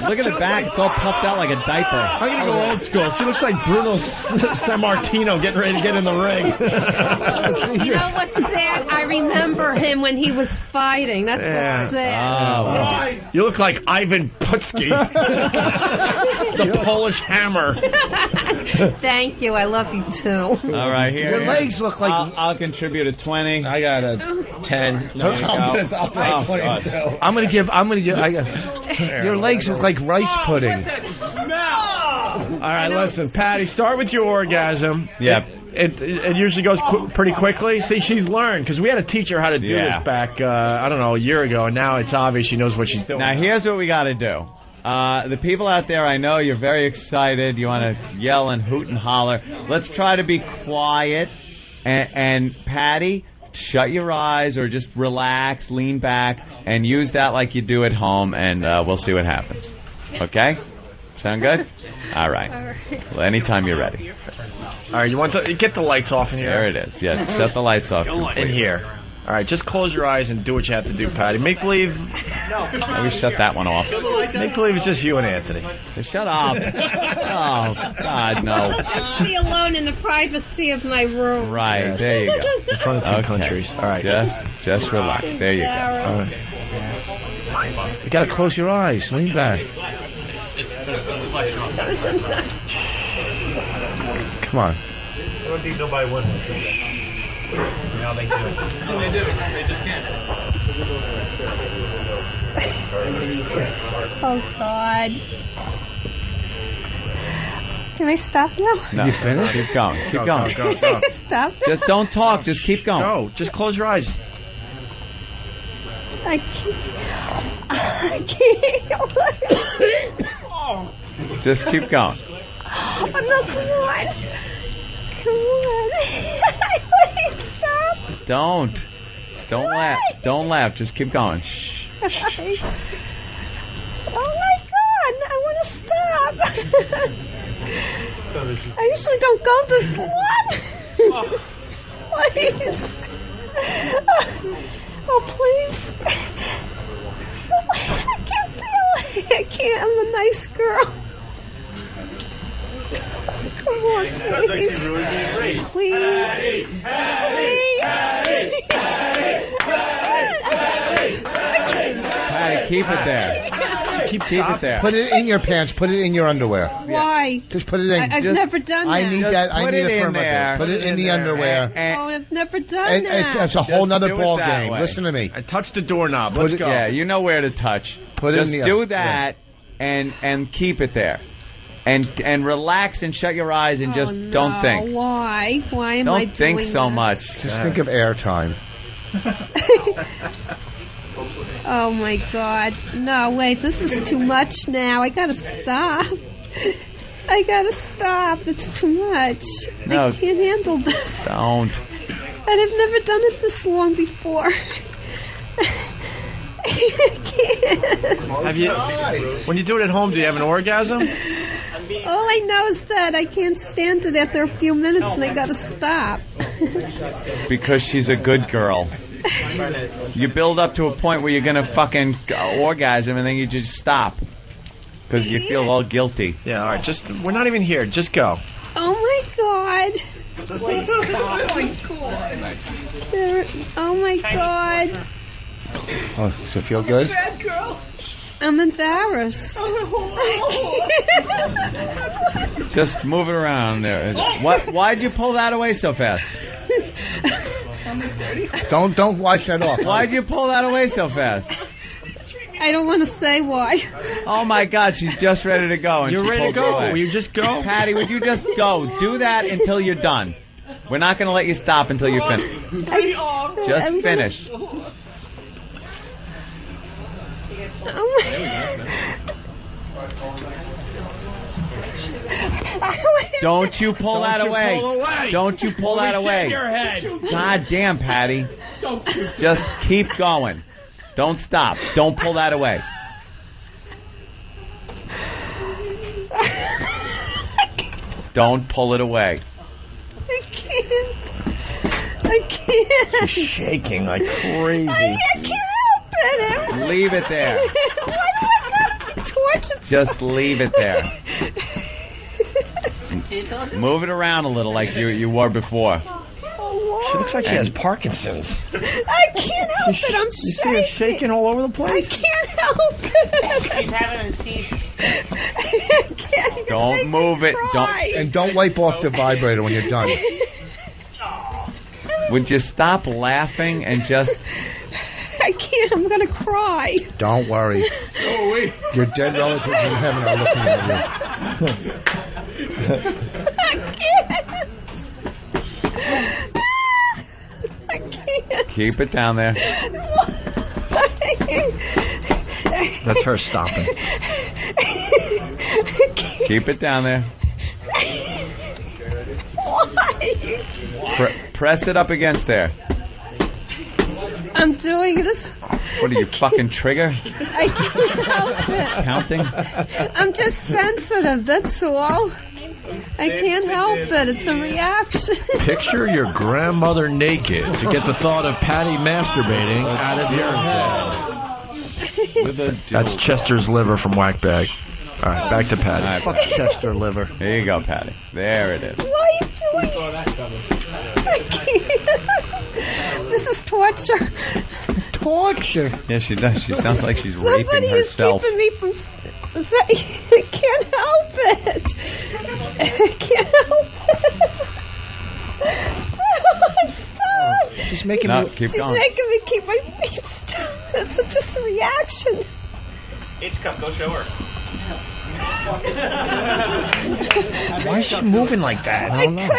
Look at the back. It's all puffed out like a diaper. I'm going to go old school. She looks like Bruno Sammartino getting ready to get in the ring. You know what's sad? I remember him when he was fighting. That's what's sad. You look like Ivan Putski, the Polish Hammer. Thank you. I love you too. All right, here. Your legs look like... I'll contribute a 20. I got a 10. There you go. I'm gonna give. Your legs look like rice pudding. All right, listen, Patty, start with your orgasm. Yep. It usually goes pretty quickly. See, she's learned because we had to teach her how to do this back, I don't know, a year ago, and now it's obvious she knows what she's doing. Now, here's what we got to do. The people out there, I know you're very excited. You want to yell and hoot and holler. Let's try to be quiet. And Patty, shut your eyes or just relax, lean back, and use that like you do at home, and we'll see what happens. Okay? Sound good? All right. Well, anytime you're ready. All right, you want to get the lights off in here? There it is. Yeah, shut the lights off. In here. All right, just close your eyes and do what you have to do, Patty. Make believe... Maybe shut that one off. Make believe it's just you and Anthony. Shut up. Oh, God, no. I'll be alone in the privacy of my room. Right, there you go. In front of two countries. All right. Just relax. There you go. All right. You gotta close your eyes. Lean back. Come on. I don't think nobody wants to see that. Now they do. No, they do. They just can't. Oh, God. Can I stop now? No. You finished? Keep going. Keep going. Go. Stop. Just don't talk. Just keep going. No, just close your eyes. I can't. Just keep going. Oh, no, come on. Come on. Please stop. Don't laugh. Don't laugh. Just keep going. Shh. Oh, my God. I want to stop. I usually don't go this long. Please. Oh, please. I can't feel it. I can't. I'm a nice girl. Come on, please. Please. Patty, keep it there. Keep it there. Put it in your pants. Put it in your underwear. Why? Just put it in. I've never done that. I need that. I need it in affirmative. there. Put it in the underwear. Oh, I've never done that. It's a whole nother do it ball that game. way. Listen to me. I touched the doorknob. Let's go. Yeah, you know where to touch. Put it Just in the do that and keep it there. And relax and shut your eyes and just don't think. Why? Why am I doing Don't think so this? much. Just think of airtime. Oh my God. No, wait, this is too much now. I gotta stop. It's too much. No. I can't handle this. Don't. And I've never done it this long before. I can't. Have you? When you do it at home, do you have an orgasm? All I know is that I can't stand it after a few minutes and I gotta stop. Because she's a good girl. You build up to a point where you're going to fucking orgasm and then you just stop. Because you feel all guilty. Yeah, all right. We're not even here. Just go. Oh my God. Oh my God. Oh, does it feel good? Bad girl. I'm embarrassed. Just move it around there. Why'd you pull that away so fast? Don't wash that off. Why'd you pull that away so fast? I don't want to say why. Oh my God, she's just ready to go. And you're ready to go? Will you just go? Patty, would you just go? Do that until you're done. We're not going to let you stop until you finish. Just finish. Don't you pull that away. Don't you pull that away. God damn, Patty. Just keep going. Don't stop. Don't pull that away. Don't pull it away. I can't. I can't. She's shaking like crazy. I can't help it. Leave it there. Why do I got tortured? Just leave it there. Move it around a little like you were before. She looks like she has Parkinson's. I can't help it. I'm shaking. You see her shaking all over the place? I can't help it. She's having a seizure. I can't. Don't move it. Don't wipe off the vibrator when you're done. Would you stop laughing and just... I can't. I'm going to cry. Don't worry. Oh, wait. Your dead relatives in heaven are looking at you. I can't. I can't. Keep it down there. That's her stopping. Keep it down there. Why? Press it up against there. I'm doing this. What are you, fucking trigger? I can't help it. Counting? I'm just sensitive, that's all. I can't help it. It's a reaction. Picture your grandmother naked to get the thought of Patty masturbating out of your head. That's Chester's liver from Whack Bag. All right, back to Patty. Right, fuck Chester liver. There you go, Patty. There it is. Why are you doing I can't. This is torture. Torture? Yeah, she does. She sounds like she's raping Somebody herself. is keeping me from... I can't help it. I can't help it. Stop. She's making no, me... keep She's going. making me keep my feet stuck. It's just a reaction. H-cup, go show her. Why is she moving like that? I don't know.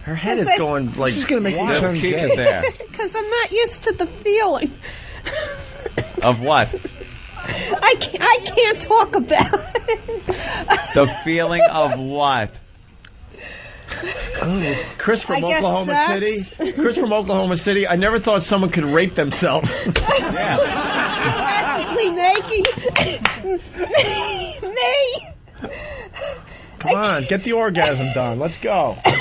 Her head is going like... She's going to make me Just turn keep gay. it there. Because I'm not used to the feeling. Of what? I can't talk about it. The feeling of what? Chris from I guess Oklahoma sex. City. Chris from Oklahoma City. I never thought someone could rape themselves. Yeah. Practically making me. Come on, get the orgasm done. Let's go. Ew.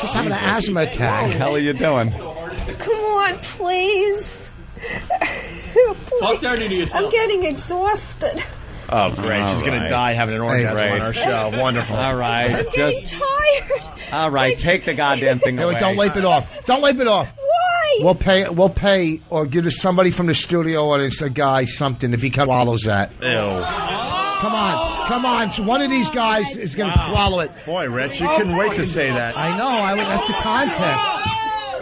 She's having an asthma What the attack. hell are you doing? Come on, please. Talk dirty to yourself. I'm getting exhausted. Oh, great. All She's going right. to die having an orgasm great. on our show. Wonderful. All right. I'm getting tired. All right. Take the goddamn thing No, away. don't wipe it off. Don't wipe it off. Why? We'll pay, or give to somebody from the studio or it's a guy something if he swallows that. Ew. Come on. So one of these guys is going to swallow it. Boy, Rich, you couldn't wait to say that. I know. That's the contest.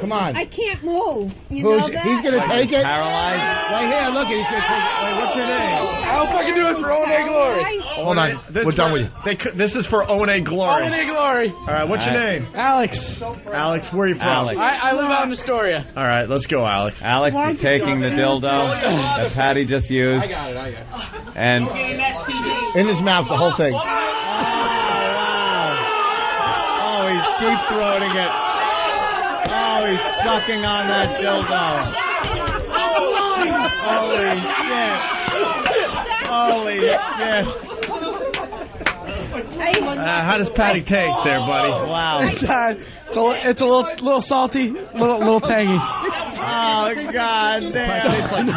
Come on. I can't move. You know that? He's going to take it? Paralyzed? Right here. Look, he's going to take it. Wait, what's your name? I'll fucking do it for O&A Glory. Hold on. We're done with you. This is for O&A Glory. O&A Glory. All right, what's your name? Alex. Alex, where are you from? Alex. I live out in Astoria. All right, let's go, Alex. Alex is taking the dildo that Patty just used. I got it. And In his mouth, the whole thing. oh, he's deep throating it. Oh, he's sucking on that dildo. Holy shit. Holy shit. I How does Patty taste there, buddy? Wow. It's a little salty, little tangy. Oh, God damn.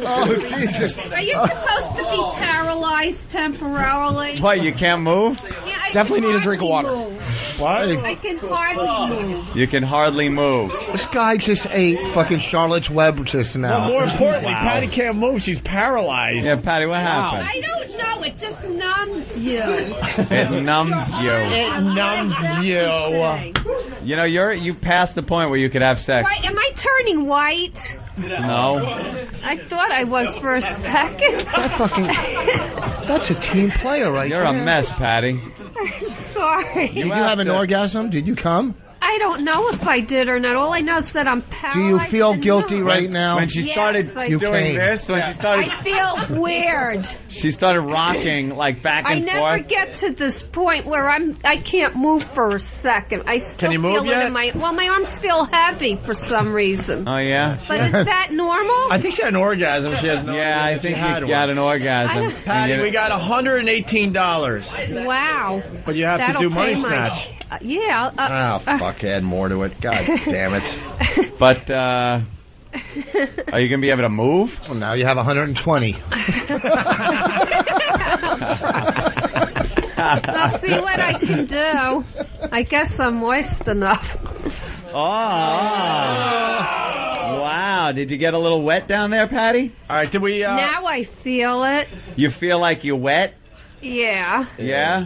Oh, Jesus. Are you supposed to be paralyzed temporarily? What, you can't move? Yeah, I Definitely can need a drink of hardly water. move. What? I can hardly move. You can hardly move. This guy just ate fucking Charlotte's Web just now. Well, more importantly, Wow. Patty can't move. She's paralyzed. Yeah, Patty, what happened? I don't know. It just numbs you. It numbs you. It numbs you. You know, you passed the point where you could have sex. Wait, am I turning white? No. I thought I was for a second. That's a team player right You're there. a mess, Patty. Sorry. Did you have an orgasm? Did you come? I don't know if I did or not. All I know is that I'm Do paralyzed. you feel and guilty numb. right now? When she started Yes, I doing came. this, when she started, I feel weird. she started rocking like back I and never forth. get to this point where I can't move for a second. I still Can you move feel yet? it in my arms feel heavy for some reason. Oh yeah. But is that normal? I think she had an orgasm. She has no Yeah, I idea think she had you one. got an orgasm. Patty, we got $118. Wow. But you have That'll to do Money pay my- Snatch. Yeah. Oh, fuck, add more to it. God damn it. But are you gonna be able to move? Well, now you have 120. I'll see what I can do. I guess I'm moist enough. Wow. Did you get a little wet down there, Patty? All right, did we... Now I feel it. You feel like you're wet? Yeah. Yeah?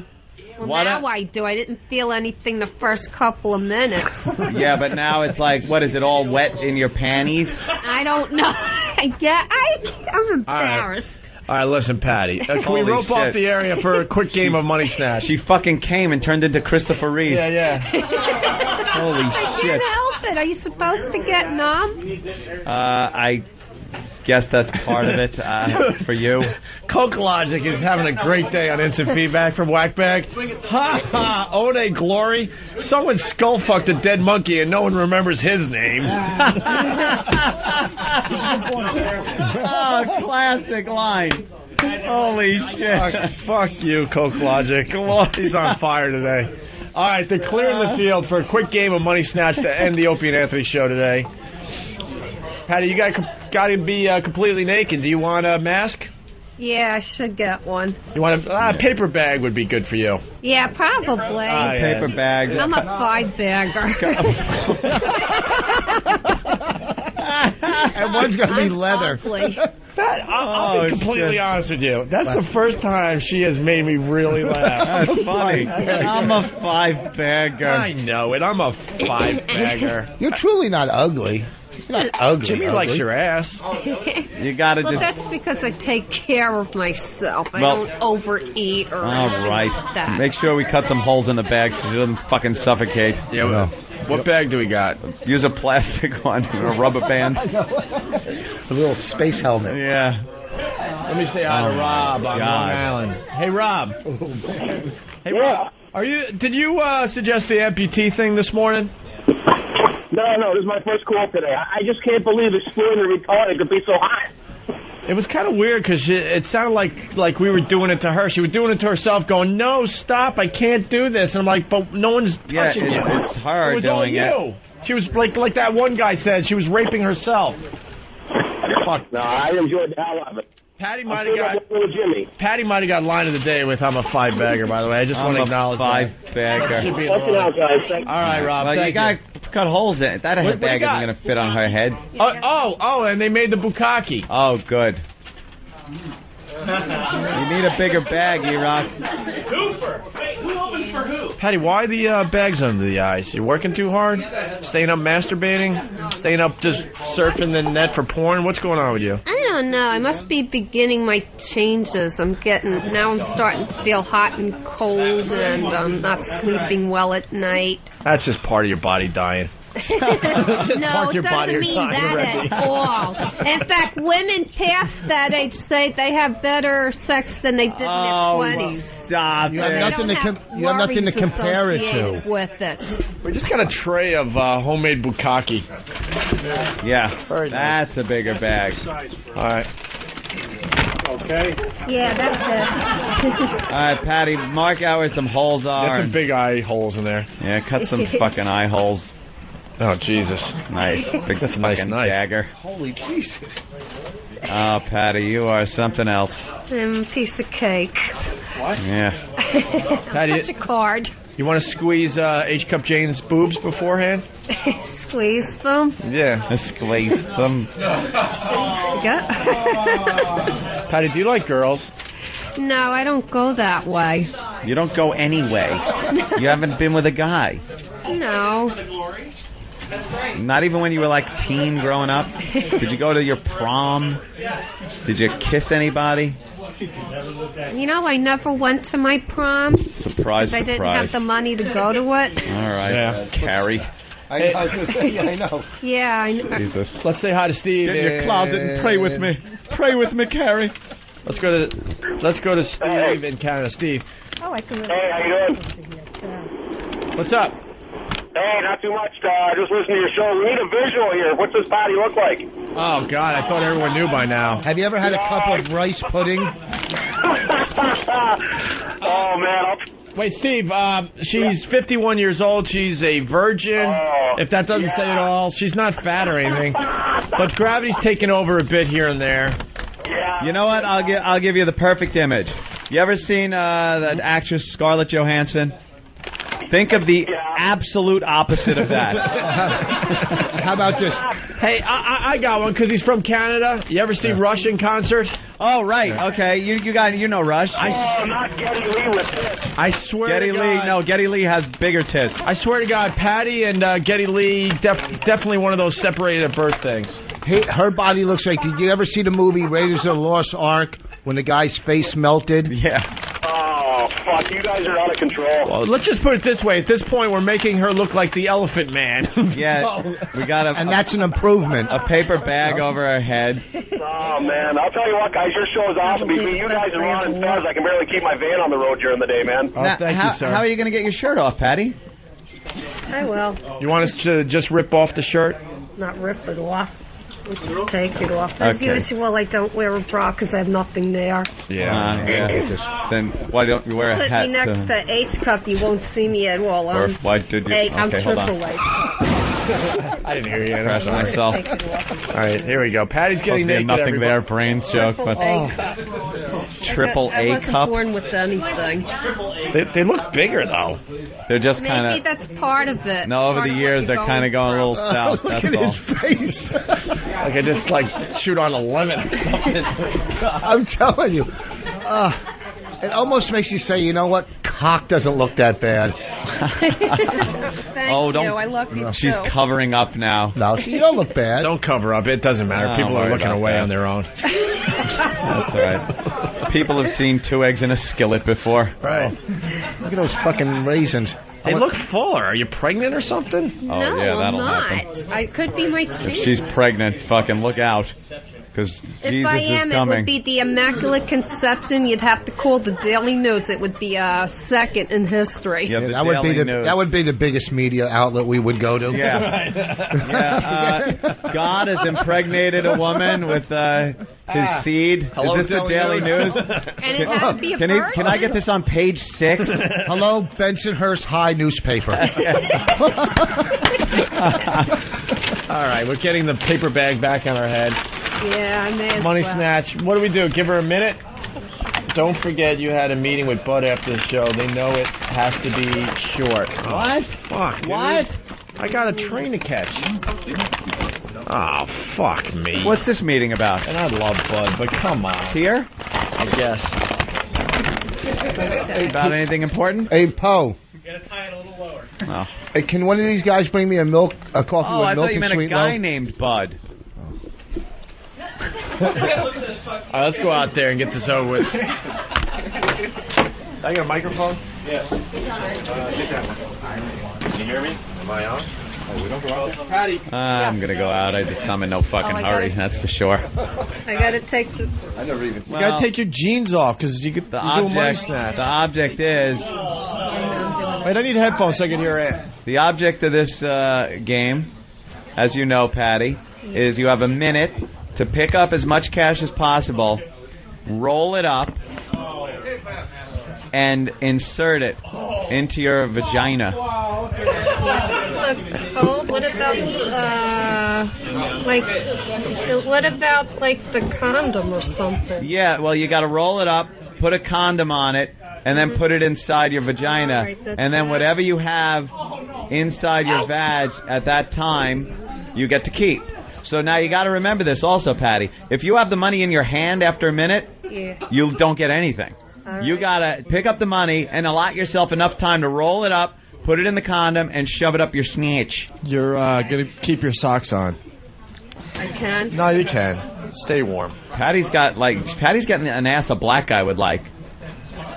Well, What now I do. I didn't feel anything the first couple of minutes. Yeah, but now it's like, what is it, all wet in your panties? I don't know. I'm embarrassed. All right, listen, Patty. Can we Holy rope off shit. the area for a quick game of Money Snatch? She fucking came and turned into Christopher Reeve. Yeah. Holy I shit. can't help it. Are you supposed to get numb? I guess that's part of it for you. Coke Logic is having a great day on instant feedback from Whackbag. Ha ha! Ode glory! Someone skull fucked a dead monkey and no one remembers his name. Oh, classic line. Holy shit. Fuck you, Coke Logic. He's on fire today. All right, they're clearing the field for a quick game of Money Snatch to end the Opie and Anthony show today. Patty, you got to be completely naked. Do you want a mask? Yeah, I should get one. You want a paper bag would be good for you. Yeah, probably. Paper bag. I'm a 5-bagger. And one's going to be leather. I'll be completely honest with you. That's the first time she has made me really laugh. That's funny. I'm a 5-bagger. I know it. I'm a 5-bagger. You're truly not ugly. You're not ugly. Jimmy likes your ass. You gotta Well, just... that's because I take care of myself. I Well- don't overeat or All anything right. like that. Make sure we cut some holes in the bag so she doesn't fucking suffocate. Yeah. What bag do we got? Use a plastic one, a rubber band. A little space helmet. Yeah. Let me say hi to Rob on Long Island. Hey, Rob. Hey, Rob. Did you suggest the amputee thing this morning? No, this is my first call today. I just can't believe exploring the retarded could be so hot. It was kind of weird because it sounded like we were doing it to her. She was doing it to herself, going, "No, stop! I can't do this." And I'm like, "But no one's touching you." It's her It was doing all you. She was like that one guy said. She was raping herself. Fuck. No, I enjoyed the hell out of it. Patty might have got line of the day with "I'm a 5-bagger." By the way, I just want to acknowledge that. 5-bagger. Should be in the wrong. All right, Rob. Well, thank you gotta cut holes in it. That What bag you got? isn't gonna fit on her head. Oh, and they made the bukkake. Oh, good. You need a bigger bag, E-Rock. Hooper! Wait, who opens for who? Patty, why the bags under the eyes? You working too hard? Staying up masturbating? Staying up just surfing the net for porn? What's going on with you? I don't know. I must be beginning my changes. I'm starting to feel hot and cold, and I'm not sleeping well at night. That's just part of your body dying. No, it doesn't mean that at all. In fact, women past that age say they have better sex than they did in their 20s. Stop You have nothing to compare it to. With it. We just got a tray of homemade bukkake. Yeah, that's a bigger bag. All right. Okay. Yeah, that's it. All right, Patty, mark out where some holes are. Got some big eye holes in there. Yeah, cut some fucking eye holes. Oh, Jesus. Nice. Big That's a nice fucking knife. dagger. Holy Jesus. Oh, Patty, you are something else. Piece of cake. What? Yeah. Patty, That's a card. you want to squeeze H-Cup Jane's boobs beforehand? Squeeze them. Yeah. Squeeze them. Patty, do you like girls? No, I don't go that way. You don't go anyway. You haven't been with a guy. No. Not even when you were like teen growing up? Did you go to your prom? Did you kiss anybody? You know, I never went to my prom. Surprise, I didn't surprise. have the money to go to it. All right, Carrie. I was going to say, I know. Yeah, I know. Jesus. Let's say hi to Steve. Get in your closet and pray with me. Pray with me, Carrie. Let's go to Steve in Canada. Steve. Oh, I can. Hey, how you doing? What's up? Hey, not too much. Just listen to your show. We need a visual here. What's this Patty look like? Oh, God, I thought everyone knew by now. Have you ever had a cup of rice pudding? Oh, man. Wait, Steve, she's 51 years old. She's a virgin. If that doesn't say it all, she's not fat or anything. But gravity's taken over a bit here and there. Yeah. You know what? I'll give you the perfect image. You ever seen that actress Scarlett Johansson? Think of the absolute opposite of that. How about this? Hey, I got one because he's from Canada. You ever see Rush in concert? Oh, right. Okay, you know Rush. not Getty Lee with this. I swear Getty to Lee. God. No, Getty Lee has bigger tits. I swear to God, Patty and Getty Lee, definitely one of those separated at birth things. Hey, her body looks like. Did you ever see the movie Raiders of the Lost Ark when the guy's face melted? Yeah. Oh, fuck. You guys are out of control. Well, let's just put it this way. At this point, we're making her look like the Elephant Man. Yeah, we got and that's an improvement. A paper bag over her head. Oh, man. I'll tell you what, guys. Your show is awesome. Between you guys and Ron and Stars, I can barely keep my van on the road during the day, man. Oh, thank you, sir. How are you going to get your shirt off, Patty? I will. You want us to just rip off the shirt? Not rip it off. Just take it off. As Okay. usual, I don't wear a bra because I have nothing there. Yeah. Then why don't you wear a Put hat? me next to H-Cup, you won't see me at all. Or why did you? I'm Okay, hold on. triple H. I didn't hear you. I'm Press sorry. myself. All right, here we go. Patty's getting Supposed to be a naked. nothing there brains joke, but triple I A wasn't cup. born with anything. They look bigger though. They're just Maybe kind of. that's part of it. No, over Part the of years what they're you're kind of going a little south. Look That's at all. his face. Like I just shoot on a lemon or something. I'm telling you. It almost makes you say, you know what? Cock doesn't look that bad. Thank Oh, you. don't. I love you She's too. covering up now. No, you don't look bad. Don't cover up. It doesn't matter. Don't People are worry looking about away that. on their own. That's all right. People have seen 2 eggs in a skillet before. Right. Look at those fucking raisins. They look fuller. Are you pregnant or something? Oh, No, yeah, I'm that'll not. happen. I could be my If cheek. she's pregnant, fucking look out. Because If Jesus I is am, it coming. would be the Immaculate Conception. You'd have to call the Daily News. It would be second in history. Yeah, the that would be Daily the News. that would be the biggest media outlet we would go to. Yeah. Yeah. God has impregnated a woman with his seed. Hello, Is this the Daily News? And it has to be a Can virgin. I get this on page 6? Hello, Bensonhurst High newspaper. All right, we're getting the paper bag back on our head. Yeah, I may as Money well. Snatch. What do we do? Give her a minute? Don't forget you had a meeting with Bud after the show. They know it has to be short. What? Fuck, dude. What? I got a train to catch. Oh, fuck me. What's this meeting about? And I love Bud, but come on. Here? I guess. About anything important? Hey, Poe. You gotta tie it a little lower. Oh, Hey, can one of these guys bring me a coffee I with milk thought you and meant a sweet guy milk? named Bud. All right, let's go out there and get this over with. I got a microphone? Yes. Take that one. Can you hear me? Am I on? Oh, we don't go out there? Patty. I'm gonna go out. I'm in no fucking I hurry. gotta- That's for sure. I gotta take the... I never even. You gotta take your jeans off because you could do a money The snatch. object is Wait, I need headphones so I can hear it. the object of this game, as you know, Patty, is you have a minute to pick up as much cash as possible, roll it up, and insert it into your vagina. What about the condom or something? Yeah, well, you got to roll it up, put a condom on it, and then put it inside your vagina. Right, and then whatever you have inside your vag at that time, you get to keep. So now you got to remember this also, Patty. If you have the money in your hand after a minute, you don't get anything. You got to pick up the money and allot yourself enough time to roll it up, put it in the condom, and shove it up your snatch. You're going to keep your socks on. I can. No, you can. Stay warm. Patty's getting an ass a black guy would like.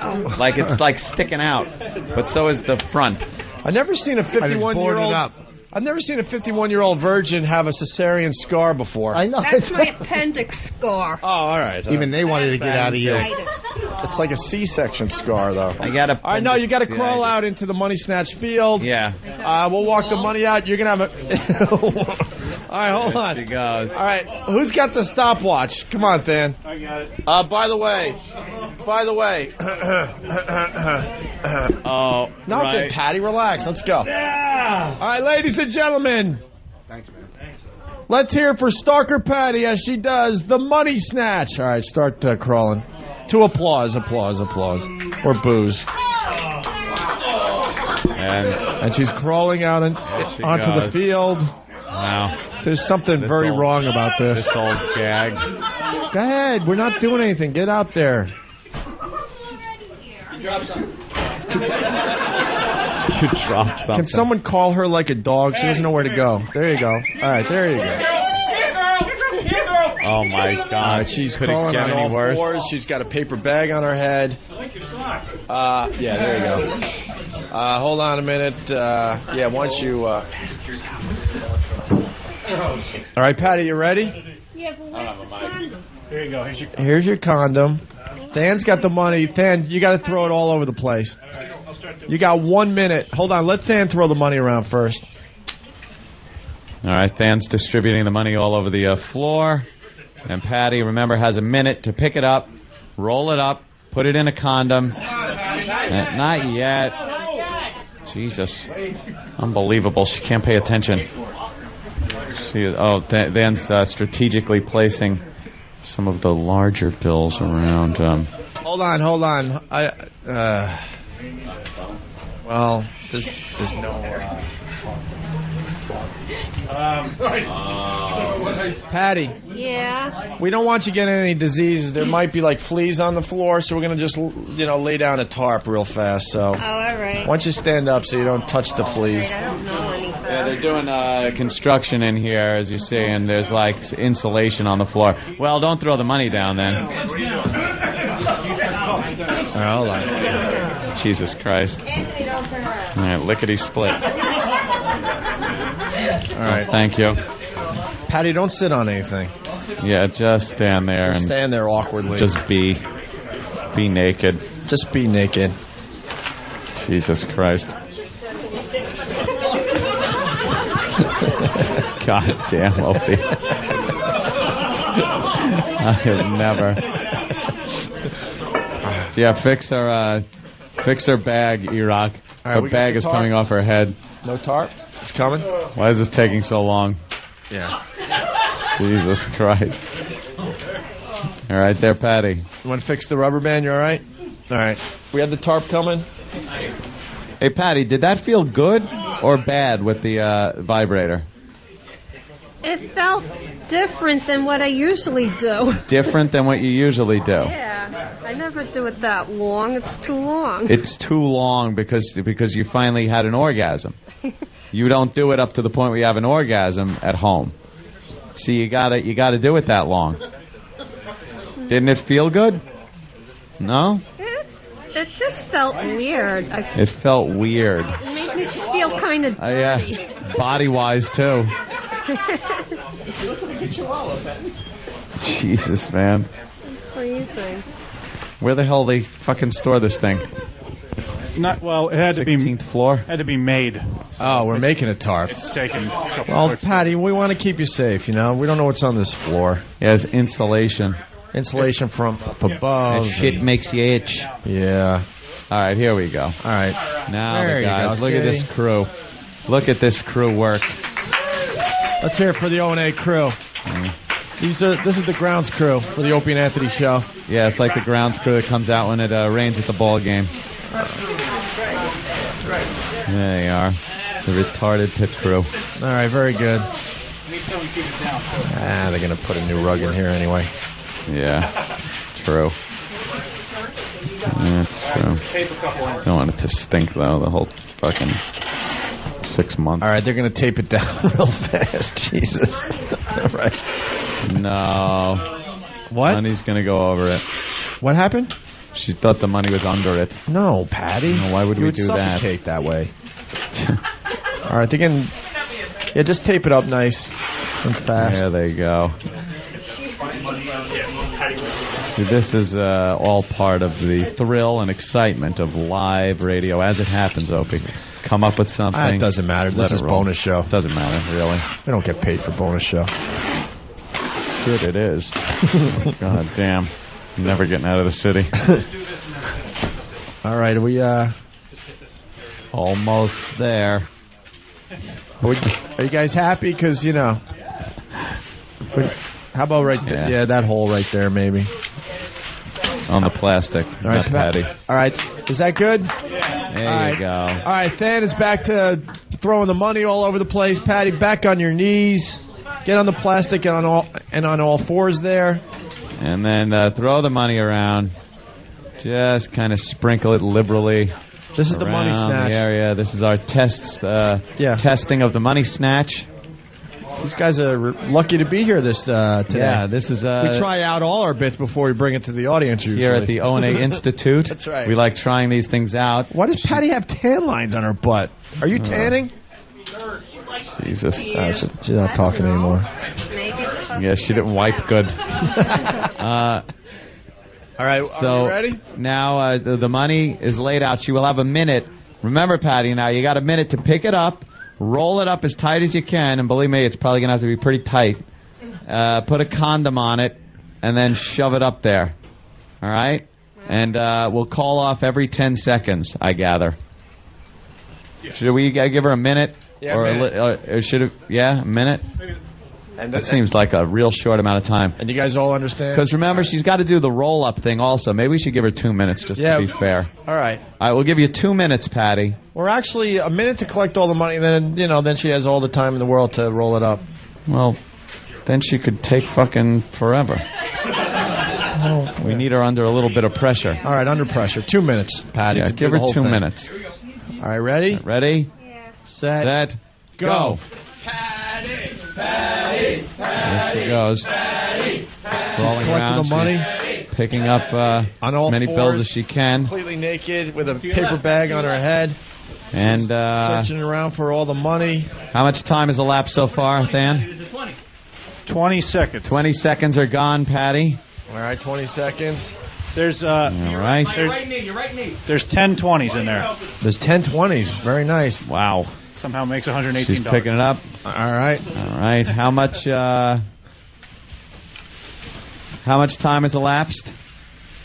Oh. Like it's like sticking out, but so is the front. I've never seen a 51-year-old. I've never seen a 51-year-old virgin have a cesarean scar before. I know. That's my appendix scar. Oh, all right. Even they wanted to get out of you. It's like a C-section scar, though. I got to. All right, no, you got to crawl out into the Money Snatch field. Yeah. We'll walk the money out. You're gonna have a. All right, hold on. There she goes. All right, who's got the stopwatch? Come on, Than. I got it. By the way. Oh, nothing, right. Patty. Relax. Let's go. Yeah. All right, ladies and gentlemen. Thanks, man. Let's hear it for Stalker Patti as she does the Money Snatch. All right, start crawling. To applause. Or boos. And she's crawling out onto the field. Wow. There's something very wrong about this. This old gag. Go ahead. We're not doing anything. Get out there. You dropped something. Can someone call her like a dog? She doesn't know where to go. There you go. All right, there you go. Oh, my God. She's crawling on all fours. She's got a paper bag on her head. Yeah, there you go. Hold on a minute. Once you... All right, Patty, you ready? Yeah, but where's the condom? Here you go. Here's your condom. Than's got the money. Than, you got to throw it all over the place. You got 1 minute. Hold on. Let Than throw the money around first. All right, Than's distributing the money all over the floor. And Patty, remember, has a minute to pick it up, roll it up, put it in a condom. Not yet. Jesus. Unbelievable. She can't pay attention. Than's strategically placing some of the larger bills around. Hold on. Well, there's no... Patty. Yeah. We don't want you getting any diseases. There might be like fleas on the floor, so we're gonna just lay down a tarp real fast. So. Oh, all right. Why don't you stand up so you don't touch the fleas? Right, I don't know anything. Yeah, they're doing construction in here, as you see, and there's like insulation on the floor. Well, don't throw the money down then. Hold on. Jesus Christ. All right, lickety split. All right. Thank you. Patty, don't sit on anything. Yeah, just stand there and stand there awkwardly. Just be naked. Just be naked. Jesus Christ. God damn, Opie. I have never. Yeah, fix her bag, Iraq. Her bag is coming off her head. No tarp? It's coming? Why is this taking so long? Yeah. Jesus Christ. All right there, Patty. You want to fix the rubber band? You all right? All right. We have the tarp coming? Hey, Patty, did that feel good or bad with the vibrator? It felt different than what I usually do. Different than what you usually do? Yeah. I never do it that long. It's too long. It's too long because you finally had an orgasm. You don't do it up to the point where you have an orgasm at home. See, you gotta do it that long. Didn't it feel good? No? It just felt weird. It felt weird. It made me feel kind of dirty. Yeah, body-wise, too. Jesus, man. What do you think? Where the hell they fucking store this thing? Not well. It had to be 16th floor. Had to be made. Oh, we're making a tarp. It's taking a couple Well, clicks. Patty, we want to keep you safe, you know? We don't know what's on this floor. Yeah, it's insulation. Insulation from up above. That shit makes you itch. Yeah. All right, here we go. All right. Now, There the you guys, go, look at see? this crew. Look at this crew work. Let's hear it for the O&A crew. This is the grounds crew for the Opie and Anthony show. Yeah, it's like the grounds crew that comes out when it rains at the ball game. There they are. The retarded pit crew. All right, very good. They're going to put a new rug in here anyway. Yeah, true. That's true. Don't want it to stink, though, the whole fucking 6 months. All right, they're going to tape it down real fast. Jesus. All right. No. What? Money's going to go over it. What happened? She thought the money was under it. No, Patty. No, why would you we would do that? suffocate that way. All right, again. Yeah, just tape it up nice and fast. There they go. See, this is all part of the thrill and excitement of live radio as it happens, Opie. Come up with something. It doesn't matter. This is bonus show. Doesn't matter, really. We don't get paid for bonus show. Shit, it is. God damn. I'm never getting out of the city. All right, are we almost there. Are you guys happy? Because, you know. How about right there? Yeah, that hole right there, maybe. On the plastic, all right, not Patty. All right, is that good? There you go. All right, Than is back to throwing the money all over the place. Patty, back on your knees. Get on the plastic and on all fours there. And then throw the money around. Just kind of sprinkle it liberally. This is the money snatch. The area. This is our testing of the money snatch. These guys are lucky to be here today. Yeah, this is... we try out all our bits before we bring it to the audience usually. Here at the O&A Institute. That's right. We like trying these things out. Why does Patty have tan lines on her butt? Are you tanning? Jesus. She's not talking anymore. Yeah, she didn't wipe good. All right, so are you ready? Now the money is laid out. She will have a minute. Remember, Patty, now you got a minute to pick it up, roll it up as tight as you can, and believe me, it's probably going to have to be pretty tight. Put a condom on it, and then shove it up there. All right? And we'll call off every 10 seconds, I gather. Should we give her a minute? Yeah, or a minute. Or should it? Yeah, a minute? And that seems like a real short amount of time. And you guys all understand? Because remember, she's got to do the roll-up thing also. Maybe we should give her 2 minutes just to be fair. All right. All right, we'll give you 2 minutes, Patty. Or actually a minute to collect all the money, and then she has all the time in the world to roll it up. Well, then she could take fucking forever. We need her under a little bit of pressure. All right, under pressure. 2 minutes, Patty. Yeah, give her 2 minutes. All right, ready? Ready? Yeah. Set. Go. Patty, Patty, There she goes. Patty, Crawling collecting around. the money. She's picking up on all as many fours, bills as she can. Completely naked with a paper bag on her head. And searching around for all the money. How much time has elapsed so far, Dan? 20 seconds. 20 seconds are gone, Patty. All right, 20 seconds. There's all right. Your right knee. There's 10 20s in there. There's 10 20s. Very nice. Wow. Somehow makes $118. She's picking it up. All right. All right. How much time has elapsed?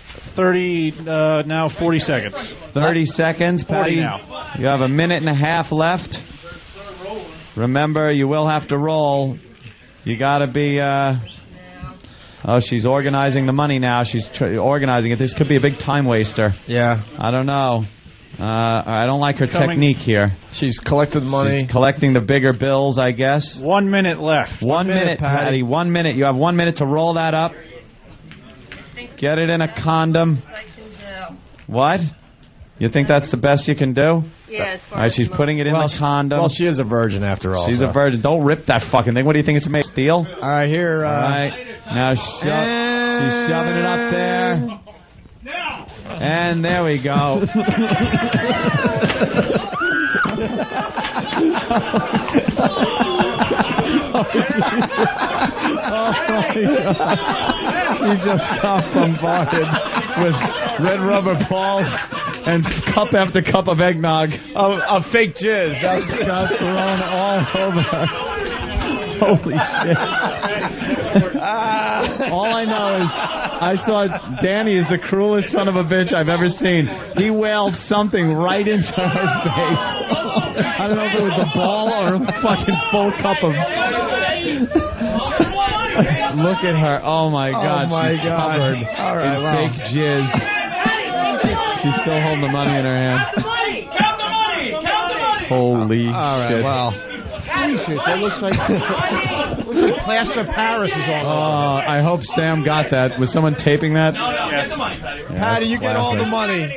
30 now 40 seconds. 30 seconds, 40 Patty. now. You have a minute and a half left. Remember, you will have to roll. You got to be... Oh, she's organizing the money now. She's organizing it. This could be a big time waster. Yeah. I don't know. I don't like her technique here. She's collected the money. She's collecting the bigger bills, I guess. 1 minute left. 1 minute, Patty. 1 minute. You have 1 minute to roll that up. Get it in a condom. What? You think that's the best you can do? Yeah, all right, she's putting it in the condom. Well, she is a virgin after all. She's a virgin. Don't rip that fucking thing. What do you think it's made of? Steel? All right, here. All right. Now she's shoving it up there. And there we go. Oh my God. She just got bombarded with red rubber balls and cup after cup of eggnog. Of fake jizz. That's got thrown all over her. Holy shit. All I know is I saw Danny is the cruelest son of a bitch I've ever seen. He wailed something right into her face. I don't know if it was a ball or a fucking full cup of... Look at her. Oh, my God. Oh, my She's God. covered in fake jizz. She's still holding the money in her hand. Count the money! Count the money! Holy All right, shit. well. Jesus, that looks like plaster Paris is all over. I hope Sam got that. Was someone taping that? No, get the money, Patty. Yeah, Patty, you get all the money.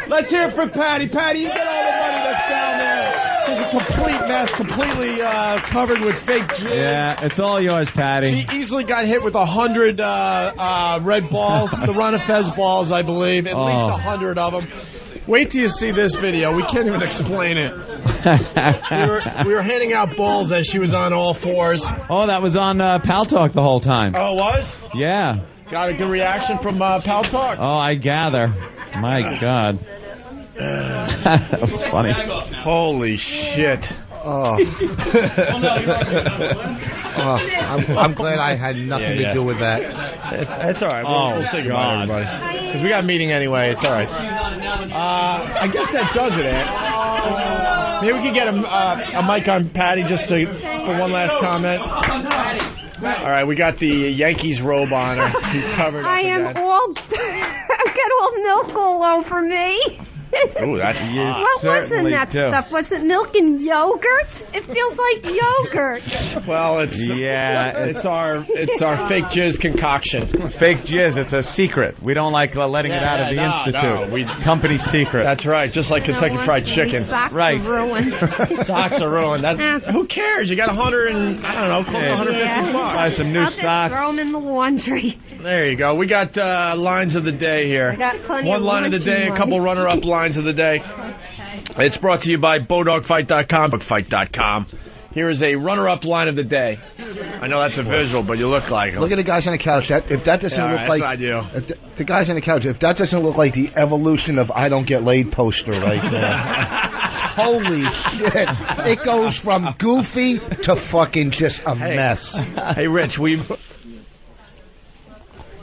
Let's hear it for Patty. Patty, you get all the money that's down there. She's a complete mess, completely covered with fake jizz. Yeah, it's all yours, Patty. She easily got hit with 100 red balls, the Run of Fez balls, I believe. At least 100 of them. Wait till you see this video. We can't even explain it. we were handing out balls as she was on all fours. Oh, that was on Pal Talk the whole time. Oh, it was? Yeah. Got a good reaction from Pal Talk? Oh, I gather. My God. That was funny. Holy shit. Oh. I'm glad I had nothing to do with that. It's all right. We'll say goodbye to everybody. Because we got a meeting anyway. It's all right. I guess that does it, Ant. Maybe we could get a mic on Patty just for one last comment. All right, we got the Yankees robe on her. She's covered up again. I've got all milk all over me. Ooh, that's what was in that stuff? Was it milk and yogurt? It feels like yogurt. Well, it's our fake jizz concoction. Fake jizz. It's a secret. We don't like letting it out of the institute. No, company secret. That's right. Just like Kentucky Fried Chicken. Socks right. are ruined. Socks are ruined. Who cares? You got 100 and I don't know, close to 150 bucks. Buy some new I'll just throw them in the laundry. There you go. We got lines of the day here. I got plenty One of line of the day, a couple runner-up lines of the day. It's brought to you by BowDogFight.com. BookFight.com. Here is a runner-up line of the day. I know that's a visual, but you look like him. Look at the guys on the couch. If that doesn't look like not you. The guys on the couch, if that doesn't look like the evolution of "I don't get laid" poster right there. Holy shit! It goes from goofy to fucking just a mess. Hey, Rich,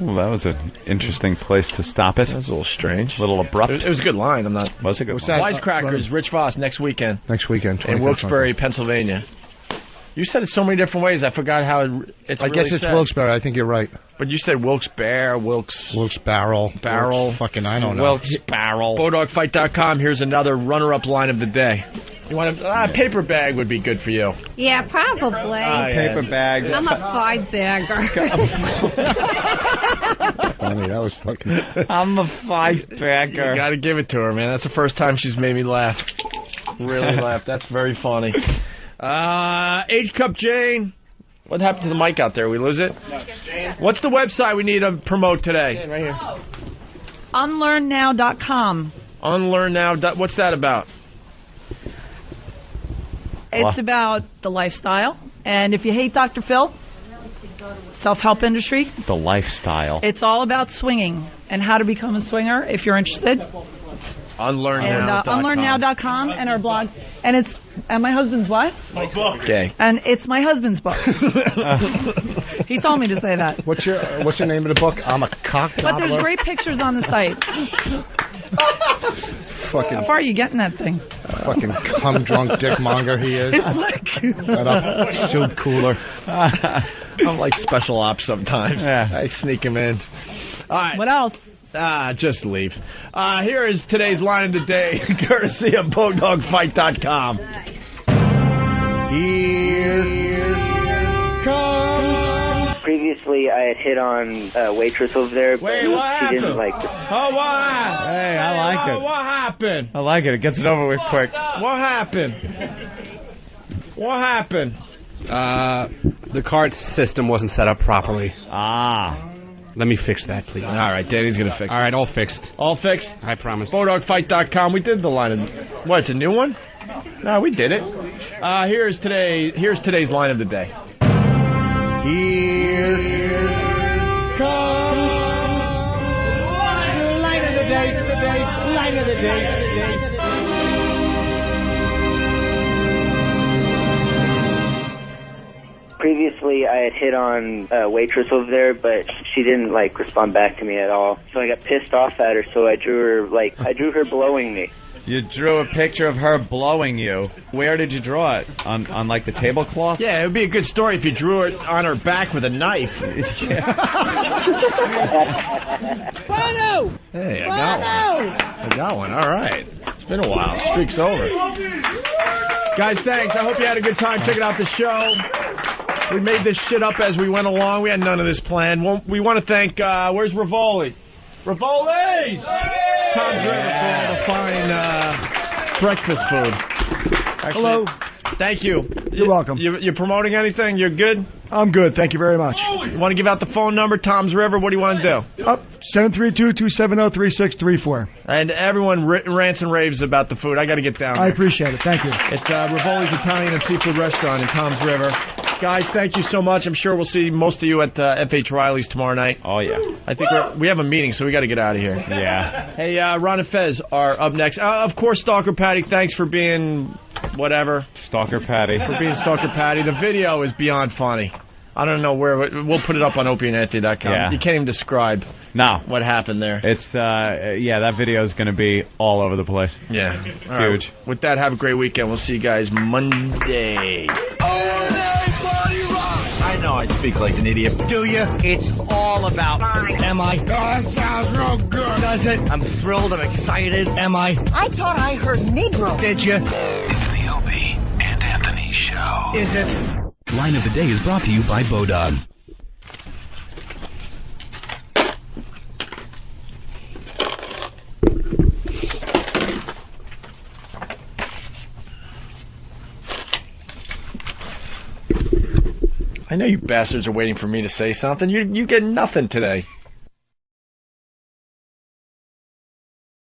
Well, that was an interesting place to stop it. That was a little strange. A little abrupt. It was a good line. Was a good line. Wisecrackers, Rich Voss, next weekend. Next weekend. In Wilkes-Barre, Pennsylvania. You said it so many different ways, I forgot how it's I guess it's Wilkes-Barre. I think you're right. But you said Wilkes-Barre, Wilkes-Barrel. Barrel. Fucking, I don't know. Wilkes-Barrel. BowDogFight.com. Here's another runner-up line of the day. You want a paper bag would be good for you. Yeah, probably. Paper bag. I'm a 5-bagger. Funny, that was fucking... I'm a 5-bagger. You gotta give it to her, man. That's the first time she's made me laugh. Really laugh. That's very funny. H-Cup Jane. What happened to the mic out there? We lose it? What's the website we need to promote today? Right here. Unlearnnow.com. Unlearnnow. What's that about? It's about the lifestyle. And if you hate Dr. Phil, self-help industry. The lifestyle. It's all about swinging and how to become a swinger if you're interested. Unlearnnow.com and our blog. And it's my husband's what? My book. Okay. And it's my husband's book. He told me to say that. What's the name of the book? I'm a cock But there's great pictures on the site. Fucking. How far are you getting that thing? Fucking cum drunk dickmonger he is. It's like Shut up, soup cooler. I'm like special ops sometimes. Yeah. I sneak him in. All right. What else? Just leave. Here is today's line of the day, courtesy of BowDogFight.com. Here comes. Previously, I had hit on a waitress over there, but Wait, what she didn't happened? like it. Oh, what happened? Hey, I like it. What happened? I like it. It gets it over with quick. What happened? What happened? The cart system wasn't set up properly. Ah. Let me fix that, please. All right, Danny's going to fix it. All right, all fixed. All fixed? I promise. BowDogFight.com. We did the line of... What, it's a new one? No, we did it. Here's today's line of the day. Here comes the line of the day today. Line of the day. Previously, I had hit on a waitress over there, but she didn't respond back to me at all. So I got pissed off at her. So I drew her blowing me. You drew a picture of her blowing you. Where did you draw it? On the tablecloth? Yeah, it would be a good story if you drew it on her back with a knife. Bono! Hey, I got one. All right. It's been a while. Streak's over. Guys, thanks. I hope you had a good time checking out the show. We made this shit up as we went along. We had none of this planned. We want to thank, where's Rivoli? Rivoli's! Todd Driver for all the fine breakfast food. Actually, hello. Thank you. You're welcome. You're promoting anything? You're good? I'm good. Thank you very much. You want to give out the phone number? Tom's River. What do you want to do? 732-270-3634. And everyone rants and raves about the food. I got to get down there. I appreciate it. Thank you. It's Rivoli's Italian and Seafood Restaurant in Tom's River. Guys, thank you so much. I'm sure we'll see most of you at F.H. Riley's tomorrow night. Oh, yeah. I think we have a meeting, so we got to get out of here. Yeah. Hey, Ron and Fez are up next. Of course, Stalker Patti, thanks for being whatever. Stalker Patti. For being Stalker Patti. The video is beyond funny. I don't know where. We'll put it up on opieandanthony.com. Yeah. You can't even describe what happened there. It's, that video is going to be all over the place. Yeah. Huge. Right. With that, have a great weekend. We'll see you guys Monday. I know I speak like an idiot. Do you? It's all about fun. Am I? That sounds real good. Does it? I'm thrilled. I'm excited. Am I? I thought I heard Negro. Did you? It's the Opie and Anthony Show. Is it? Line of the Day is brought to you by Bodog. I know you bastards are waiting for me to say something. You get nothing today.